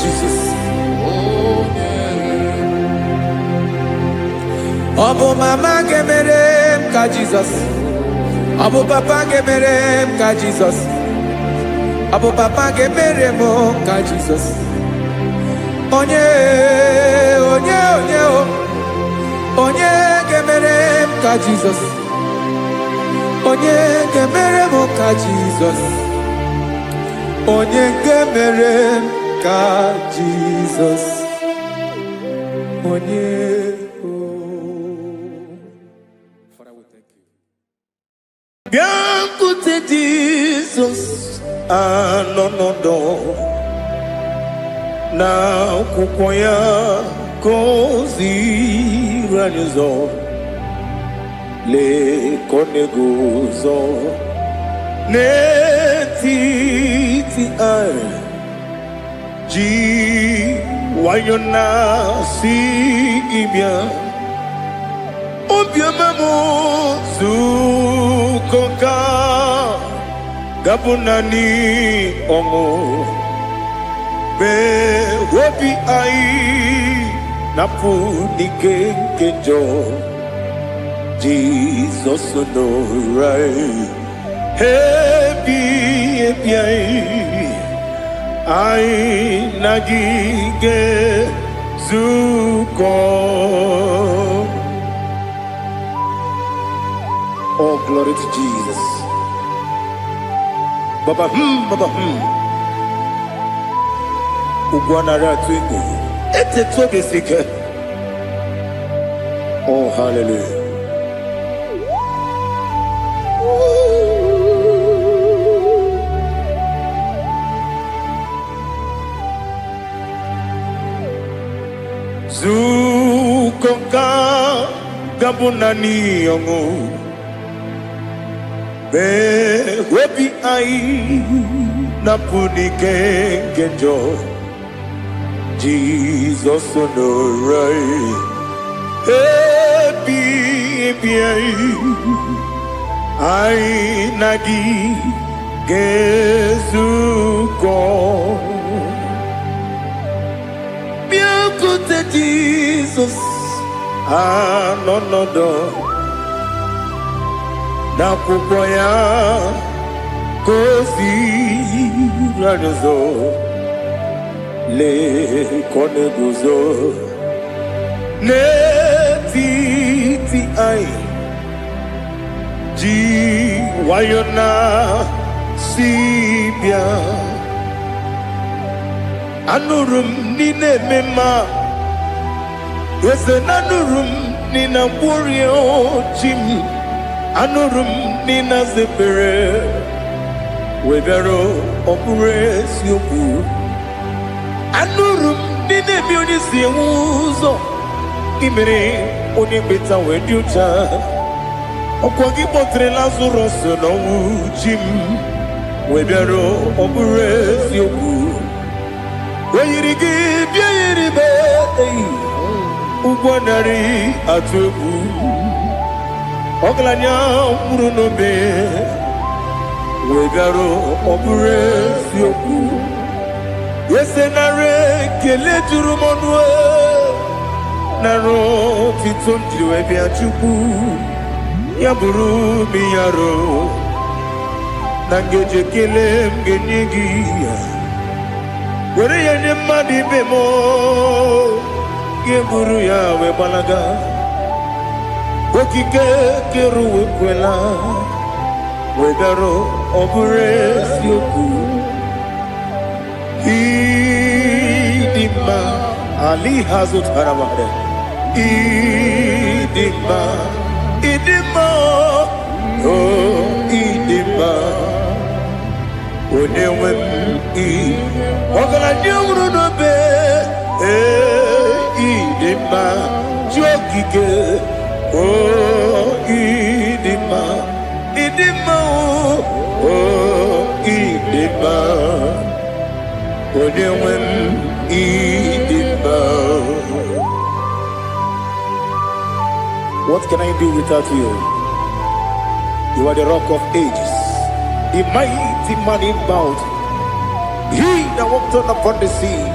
Speaker 3: Jesus. Ọ bụ mama ga-emere m ka Jizọs, ọ bụ papa ga-emere m ka Jizọs, ọ bụ papa ga-emere m ka Jizọs. Onye ga-emere m ka Jizọs, onye ga-emere m ka Jizọs, onye ga-emere m ka Jizọs, onye
Speaker 1: Biancote Jesus anọnọdụ na akwụkwọ ya gọziri anyị ụzọ lekọ na-eguzo n'etiti anyị ji nwayọọ na-asị gị bịa obiọma m zukọka gabụ naanị ọṅụ mgbe obi anyị na-apụ n'ike nke njọ Jizọs nọrọ anyị ebi anyị na gị ga-ezukọ Oh, glory to Jesus. Baba, Baba, Ugwanara twingu. Ete tobe sike. Oh, hallelujah. Zukonka gabunani yongo. Be webi ai napuni kenjo. Jesus onorai. Ebi ai nagi gezuko. Miakute Jesus anonodo. Na kupoya kozi radozo le koneguzo ne ti ai ji wayona sibia anurum nine mema yese nanurum nina burio chim anurum nina zepere webero opure sioku anurum nina bioni siuzo imere oni beta weducha okwagi potre Lazarus no chim webero opure sioku weyirigi biiribe ugwanari atubu Oglanya murunobe wegaro obure sioku yesenare kele turumonwe naro titondiwe biachuku yaburu miyaro nangeje kele mgenyigi were yenye madi bemo geburu yawe balaga Okike keru wekwela Wegaro obure sioku Idima Ali hazut haramade Idima Oh Idima Onewem Wakala nyumru nobe Idima Jokike Oh, Idima, oh, Idima, Odewem, Idima. What can I do without you? You are the rock of ages, the mighty man in battle. He that walked on upon the sea.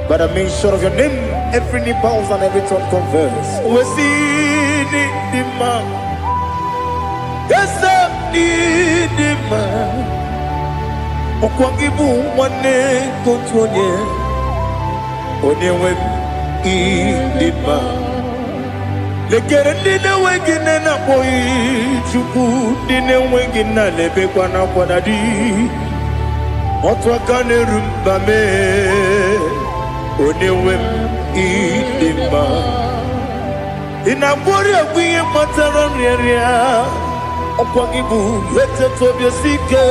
Speaker 1: By the mention of your name, every knee bows and every tongue confesses. We see the man. Yes, the man. Okwangibu wane kotonye. Onewe the man. Lekere dine wengine na boy chuku dine wengine lebe kwa na kwa dadi. Otwa kane rumbame. Onewem idima inabori agwiye matara nriaria okwagibu yete tobye sike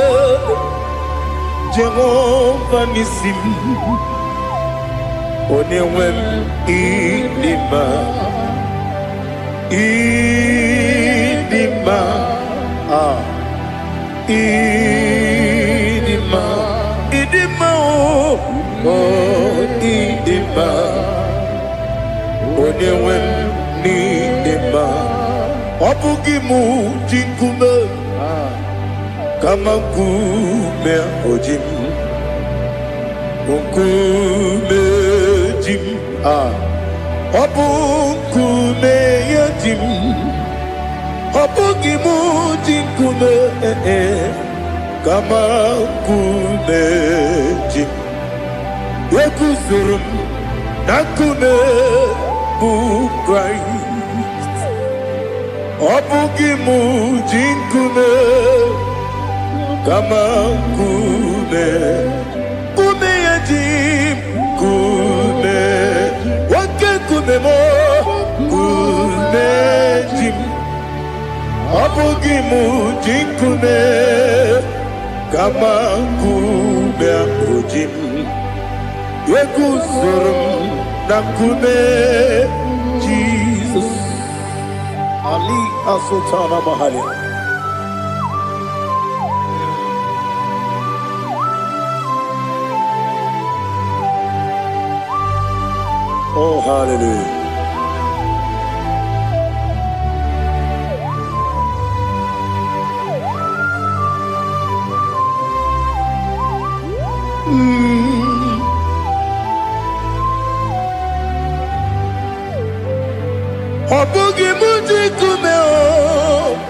Speaker 1: Jehova nisim Onewem idima idima idima oh idima Onewem idima Obugimu jinkume Kama kume ojim Unkume jim Obukume yajim Obugimu jinkume Kama kume jim Yekuzurum Nakune bu Christ Obugi mujinkume kama kume kume yajim kume wake kume mo kume jim Obugi mujinkume kama kume ujim Yekuzurum na kume Jesus Ali Asultana Mahali. Oh, hallelujah. Obugi muji kume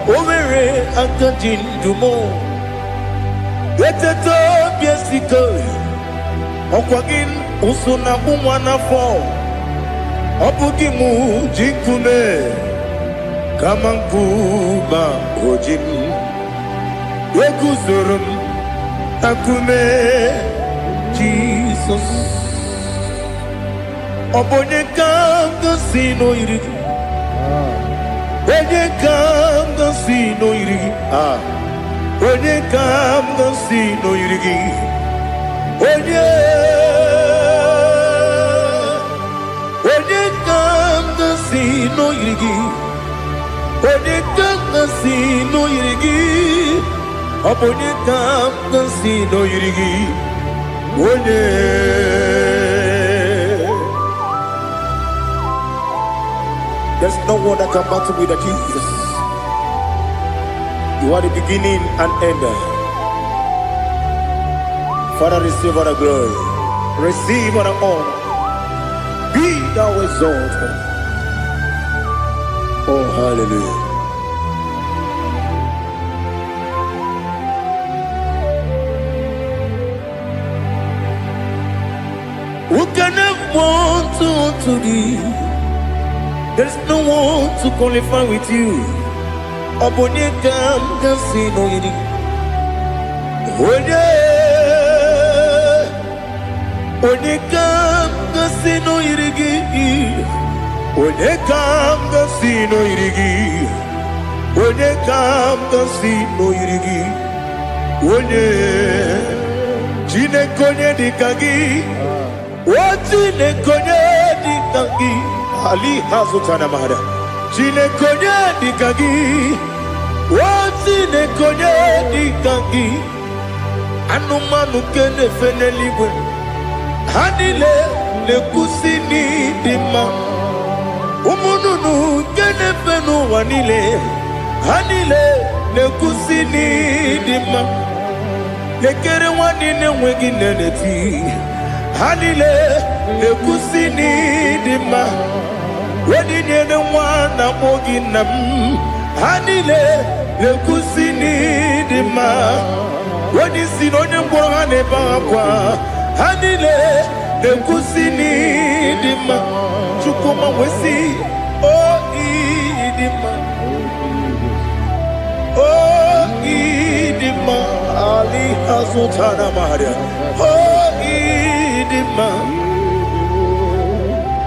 Speaker 1: Owere akajin dumo Weteto biesiko Okwagin usuna umwana fo Obugi muji kume Kamankuba ojim Wekuzurum akume Jesus Obonye kanga sino irigi Onye kam ga si no irigi Onye kam ga si no irigi Onye kam ga si no irigi Onye kam ga si no irigi Onye kam ga si no irigi Onye There's no one that can battle with Jesus. You are the beginning and end. Father, receive all the glory. Receive all the honor. Be thou exalted. Oh, hallelujah. Who can have one to thee? There's no one to qualify with you. Obonye kam kasi no yiri. Onye kam kasi no yiri. Onye kam kasi no yiri. Onye kam kasi no yiri. Onye jine konye dikagi. Wajine konye dikagi. Ali Hazutana Mahada. Jine konye dikagi. Wajine konye dikagi. Anumanu kene feneliwe. Hanile le kusini dima. Umununu kene fenu wanile. Hanile le kusini dima. Lekere wanine wegi neneti. Hanile le kusini dima. Wedi nyene wana moginam. Hanile le kusini dima. Wedi sinonye mborane bakwa. Hanile le kusini dima. Chukuma wesi oh idima. Oh idima. Ali Hazutana Maria. Oh idima.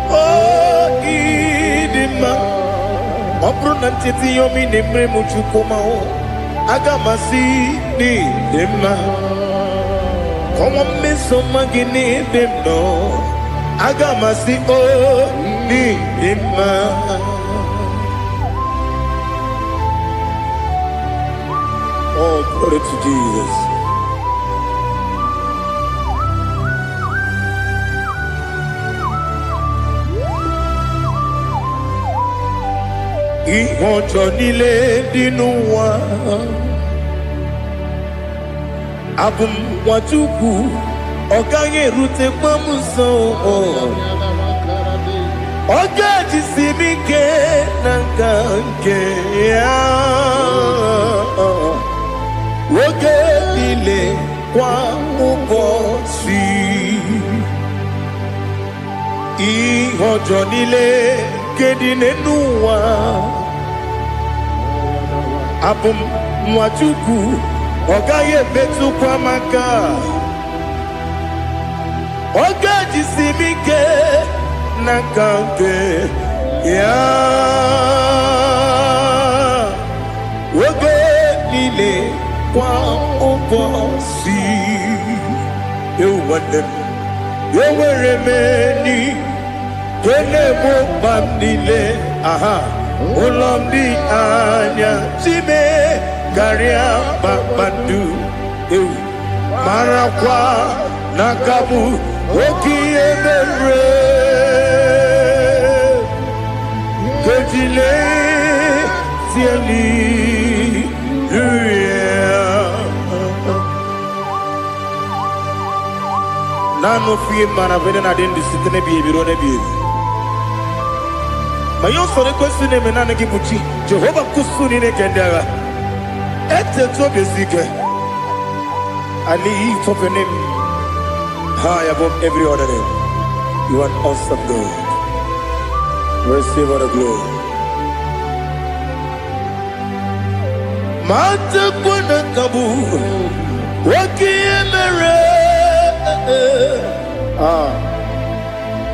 Speaker 1: Oh idima. Opro nantiti yomi nemre muchukuma o. Agamasi ni dema. Como me soma gini demno. Agamasi o ni dema. Oh, glory to Jesus. Ìwọ̀njọ́ nílé nínú wa abùnwàjúkù ọ̀gá yẹ̀rù tẹ pọ́nmù sàn ọ̀gá jìsì mi ké nàkà ké wọ́gẹ́ nílé kwa ụbọ̀ sí ìwọ̀njọ́ nílé kéde nínú wa abum Mwachukwu Ogaye betu kwa maka Ogaji simike Nakanke Ya Oge nile Kwa ubosi Ewadem Eweremeni Kene mokbam nile Aha Ulomdi anya Chime Garia Babandu Marakwa Nakabu Oki Emere Kejile Siali Nano fiye mana vene na dendi sitene biye birone biye Mayon sore kusune menane kibuchi Jehova kusuni ne kendera Ete to besike I lift up your name high above every other name. You are an awesome God. Receive all the glory. Mata kuna kabu Waki emere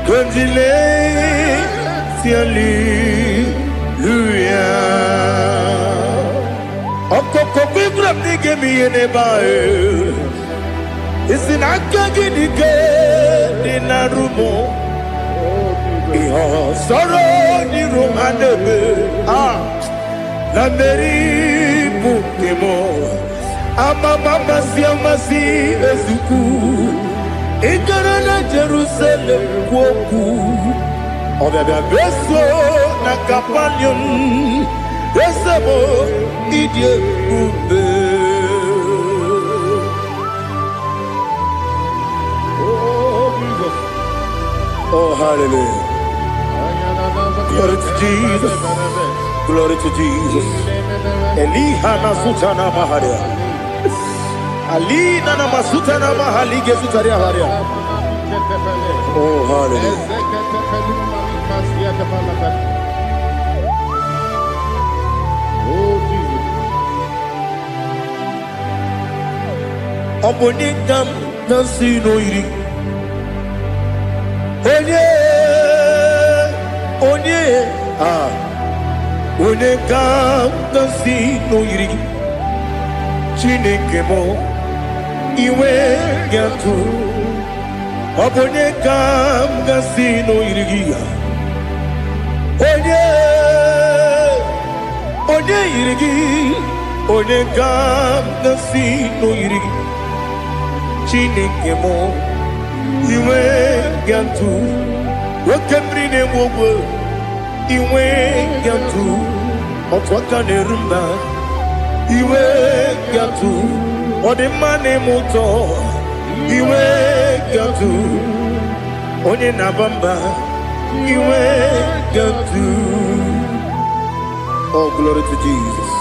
Speaker 1: Kundile Siali Luya Okoko bibrab nige miyene bae Isinaka ginige Dinarumo Iho Soro ni romanebe La meri Pukemo Ama mama siamasi Ezuku Ikarana Jerusalem Woku Obebe beso Na kapalyon Besebo Idye ube Oh, hallelujah. Glory to Jesus. Glory to Jesus. Elihana sutana maharia. Alina na masutana mahali gesutaria haria. Oh, hallelujah. Omonikam nasino iri. Onye kam kasi no yiri Chineke mo iwe gatu Onye kam kasi no yiri Onye yiri Onye kam kasi no yiri Chineke mo iwe gatu Wakemri ne mwogo Iwe gatu Otwaka ne rumba Iwe gatu Odemane moto Iwe gatu Onye nabamba Iwe gatu Oh, glory to Jesus.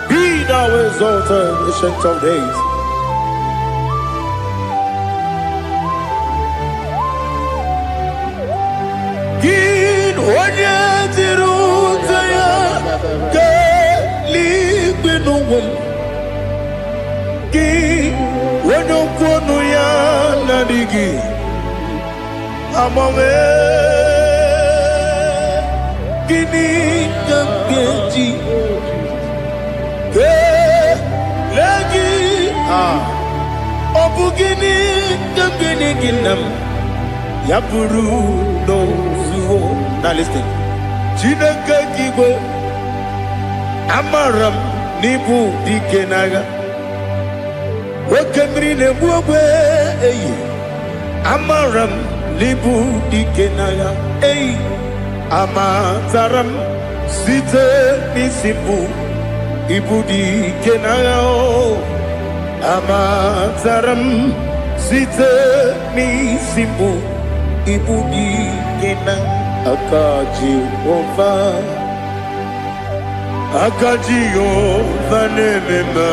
Speaker 1: Be thou exalted, ancient of days. Onye tiru ya ke ligbinu wum ki onye kwonu ya na digi amawe gini keji ke legi obu gini kegini ginam ya buru no Now listen. Chineke kigwe Amaram nibu dike naga Wekemri nebu ogwe Amaram nibu dike naga Amataram site nisibu Ibu dike naga Amataram site nisibu Ibu dike naga Akaji Ova nemema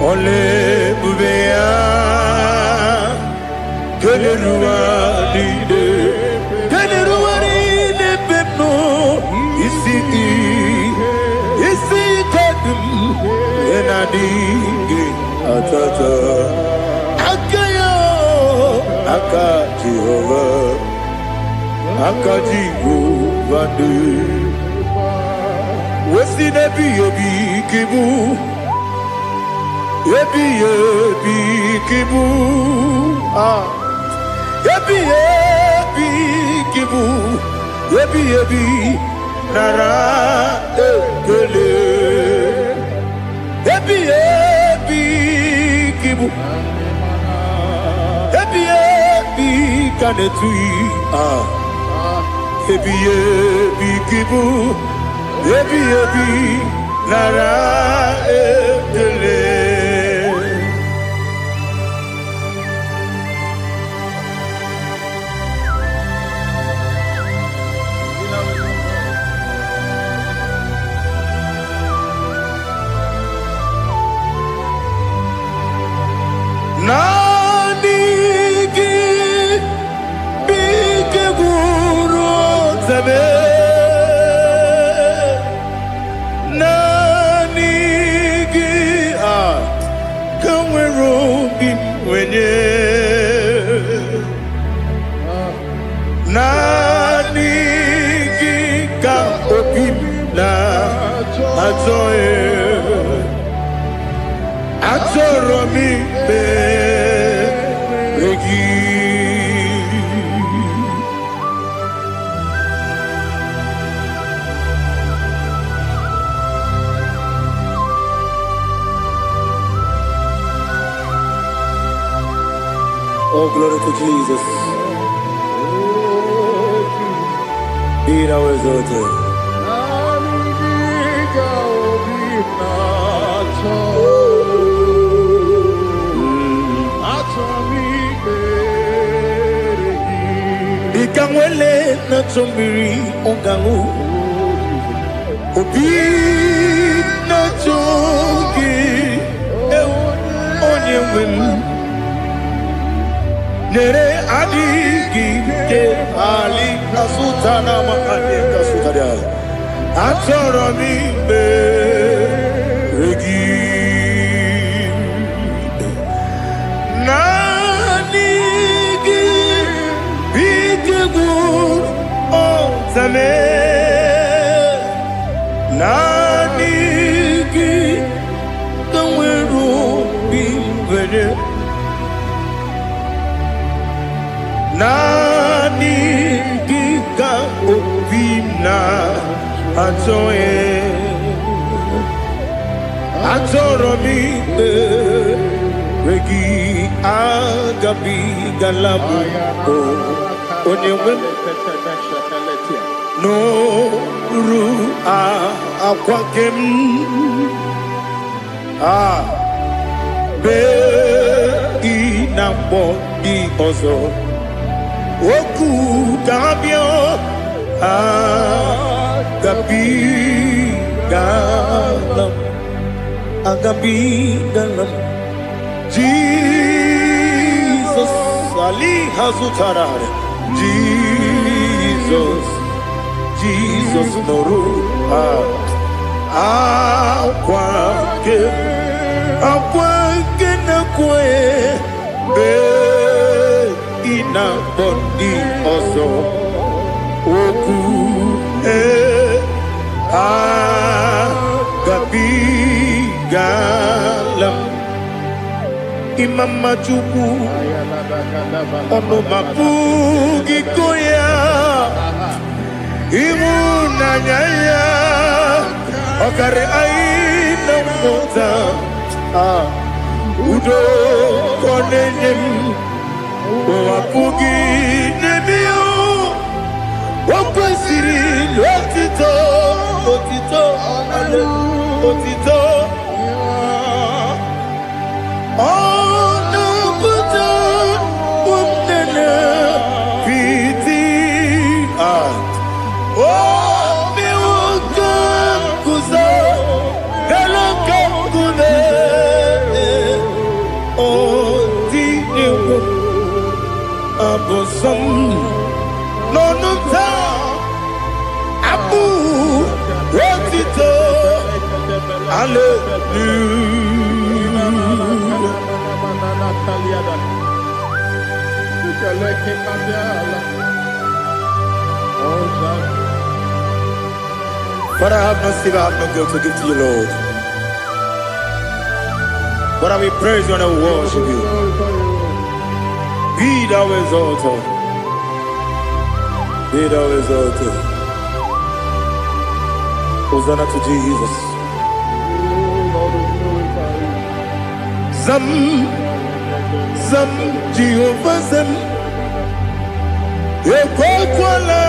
Speaker 1: Ole bubea Kele ruwa lide Kele Nadingi Atata Akayo Aka Jehovah Aka Jehovah Wesi Nebi Yebi Kibu Yebi Yebi Kibu Yebi Yebi Kibu Yebi Yebi Nara Ekele Yebi Yebi Kibu Yebi Yebi Kanetui Yebi Yebi Kibu Yebi Yebi Nara Ekele Nanigi bike guru zabe Nanigi kamwero bimwenye Nanigi ka opim na atoe Atoro mi beregi Oh, glory to Jesus. Be thou exalted. Ikangwele na chombiri ongangu Obi na chogi onye wem Nere adigi ke ali kasutana ma ali kasutaria Atoro mi beregi Zame Nanigi Kamweru Bimvede Nanigi Ka Obimna Atoe Atoro mi Regi Agabi Galabu Onyewe No ru akwakem be inambo di ozo oku dabio agabi galam Jesus Ali Hazutarare Jesus noru akwake na kwe be ina bondi ozo oku gabi galam imama chuku ono mapugi koya Imunanyaya Okare aina mota Udo konenyem Wapugi nemio Wakwesiri Otito Ale Otito Ono puto Umnene Piti Oh, mi wakam kuza, galakam kude. Oh, di ewo abosam, nonunta abu rotito. Hallelujah. Father, have no silver, have no gold to give to you, Lord. Father, we praise you and we worship you. Be thou exalted. Be thou exalted. Hosanna to Jesus. Zam, Zam, Jehovah Zam. Ekwakwala.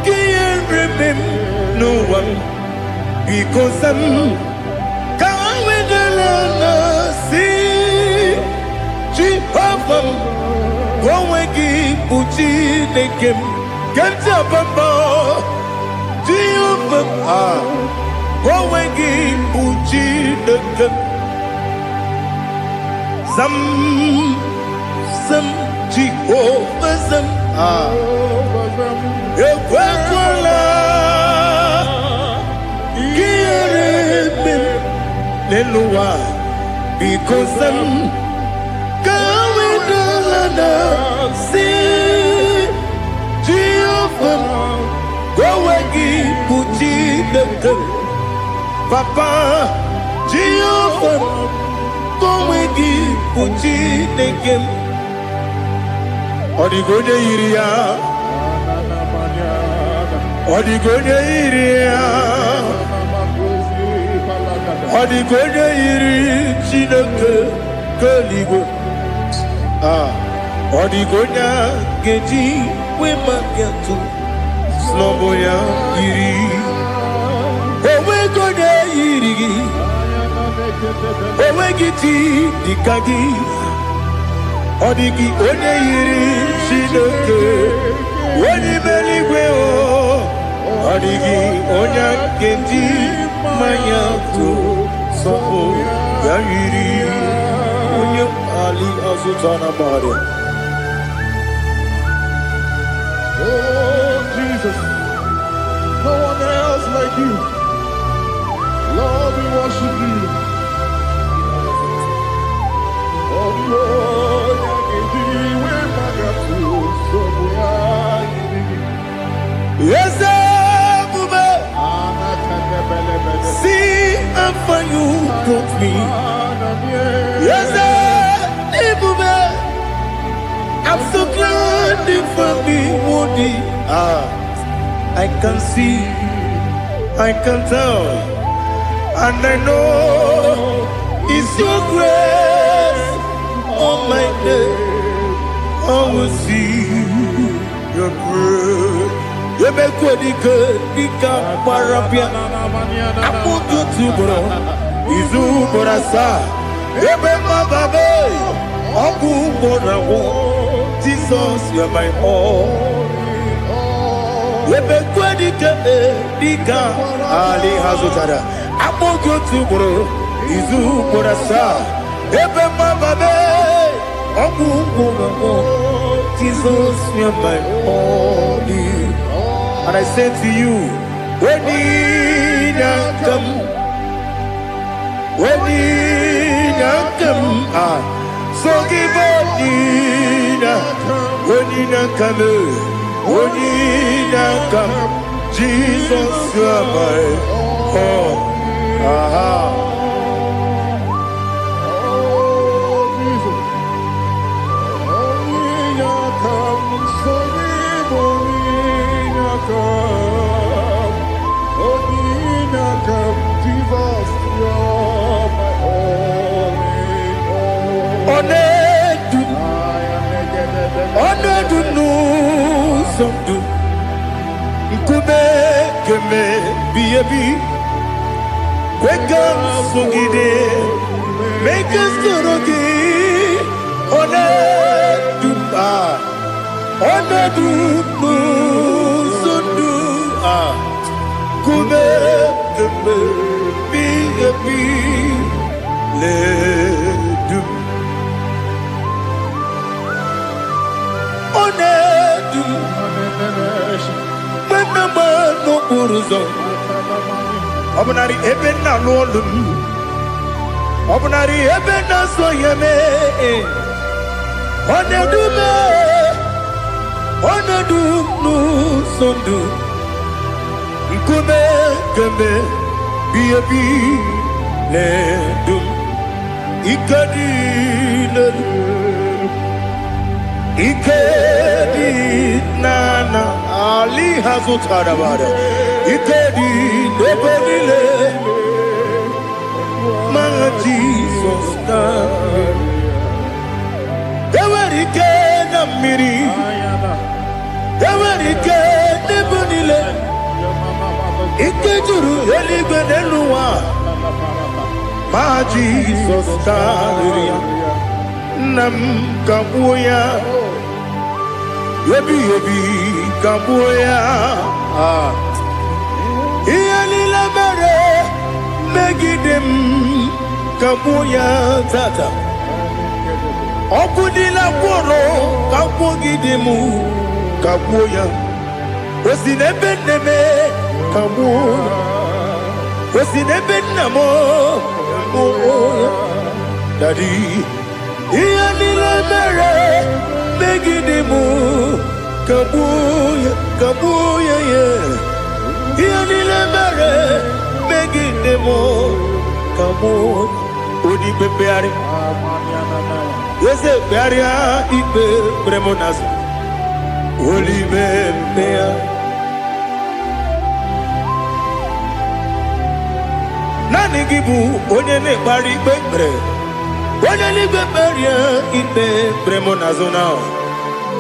Speaker 1: Can't remember no one. Because I'm Jehovah, go and give Puchi the game. Get up above Jehovah, go and give Puchi the game. Some Jehovah, some Ekwakwala, Kiyarebe, Leluwa, because I'm see Jehovah, go and give Puchi the game. Papa, Jehovah, go and give Puchi the game. Odigoje iria, Odigoje iria, Odigoje iri chineke keligo. Odigonya geji we magyatu slomboya iri owe gonya iri owe giti dikagi odigi onye iri chineke woni meligwe o odigi onya geji manyatu slomboya iri onye ali azutana bare.
Speaker 2: Oh, Jesus, no one else like you. Lord, we worship you. Oh, Lord,
Speaker 1: yes, see how far you brought me. Yes, I'm so glad you found me worthy. I can see, I can tell, and I know it's your grace. On my day, I will see your grace. You make what you could, you can't parapia. I put you to bro, Izu Borasa, Ebe Babe, Ogu Borawo. Jesus, you're my all. Dika Ali Hazutara. Amo go to bro. Izu Borasa. Ebe Mababe. Ogu Borawo. Jesus, you're my all. And I say to you, when you come, so give up. When you come, Jesus, you are my all. Somdu Nkube keme biyebi Kwekam sungide Make us turogi One dumba One dumbu Sundu Nkube keme biyebi Le dum One dum no buruzo Obunari ebena lolum Obunari ebena soyeme Onedume, onedunu sondu, nkume kembe, biyebi ledum, ikadi ledum, ikadi nana ali hazutarabara, ikadi lebenile, my Jesus name. Ewerike na mmiri, ewerike n'ebunile, ike juru eluigwe n'elu ụwa, ma Jizọs karịrị ya. Nna m ka gbuo ya, ebighị ebi ka gbuo ya. Ihe niile mere megide m ka gbuo ya tata. Ọkụ niile gwụrụ ka gwụgide m ka gbuo ya. O si n'ebe nne m ka gbuo ya. O si n'ebe nna m ka gbuo ya. Daddy, ihe niile mere megide m ka gbuo ya, ka gbuo ya, ihe niile mere megide m ka gbuo ya. Odi pepegharị eze bịarịa ikpe kpere m n'azụ. Olibe mmea naanị gị bụ onye na-ekpere ikpe kpere, onye n'igwe kperie ikpe kpere m n'azụ. Na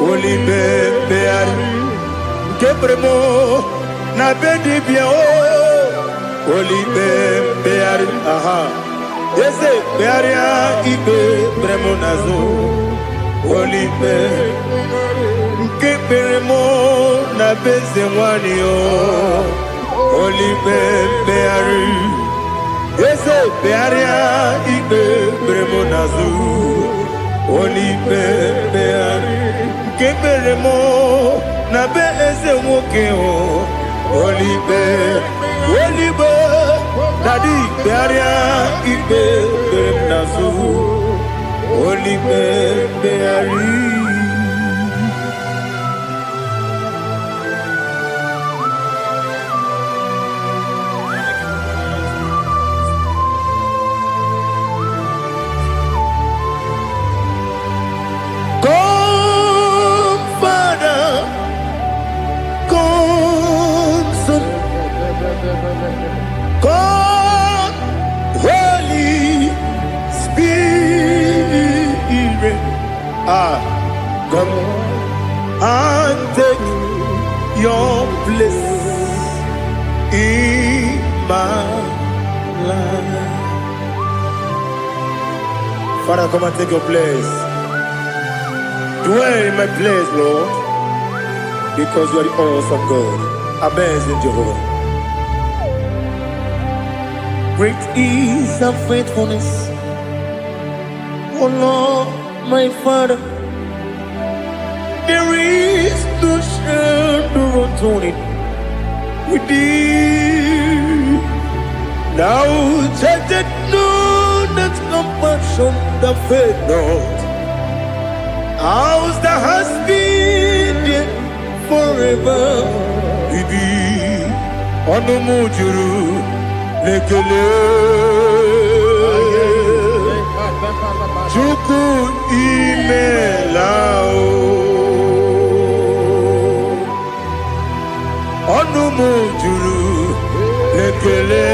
Speaker 1: olibe mmegharị nke kpere m na be dibịa. Olibe mmegharị aha eze bịarịa ikpe kpere m n'azụ. Olibe nke kpere m na be eze nwanyị. Olibe mmegharị eze bịarịa ikpe kpere m n'azụ. Olibe mmegharị nke kpere m na be eze nwoke. Olibe olibe Daddy bịarịa ikpe kpere m n'azụ. Olibe mmegharị Come Father, come Son, come Holy Spirit. Come and take your place in my life. Father, come and take your place. Dwell in my place, Lord, because you are the awesome God. Amazing Jehovah. Great is thy faithfulness, oh Lord, my Father. There is no shadow unto it with thee. Now judgeth know that compassion that faith not. Ours that has been there forever with thee. Onomujuru lekele Chukwu imelao Onomujuru lekele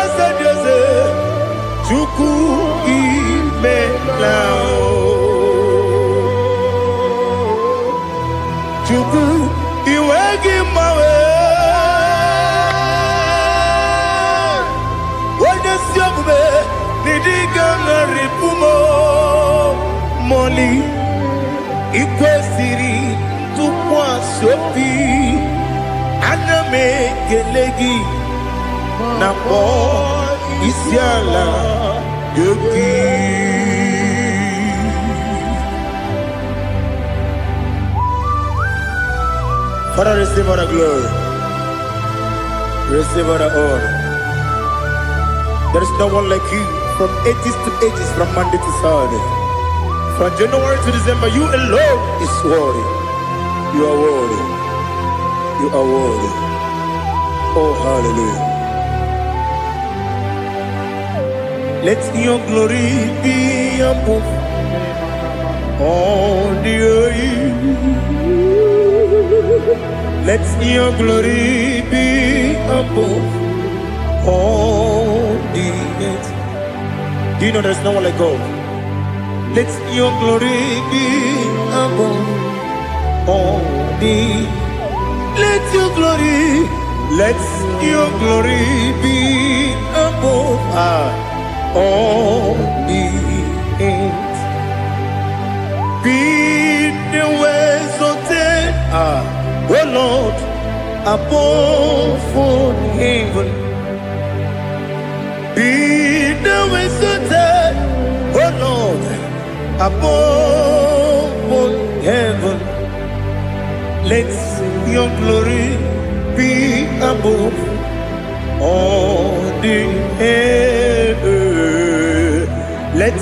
Speaker 1: Eze deze Chukwu imelao Chukwu iwegi mawe Ripumo Moli Ikwesiri Tukwa Sopi Aname Kelegi Napo Isiala Yoki Father, receive all the glory, receive all the honor. There is no one like you, from ages to ages, from Monday to Saturday. From January to December, you alone is worthy. You are worthy. You are worthy. Oh, hallelujah. Let your glory be above all the earth. Let your glory be above all the earth. Do you know there's no one like God? Let your glory be above all the earth. Let your glory be above all the earth. Be the ways of oh Lord, above all heaven. Be the ways of oh Lord, above all heaven. Let your glory be above all the earth. Let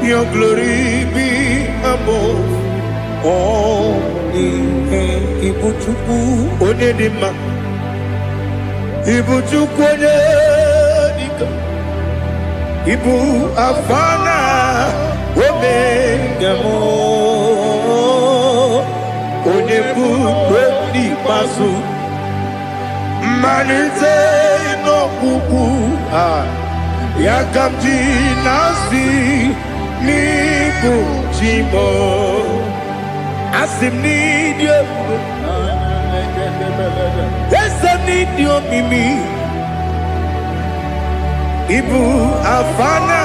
Speaker 1: your glory be above all the earth. Ibuchukwu onedima, Ibuchukwu onedika, Ibu Afana Omega mo, Onebu Odi Masu. Manite no kuku yakamji nasi niku jimo asim nidio esem nidio mimi Ibu Afana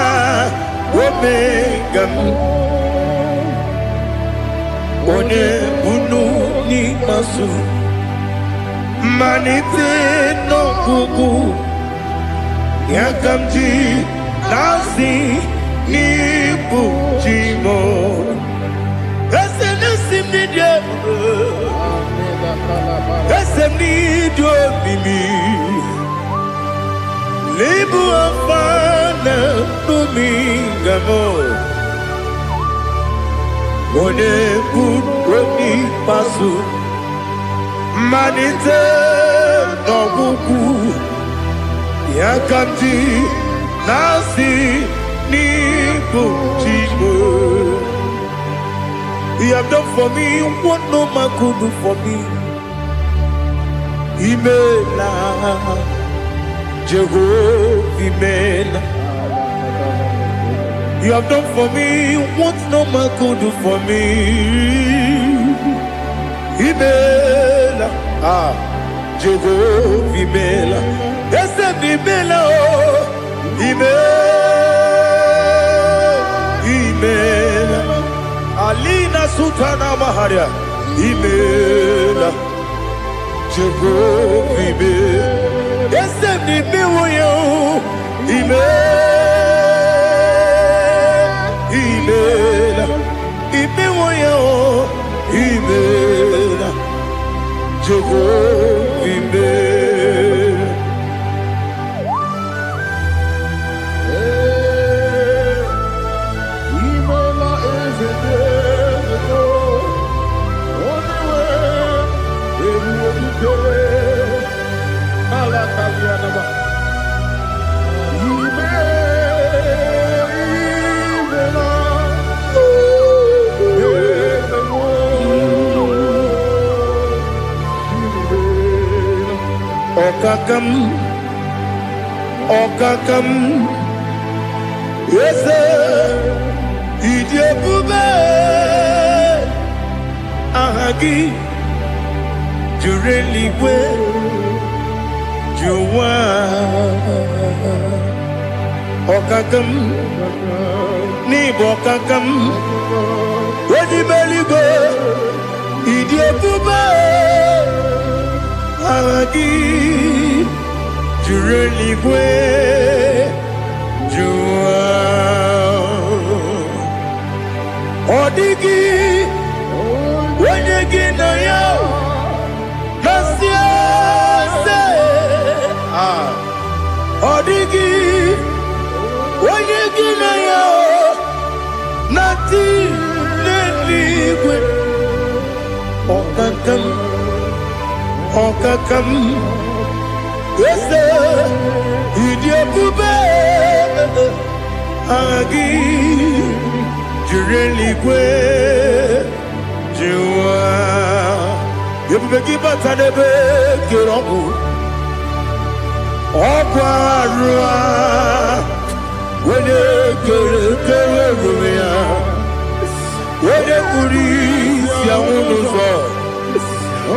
Speaker 1: Omega One bunu ni masu Manite no kuku yakamji nasi niku jimo esem nasim nidio esem nidio mimi Libu Afana Omega mo One Budoni Pasu Manite no buku yakamji nasi niku jimo. You have done for me what no man could do for me. Imela Jehovah Imela. You have done for me what no man could do for me. Imela, Jehovah Imela. Yes, Imela, oh, Imela. Alina Sutana Maharia. Imela, Jehovah Imela. Yes, Imela, Imela, Imela, Jehovah Imela.
Speaker 2: Imela is a only way they would go. Alakalianaba.
Speaker 1: Okakam, yes, Idiabube, Ahagi, Jureligwe, Juwa, Okakam, Nibokakam, Wadibeligo, Idiabube, Ahagi. Jureligwe, Jua, Odigi, Wenegi na yo, Nasia se, Odigi, Wenegi Okakam Ese Idiopube Agi Jireligwe Jiwa Yebeki Batanebe Kiroku Okwarua Wene Kere Rumia Wene Kuri Siamunuzo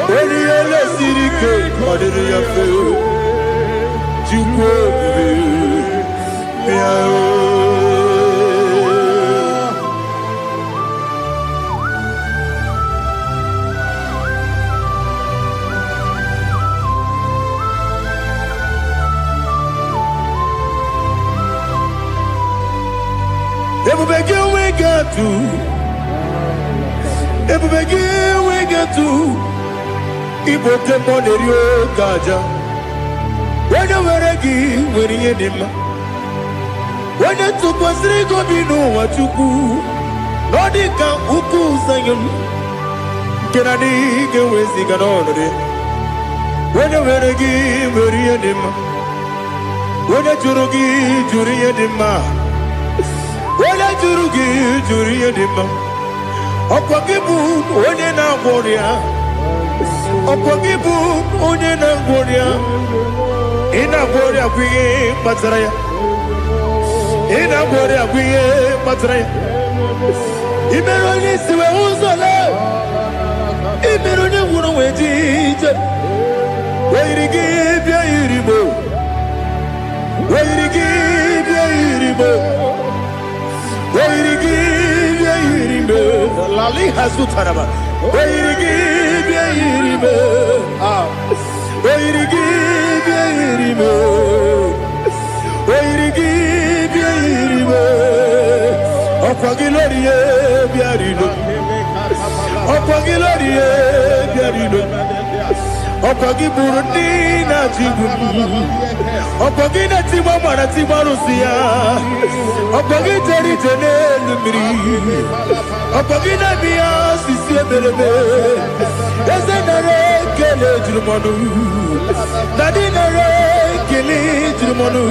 Speaker 1: Wene Ele Sirike Madiri Yafe Jukwe Miao Everybody we get to Ibo Temonerio Gaja. When you were a gay, when you did when you took was Rigo Bino, what you do, Nodika Uku Sayum Kennedy, get with the Ganone. When you were a gay, when you did when you Jurugi, Juria Dima. When I Jurugi, Juria Dima. Okwagibu onye na-agwọrịa Okwagibu onye na-agwọrịa Ị na-agwọrịa kwa ihe kpatara ya Ị na-agwọrịa kwa ihe kpatara ya Ị mere onye isi wee ụzọ lee Ị mere onye gwụrụ wee ji ije Wee yiri gị bịa yiri Igbo Wee yiri gị bịa yiri Igbo Wee yiri gị bịa yiri Igbo Lali Hazutaraba. Oirigi Biairibe. Oirigi Biairibe. Oirigi Biairibe. Okwagilorie Biarino. Okwagilorie Biarino. Okwagiburundi na jibu. Okwagina Timamara Timarusia. Okwagiteri Tenelumri. Okwagina Bia Sisiebelebe. Ezenare Kele Jumonu. Nadinare Kele Jumonu.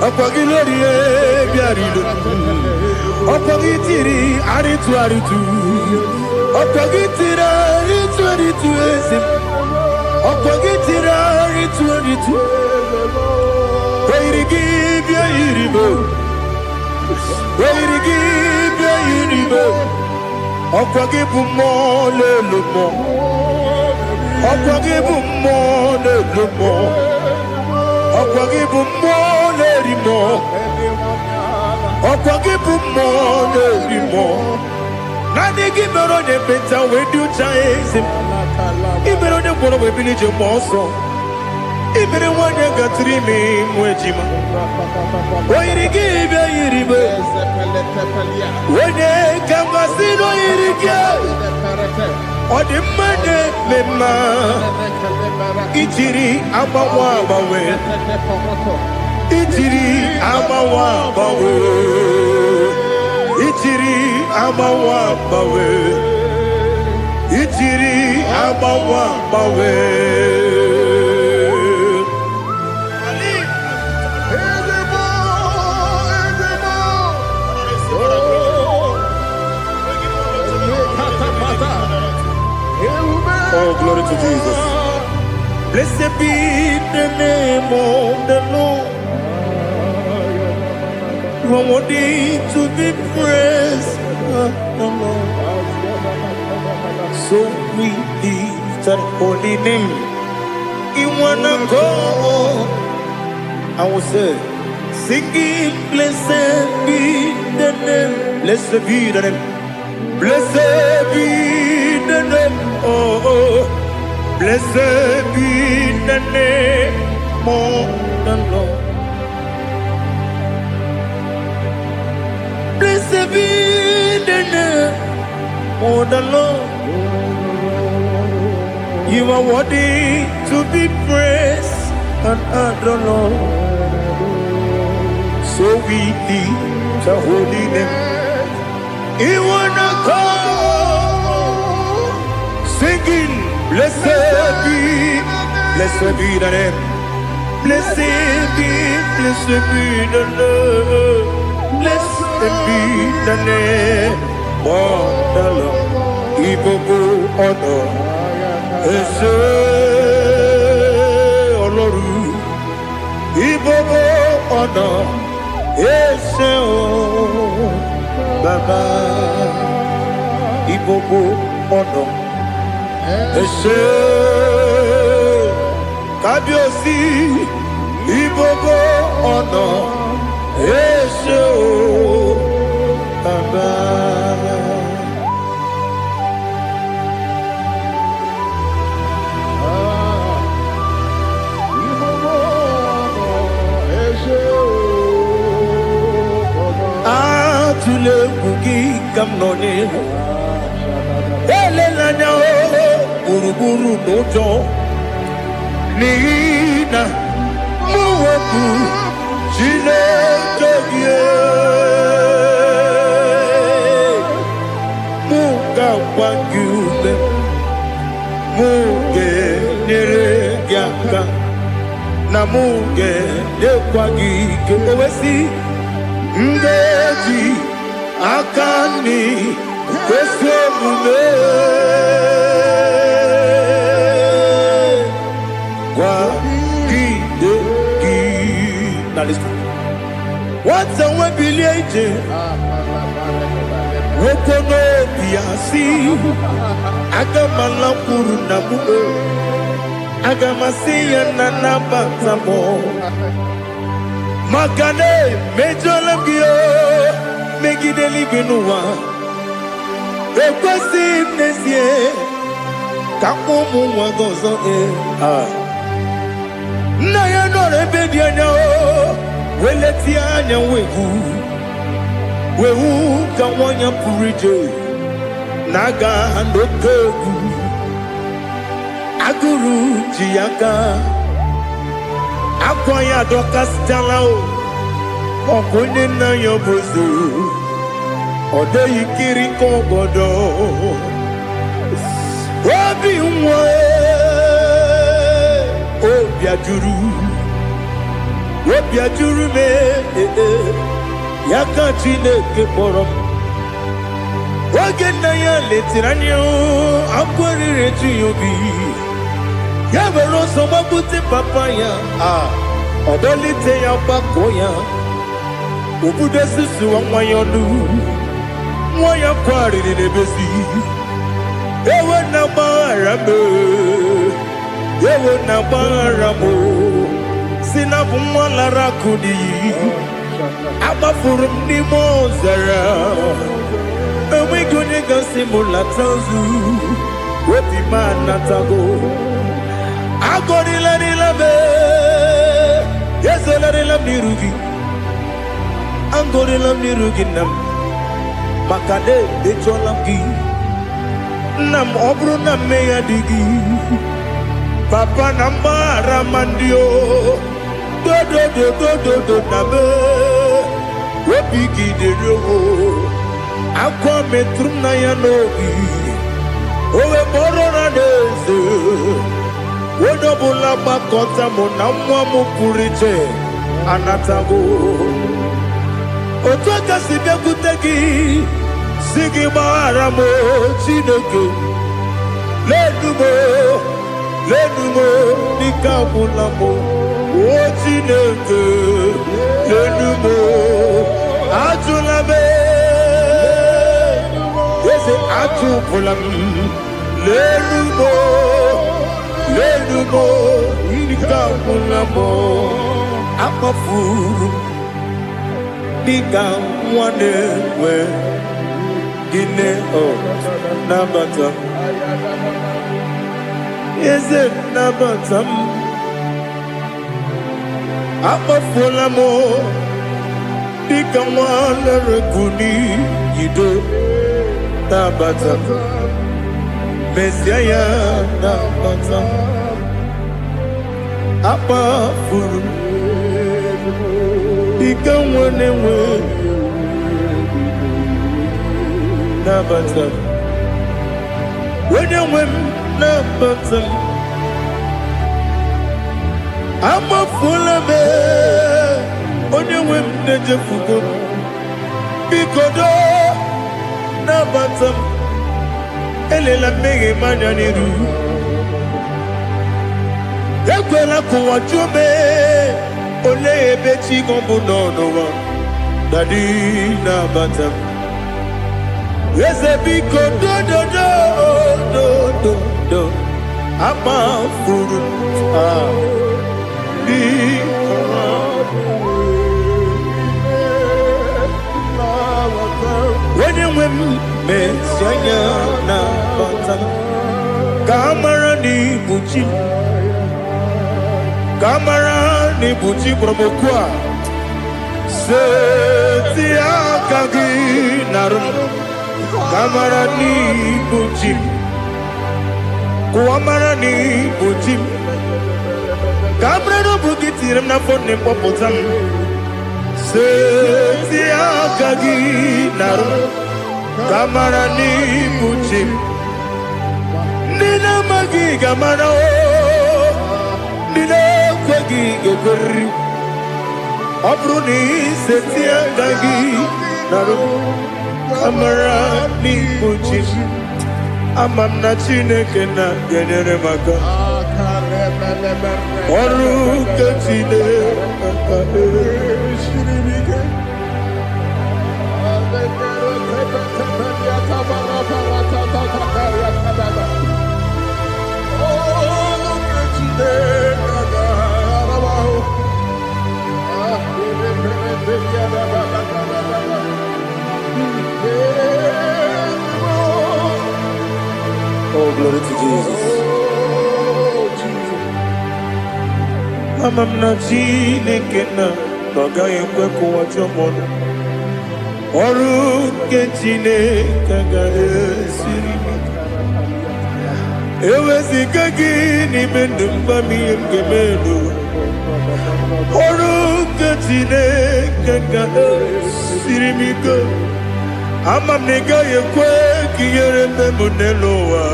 Speaker 1: Okwagilorie Biarino. Okwagitiri Aritu Aritu. Okwagitira Aritu Aritu Esim. Okwagitira Aritu Aritu. Oirigi Biairibo. Oirigi Biairibo. Okwagibu mo lelumo. Okwagibu mo lelumo. Okwagibu mo lerimo. Okwagibu mo lerimo. Nani gibero ne beta we do chaise. Ibero ne boro we bilije moso. Ibere wanya gatrimi mwejima. Oirigi Biairibo. Wene Kamasino Irikia Odimane Lema Ichiri Amawa Bawe Ichiri Amawa Bawe Ichiri Amawa Bawe Ichiri Amawa Bawe Oh, glory to Jesus. Blessed be the name of the Lord. You are worthy to be praised. So we lift that holy name. You wanna go? I will say, singing, blessed be the name. Blessed be the name. Blessed be the name. Oh, blessed be the name of the Lord. Blessed be the name of the Lord. You are worthy to be praised and adored, Lord. So we lift the holy name. You wanna call singing. Blessed be the name. Blessed be the Lord. Blessed be the name of the Lord. Ibobo honor. Ese Oloru. Ibobo honor. Ese o Baba. Ibobo honor. Ese Kabiosi. Ibobo honor. Ese o Baba. Atule kuki kamnoni. Elelanya o buruburu nojo. Nina muwaku chile togie. Muga wagyume. Muge neregyaka. Na muge nekwagi kewesi. Ngeji akani kwesemume kwa gideki. Now listen. What's a webilieje? Wokono biasi. Agamala kuru namuo. Agamasiya nanabatamo. Makane mejolamgio megideli genua ekwesi nesie kakomu wagozo na ya nore bedi anya o weleti anya wehu ka wonya purije naga ndoku aguru jiaka Akwaya doka stalao Okonye na yobozo Ode yikiri kogodo Obi mwe Obi ajuru me Yaka chineke porom Oge na ya letiranyo Akwari reji yobi Yabero somabute papaya Odolite ya bakoya Ubude susu wa mwayonu Mwaya kwari nebesi Ewe na barame Ewe na baramo Sinabu mwala rakudi Abafurum ni mozara Ewe gune gasi mulatazu Wepi manatago Agorila nilabe Yesela nilamnirugi Angorila nirugi nam Makade becholamgi Nam obru nam meyadigi Papa namara mandio Do nabe Wepigi deriogo Akwa metrum na yanogi Owe moro na deze Wodobula bakota mo na mwa mo purije anatago Otoka sibe kutegi Sigi bara mo chineke Lenumo nikabula mo O chineke Lenumo Ajulabe Yese ajupulam Lenumo Nikamulamo Akafuru Nikamwanewe Gine o Nabatam Yeze Nabatam Akafulamo Nikamwanewe Kuni Yido Nabatam Messiah Nabatam Apa furu Ikamwanewe Nabatam When you win nabatam amafula me onye nwe m na-ejefugo bikodo nabatam elela mmehie m anya n'iru ekwela ka ụwa jụọ m olee ebe chi gị bụ n'ụwa dadi nabatam eze biko do amafuru onye nwe m mesi anya nabatam ka amara n'ibu chi ka amara n'ibu chi kpọrọmokwu a seti aka gị narụ kamara n'ibu chi kuamara n'ibu chi kamara n'obu gị tiri m n'afọ nne mkpọpụta m seti aka gị narụ kamara n'ibu chi ndị na-amaghị ga-amara ndị na-ekweghị ga-ekweriri ọ bụrụ na iseti aka gị narụ kamara n'ibu chi ama m na Chineke na-enyere m aka ọrụ nke Chineke
Speaker 4: Oh, glory to Jesus.
Speaker 1: ama m na Chineke na-agaghị ekwe ka ụwa jụọ m ọnụ ọrụ nke Chineke ga-esiri m eweziga gị n'ime ndụ mba m ihe m ga-eme n'ụwa ọrụ nke Chineke ga-esiri m ike ama m na ị gaghị ekwe ka ihere eme m n'elu ụwa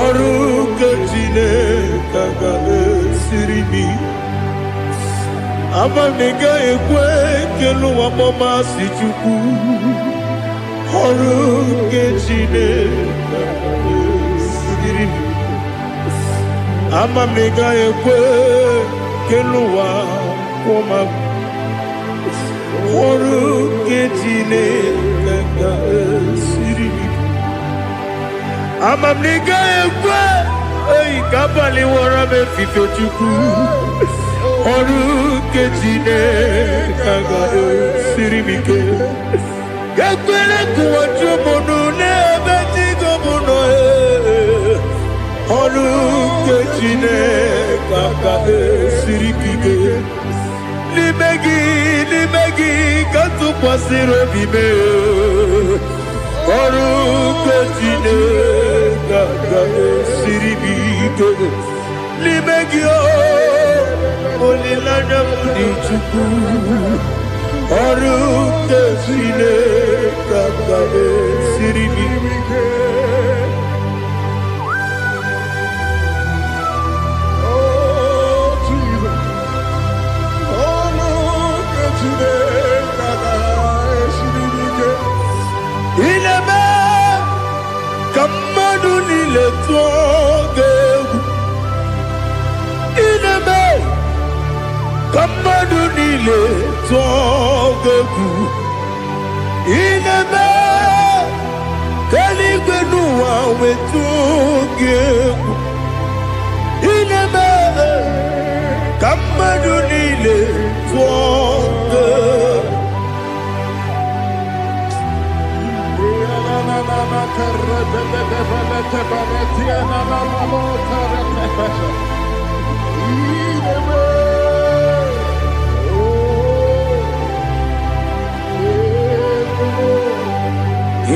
Speaker 1: ọrụ nke Chineke ga-esiri m ama m na ị gaghị ekwe ka elu ụwa gbamasị Chukwu ọrụ nke Chineke ga-esiri m ama m na ị gaghị ekwe ka elu ụwa kwụma ọrụ nke Chineke ga-esiri m ama m na ị gaghị ekwe ka abalị wara m efife Chukwu ọrụ nke Chineke ga-esiri m ike ga-ekwere ka ụwa jụọ m ọnụ n'ebe chi gị bụ nọ ọrụ nke Chineke ga-esiri m ike n'ime gị ka tụkwasịrị obi m ọrụ nke Chineke ga-esiri m ike n'ime gị olileanya m dị Chukwu ọrụ nke Chineke ga-esiri m ike ka mmadụ niile tụọ gị egwu ineme ka mmadụ niile tụọ gị egwu ineme ka eluigwe n'ụwa wee tụọ gị egwu ineme ka mmadụ niile tụọ gị egwu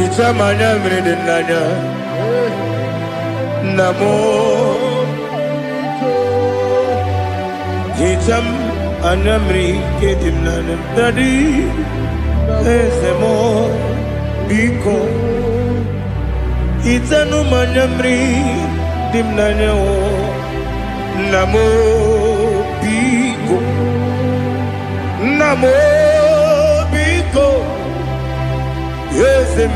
Speaker 1: Itamanya mmiri n'anya namo Itam anya mmiri nke dị m n'anya dadi eze mo biko Itanu manyamri dimnanya namo biko yesem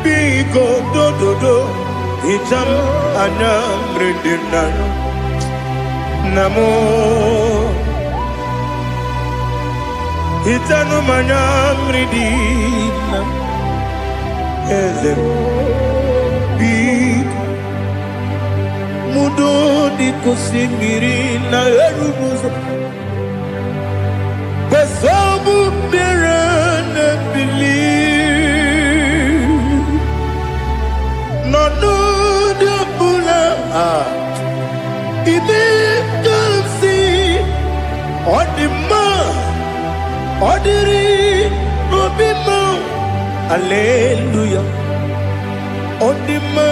Speaker 1: biko do itam anyamri dimnanya namo itanu manyamri dimnanya yesem mudo di kusimiri na erubuzo besobu berene bili no de bula ibe kansi odima odiri obima hallelujah odima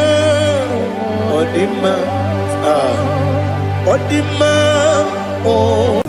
Speaker 1: oh.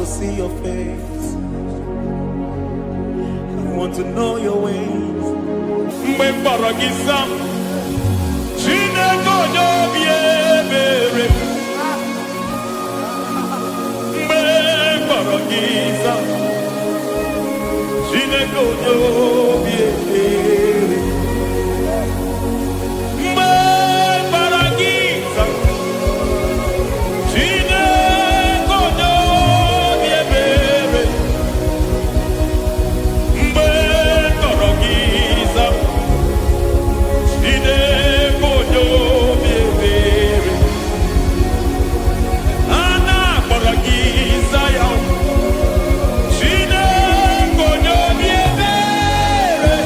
Speaker 3: see your face. I want to know your ways.
Speaker 1: onye obi ebere mgbe kpọrọ gị ịza Chineke onye obi ebere mgbe kpọrọ gị ịza Chineke onye obi ebere mgbe kpọrọ gị ịza Chineke onye obi ebere a na-akpọrọ gị ịza ya Chineke onye obi ebere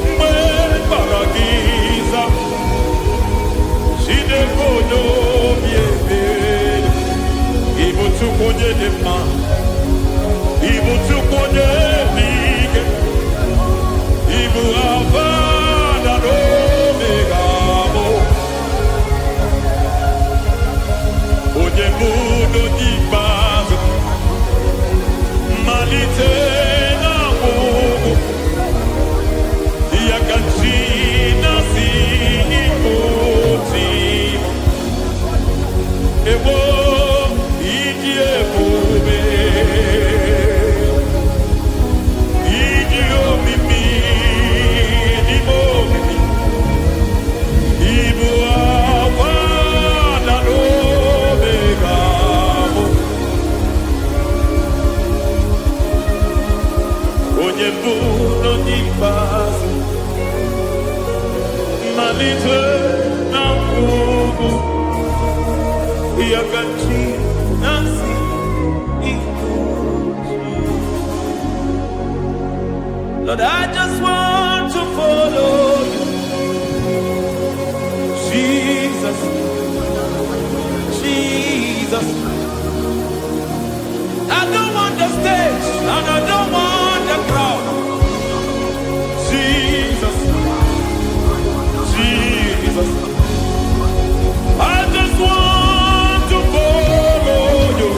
Speaker 1: mgbe kpọrọ gị ịza Chineke onye obi ebere ịbụ Chukwu onye dị mma ịbụ Chukwu onye dị ike ịbụ Alfa na Omega bụ onye mbụ n'onye ikpeazụ mmalite na ọgwụgwụ ya ka chi na-asị Igbo ti egbo ịdị ebube ịdị omimi n'ime omimi ịbụ Alfa na Omega bụ onye mbụ n'onye ikpeazụ mmalite na ọgwụgwụ ya ka chi na-asị Igbo ti. Lord, I just want to follow you, Jesus, Jesus. I don't want the stage and I don't want the crowd. Jesus, Jesus. I just want to follow you,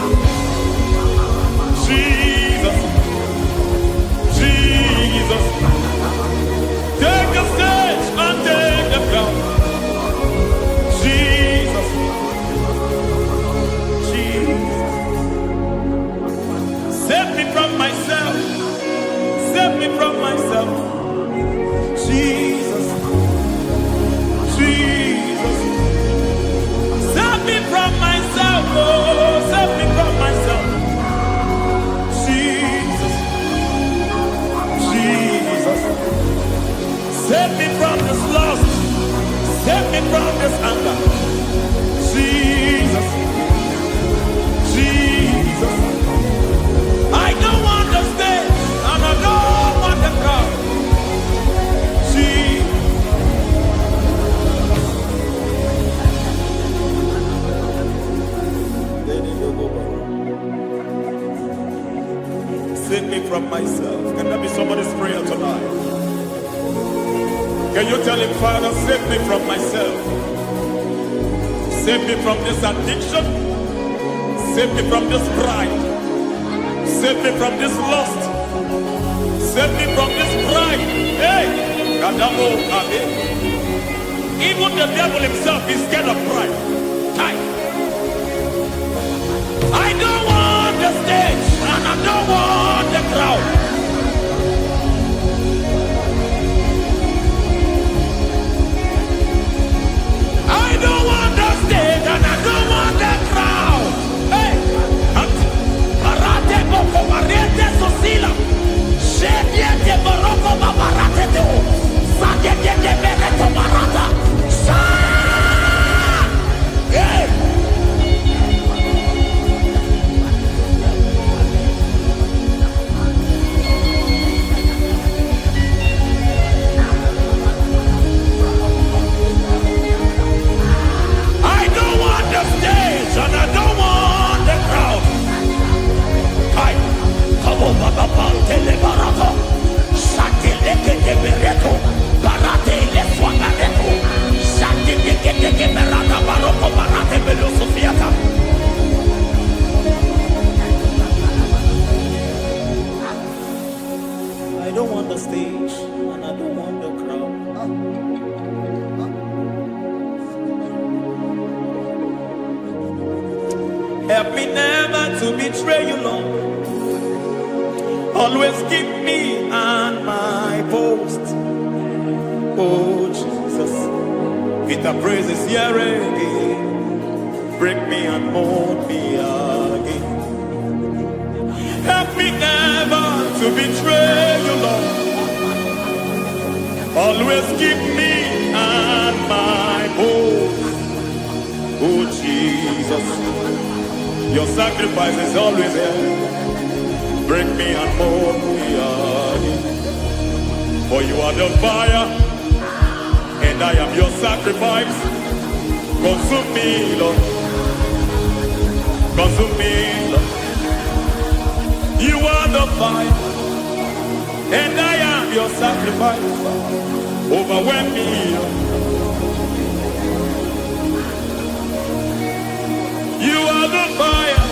Speaker 1: Jesus, Jesus. Take the stage and take the crown. Jesus, Jesus. Save me from myself. Save me from myself. Jesus, Jesus. Save me from myself. Oh, save me from myself. Jesus, Jesus. Save me from this lust. Save me from this anger. Jesus, Jesus. I don't want the stage and I don't want the crowd. Jesus. Save me from myself. Can that be somebody's prayer tonight? Can you tell him, Father, save me from myself? Save me from this addiction. Save me from this pride. Save me from this lust. Save me from this pride. Hey! Kadamo Kabe. Even the devil himself is scared of pride. Hi. I don't want the stage and I don't want the crowd. I don't want the stage and I don't want the crowd. Hey, Barate Boko Barete Sosila. Shediete Baroko Babarate Teo. Sadete Bereto Barata. Hey!
Speaker 5: I don't want the stage and I don't want the crowd.
Speaker 3: me never to betray you, Lord. Always keep me on my post. Oh Jesus, with the praises here again, break me and mold me again. Help me never to betray you, Lord. Always keep me on my post. Oh Jesus, your sacrifice is always there. Break me and mold me again. For you are the fire, and I am your sacrifice. Consume me, Lord. Consume me, Lord. You are the fire, and I am your sacrifice. Overwhelm me, Lord. You are the fire,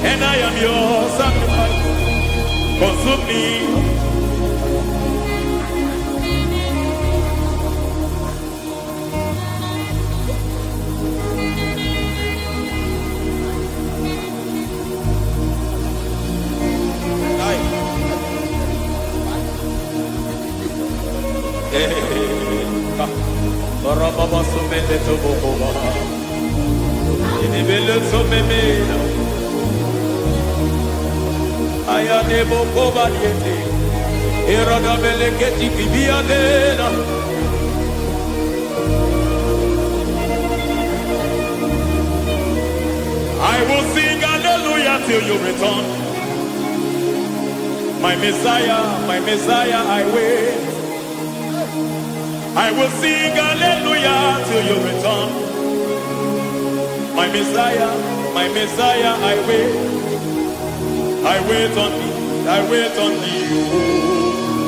Speaker 3: and I am your sacrifice. Consume me. Baba sumete to boba. Ini belo sumemena. Aya nebo koba diete. Erada beleketi bibiadena. I will sing hallelujah till you return. My Messiah, I wait. I will sing hallelujah till you return. My Messiah, I wait. I wait on thee, I wait on thee.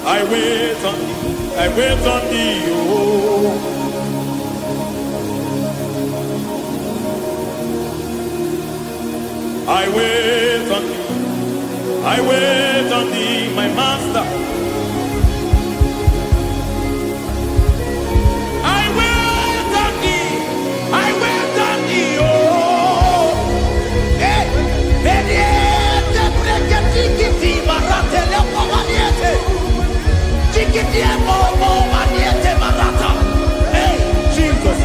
Speaker 3: I wait on thee, I wait on thee. Oh. I wait on thee. I wait on thee, my master. I wait on thee. I wait on thee, oh. Hey, Bediete, breke tikiti, marate lepo maniete. Tikiti emo maniete marata. Hey, Jesus.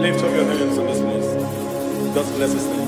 Speaker 3: Lift up your hands in this place. Just bless his name.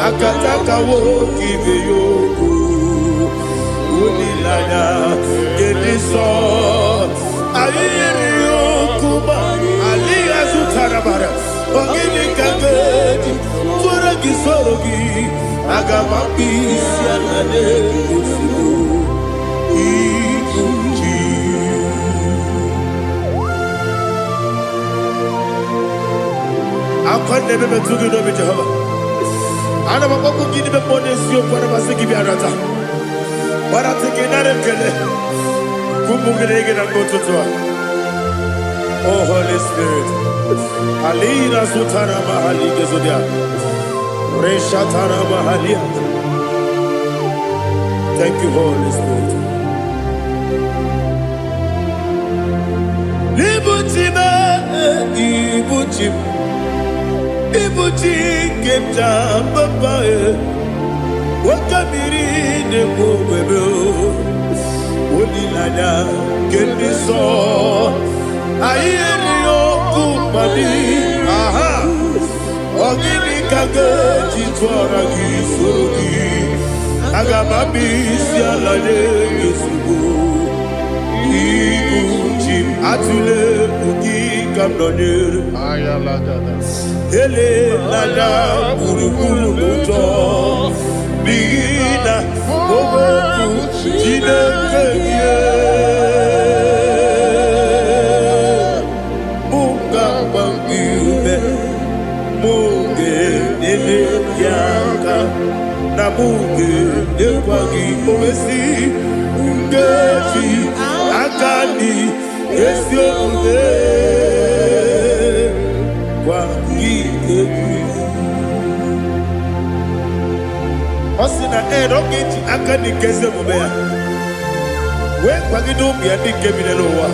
Speaker 3: Akataka wo kive yoku unilaya gediso ayiri yokuba aliya zutarabara ogini kageti tora gisorogi agamaki sianane kusibu ikunji akonde bebe tugi no be Jehovah. Ana maboko gini be monesio kwa basiki biarata. Bara teke nare kele. Kumbugirege na mototwa.
Speaker 1: Oh, Holy Spirit. Alina Sutana Mahalige Zodia. Reshatana Mahalia. Thank you, Holy Spirit. Libutime, Ibutim, Ibutim, Kepta, Papa, Wakamiri, the Bobebo, Odilada, Kendiso, Ayerio, Kumadi, Aha, Ogini Kaga, Chitwara, Gisugi, Agamabi, Sialade, Yusubu. Atule Ugi Kamdonir Ele Lada Urukulu Muto Bigina Oboku Jide Kenye Munga Bangiume Munge Nene Yaka Na Munge Nekwagi Owesi Ungeji Akani Esiomude Kwa Gitebi Osina Erogeti Akani Kese Mubea We Kwa Gidumbi Adi Kemine Lowa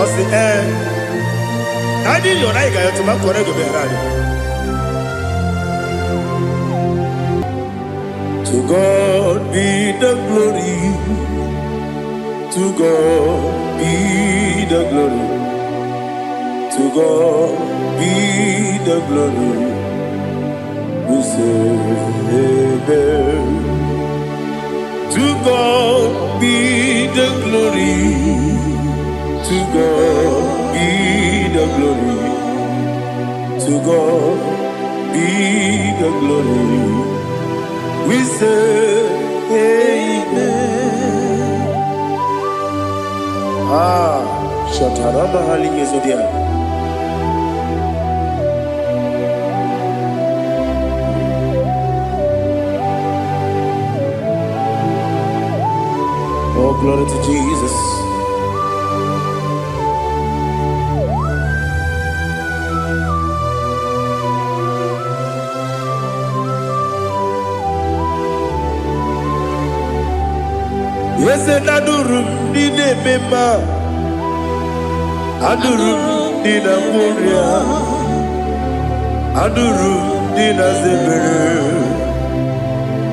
Speaker 1: Osi Nadi Yonaiga Yotuma Korego Berani To God be the glory. To God be the glory. To God be the glory. We say amen. To God be the glory. To God be the glory. To God be the glory. We say amen. Shataraba Halige Zodia. Oh, glory to Jesus. Yes, Adurum Dine Mema Adurum Dina Moria Adurum Dina Zebere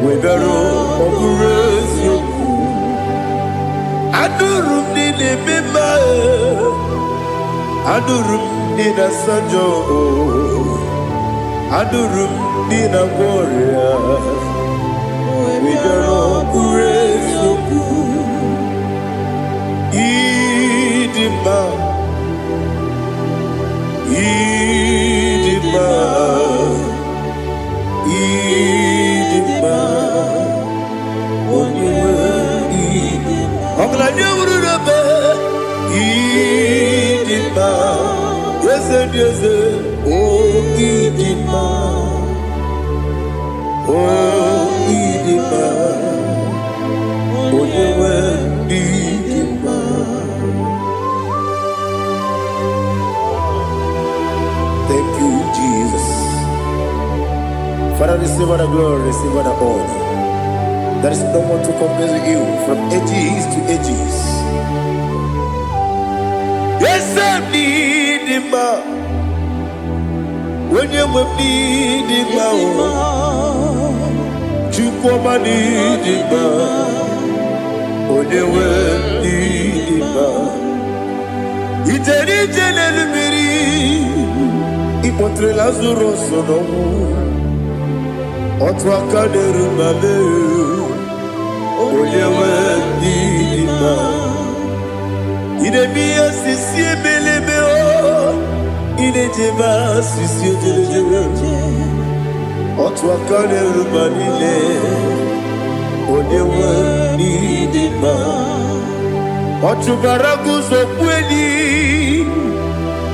Speaker 1: Webero Operation Adurum Dine Mema Adurum Dina Sanjo Adurum Dina Moria Webero Operation Idima, Idima, Idima, Idima, yes, yes, oh, Idima, oh, Idima, Idima. Thank you, Jesus. Father, receive all the glory, receive all the honor. There is no one to compare with you from ages to ages. Yes, I need him. When you need him, you come and need him. When you need him, it's any general. Ipotre Lazaro sono Otwa kaderu mame Oyewe dima Ine miya sisi belebe o Ine jeba sisi ojelejebe Otwa kaderu manile Oyewe dima Otubaragu sopweni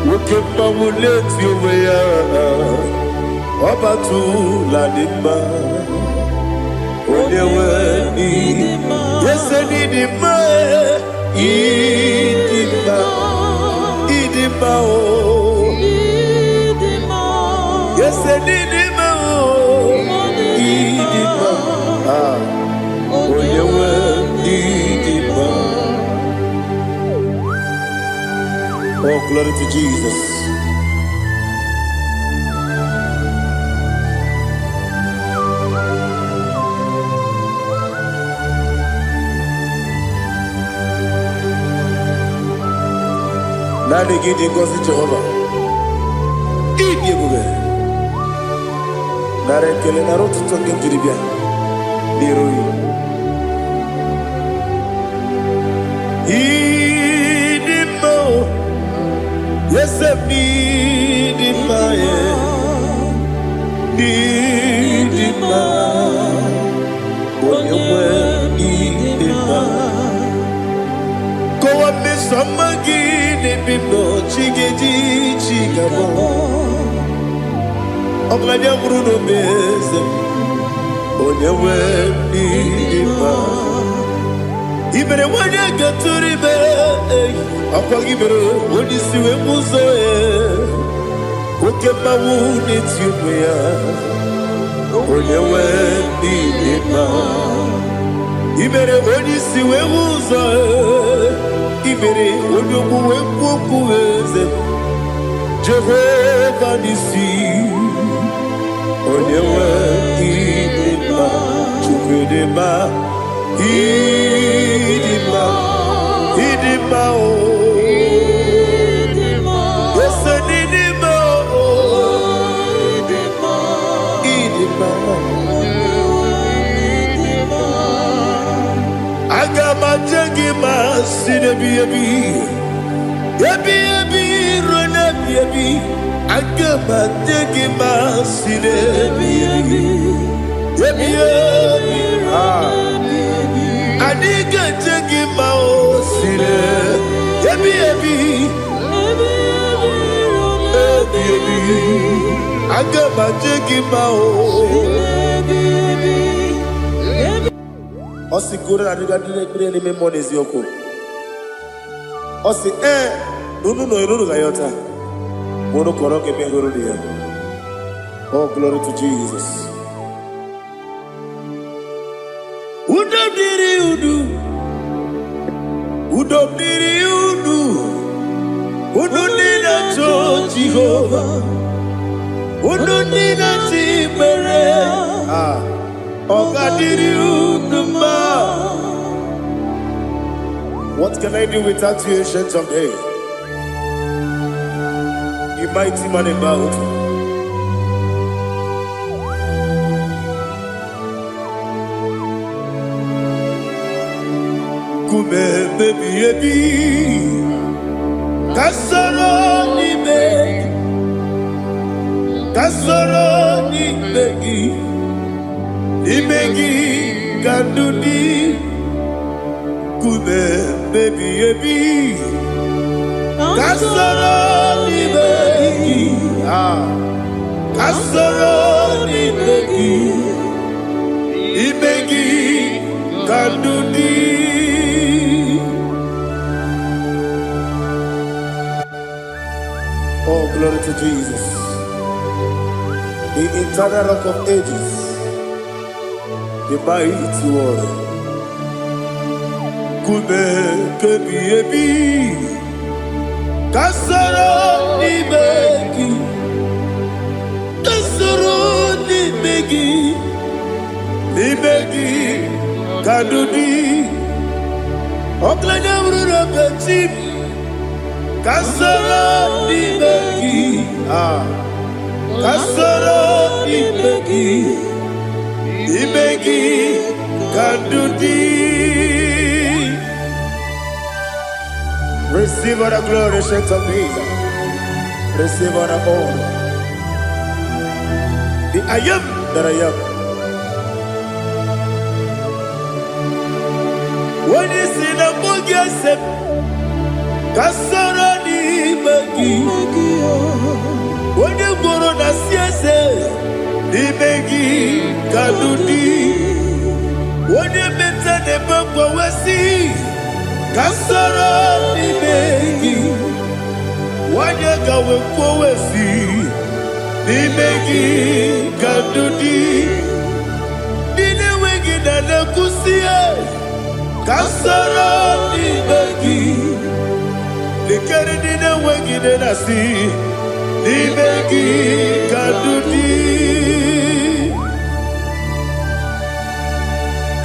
Speaker 1: Wokemba muleti oweya Obatu ladima Oyewe ni Yese ni dima Idima Idima, oh. Yes, Idima, oh. Idima, oh, you were Idima. Oh, glory to Jesus. Nani gidi ngozi Jehovah. Idi ebube. Nare kele na rotu tonge jiribia. Niroi. Idi mo. Yesem idi ma ye. Idi ma. Onyewe idi ma. Kowa mesamagi. Bimbo chigeji chigabo Oglanya Bruno Beze Onyewe Nidima Ibere wanya gaturi be Akwa gibere wani siwe muzoe Oke mawu nitiume ya Onyewe Nidima Ibere wani siwe muzoe Ibere onyoku wekuoku eze Jehovah nisi Onyewe idima Chukwedema Idima Idima o Yese nidima o Idima Agama jagi masine biyabi Yabi rona biyabi Agama jagi masine biyabi Yabi Adiga jagi maosine Yabi Agama jagi maosine Osi gura na diga dire ni me monezi yoko. Osi nunu no iruru gayota. Mono koroke me guru dia. Oh, glory to Jesus. Udom diri udu. Udu nina to Jehovah. Udu nina tibere. What can I do without you, ancient of days? You mighty man about. Kume baby, kasoro ni begi. Imegi kandudi Kume baby Kasoro ni begi Kasoro ni begi Imegi kandudi Oh, glory to Jesus, the eternal rock of ages, the mighty one. Kume kebi kasoro ni begi kadudi oklanya urura beti kasoro ni begi kadudi. Receive all the glory, shake of Jesus. Receive all the honor. The I am that I am. When you see the Mugia Sep, Kasarani Magi. When you go on a siese, the Magi Kadudi. When you met the Bamba Wasi. Kasara n'imegi wanye gawe kwowesi n'imegi kadudi n'inewegi na nekusie Kasara n'imegi nikeri n'inewegi na nasi n'imegi kadudi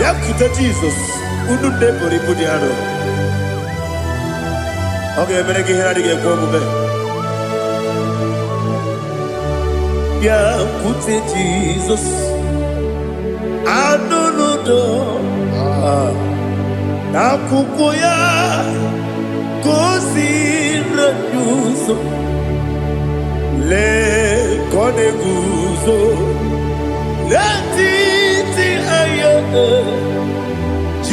Speaker 1: Yakute Jesus unu nebori budiano Okay, I'm going to get a Yeah, put it Jesus. I don't know. Now, Kukoya, Kosi, Ranuso, Le Coneguso, Let it ayana, G,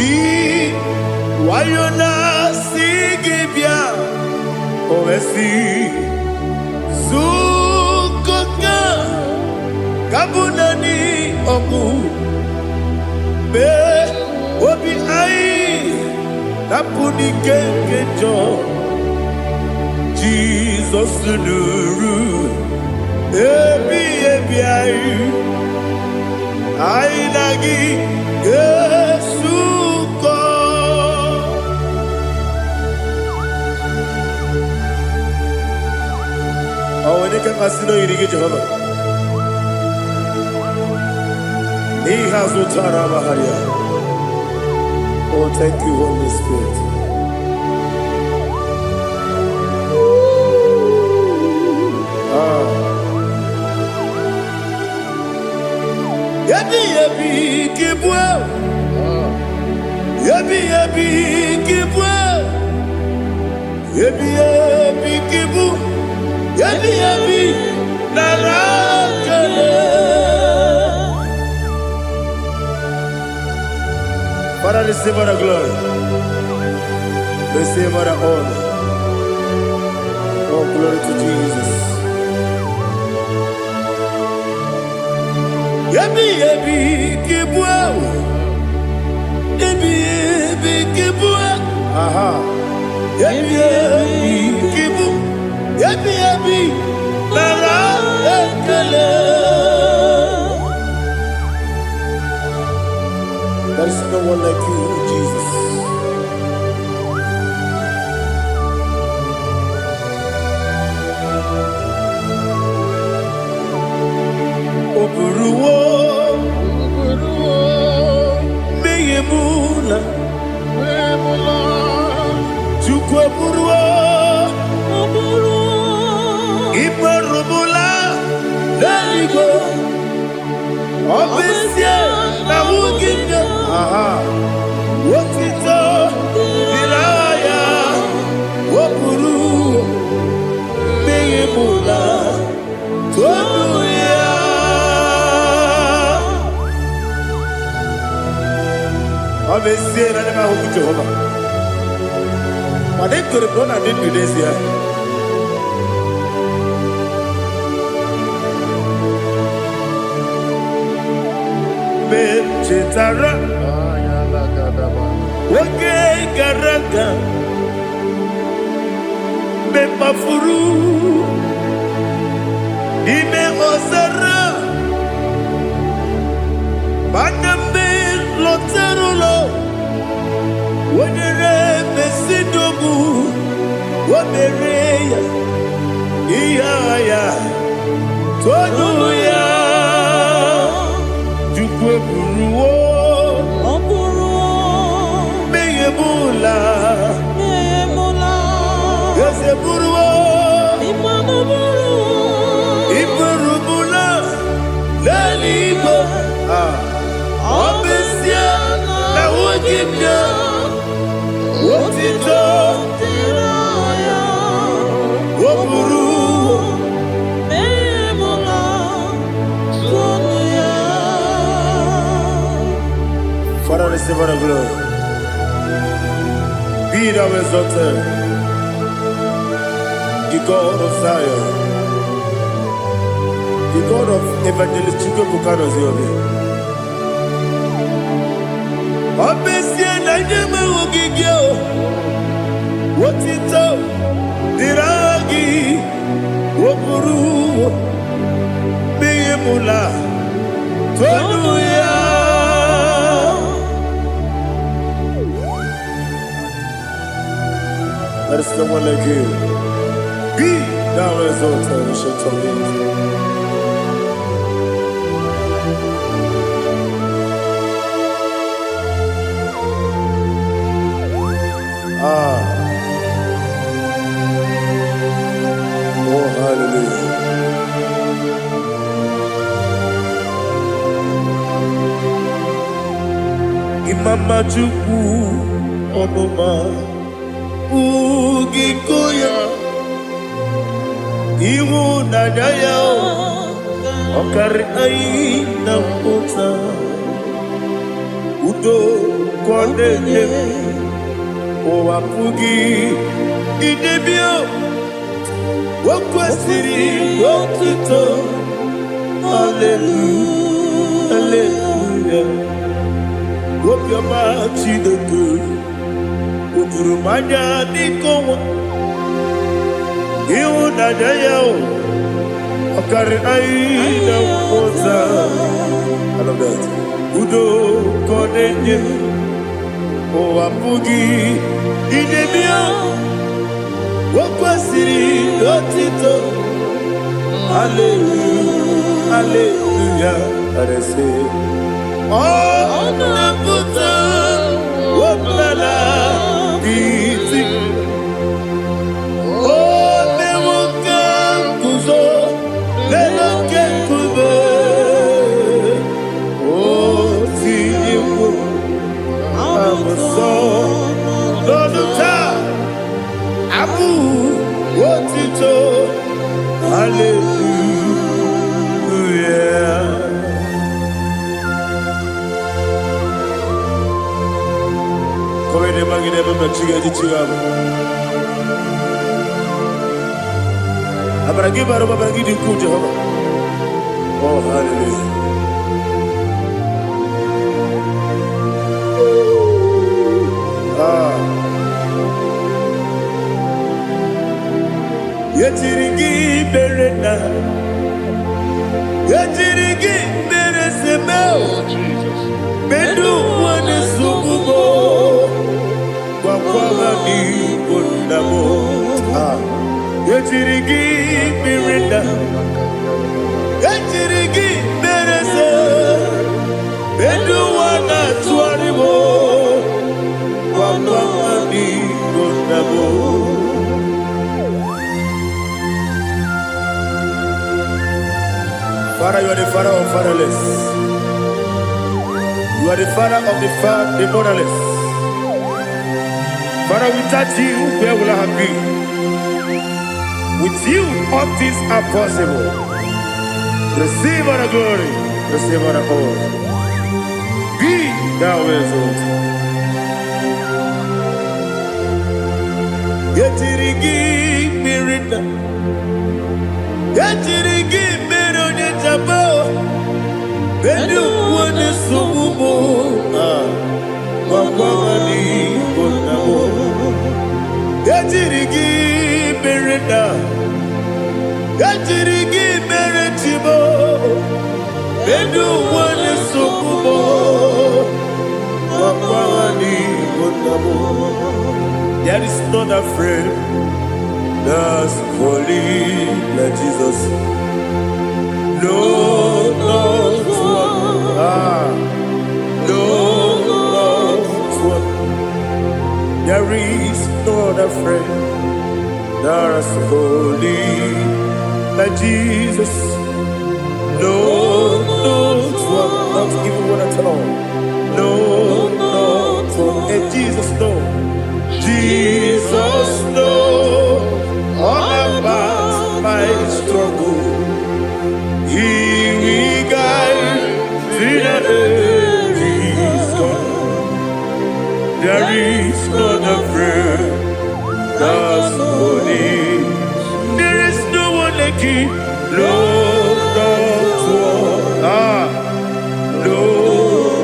Speaker 1: why you not singing? Ovesi Sukoka Kabunani Oku Be Obi Ai Napuni Kenkejo Jesus Nuru Ebi Ai Ai Nagi Yesuko Oh, when you can consider you get Jehovah. He has no Tarabaharia. Oh, thank you, Holy Spirit. Yabi, Kibwa. Yabi, Kibwa. Yabi, Kibu. Yabi, Narakale. Father, receive our glory. Receive our honor. Oh, glory to Jesus. Yabi, Kibwa. Yabi, Kibwa. Aha. Yabi, Kibu. Yabi, Narakale. There is no one like you, Jesus. Oburuwo, Meyemula, Chukweburuwo, Iparubula, Leligo, Obesia, Nawugida, Wotito, Diraya, Wopuru, Meyemula, Tonuya. Obesia, Nana Jehovah. But they could have done I did this year. Chetara, Wage Garaga, Bepafuru, Ime Osara, Banambe Loterulo, Wadere Besidobu, Wadereya, Iaya, Tonuya. Jukweburuwo, Meyemula, Yeseburuwo, Iparubula, Leligo, Obesia, Nawugida, Wotito, Wopuru. Father, receive our glory. Be thou exalted, the God of Zion, the God of Evangelist Chukwu Bukano Ziobi. Obesia na nyeme wogigio. Otito diragi wokuru biyemula tonuya. There is no one like you. Be thou exalted, ancient of days. Oh, hallelujah. Imama Chukwu Onuma Ugikoya Iwu Nadaya Okari Aina Kota Udo Kondeye Owapugi Idebio Wakwasiri Wakito Hallelujah Hallelujah Wopiama Chidoku Udurumanya Nikowa Iwu Nadaya Okari Aina Kota I love that Udo Kondeye Owapugi Idebio Wakwasiri Otito Hallelujah Hallelujah I say Oh Naputa Waplala Biti Oh Newoka Kuzo Leloke Kube Oh Tiyiwo Amoson Loduta Abu Otito Hallelujah. Come ne magine baba chiga di chiga. Abragi baro baba gidi ku Jehovah. Oh hallelujah. Yetirigi berena, yetirigi beresebel, bedu wane sububo, wakwaga ni kondamo. Yetirigi berena, yetirigi berese, bedu wana tuaribo, wakwaga ni kondamo. Father, you are the father of fatherless. You are the father of the motherless. Father, without you, where will I have been? With you, all things are possible. Receive all the glory, receive all the honor. Be thou exalted. Yetirigi mirina, yetirigi mironye jabo. Bedu wane sububo, wakwani konamo. Yetirigi mirina, yetirigi miretibo. Bedu wane sububo, wakwani konamo. There is not a friend that's holy like Jesus. No, not one. No, not one. There is no other friend that's holy like Jesus. No, not one. Not even one at all. No, not one. And Jesus, no. Jesus knows all about my struggle. He will guide till the end is gone. There is not a friend that's holy. There is no one like him. No, not one. No,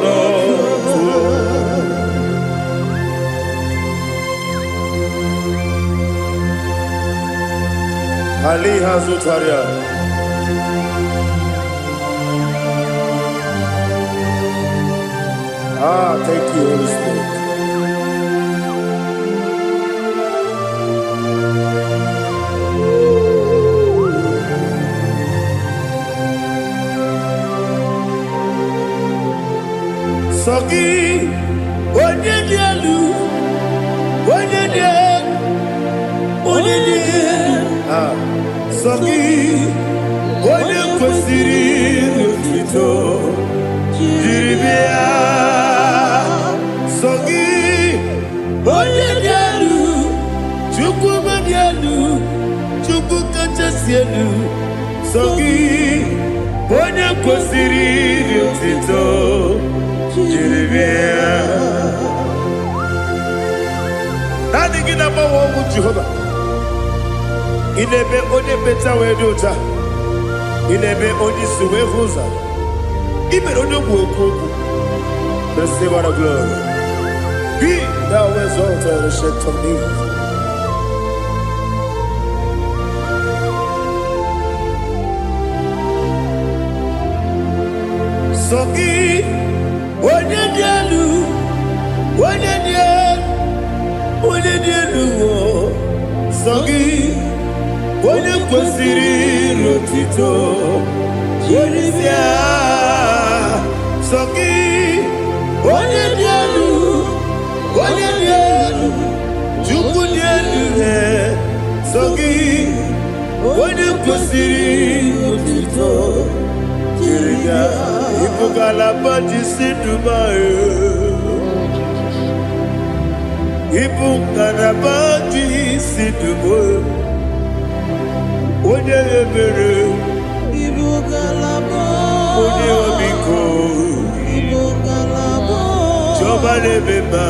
Speaker 1: not one. Ali Hazutaria. Thank you, Holy Spirit. Sogi, Onyedialu, Sogi, Onyekwesiri Otito, Jiribia. Sogi, Onyedialu, Chukwu Madialu, Chukwu Kachasielu. Sogi, Onyekwesiri Otito, Jiribia. Nani gina mawa mu Jehovah. Inebe onye beta we dota. Inebe onye suwe huza. Ibe onye buokoku. Receive our glory. Be thou exalted, ancient of days. Sogi, onye dialu, Sogi, Onyekwesiri Otito, Jiribia. Sogi, Onyedialu, Chukwu dialu. Sogi, Onyekwesiri Otito, Jiribia. Ibugalaba Jisidumae. Ibugalaba Jisidumae. Onye ebere, onye omiko, Jehovah lebeba,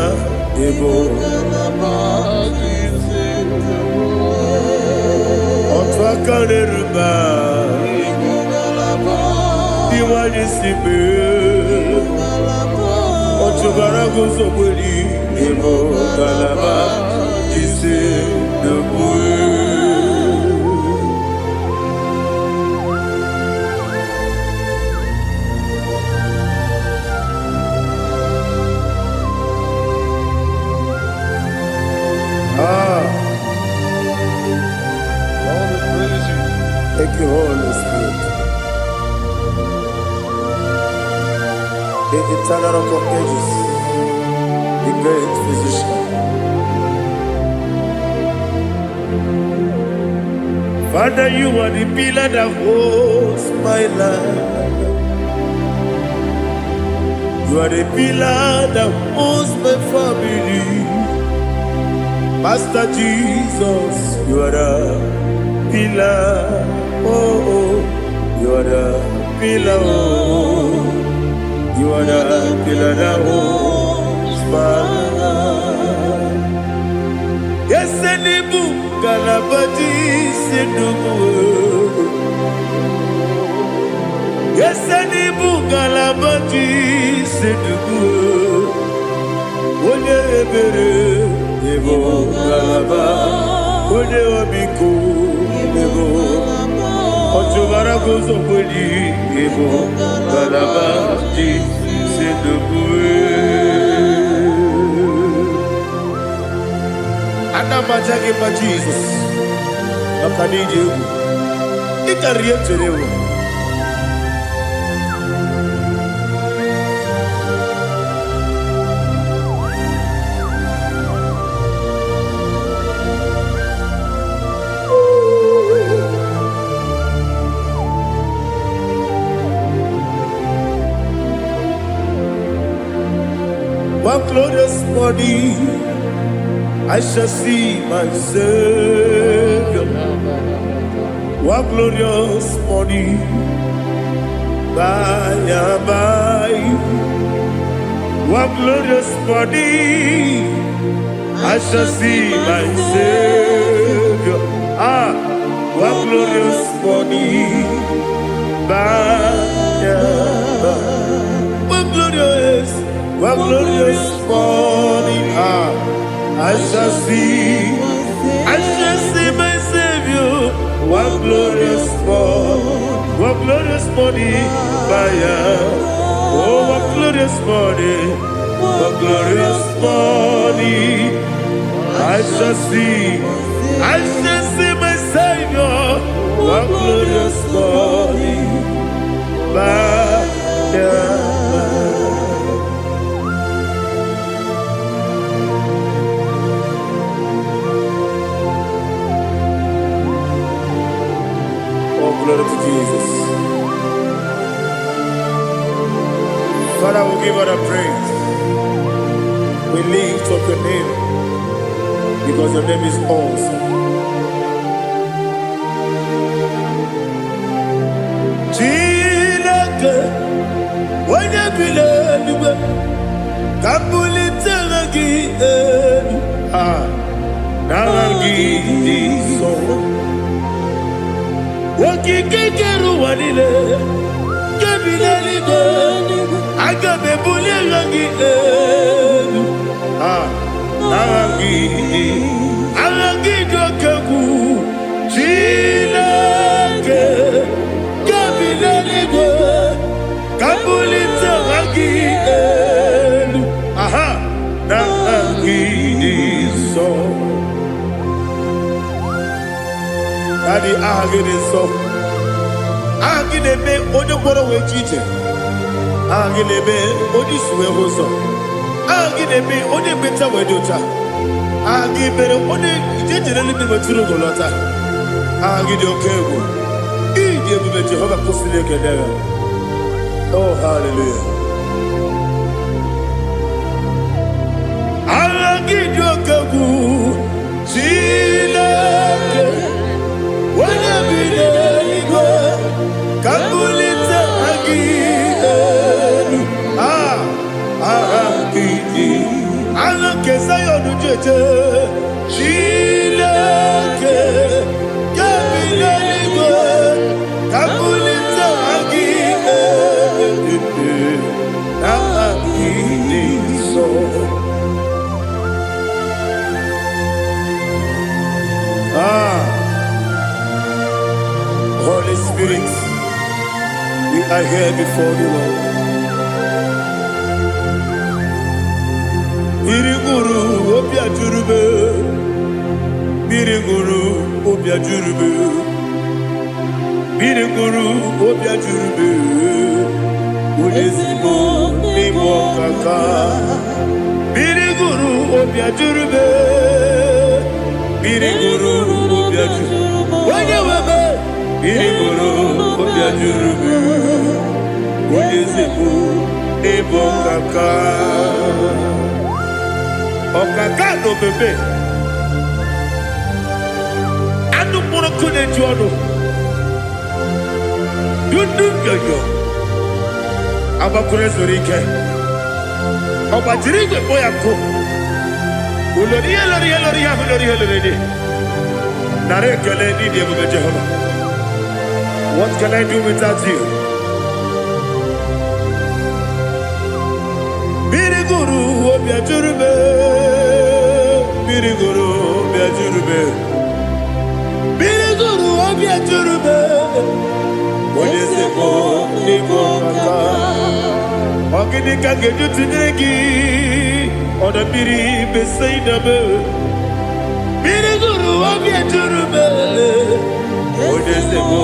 Speaker 1: otu aka na-eruba, diwani sibe, otu bara guzo gbeli, Ibugalaba Jisidumae. Thank you, Holy Spirit. The eternal rock of ages, the great physician. Father, you are the pillar that holds my life. You are the pillar that holds my family. Master Jesus, you are the pillar. Oh, you are the pillar. Oh, you are the pillar that holds my life. Yes, Enibu Galabati Sidumu. Yes, Enibu Galabati Sidumu. Onye ebere, Ibu Galaba. Onye obiku, Ibu. Otubara gozo boli, Ibu Galaba Sidumu. Anamajagi ma Jesus. Akaniji. Ikariyeterewo. One glorious morning, I shall see my Savior. One glorious morning, by and by. One glorious morning, I shall see my Savior. One glorious morning, by and by. One glorious morning, I shall see my Savior. one glorious morning, oh, one glorious morning, one glorious morning. I shall see my Savior, one glorious morning, Oh, glory to Jesus. Father, we give all the praise. We lift up your name because your name is awesome. Chineke, onye bileliwe, kabulitela gị elu, nara gị dị nsọ. Okike kere ụwa niile, nke bileliwe, aga m ebuliela gị elu, nara gị dị oke egwu. Chineke, nke bileliwe, kabulitela gị elu, nara gị dị nsọ. Daddy, ahagide so. Ahagide me onye kworo we chiche. Ahagide me onye suwe hoso. Ahagide me onye beta we dota. Ahagide me onye jejere libi meturu golota. Ahagide okego. Ije bube Jehova kusile kedera. Oh, hallelujah. Ahagide okego. Chineke. Wanya bileliwe, kabulita agidelu, agidi, alake sayonu jeje, Chineke, kabileliwe, kabulita agidelu, agidi so. Holy Spirit, we are here before you, Lord. Biriguru obia jurube, biriguru obia jurube, biriguru obia jurube, ulezimo nimo kaka, biriguru obia jurube, biriguru obia jurube, wanyewebe. Biriguru obia jurube, ulezimo nimo kaka. Okaka no bebe. Anu mono kone jono. Dundu yoyo. Abakure zorike. Obajiri gbe boya ko. Ulori. Nare kele ni de bebe Jehovah. What can I do without you? Biriguru obia jurube, biriguru obia jurube, biriguru obia jurube. Olezemo nimo kaka, ogini kangeju tinegi, ona biri beseinabe. Biriguru obia jurube, olezemo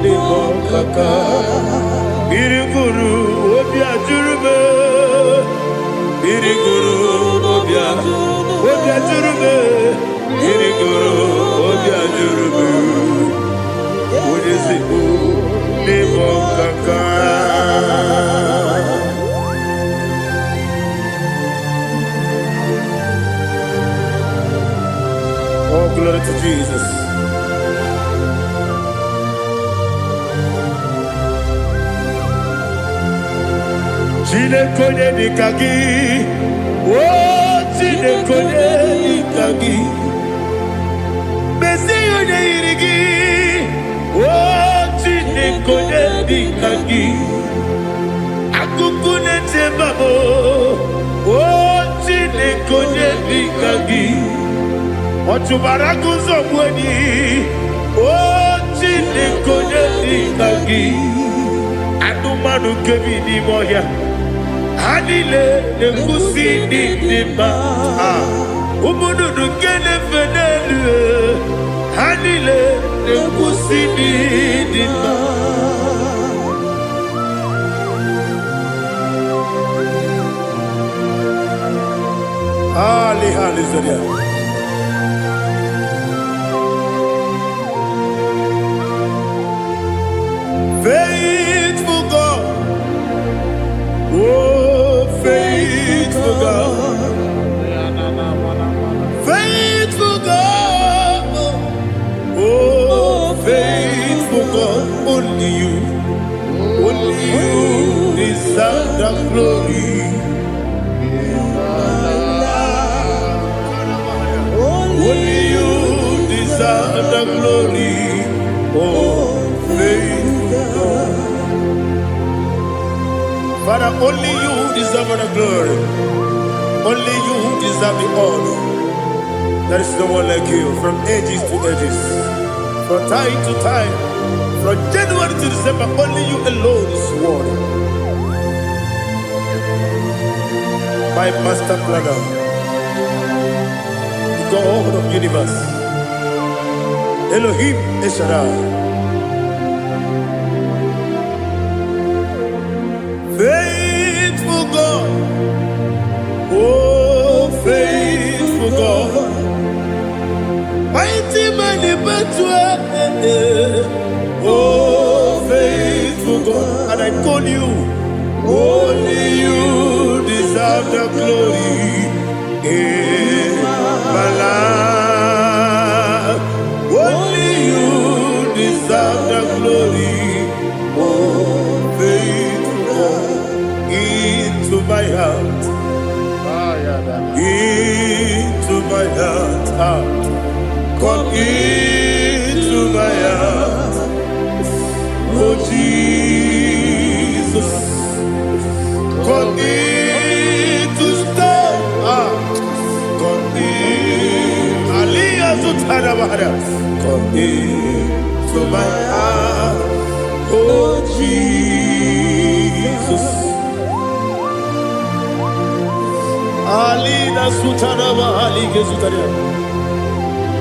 Speaker 1: nimo kaka, biriguru obia jurube. Biriguru obia jurube, biriguru obia jurube, ulezimo nimo kaka. Oh, glory to Jesus. Chinekonye nikagi, oh chinekonye nikagi, Mesiyone irigi, oh chinekonye nikagi, akukune tembamo, oh chinekonye nikagi, otubarakuzo mweni, oh Kagi, Adumanu Kevi di Moya, Hanile, the Kusi di Dima, Umudu Kene Fenelu, Hanile, the Kusi di Dima. Hallelujah. Faithful God, oh faithful God, faithful God, oh faithful God, only you deserve the glory. Only you deserve the glory, oh faithful God. Father, only you deserve the glory. Only you deserve the honor. There is no one like you, from ages to ages, from time to time, from January to December. Only you alone is worthy. My master planner, God of universe, Elohim Eshadai, faithful God, oh faithful God, mighty man in battle, oh faithful God, and I call you, only you deserve the glory. My life, only you deserve the glory, oh faithful God, into my heart, into my heart, come into my heart, oh Jesus, come in to stay. Come into my heart, oh Jesus. Alina Sutanaba Ali Gesutaria.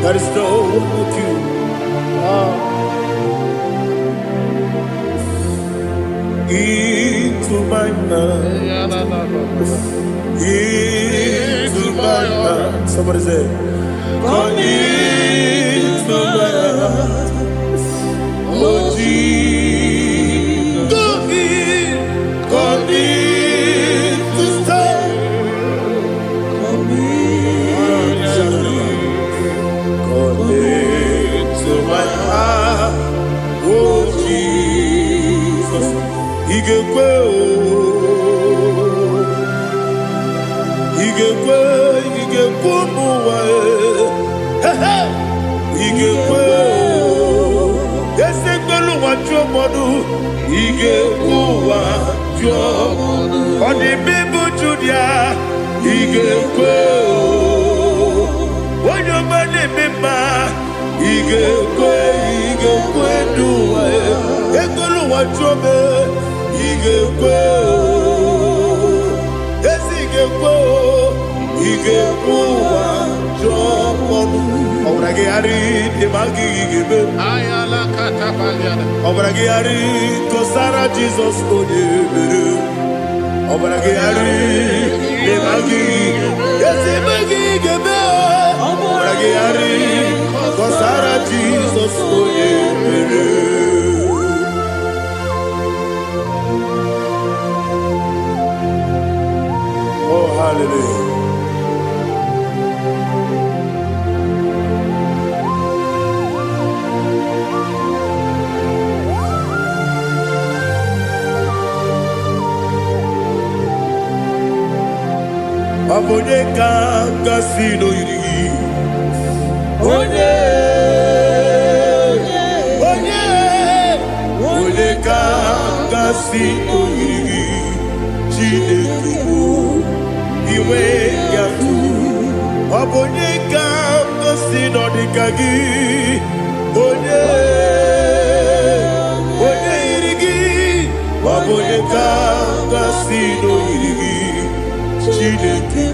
Speaker 1: There is no one like you. Into my heart, into my heart. Somebody say, come into my heart, oh Jesus. Come in to stay. Come into my heart, oh Jesus. He gave on the people Julia, he gave when your money member, he gave do what you he gave yes, he gave Obragiari, the Magi give
Speaker 2: Ayala Catapaliana.
Speaker 1: Obragiari, Kosara Jesus, Obragiari, the Magi, yes, the Magi give Obragiari, Kosara Jesus, oh, hallelujah. Abone kanga sino yiri, onye kanga sino yiri, Chineke iwe yatu. Abone kanga sino dikagi, onye Oboneka Gasino Iri Chineke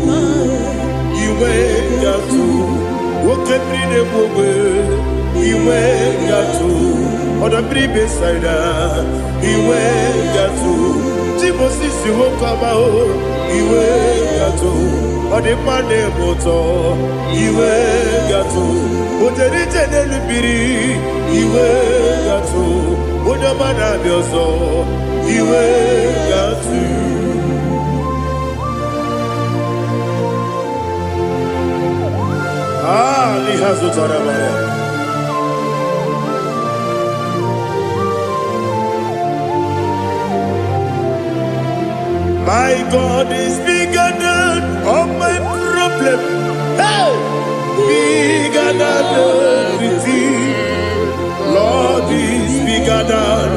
Speaker 1: Iwe Gatu Okebrine Bobe Iwe Gatu Odabri Besaida Iwe Gatu Timosisi Wokabao Iwe Gatu Odepane Moto Iwe Gatu Oderite Nelubiri Iwe Gatu Odamana Bioso Iwe Gatu Lihazo Tarabaya. My God is bigger than all my problem. Hey! Bigger than everything. Lord is bigger than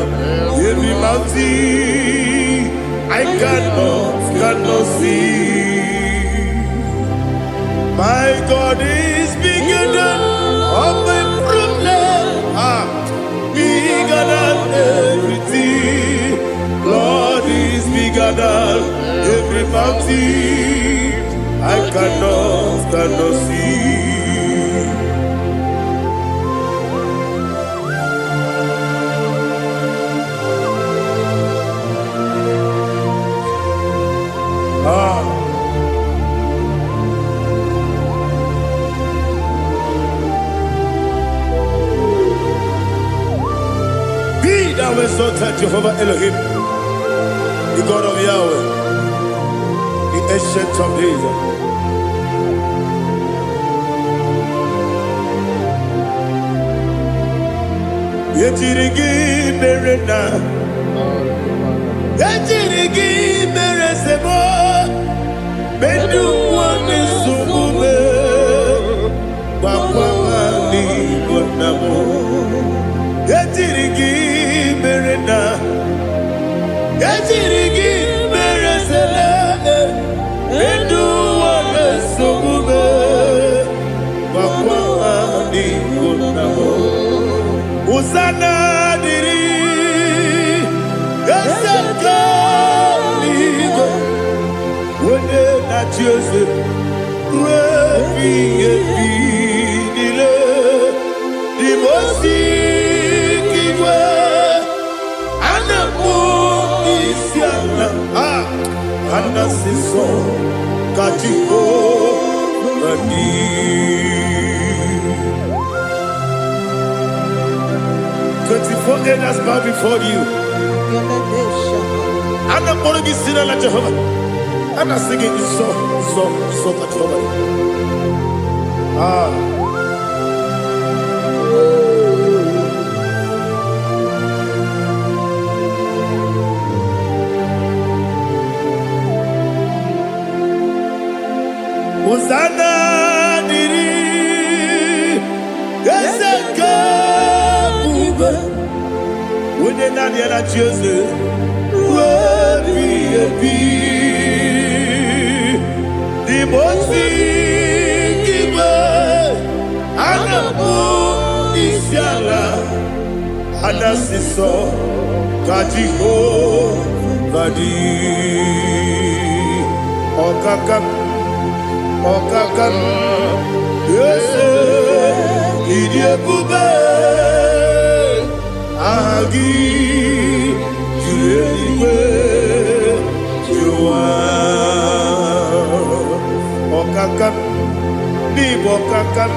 Speaker 1: every mountain I cannot see. My God is bigger than all my problems. Bigger than everything. Lord is bigger than every mountain I cannot see. Be thou exalted, Jehovah Elohim, the God of Yahweh, the ancient of days. Yetirigi merena, yetirigi meresemo, bedu wane sumume, wakwamani gonamo. Yetirigi merena, yetirigi meresele, bedu wane sumume, wakwamani gonamo. Usana diri, esaka ligo, wene na Jose, wepi nile, di mosi kiwe, anamu isiana, anasiso katiko mani. 24 elders bow before you. And I'm going to be singing like Jehovah. And I'm singing this song like Jehovah. Hosanna diri, Eseka. When you're not yet at Jose, the most giver, and the moon is yalla, and the siso, Kajiho, Vadi, Okakam, yes, Idiabube. Agi Juliwe Jua Okakam Bibo Kakam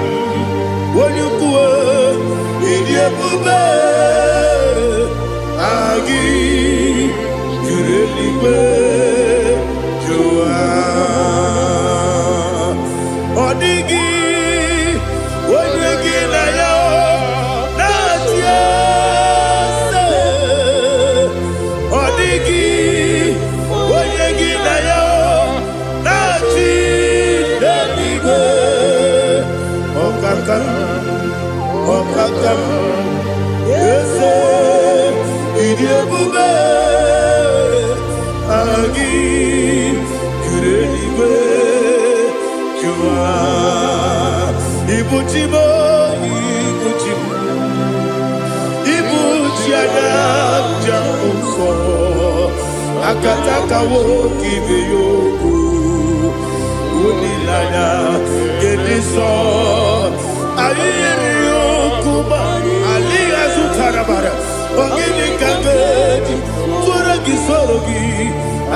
Speaker 1: Wonyukue Idiabube Agi Juliwe Jua Odigi Wonyegi na yo Natia Okakam, yes, Idiabube, Agi, Kureliwe, Jua, Ibuchimo, Ibuchiana, Jamuso, akataka woki beyoku unilaya gediso ayiri yokuba aliya zutarabara ogini kangeti tura gisorogi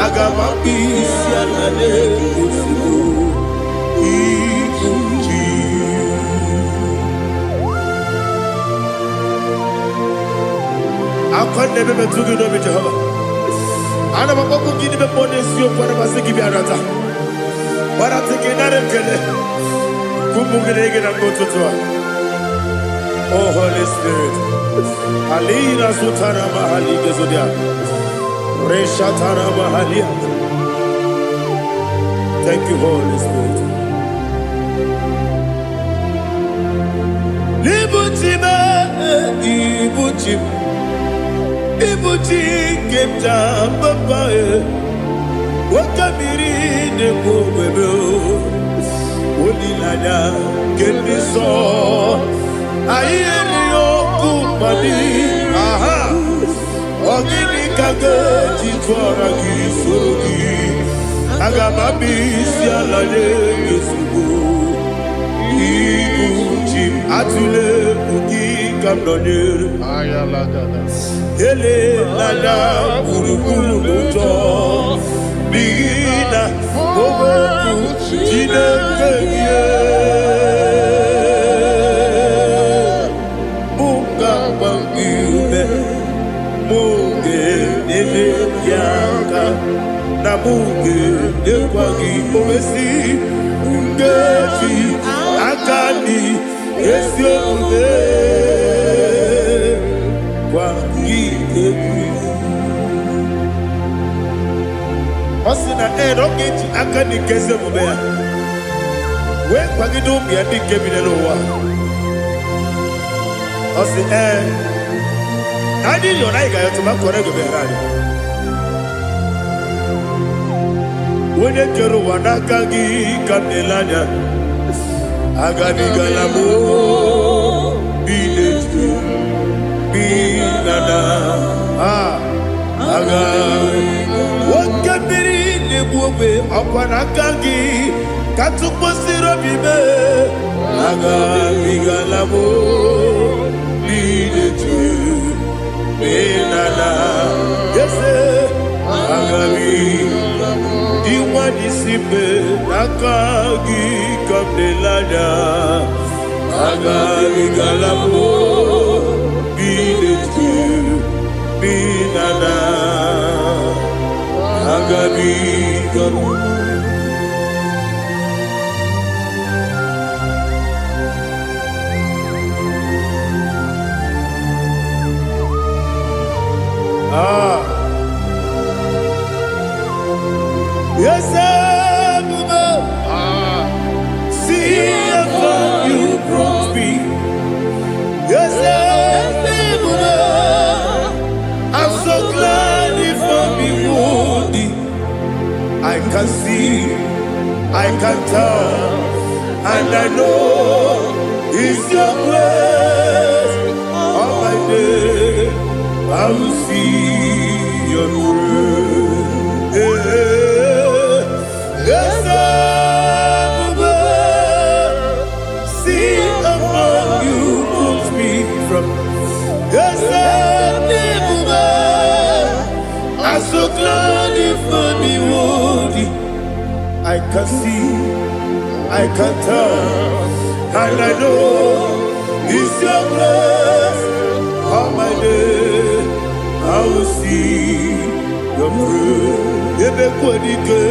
Speaker 1: agamapisi anane kusibu ikuji akwande bebe tugi no bi Jehova ana bako gidi be bonesio kwa basiki bi arata bara tiki nare kele kumugirege na mototwa. Oh Holy Spirit alina sutara mahali gezodia resha tara mahali. Thank you Holy Spirit. Libutime ibutim ibuti kemta papa wakamiri de bobebe olilaya kemiso ayeni okupadi aha ogini kage titwara gisogi agamabisi alaye yesugo ibuti atule buki kamdonir
Speaker 2: Ayalagada.
Speaker 1: ele lala burukuru luto bina ogoku jinekeye munga bangibe munge nene yaka na munge nekwagi omesi ngeti akani esiode Osina roketi akani keze mubea we kwagido bia di kebinelo wa osi adi yo nai ga yo tuma kore go berani wone kero wanaka gi kanelanya agani galamo biletu binana aga wakabiri nebuwe akwana kangi katuposiro bibe aga bigalamo biletu binana yese aga diwani sipe nakagi kamdelanya aga bigalamo biletu binana agabi gamu yes see how you brought me. Yes I'm so glad if I'm wounded. I can see, I can tell, and I know it's your grace. On my day, I will see your grace. Yes, see among you moves me from. Yes, I'm so glad if me woody. I can see, I can tell, and I know it's your grace. On my day, I will see your grace. Ebe kodike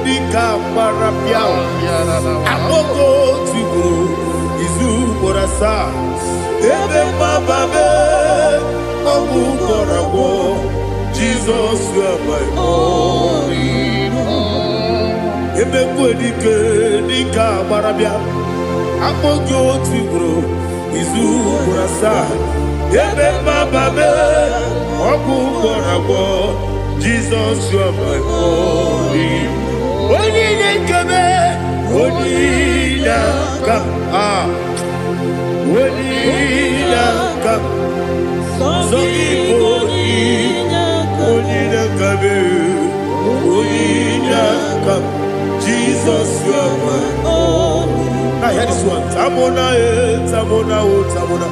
Speaker 1: dika parapia. Aboko tibu izu borasa. Ebe mababe obu korabo. Jesus, you are my only home. Ebe kodike dika parapia. Aboko tibu izu borasa. Ebe mababe obu korabo. Jesus, you are my only. Only kame, only ka, only ka. So only kame. Jesus, you are my all. Now hear this one. Tamona, Tamona, Tamona.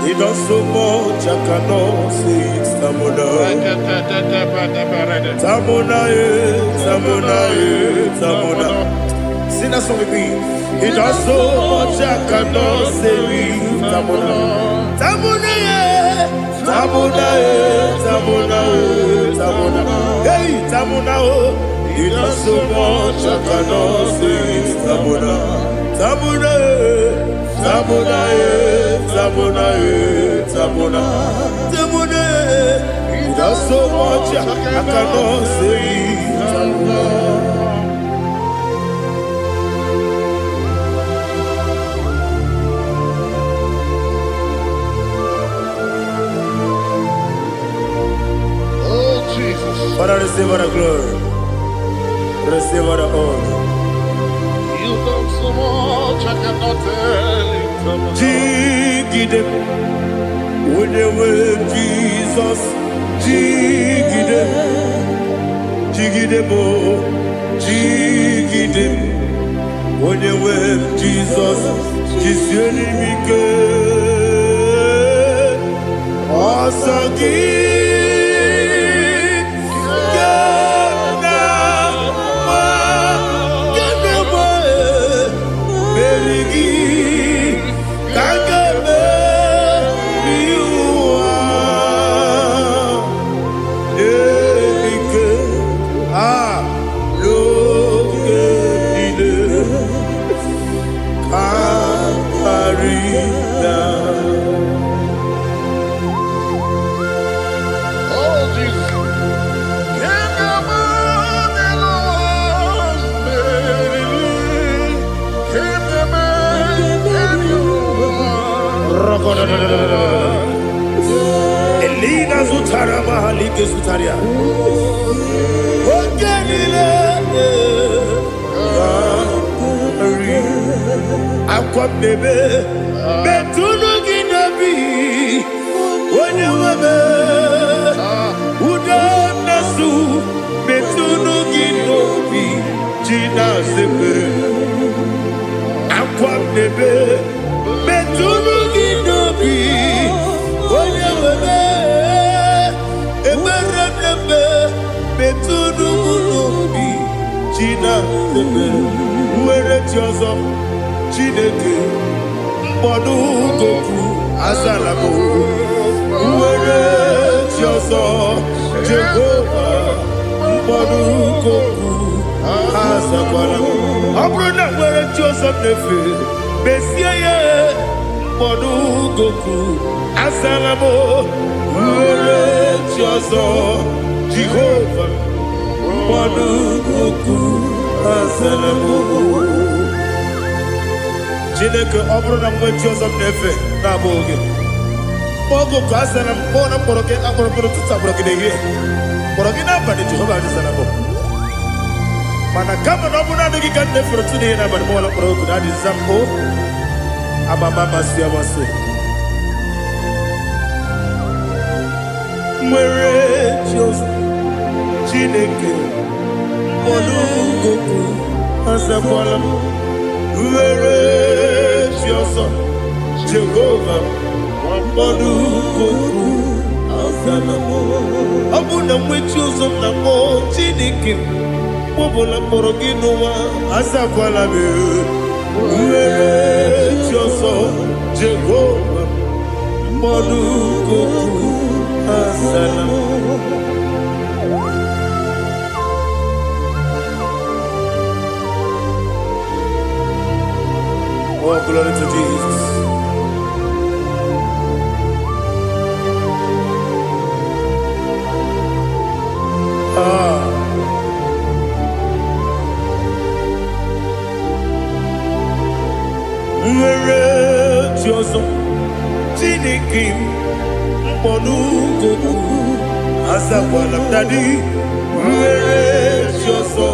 Speaker 1: He does so much, I cannot say it. Tamona. Tamona, Tamona, Tamona. Sing that song with me. He does so much, I cannot say it. Tamona. Tamona, Tamona, Tamona, Tamona. Hey, Tamona, he does so much, I cannot say it. Tamona. Tamona, Tamona, Tamona, Tamona, Tamona. He does so much, I cannot say it. Tamona. Father, receive all the glory. Receive all the honor.
Speaker 2: You done so much, I cannot tell it.
Speaker 1: Jigide, with the way Jesus. Jigide, Jigide bo, Jigide, with the way Jesus. Jisieni mike, Asagi. Elina Zutara Mahalike Zutaria. Ogenile Aqua bebe Betunu Ginabi Wanya Wabe Uda Nasu Betunu Ginobi Gina Zepe Aqua bebe Betunu Ginobi Wanya Wabe Eberebe Betunu Ginobi Gina Zepe Uere Tiozo Chineke Mbodu Goku Azalamo Uere Tiozo Jehovah Mbodu Goku Azalamo Abrona Uere Tiozo Nefe Besiye Mbodu Goku Azalamo Uere Tiozo Jehovah Mbodu Goku Azalamo Chineke ọbụrụ na mgbe chi ọzọ m na-efe na-abụ oge ogo ka a sara m kpọọ na mkpọrọ gị akpọrọ mkpọrọ tutu akpọrọ gị n'ehihie kpọrọ gị n'abalị Jehova adịzara m mana kama na ọ bụrụ na adịghị ka m na-efere tu n'ihe n'abalị mụọla mkpọrọ ogu na adịza m o amama amasị amasị nwere chi ọzọ Chineke mkpọrọ ogu azakwala m Uere Chioso Jehovah Mbodu Goku Azalamo Abuna mwechi ozo na mo Chineke Mbobola mkpọrọ gị n'ụwa Azakwala m Uere Chioso Jehovah Mbodu Goku Azalamo Oh, glory to Jesus. Nwere Chioso Chineke Mbodu Goku Azakwala m Daddy. Nwere Chioso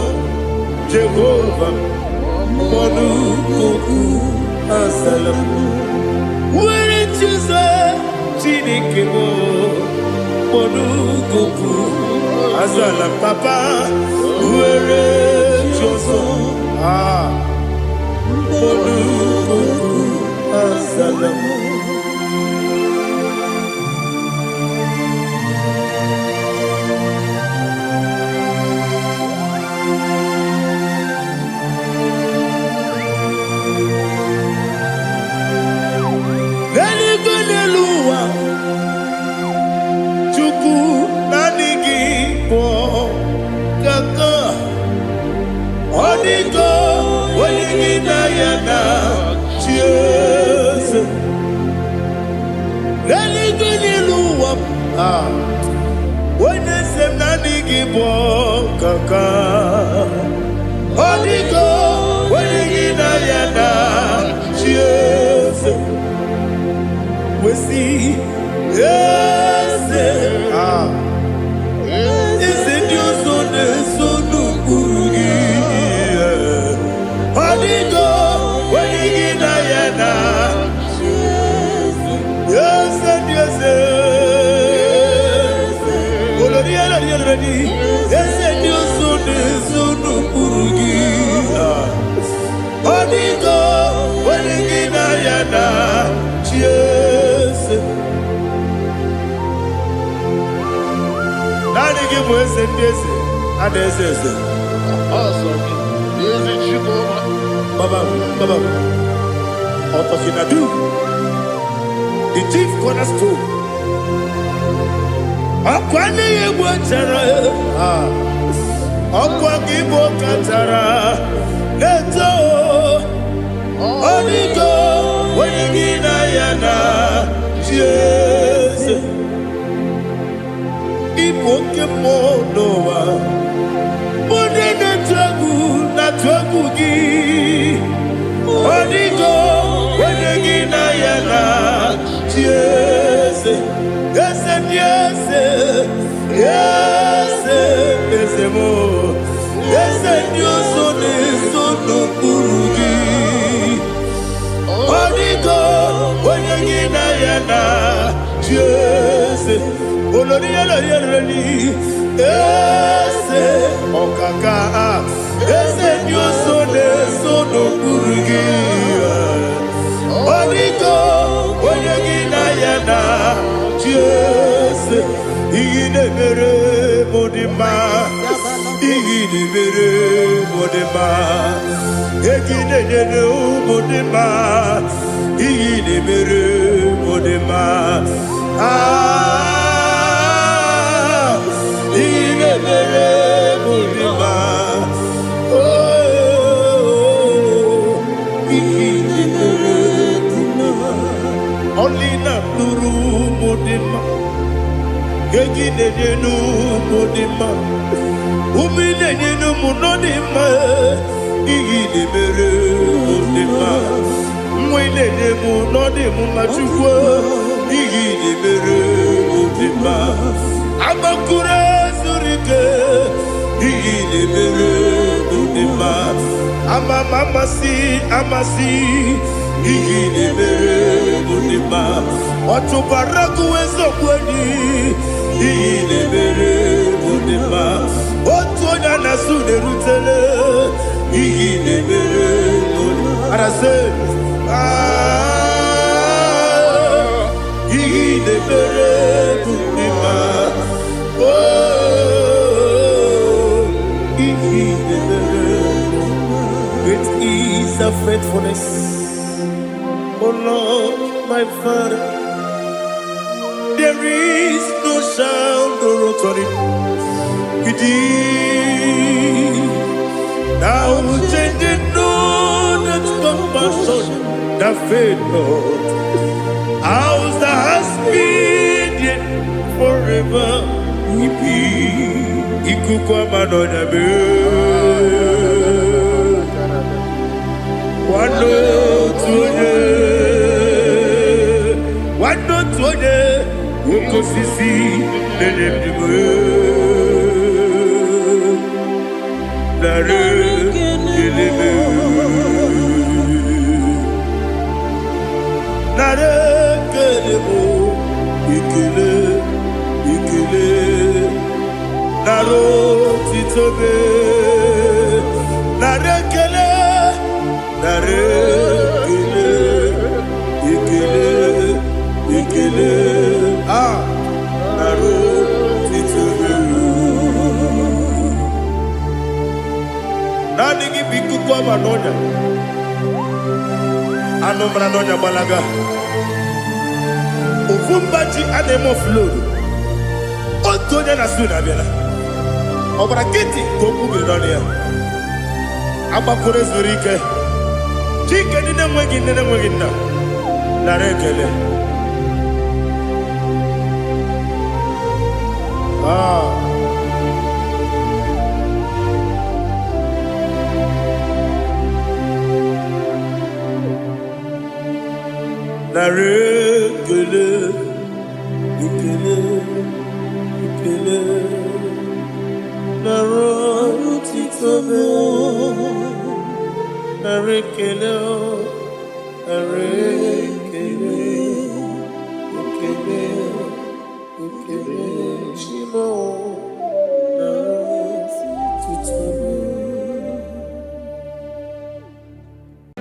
Speaker 1: Jehovah Mbodu Goku Azalamo Nwere Chioso Chineke Mbodu Goku Azalam Papa Nwere Chioso. Asalam. We see, yes, is it your son, son of Burugi? Holy God, when you get Diana, yes, and yes, yes, and your son, son of Burugi. Holy God, when you get Diana, yes. Nani give us a this and this is
Speaker 2: awesome. Is it you,
Speaker 1: Baba? Otokinadu, the chief cornerstone. Akwani Wachara, Akwakibo Katara, Leto, Onigo, Wenigina Yana, yes. Ipokemonoa Monene tragu na tragugi Onigo Wenegina yana Yes Yes Yes Yes Yes mo Yes Dios one sono burugi Onigo Wenegina yana Yes Olori ese okaka ese nyoso de sono kurugi Oniko onyegina yana Jese igine mere modima igine mere modima egine nene modima igine mere modima Only na nuru modima, gegine nenu modima, umine nenu munodima, igine mere modima, mwine nemu nodimu machukwa, igine mere modima, amakure surike, igine mere modima, amasi. Igine mere modima, otubaraku wezo kweni. Igine mere modima, otonya nasude rutele. Igine mere modima, arase. Igine mere modima, oh, igine mere. Great is the faithfulness. Oh Lord, my Father, there is no sound or authority. Now changing no that compassion, that faith, Lord. How's the has been yet forever? Ikukwa manoda be. Wando tuone uko sisi nene mdimu Nare keleme Nare kelemo Ikele Naro titobe narekele, narekele, ikele, ikele, naru titubelu. Nani gibiku kwa manonya, anomra nonya balaga. Ufumbaji anemo flood. Otonya na suna biela. Obra kiti koku bironia. Abakure zurike. Chike nine mwegi na. Narekele. Narekele, ikele, ikele, narotitobe, narekele, narekele, ikele, ikele, shimo, narotitobe.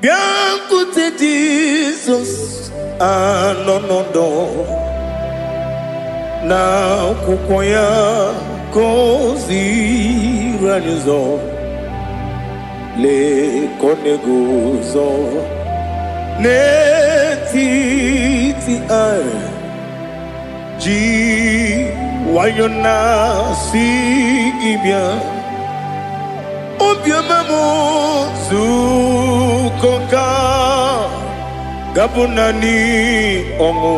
Speaker 1: Bien écoutez Jesus. Anonodo na kukoya kozi ranizo le koneguzo ne titi ai ji wayona si ibia obiamamo zukoka Gabunani ongo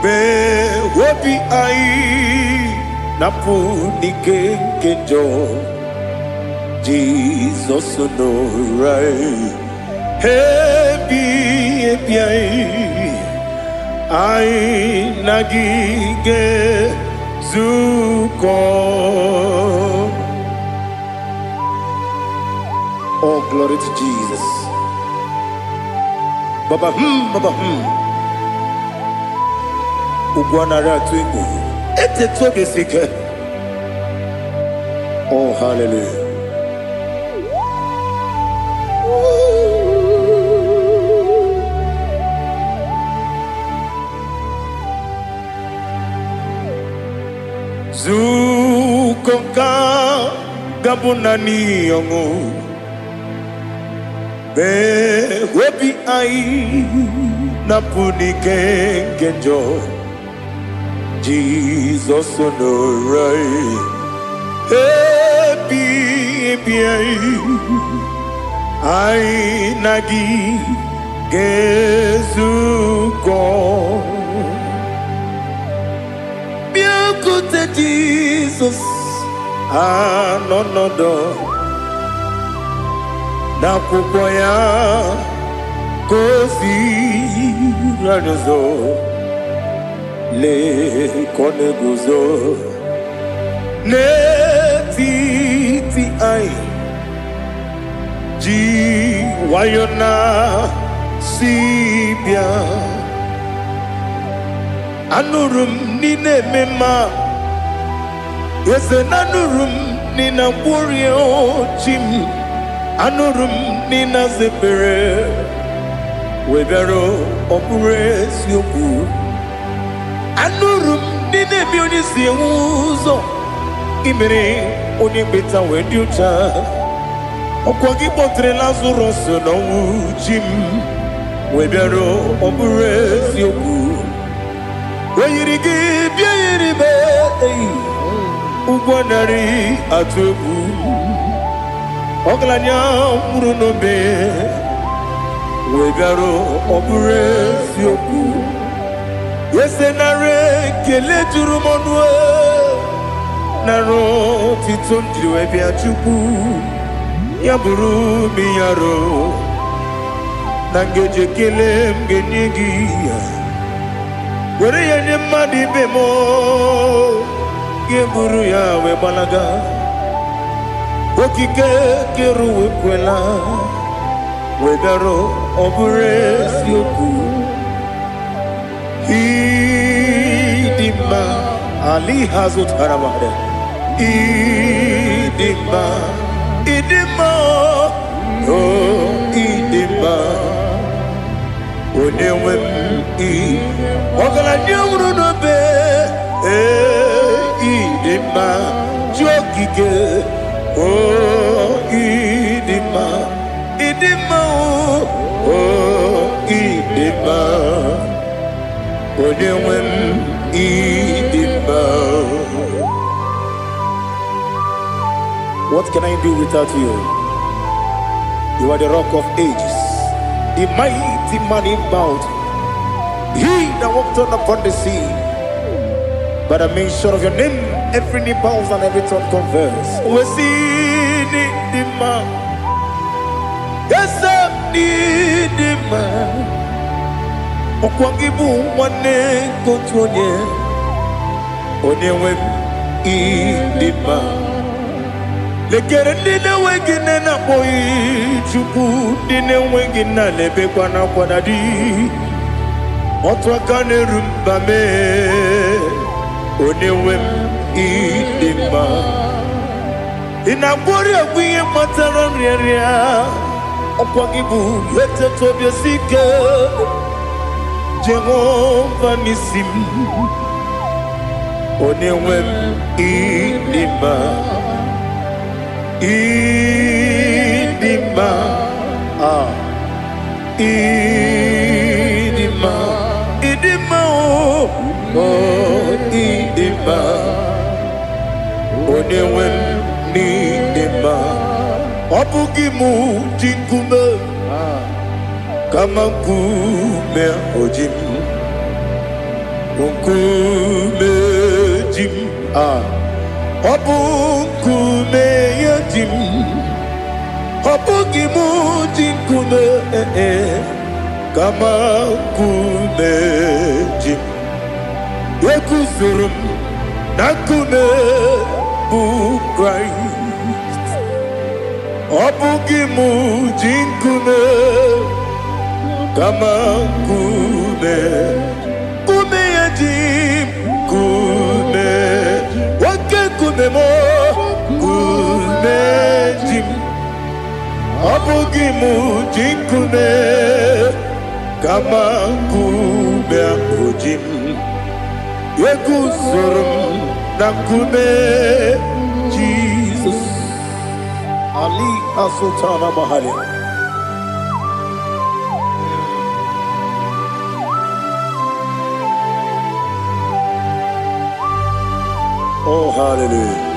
Speaker 1: be wobi ai napu nike kenjo Jesus no rai hebi ai nagige zuko. Oh, glory to Jesus. Baba Ugwana ratwingu ete tobe sike. Oh, hallelujah. Zukonka gabunani yongu be wobi ai napuni kenjo Jesus no rai happy ai nagi gezuko bien côté Jesus no do na kukoya kozi ranizo le koneguzo ne titi ai ji wayona sibia anurum nine mema yese nanurum nina burio chim anurum nina zepere webero opure sioku anurum nine bioni siuzo imere oni beta wediucha okwagi potre Lazarus no jim webero opure sioku weyirigi biiribe ugwanari atubu Oglanya murunobe wegaro obure sioku yesenare kele turumonwe naro titondriwe biachuku yaburu miyaro nangeje kele mgenigi were yenye madi bemo geburu ya we balaga okike keru wekwela wegaro obure sioku idima ali hazut haramade idima Idima, oh, Idima, Onewem, Ogala Nyamuru no be, Idima, Jokike, oh, Idima, Idima, oh, Idima, Onewem, Idima. What can I do without you? You are the rock of ages, the mighty man in mountain. He that walked on upon the sea. By the mention of your name, every knee bows and every tongue converse. We see the man. Yes, I need the man. Okwangibu wane kotonye. Onyewe the man. Lekere ndine wengine na boyi chuku ndine wengine lebe kwa na kwa dadi otwakane rumba me onewe idima inabori agwiye matara nriya okwagibu lete tobye sike Jehova nisim onewe idima Idima, Idima, Idima, oh, Idima, Onewem Idima, Obugimu Jinkume, Kamakume Ojim, Unkume Jim, Obukume Jim, Obugimu Jinkume, Kamakume Jim, Yekusurum, Nakume Christ, Obugimu Jinkume, Kamakume, Kume Jim, Kume, Wake mo. Jim, Abugimu Jinkume, Kamakume Jim, Yekusurum Nakume, Jesus, Ali Asultana Mahali. Oh, hallelujah.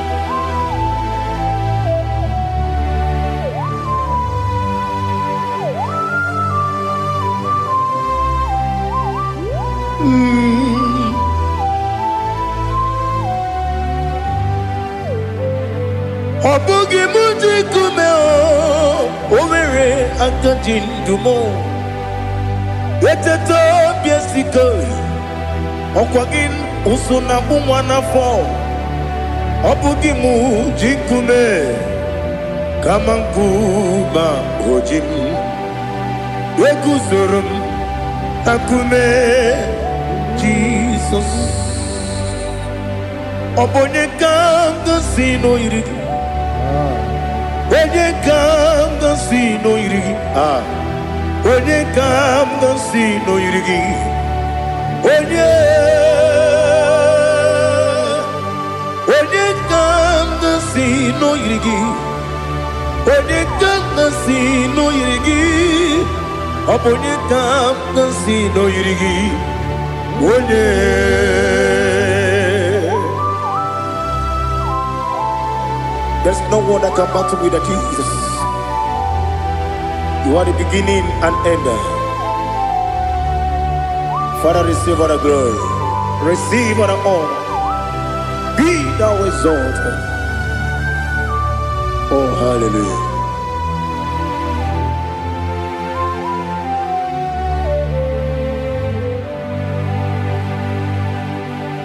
Speaker 1: Obugimu Jinkume, Omere Antanjindumo, Yeteto Biesiko, Okwagin Usuna Bumwana Fo, Obugimu Jinkume, Kamankuma Ojim, Yekusurum Nakume, Jesus. Obonye kanga sino irigi. Onye kanga sino irigi. Onye kanga sino irigi. Onye kanga sino irigi. Onye kanga sino irigi. Obonye kanga sino irigi. Onye There's no one that can battle with Jesus. You are the beginning and end. Father, receive all the glory. Receive all the honor. Be thou exalted. Oh, hallelujah.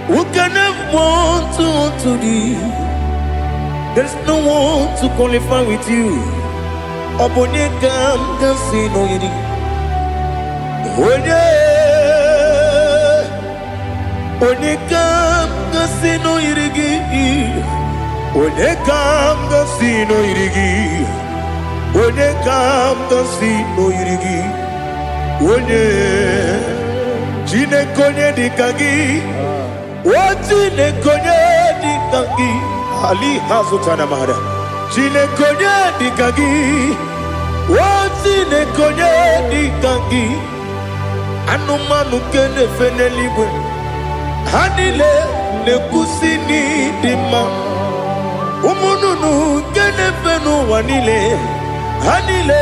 Speaker 1: Who can have one to thee? There's no one to qualify with you. Obonye kanga sino yiri. Onye kanga sino yiri. Onye kam da si no irigi. Onye kam da si no irigi. Onye Chineke onye dịka gị. O Chineke onye dịka gị. Ali hazụtana mara. Chineke onye dịka gị. O Chineke onye dịka gị. Anụmanụ nke na-efe n'eluigwe. Ha niile na-ekwusi n'ịdị mma. Ụmụ nnụnụ nke na-efe n'ụwa niile. Ha niile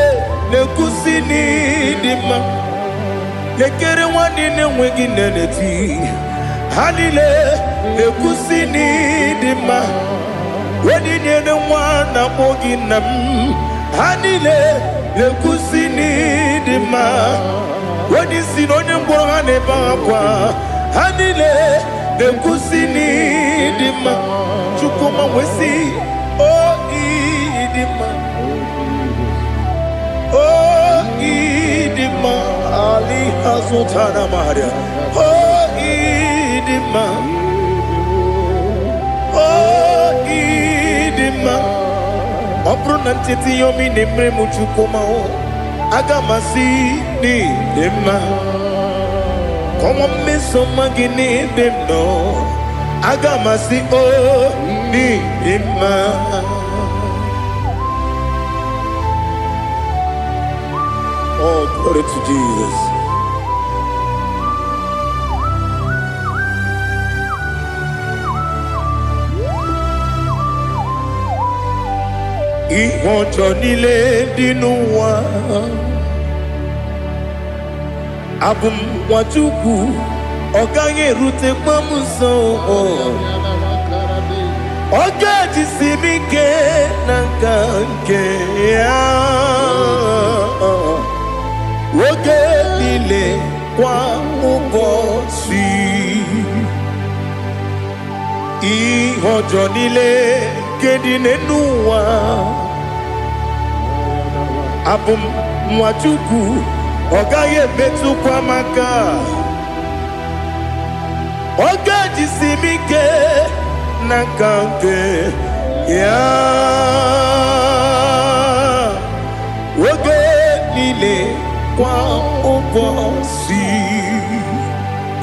Speaker 1: na-ekwusi n'ịdị mma. Lekere nwanne na-enweghị nne n'eti. Ha niile na-ekwusi n'ịdị mma. Onyinye nwa na-akpọ gị nna m. Ha niile na-ekwusi n'ịdị mma. Onye isi na onye mkpọrọ ha na-ebe akwa. Ha niile na-ekwusi n'ịdị mma. Chukwuma nwesi o ịdị mma. O ịdị mma. Ali hazụtara Maria. O ịdị mma. O ịdị mma. Ọ bụrụ na ntịtị yomi na-emere m Chukwuma aga m asị n'ịdị mma. Kọwa mmeso mma gị n'ebe m nọ. Aga m asị o n'ịdị mma. Oh, glory to Jesus. Ihe ọjọọ niile dị n'ụwa. Abụ m nwa Chukwu, ọ gaghị erutekwa m nso. Ọ ga-ejisi m ike na nka nke ya. Oge niile kwa ụbọchị. Ihe ọjọọ niile nke dị n'ụwa. Abụ m nwa Chukwu, ọ gaghị emetụkwa m aka. Ọ ga-ejisi m ike na nka nke ya. Oge niile kwa ụbọchị.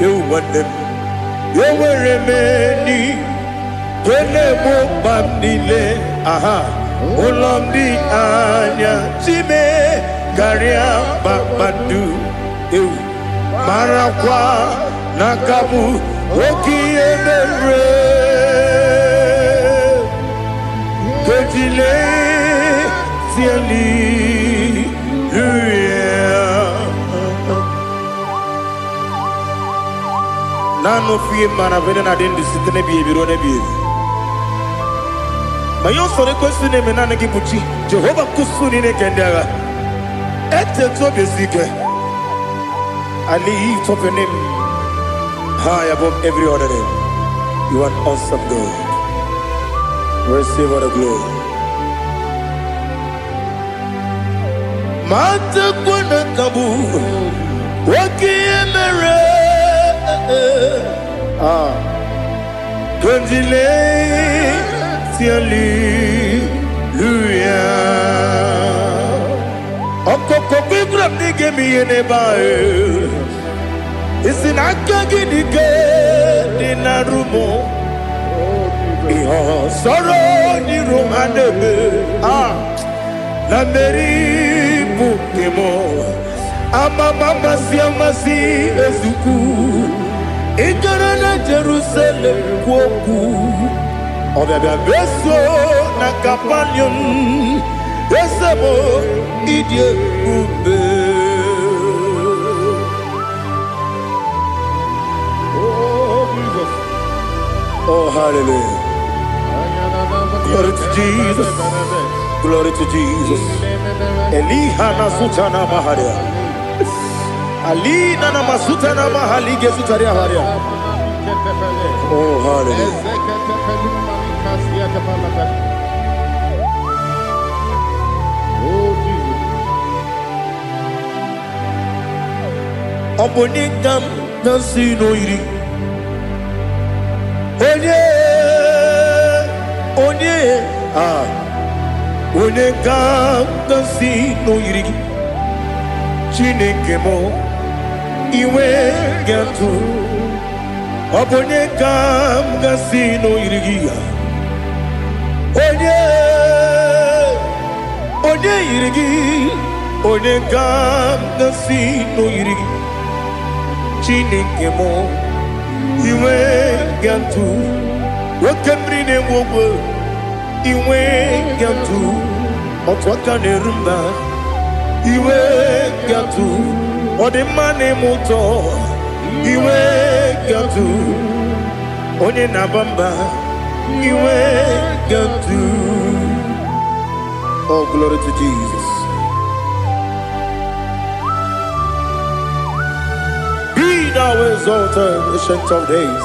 Speaker 1: Ewu nwanne m, enwere m enyi na-egbo mkpa m niile. Aha, ụlọ m dị anya chime karịa kpakpando. Ewu marakwa n'aka m oke ihe mere. Kejile tieli nano fie mana vene na den disitene bi ebiro ne bi. Ma yo sore kwesi ne menana ki buchi. Jehova kusuni ne kendaga. Ete to besike. I lift up your name high above every other name. You are awesome God. Receive all the glory. Mata kuna kabu. Waki emere. Kandile tiali luya. Okoko bigram nige miyene bae. Isinaka gidike dinarumo. Iho soro ni romanebe. La meri bukemo. Ama mama siamasi ezuku. Ikarana Jerusalem kwoku. Obebe beso na kapanion. Esebo idie ube. Oh Jesus. Oh hallelujah. Glory to Jesus. Glory to Jesus. Elihana sutana maharia. Alina na masuta na mahali gesutaria haria. Oh hallelujah. Oh Jesus. Obonikam nasino iri. Onye onye ga-asị na o yiri gị Chineke m iwe ga-atụ ọ bụ onye ga-asị na o yiri gị ya onye yiri gị onye ga-asị na o yiri gị Chineke m iwe ga-atụ nwoke mmiri na-enwe ogwe iwe ga-atụ otu aka na-eru mba iwe ga-atụ ọ dị mma na-eme ụtọ iwe ga-atụ onye na-aba mba iwe ga-atụ. Oh, glory to Jesus. Be thou exalted, ancient of days.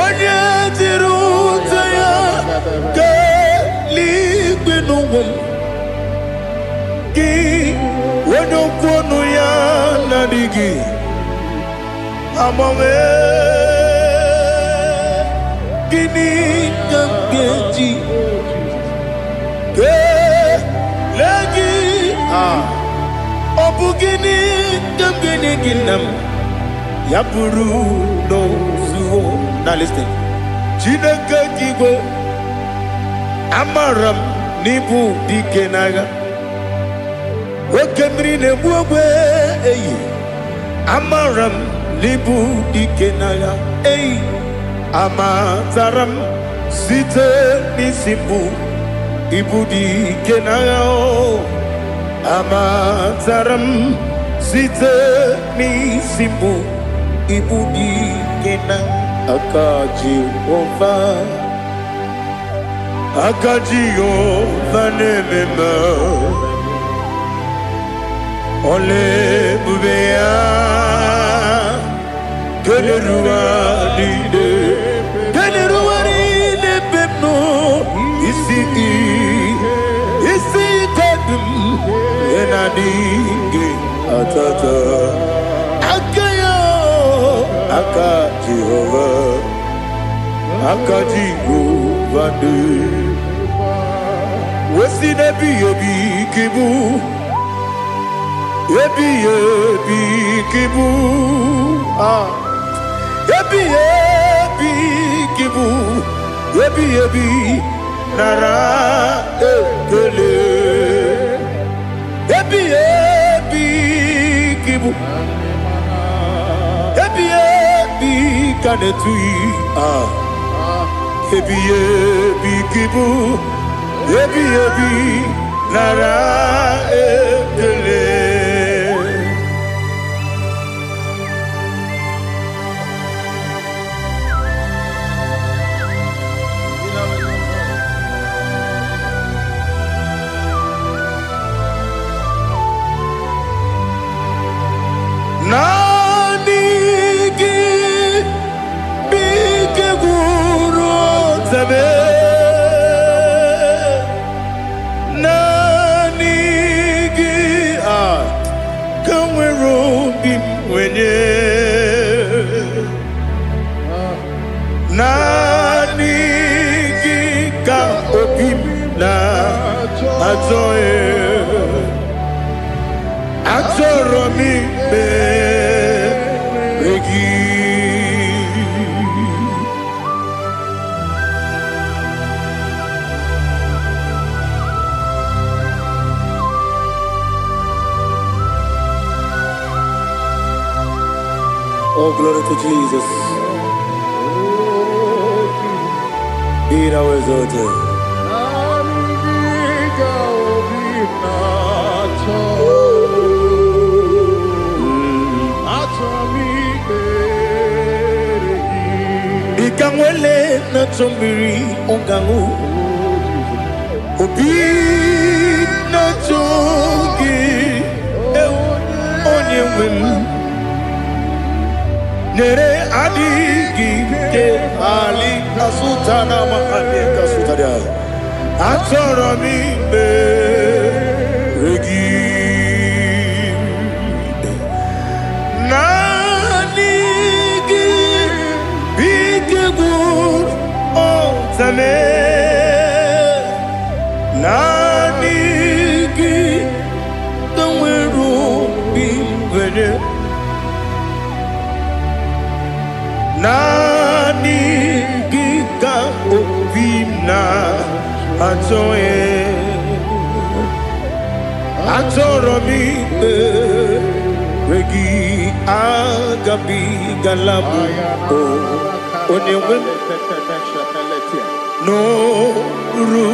Speaker 1: Onye dịrị ụzọ ya ka eluigwe n'ụwa gị onye okwu ọnụ ya na-adịghị agbanwe gịnị ka m ga-eji kelee gị ọ bụ gịnị ka m ga-enye gị nna m ya bụrụ n'ozuo. Now listen. Chineke kigwe amara m n'ibu dike n'agha nwoke mmiri na-egbu ogwe eyi amara m n'ibu dike n'agha eyi amatara m site n'isi mbụ ibu dike n'agha amatara m site n'isi mbụ ibu dike n'agha aka Jehova na-ememe ole ebube ya keleruwa niile bepno isi kedum enadịghị atata aka Jehova dị wesi n'ebighị ebi kibu ebighị ebi kibu ebighị ebi kibu ebighị ebi nara ekele ebighị ebi kibu ka na-etughị ebighị ebi kibu ebighị ebi nara ekele. Nani gị ka nwere obi mwenye nani gị ka obi m na-achọ achọrọ m ikpere gị. Oh, glory to Jesus. Be thou exalted. Ikanwele na chombiri ongangu obi na chogi onye nwem nere adigi ke ali kasutana mahali kasutaria achoro mi regi nani Zame Nanigi Kaweru Bimwede Nanigi Ka Obina Atoe Atoromi Regi Agabi Galabu Onewem No Ru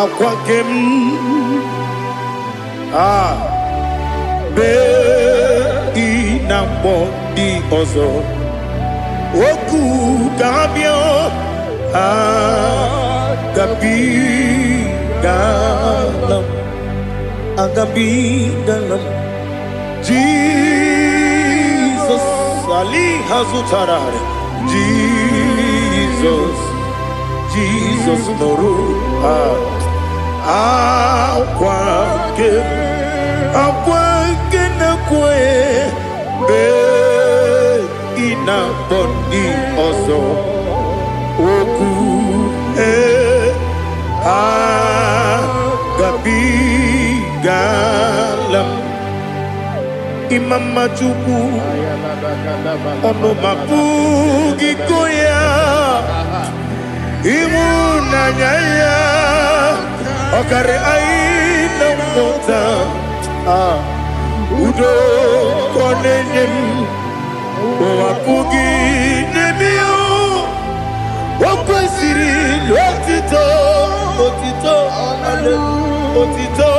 Speaker 1: Aquakem Be Inambo Di Ozo Oku Gabio Agabi Galam Agabi Galam Jesus Ali Hazutarare Jesus Noru Aquake na kwe Be ina bondi ozo Oku Gabi Galam Imam Majuku Ono Mapugi Koya Imuna Nyaya Okare Aina Mota Udo Konenyem Mapugi Nemio Wakwasiri Lotito Otito Otito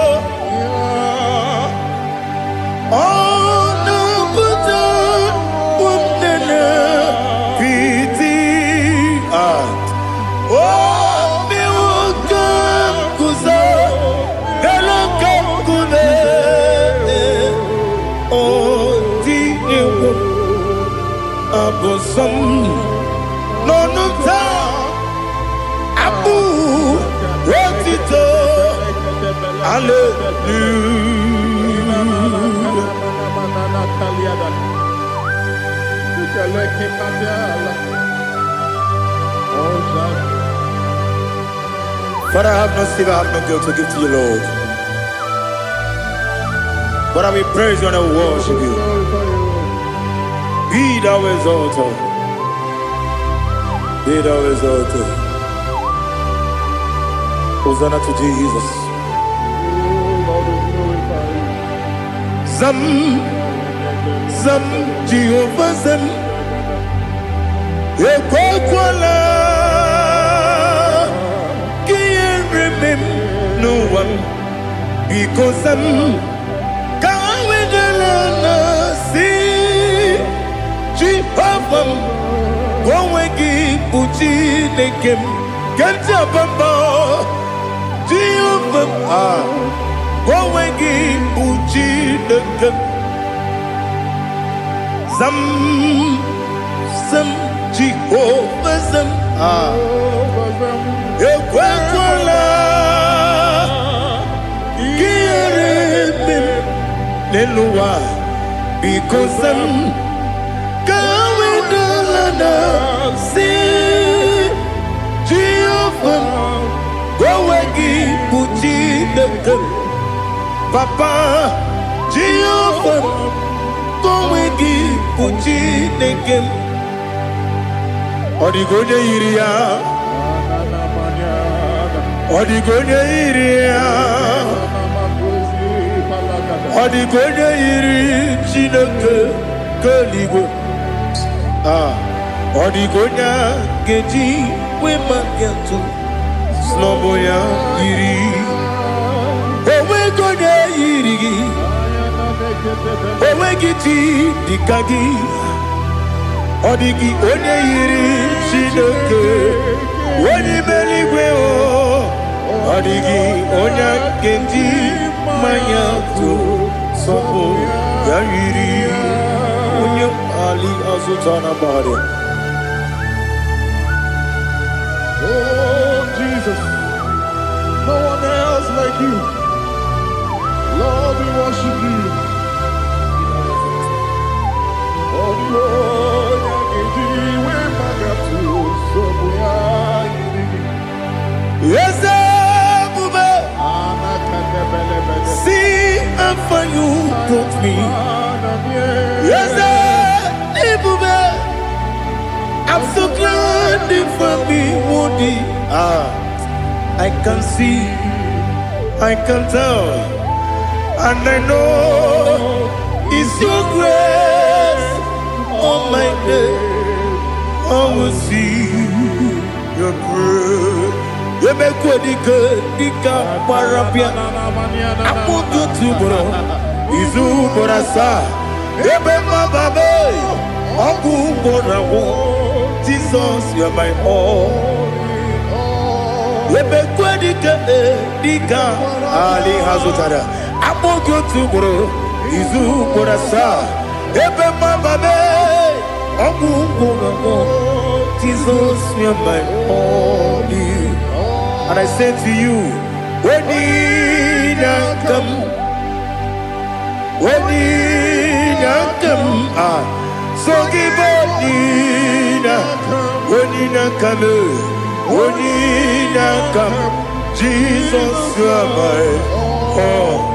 Speaker 1: Abosam Nonuta Abu Rotito Father, I have no silver, I have no gold to give to you, Lord. But I will praise you and I will worship you. Be thou exalted. Be thou exalted. Hosanna to Jesus. Zam Jehovah Zam Ekwakwala Can't remember no one because I'm Jehovah, go wegi buji nekem, kenta bamba. Jehovah, go wegi buji nekem. Zam Jehovah zam Ekwakwala Kieremem Neluwa because I'm See Jehovah, go wegi buji nekem, Papa Jehovah, go wegi buji nekem. Odigonya iria, Odigonya iria, Odigonya iri chineke keligwe. Odigonya geji we magentu Sloboya iri Owe gonya iri Owe giti dikagi Odigi onye iri Chineke Oni meligwe o Odigi onya geji Manyantu Sobo ya iri Onye Ali Azutana Bari.
Speaker 2: Oh, Jesus, no one else like you. Lord, we worship you. Oh, Lord, we give you
Speaker 1: me. Yes, I'm so glad you found me, Woody. I can see, I can tell, and I know it's your grace. Oh my God, I will see your grace. You make good, Dika Parapia. I put you to bro. Izu Borasa. You make my baby. Aku Borawo. Jesus, you're my all. You make good, Dika Ali Hazutara. I put you to bro. Izu Borasa. You make my baby. Aku Borawo. Jesus, you're my all. And I say to you, when you come, so give when you come, Jesus, you are my all.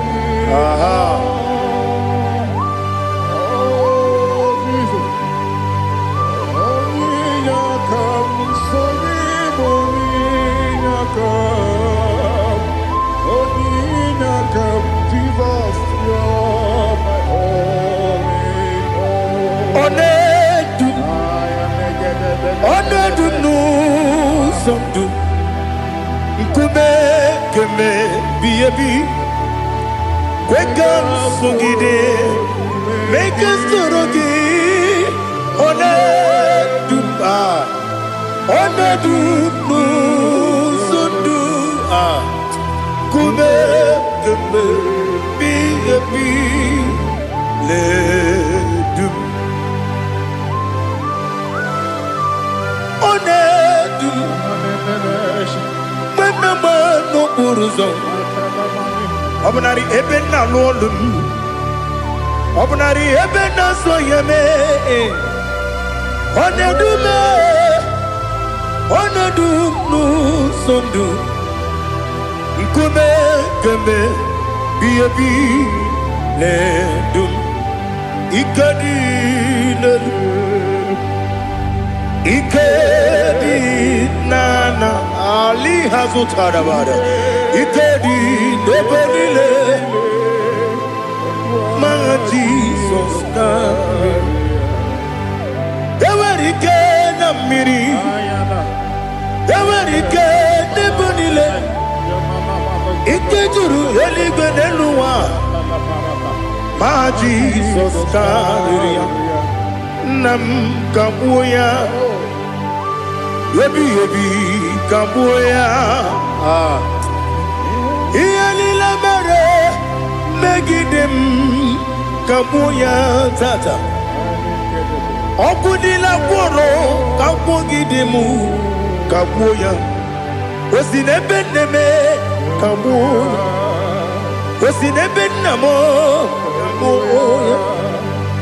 Speaker 1: Make us Obnari ebena lolum Obnari ebena soyeme Onedu sondu Nkume keme biyebi ledum Ikedi nana Ali Hazutara bada Ikedi nebonile Ma Jesus kame Ewerike na miri Ewerike nebonile Ikejuru eligwe neluwa Ma Jesus kame Nam kabuya Yebi kabuya Iyalila mere Megidem kabuya tata Okudila kworo kabugidemu kabuya Osinebeneme kabuya Osinebenamo kabuya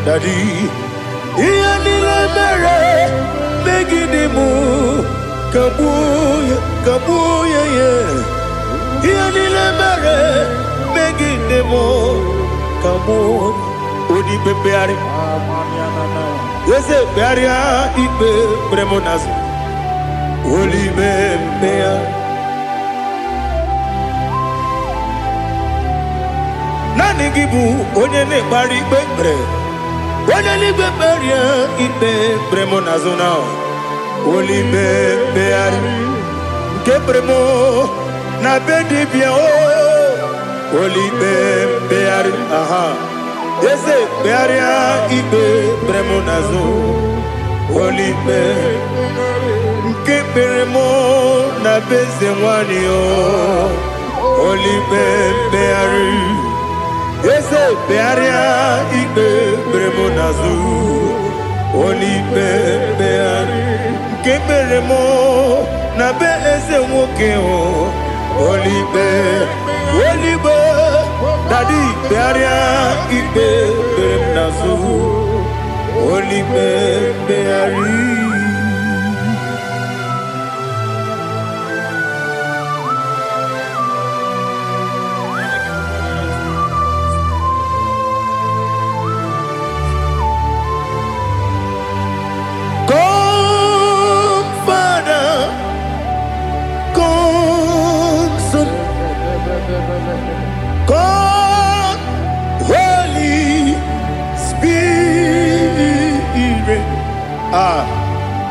Speaker 1: Daddy Iyalila mere Megidemu kabuya yeah Iyalila mere Megidemu kabuya Odi bebeari Yese bearia ibe bremonas Oli bebea Nani gibu onye ne bari bebre Onye li beberia ibe bremonazona Oli bebeari Ke bremo na bedi bia o Oli bebeari aha Yese bearia ibe bremonazo Olibe Nke beremo na beze wani o Olibe beari Yese bearia ibe bremonazo Olibe beari Nke beremo na beze woke o Olibe Daddy bearia ibe beremnazo Olibe beari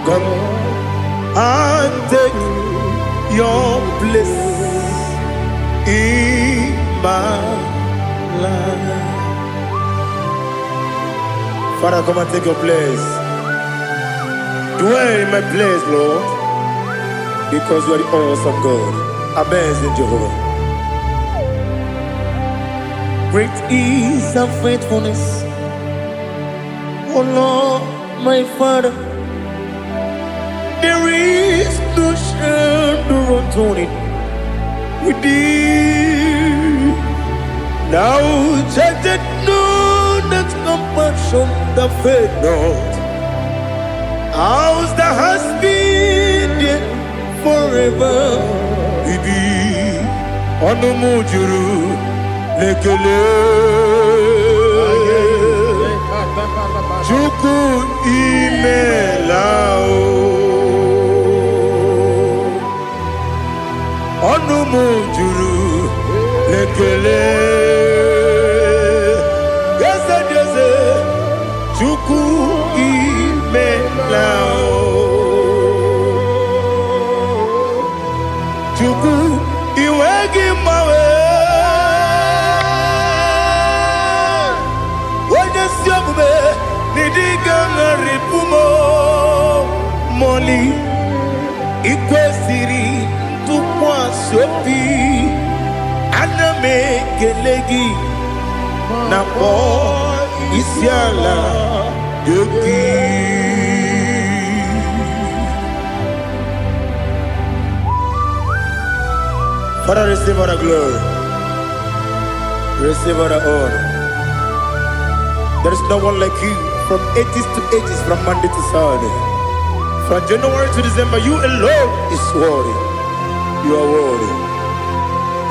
Speaker 1: Come and take your place in my life. Father, come and take your place. Dwell in my place, Lord, because you are the awesome God. Amazing Jehovah. Great is thy faithfulness, oh Lord, my Father. There is no shadow unto it with thee. Now check that know that compassion that faith not. Ours that has been there forever. Bibi Onomujuru Lekele Chuku Imelao Onomujuru Lekele Yes, Chuku Imelao Chuku Iwegi Mawe Wanyasiogube Nidiga Ngaripumo Moli Ikwesiri Tukwa Sopi Aname Kelegi Napo Isiala Yoki. Father, receive all the glory. Receive all the honor. There is no one like you from ages to ages, from Monday to Saturday. From January to December, you alone is worthy. You are worthy.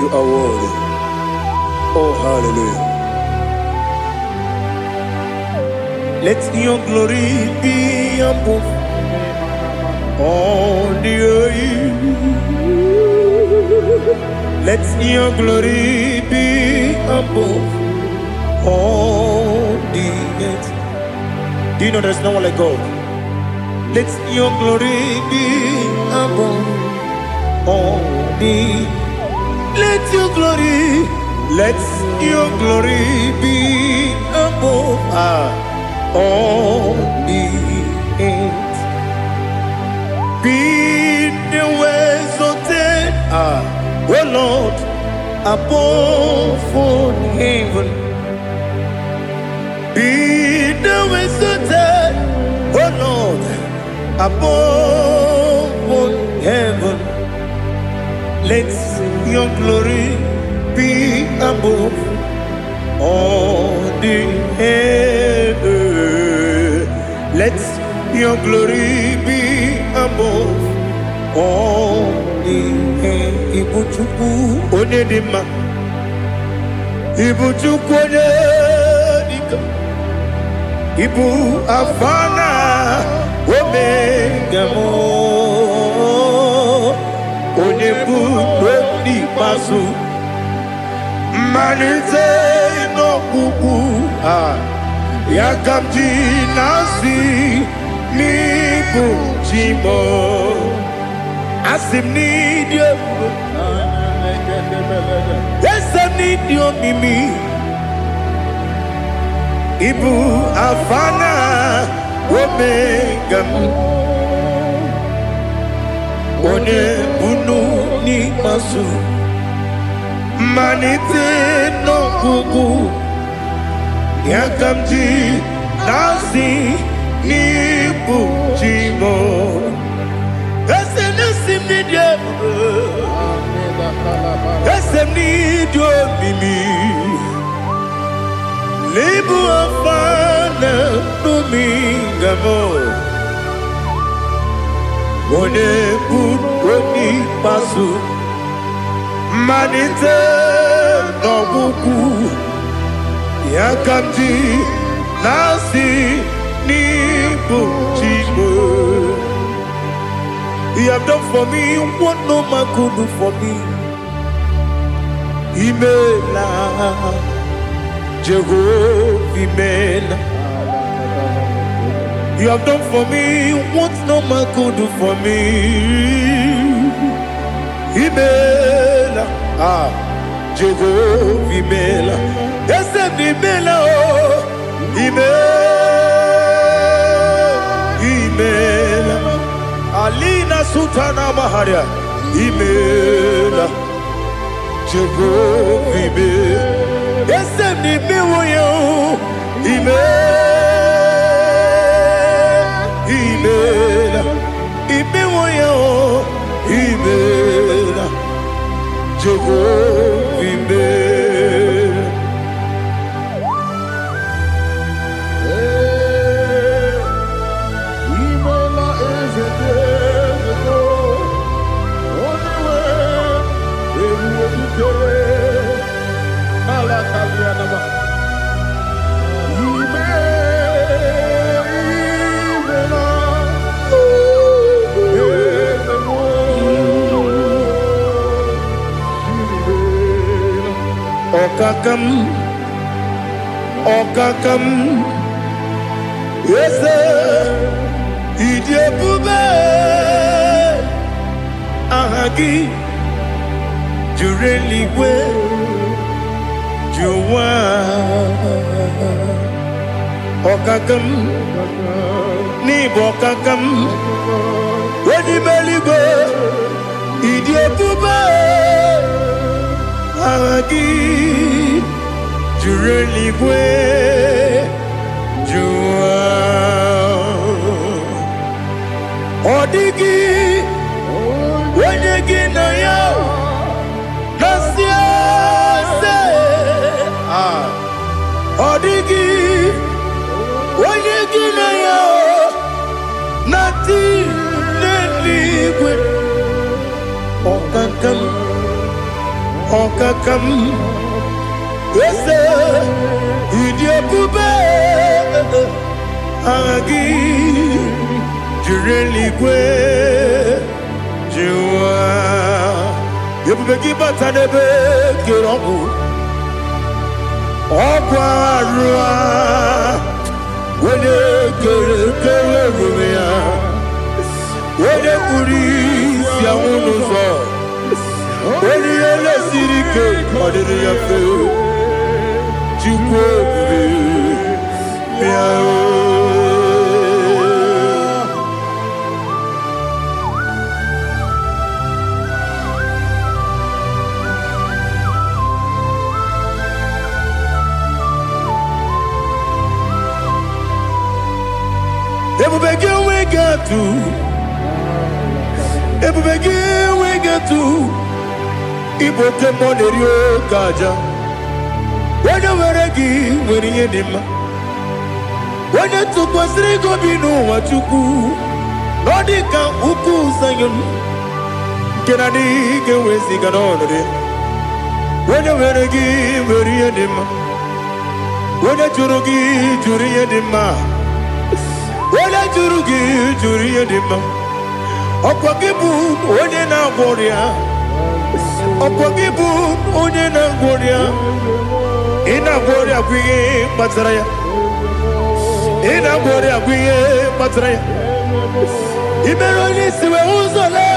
Speaker 1: You are worthy. Oh, hallelujah. Let your glory be above all the earth. Let your glory be above all the earth. Do you know there's no one like God? Let your glory be above all the. Let your glory be above all the earth. Be the ways of death, oh Lord, above all heaven. Be the ways of death, oh Lord, above all heaven. Let your glory be above all the earth. Let your glory be above all the earth. Ibuchuku onedima, Ibuchuku onedika, Ibu afana omega mo, onebu weni pasu, manite no kuku yakamji nasi nibu chimo. Asim need you. Yes, I need you, Mimi. Ibu Afana Omega. One Bunu ni Masu. Manite no Kuku. Yakamji Nasi Nibu Chimo. Esem need you. Esem need you, Mimi. Lebu afana dominga mo. One buni pasu. Manite no buku. Yakamji nasi nibu chimo. He have done for me what no man could do for me. Imela, Jehovah Imela. You have done for me what no man could do for me. Imela, Jehovah Imela, yes, Imela, Imela, Alina Sutana Maharia, Imela, Jehovah Imela, yes, Imela, Imela, Jehovah Imela.
Speaker 2: Imela is a day, only way, every day. Malakalianaba.
Speaker 1: Okakam, yes, Idiabube, Ahagi, Jureligwe, Juwa, Okakam, Nibokakam, Wedimeligwe, Idiabube, Ahagi, Jureligwe, Juwa, Odigi, Wanyegi na ya, Nasia se, Odigi, Wanyegi na ya, Nati Neligwe, Okakam, Okakam. Yes, Idiabube, Agi, Jureligwe, Jua, Yabubeki Batanebe, Kiromu, Okwarua, Wede Kerumia, Wede Kuris, Yamunuzo, Wede Yele Sirike, Madiri Yafu. Ebubege we get to Ibote Monerio Kaja. When you were a gay, when you did, when you took was Rico Bino, what you do, Nordica, Uku, Sayon, Kennedy, get with Ziganone. When you were a gay, when you did, when you Jurugi, Juria Dima, when you Jurugi, Juria Dima, Opagibu, Odena Boria, Opagibu, Odena Boria. Ina Boria Guye Matraya. Ina Boria Guye Matraya. Imeroni siwe uzole.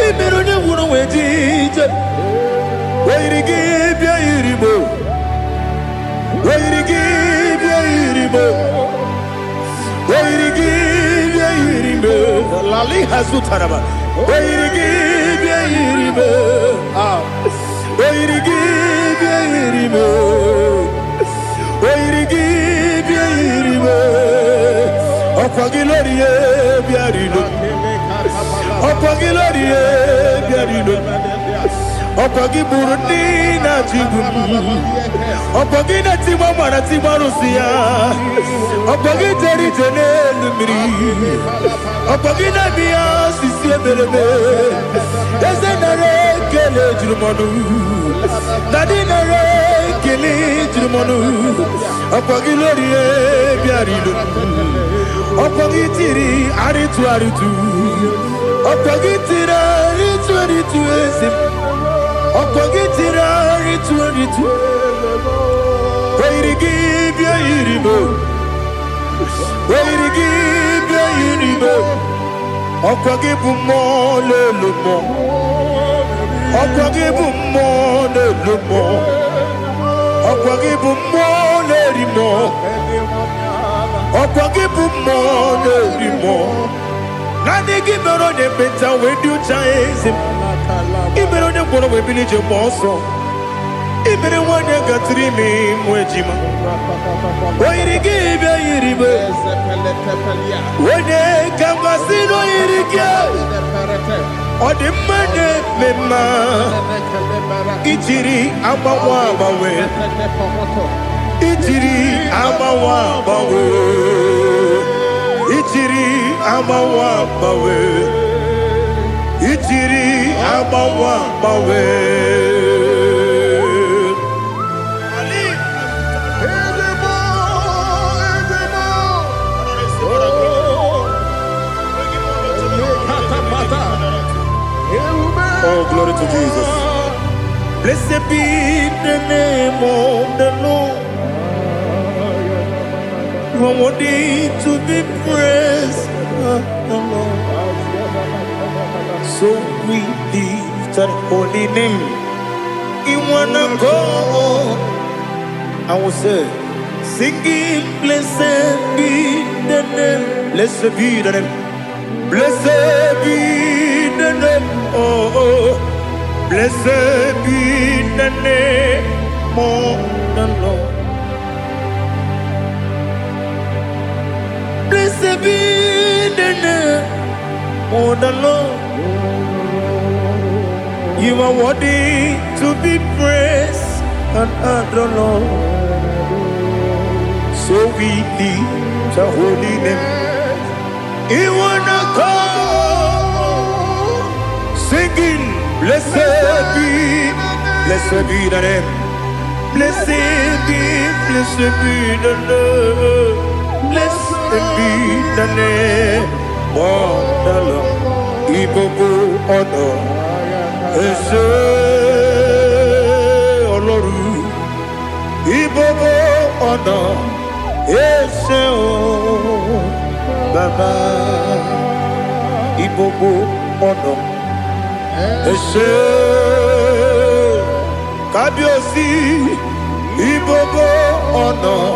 Speaker 1: Imeroni wuno wejije. Wairigi bia iribo. Wairigi bia iribo. Wairigi bia iribo. Lali hazutaraba. Wairigi bia iribo. Wairigi bia iribo. Wairigi bia iribo. Okwagilorie bia iribo. Okwagilorie bia iribo. Okwagiburundi na jibun. Okwagina timama na timarusia. Okwagiteri tenelu miri. Okwagina biya sisi ebelebe. Ezenare kele jirumonu. Nadinare kele jirumonu. Okwagilorie bia iribo. Okwagitiri aritu aritu. Okwagitira aritu aritu esim. Okwagitira aritu aritu. Wairigi bia iribo. Oirigi bia yiribe. Okwagi bumo lelumo. Okwagi bumo lelumo. Okwagi bumo lerimo. Okwagi bumo lerimo. Nani gibero de beta we do chaizim. Ibero de bono we bilije boso. Ibere wanya gatrimi mwejima. Oirigi bia yiribe. Wene kamasino yirige. Odimane mema. Ichiri abawa bawe. Ichiri abawa bawe. Ichiri abawa bawe. Ichiri abawa bawe.
Speaker 4: Oh, glory to Jesus.
Speaker 1: Blessed be the name of the Lord. You are worthy to be praised, the Lord. So we lift our holy name. You wanna go? I will say, singing, blessed be the name. Blessed be the name. Blessed be the name. Oh, blessed be the name of the Lord. Blessed be the name of the Lord. You are worthy to be praised and adored, Lord. So we lift your holy name. You wanna call, singing, blessed be the name. Blessed be the name. Blessed be the name of the Lord. Ibobo honor, Ese Oloru. Ibobo honor, Ese O Baba. Ibobo honor, Ese Kabiosi. Ibobo honor,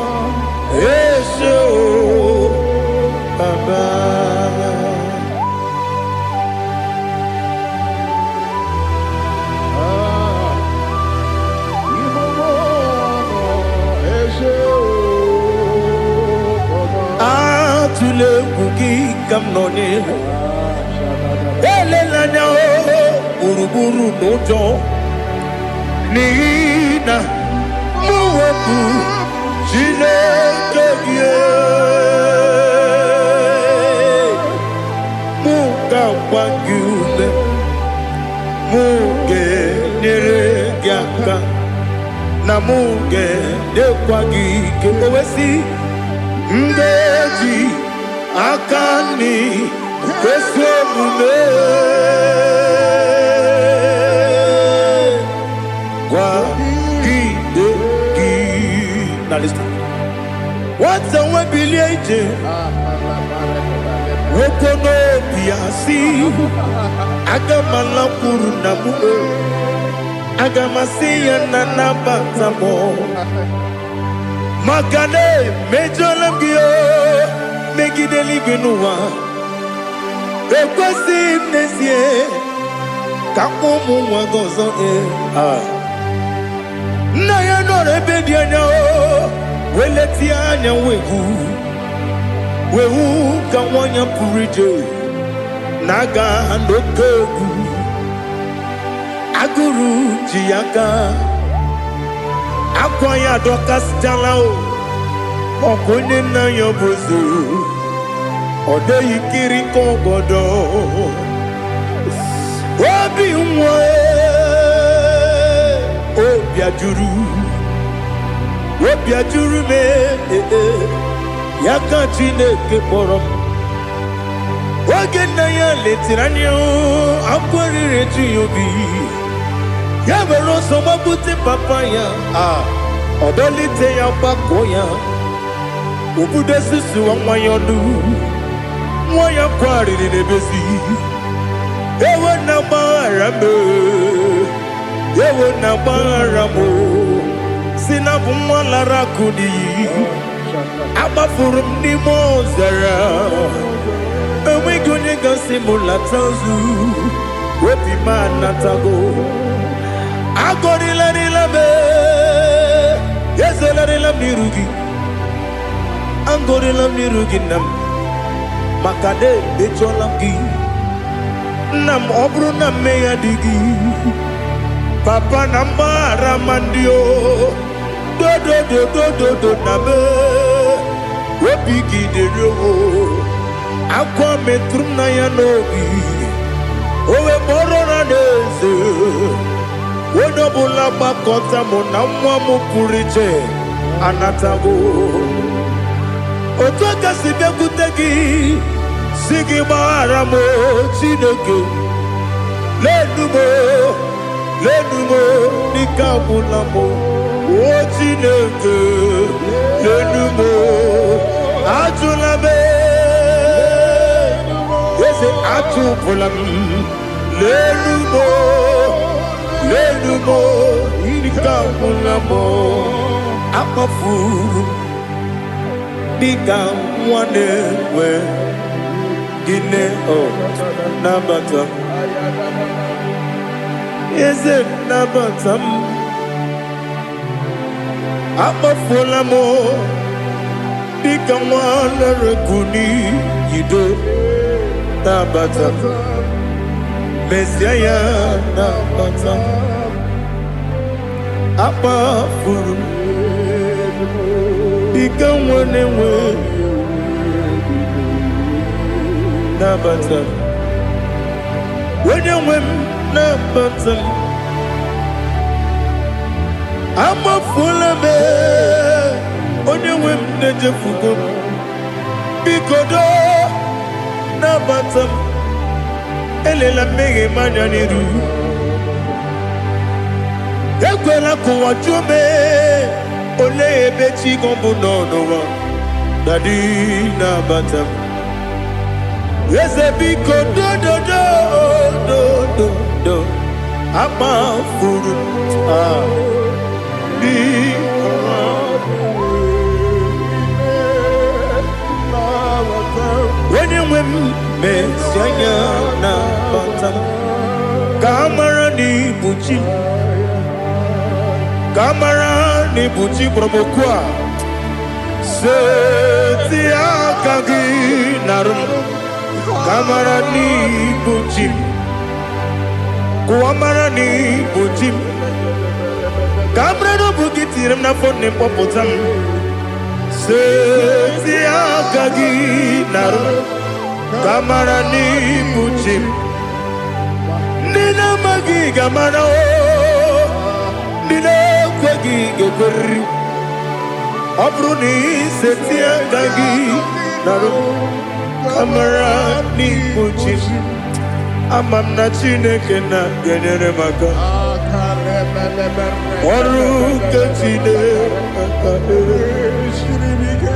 Speaker 1: Ese O Baba. Atule kuki kamnoni. Elelanya o uruburu nojo. Nina muweku Chineke muka wangume muge neregiaka na muge dekwagi kewesi ndeji akani kwesemume kwa gidegi. Now listen. What's the way biliaje? Wokono biasi agamala kurunamu agamasiya nanabatamo Magane mejolamgio megideli benua ekwesi nesie kakomu wagozo na ya no rebedianya weleti anya wehu kawanya purije naga ndokogu aguru jiyaka akwanya dokas jalao okonye na yobozu ode yikiri kogodo obi nwe obi ajuru me yaka Chineke kpọrọ oge nna ya letiri anya akwarịrị eju ya obi ya were ọsọ gbapute papa ya ọdọlite ya gbakọ ya Obude sisi wa mwayonu Mwaya kwari ni nebezi Ewe na marame Ewe na maramo Sinabu mwala kudi Abafurum ni mozara Ewe gonye gasi mulatanzu Wepi manatago Agorila nilabe Yezela nila mirugi Angorila mirugi nam Makade becholamgi Nam obru na meya digi Papa namara mandio Do do do do do do nabe Wepigi de ryo Akwa metrum na yanogi Owe moro na neze Wodobula bakota mo na mwa mu puriche Anatago Otoka sibe kutegi Sigi bara mo chineke Lenumo Nikabula mo O chineke Lenumo Atulabe Yese atupulam Lenumo Nikabula mo Akafuru Nika mwane we Gine o Nabata Eze Nabatam Akafula mo Nika mwane rekuni Yido Nabata Mesiaya Nabatam Akafuru Ika mwane we Nabatam When you win Nabatam I'm a full of it When you win Nejefugo Bikodo Nabatam Elela mege manjaniru Ekwela kuwa jume Ole ebechi gombu nonowa Dadi Nabatam Yese biko do Ama furu Bi When you win Mesianya Nabatam Kamara ni buchi Kamara ni buchi promokwa Seti akagi narum Kamara ni buchim Kuamara ni buchim Kamara no bukitiram na fone popotam Seti akagi narum Kamara ni buchim Nina magi gamana o Nina kwagi gekori Abruni seti akagi narum Kamara ni buchim Amam na chineke na genere maka Oru kachine Shiribike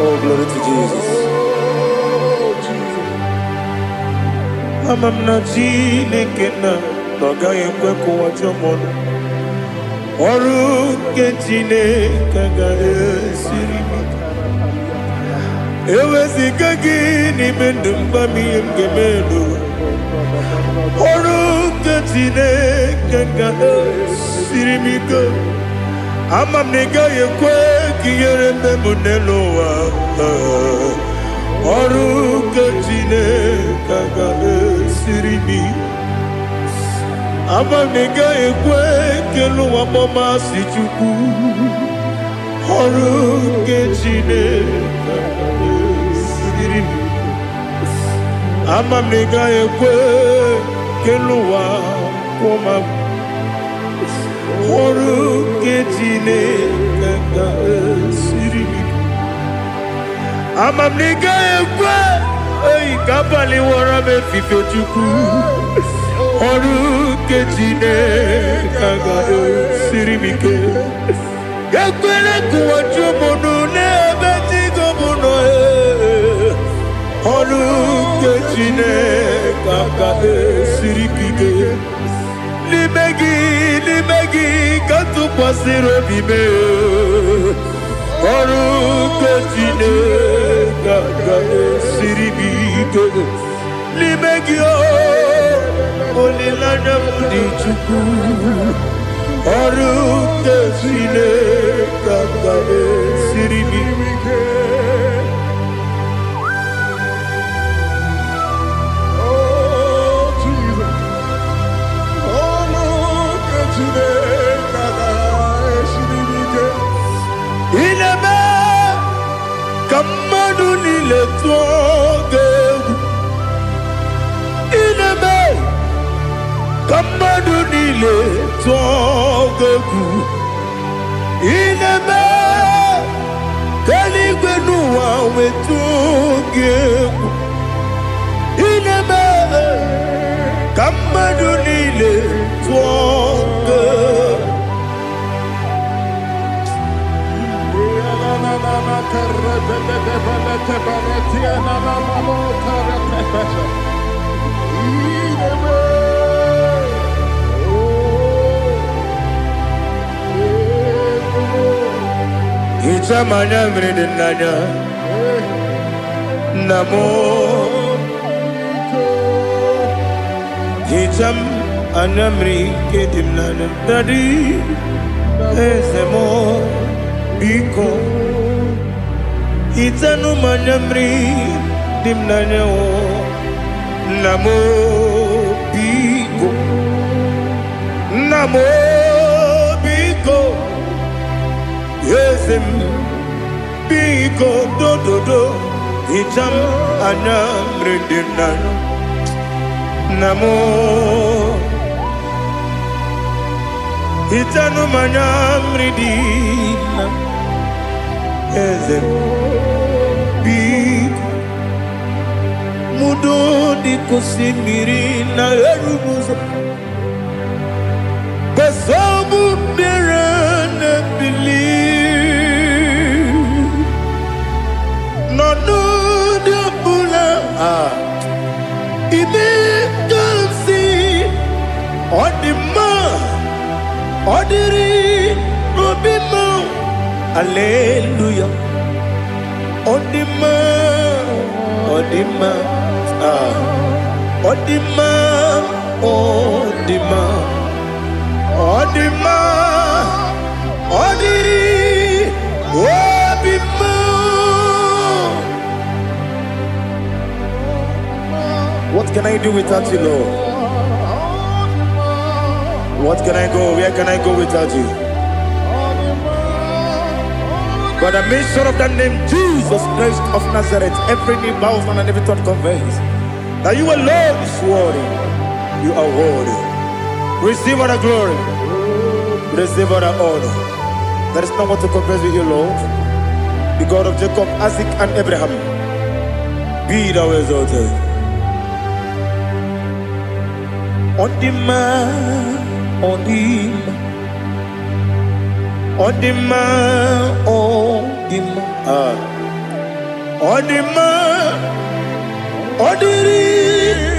Speaker 1: Oh, glory to Jesus. Amam na chineke na Noga yekwe kuwa chomono Oru ke chineke ga esirimi Ewezi kagi ni mendumba miyem gemenu Oru ke chineke ga esirimi Amam nega yekwe kiyere memunelo wa Oru kachine kaga sirimi Amam nega yekwe kelu wa mama sichuku Oru kachine kaga sirimi Amam nega yekwe kelu wa mama amamnika ekwe ei kapali wara me fife chuku oru kejine kaga sirimike yakwele kuwacho mono ne betigo mono oru kejine kaga siripike limegi katu pasiro bime oru kejine kaga siripike limegi olilana mudi chuku oru kejine kaga siripike. Kamadu nile togeku ineme kaligwenu wa wetugeku ineme kamadu nile togeku Itamanya mridinanya namo Itam anamri kedimnana Dadi ezemo biko Itanu manamri dimnanya namo biko Namo biko Yesem biko do Itam anamri dimnanya Namo Itanu manamri dimnanya Ezem biko Mudo di kusimiri na erumuzo Besobu mirane believe No di bula Ibe kansi Odima Odiri Obima Hallelujah Odima Odima Odima Odima Odima Odiri Obima. What can I do without you, Lord? What can I go? Where can I go without you? By the mention of that name, Jesus Christ of Nazareth, every knee bows and every tongue confesses that you alone is worthy. You are worthy. Receive all the glory. Receive all the honor. There is no one to compare with you, Lord. The God of Jacob, Isaac, and Abraham. Be thou exalted. Odima, Odima. Odima, Odima, Odima, Odiri.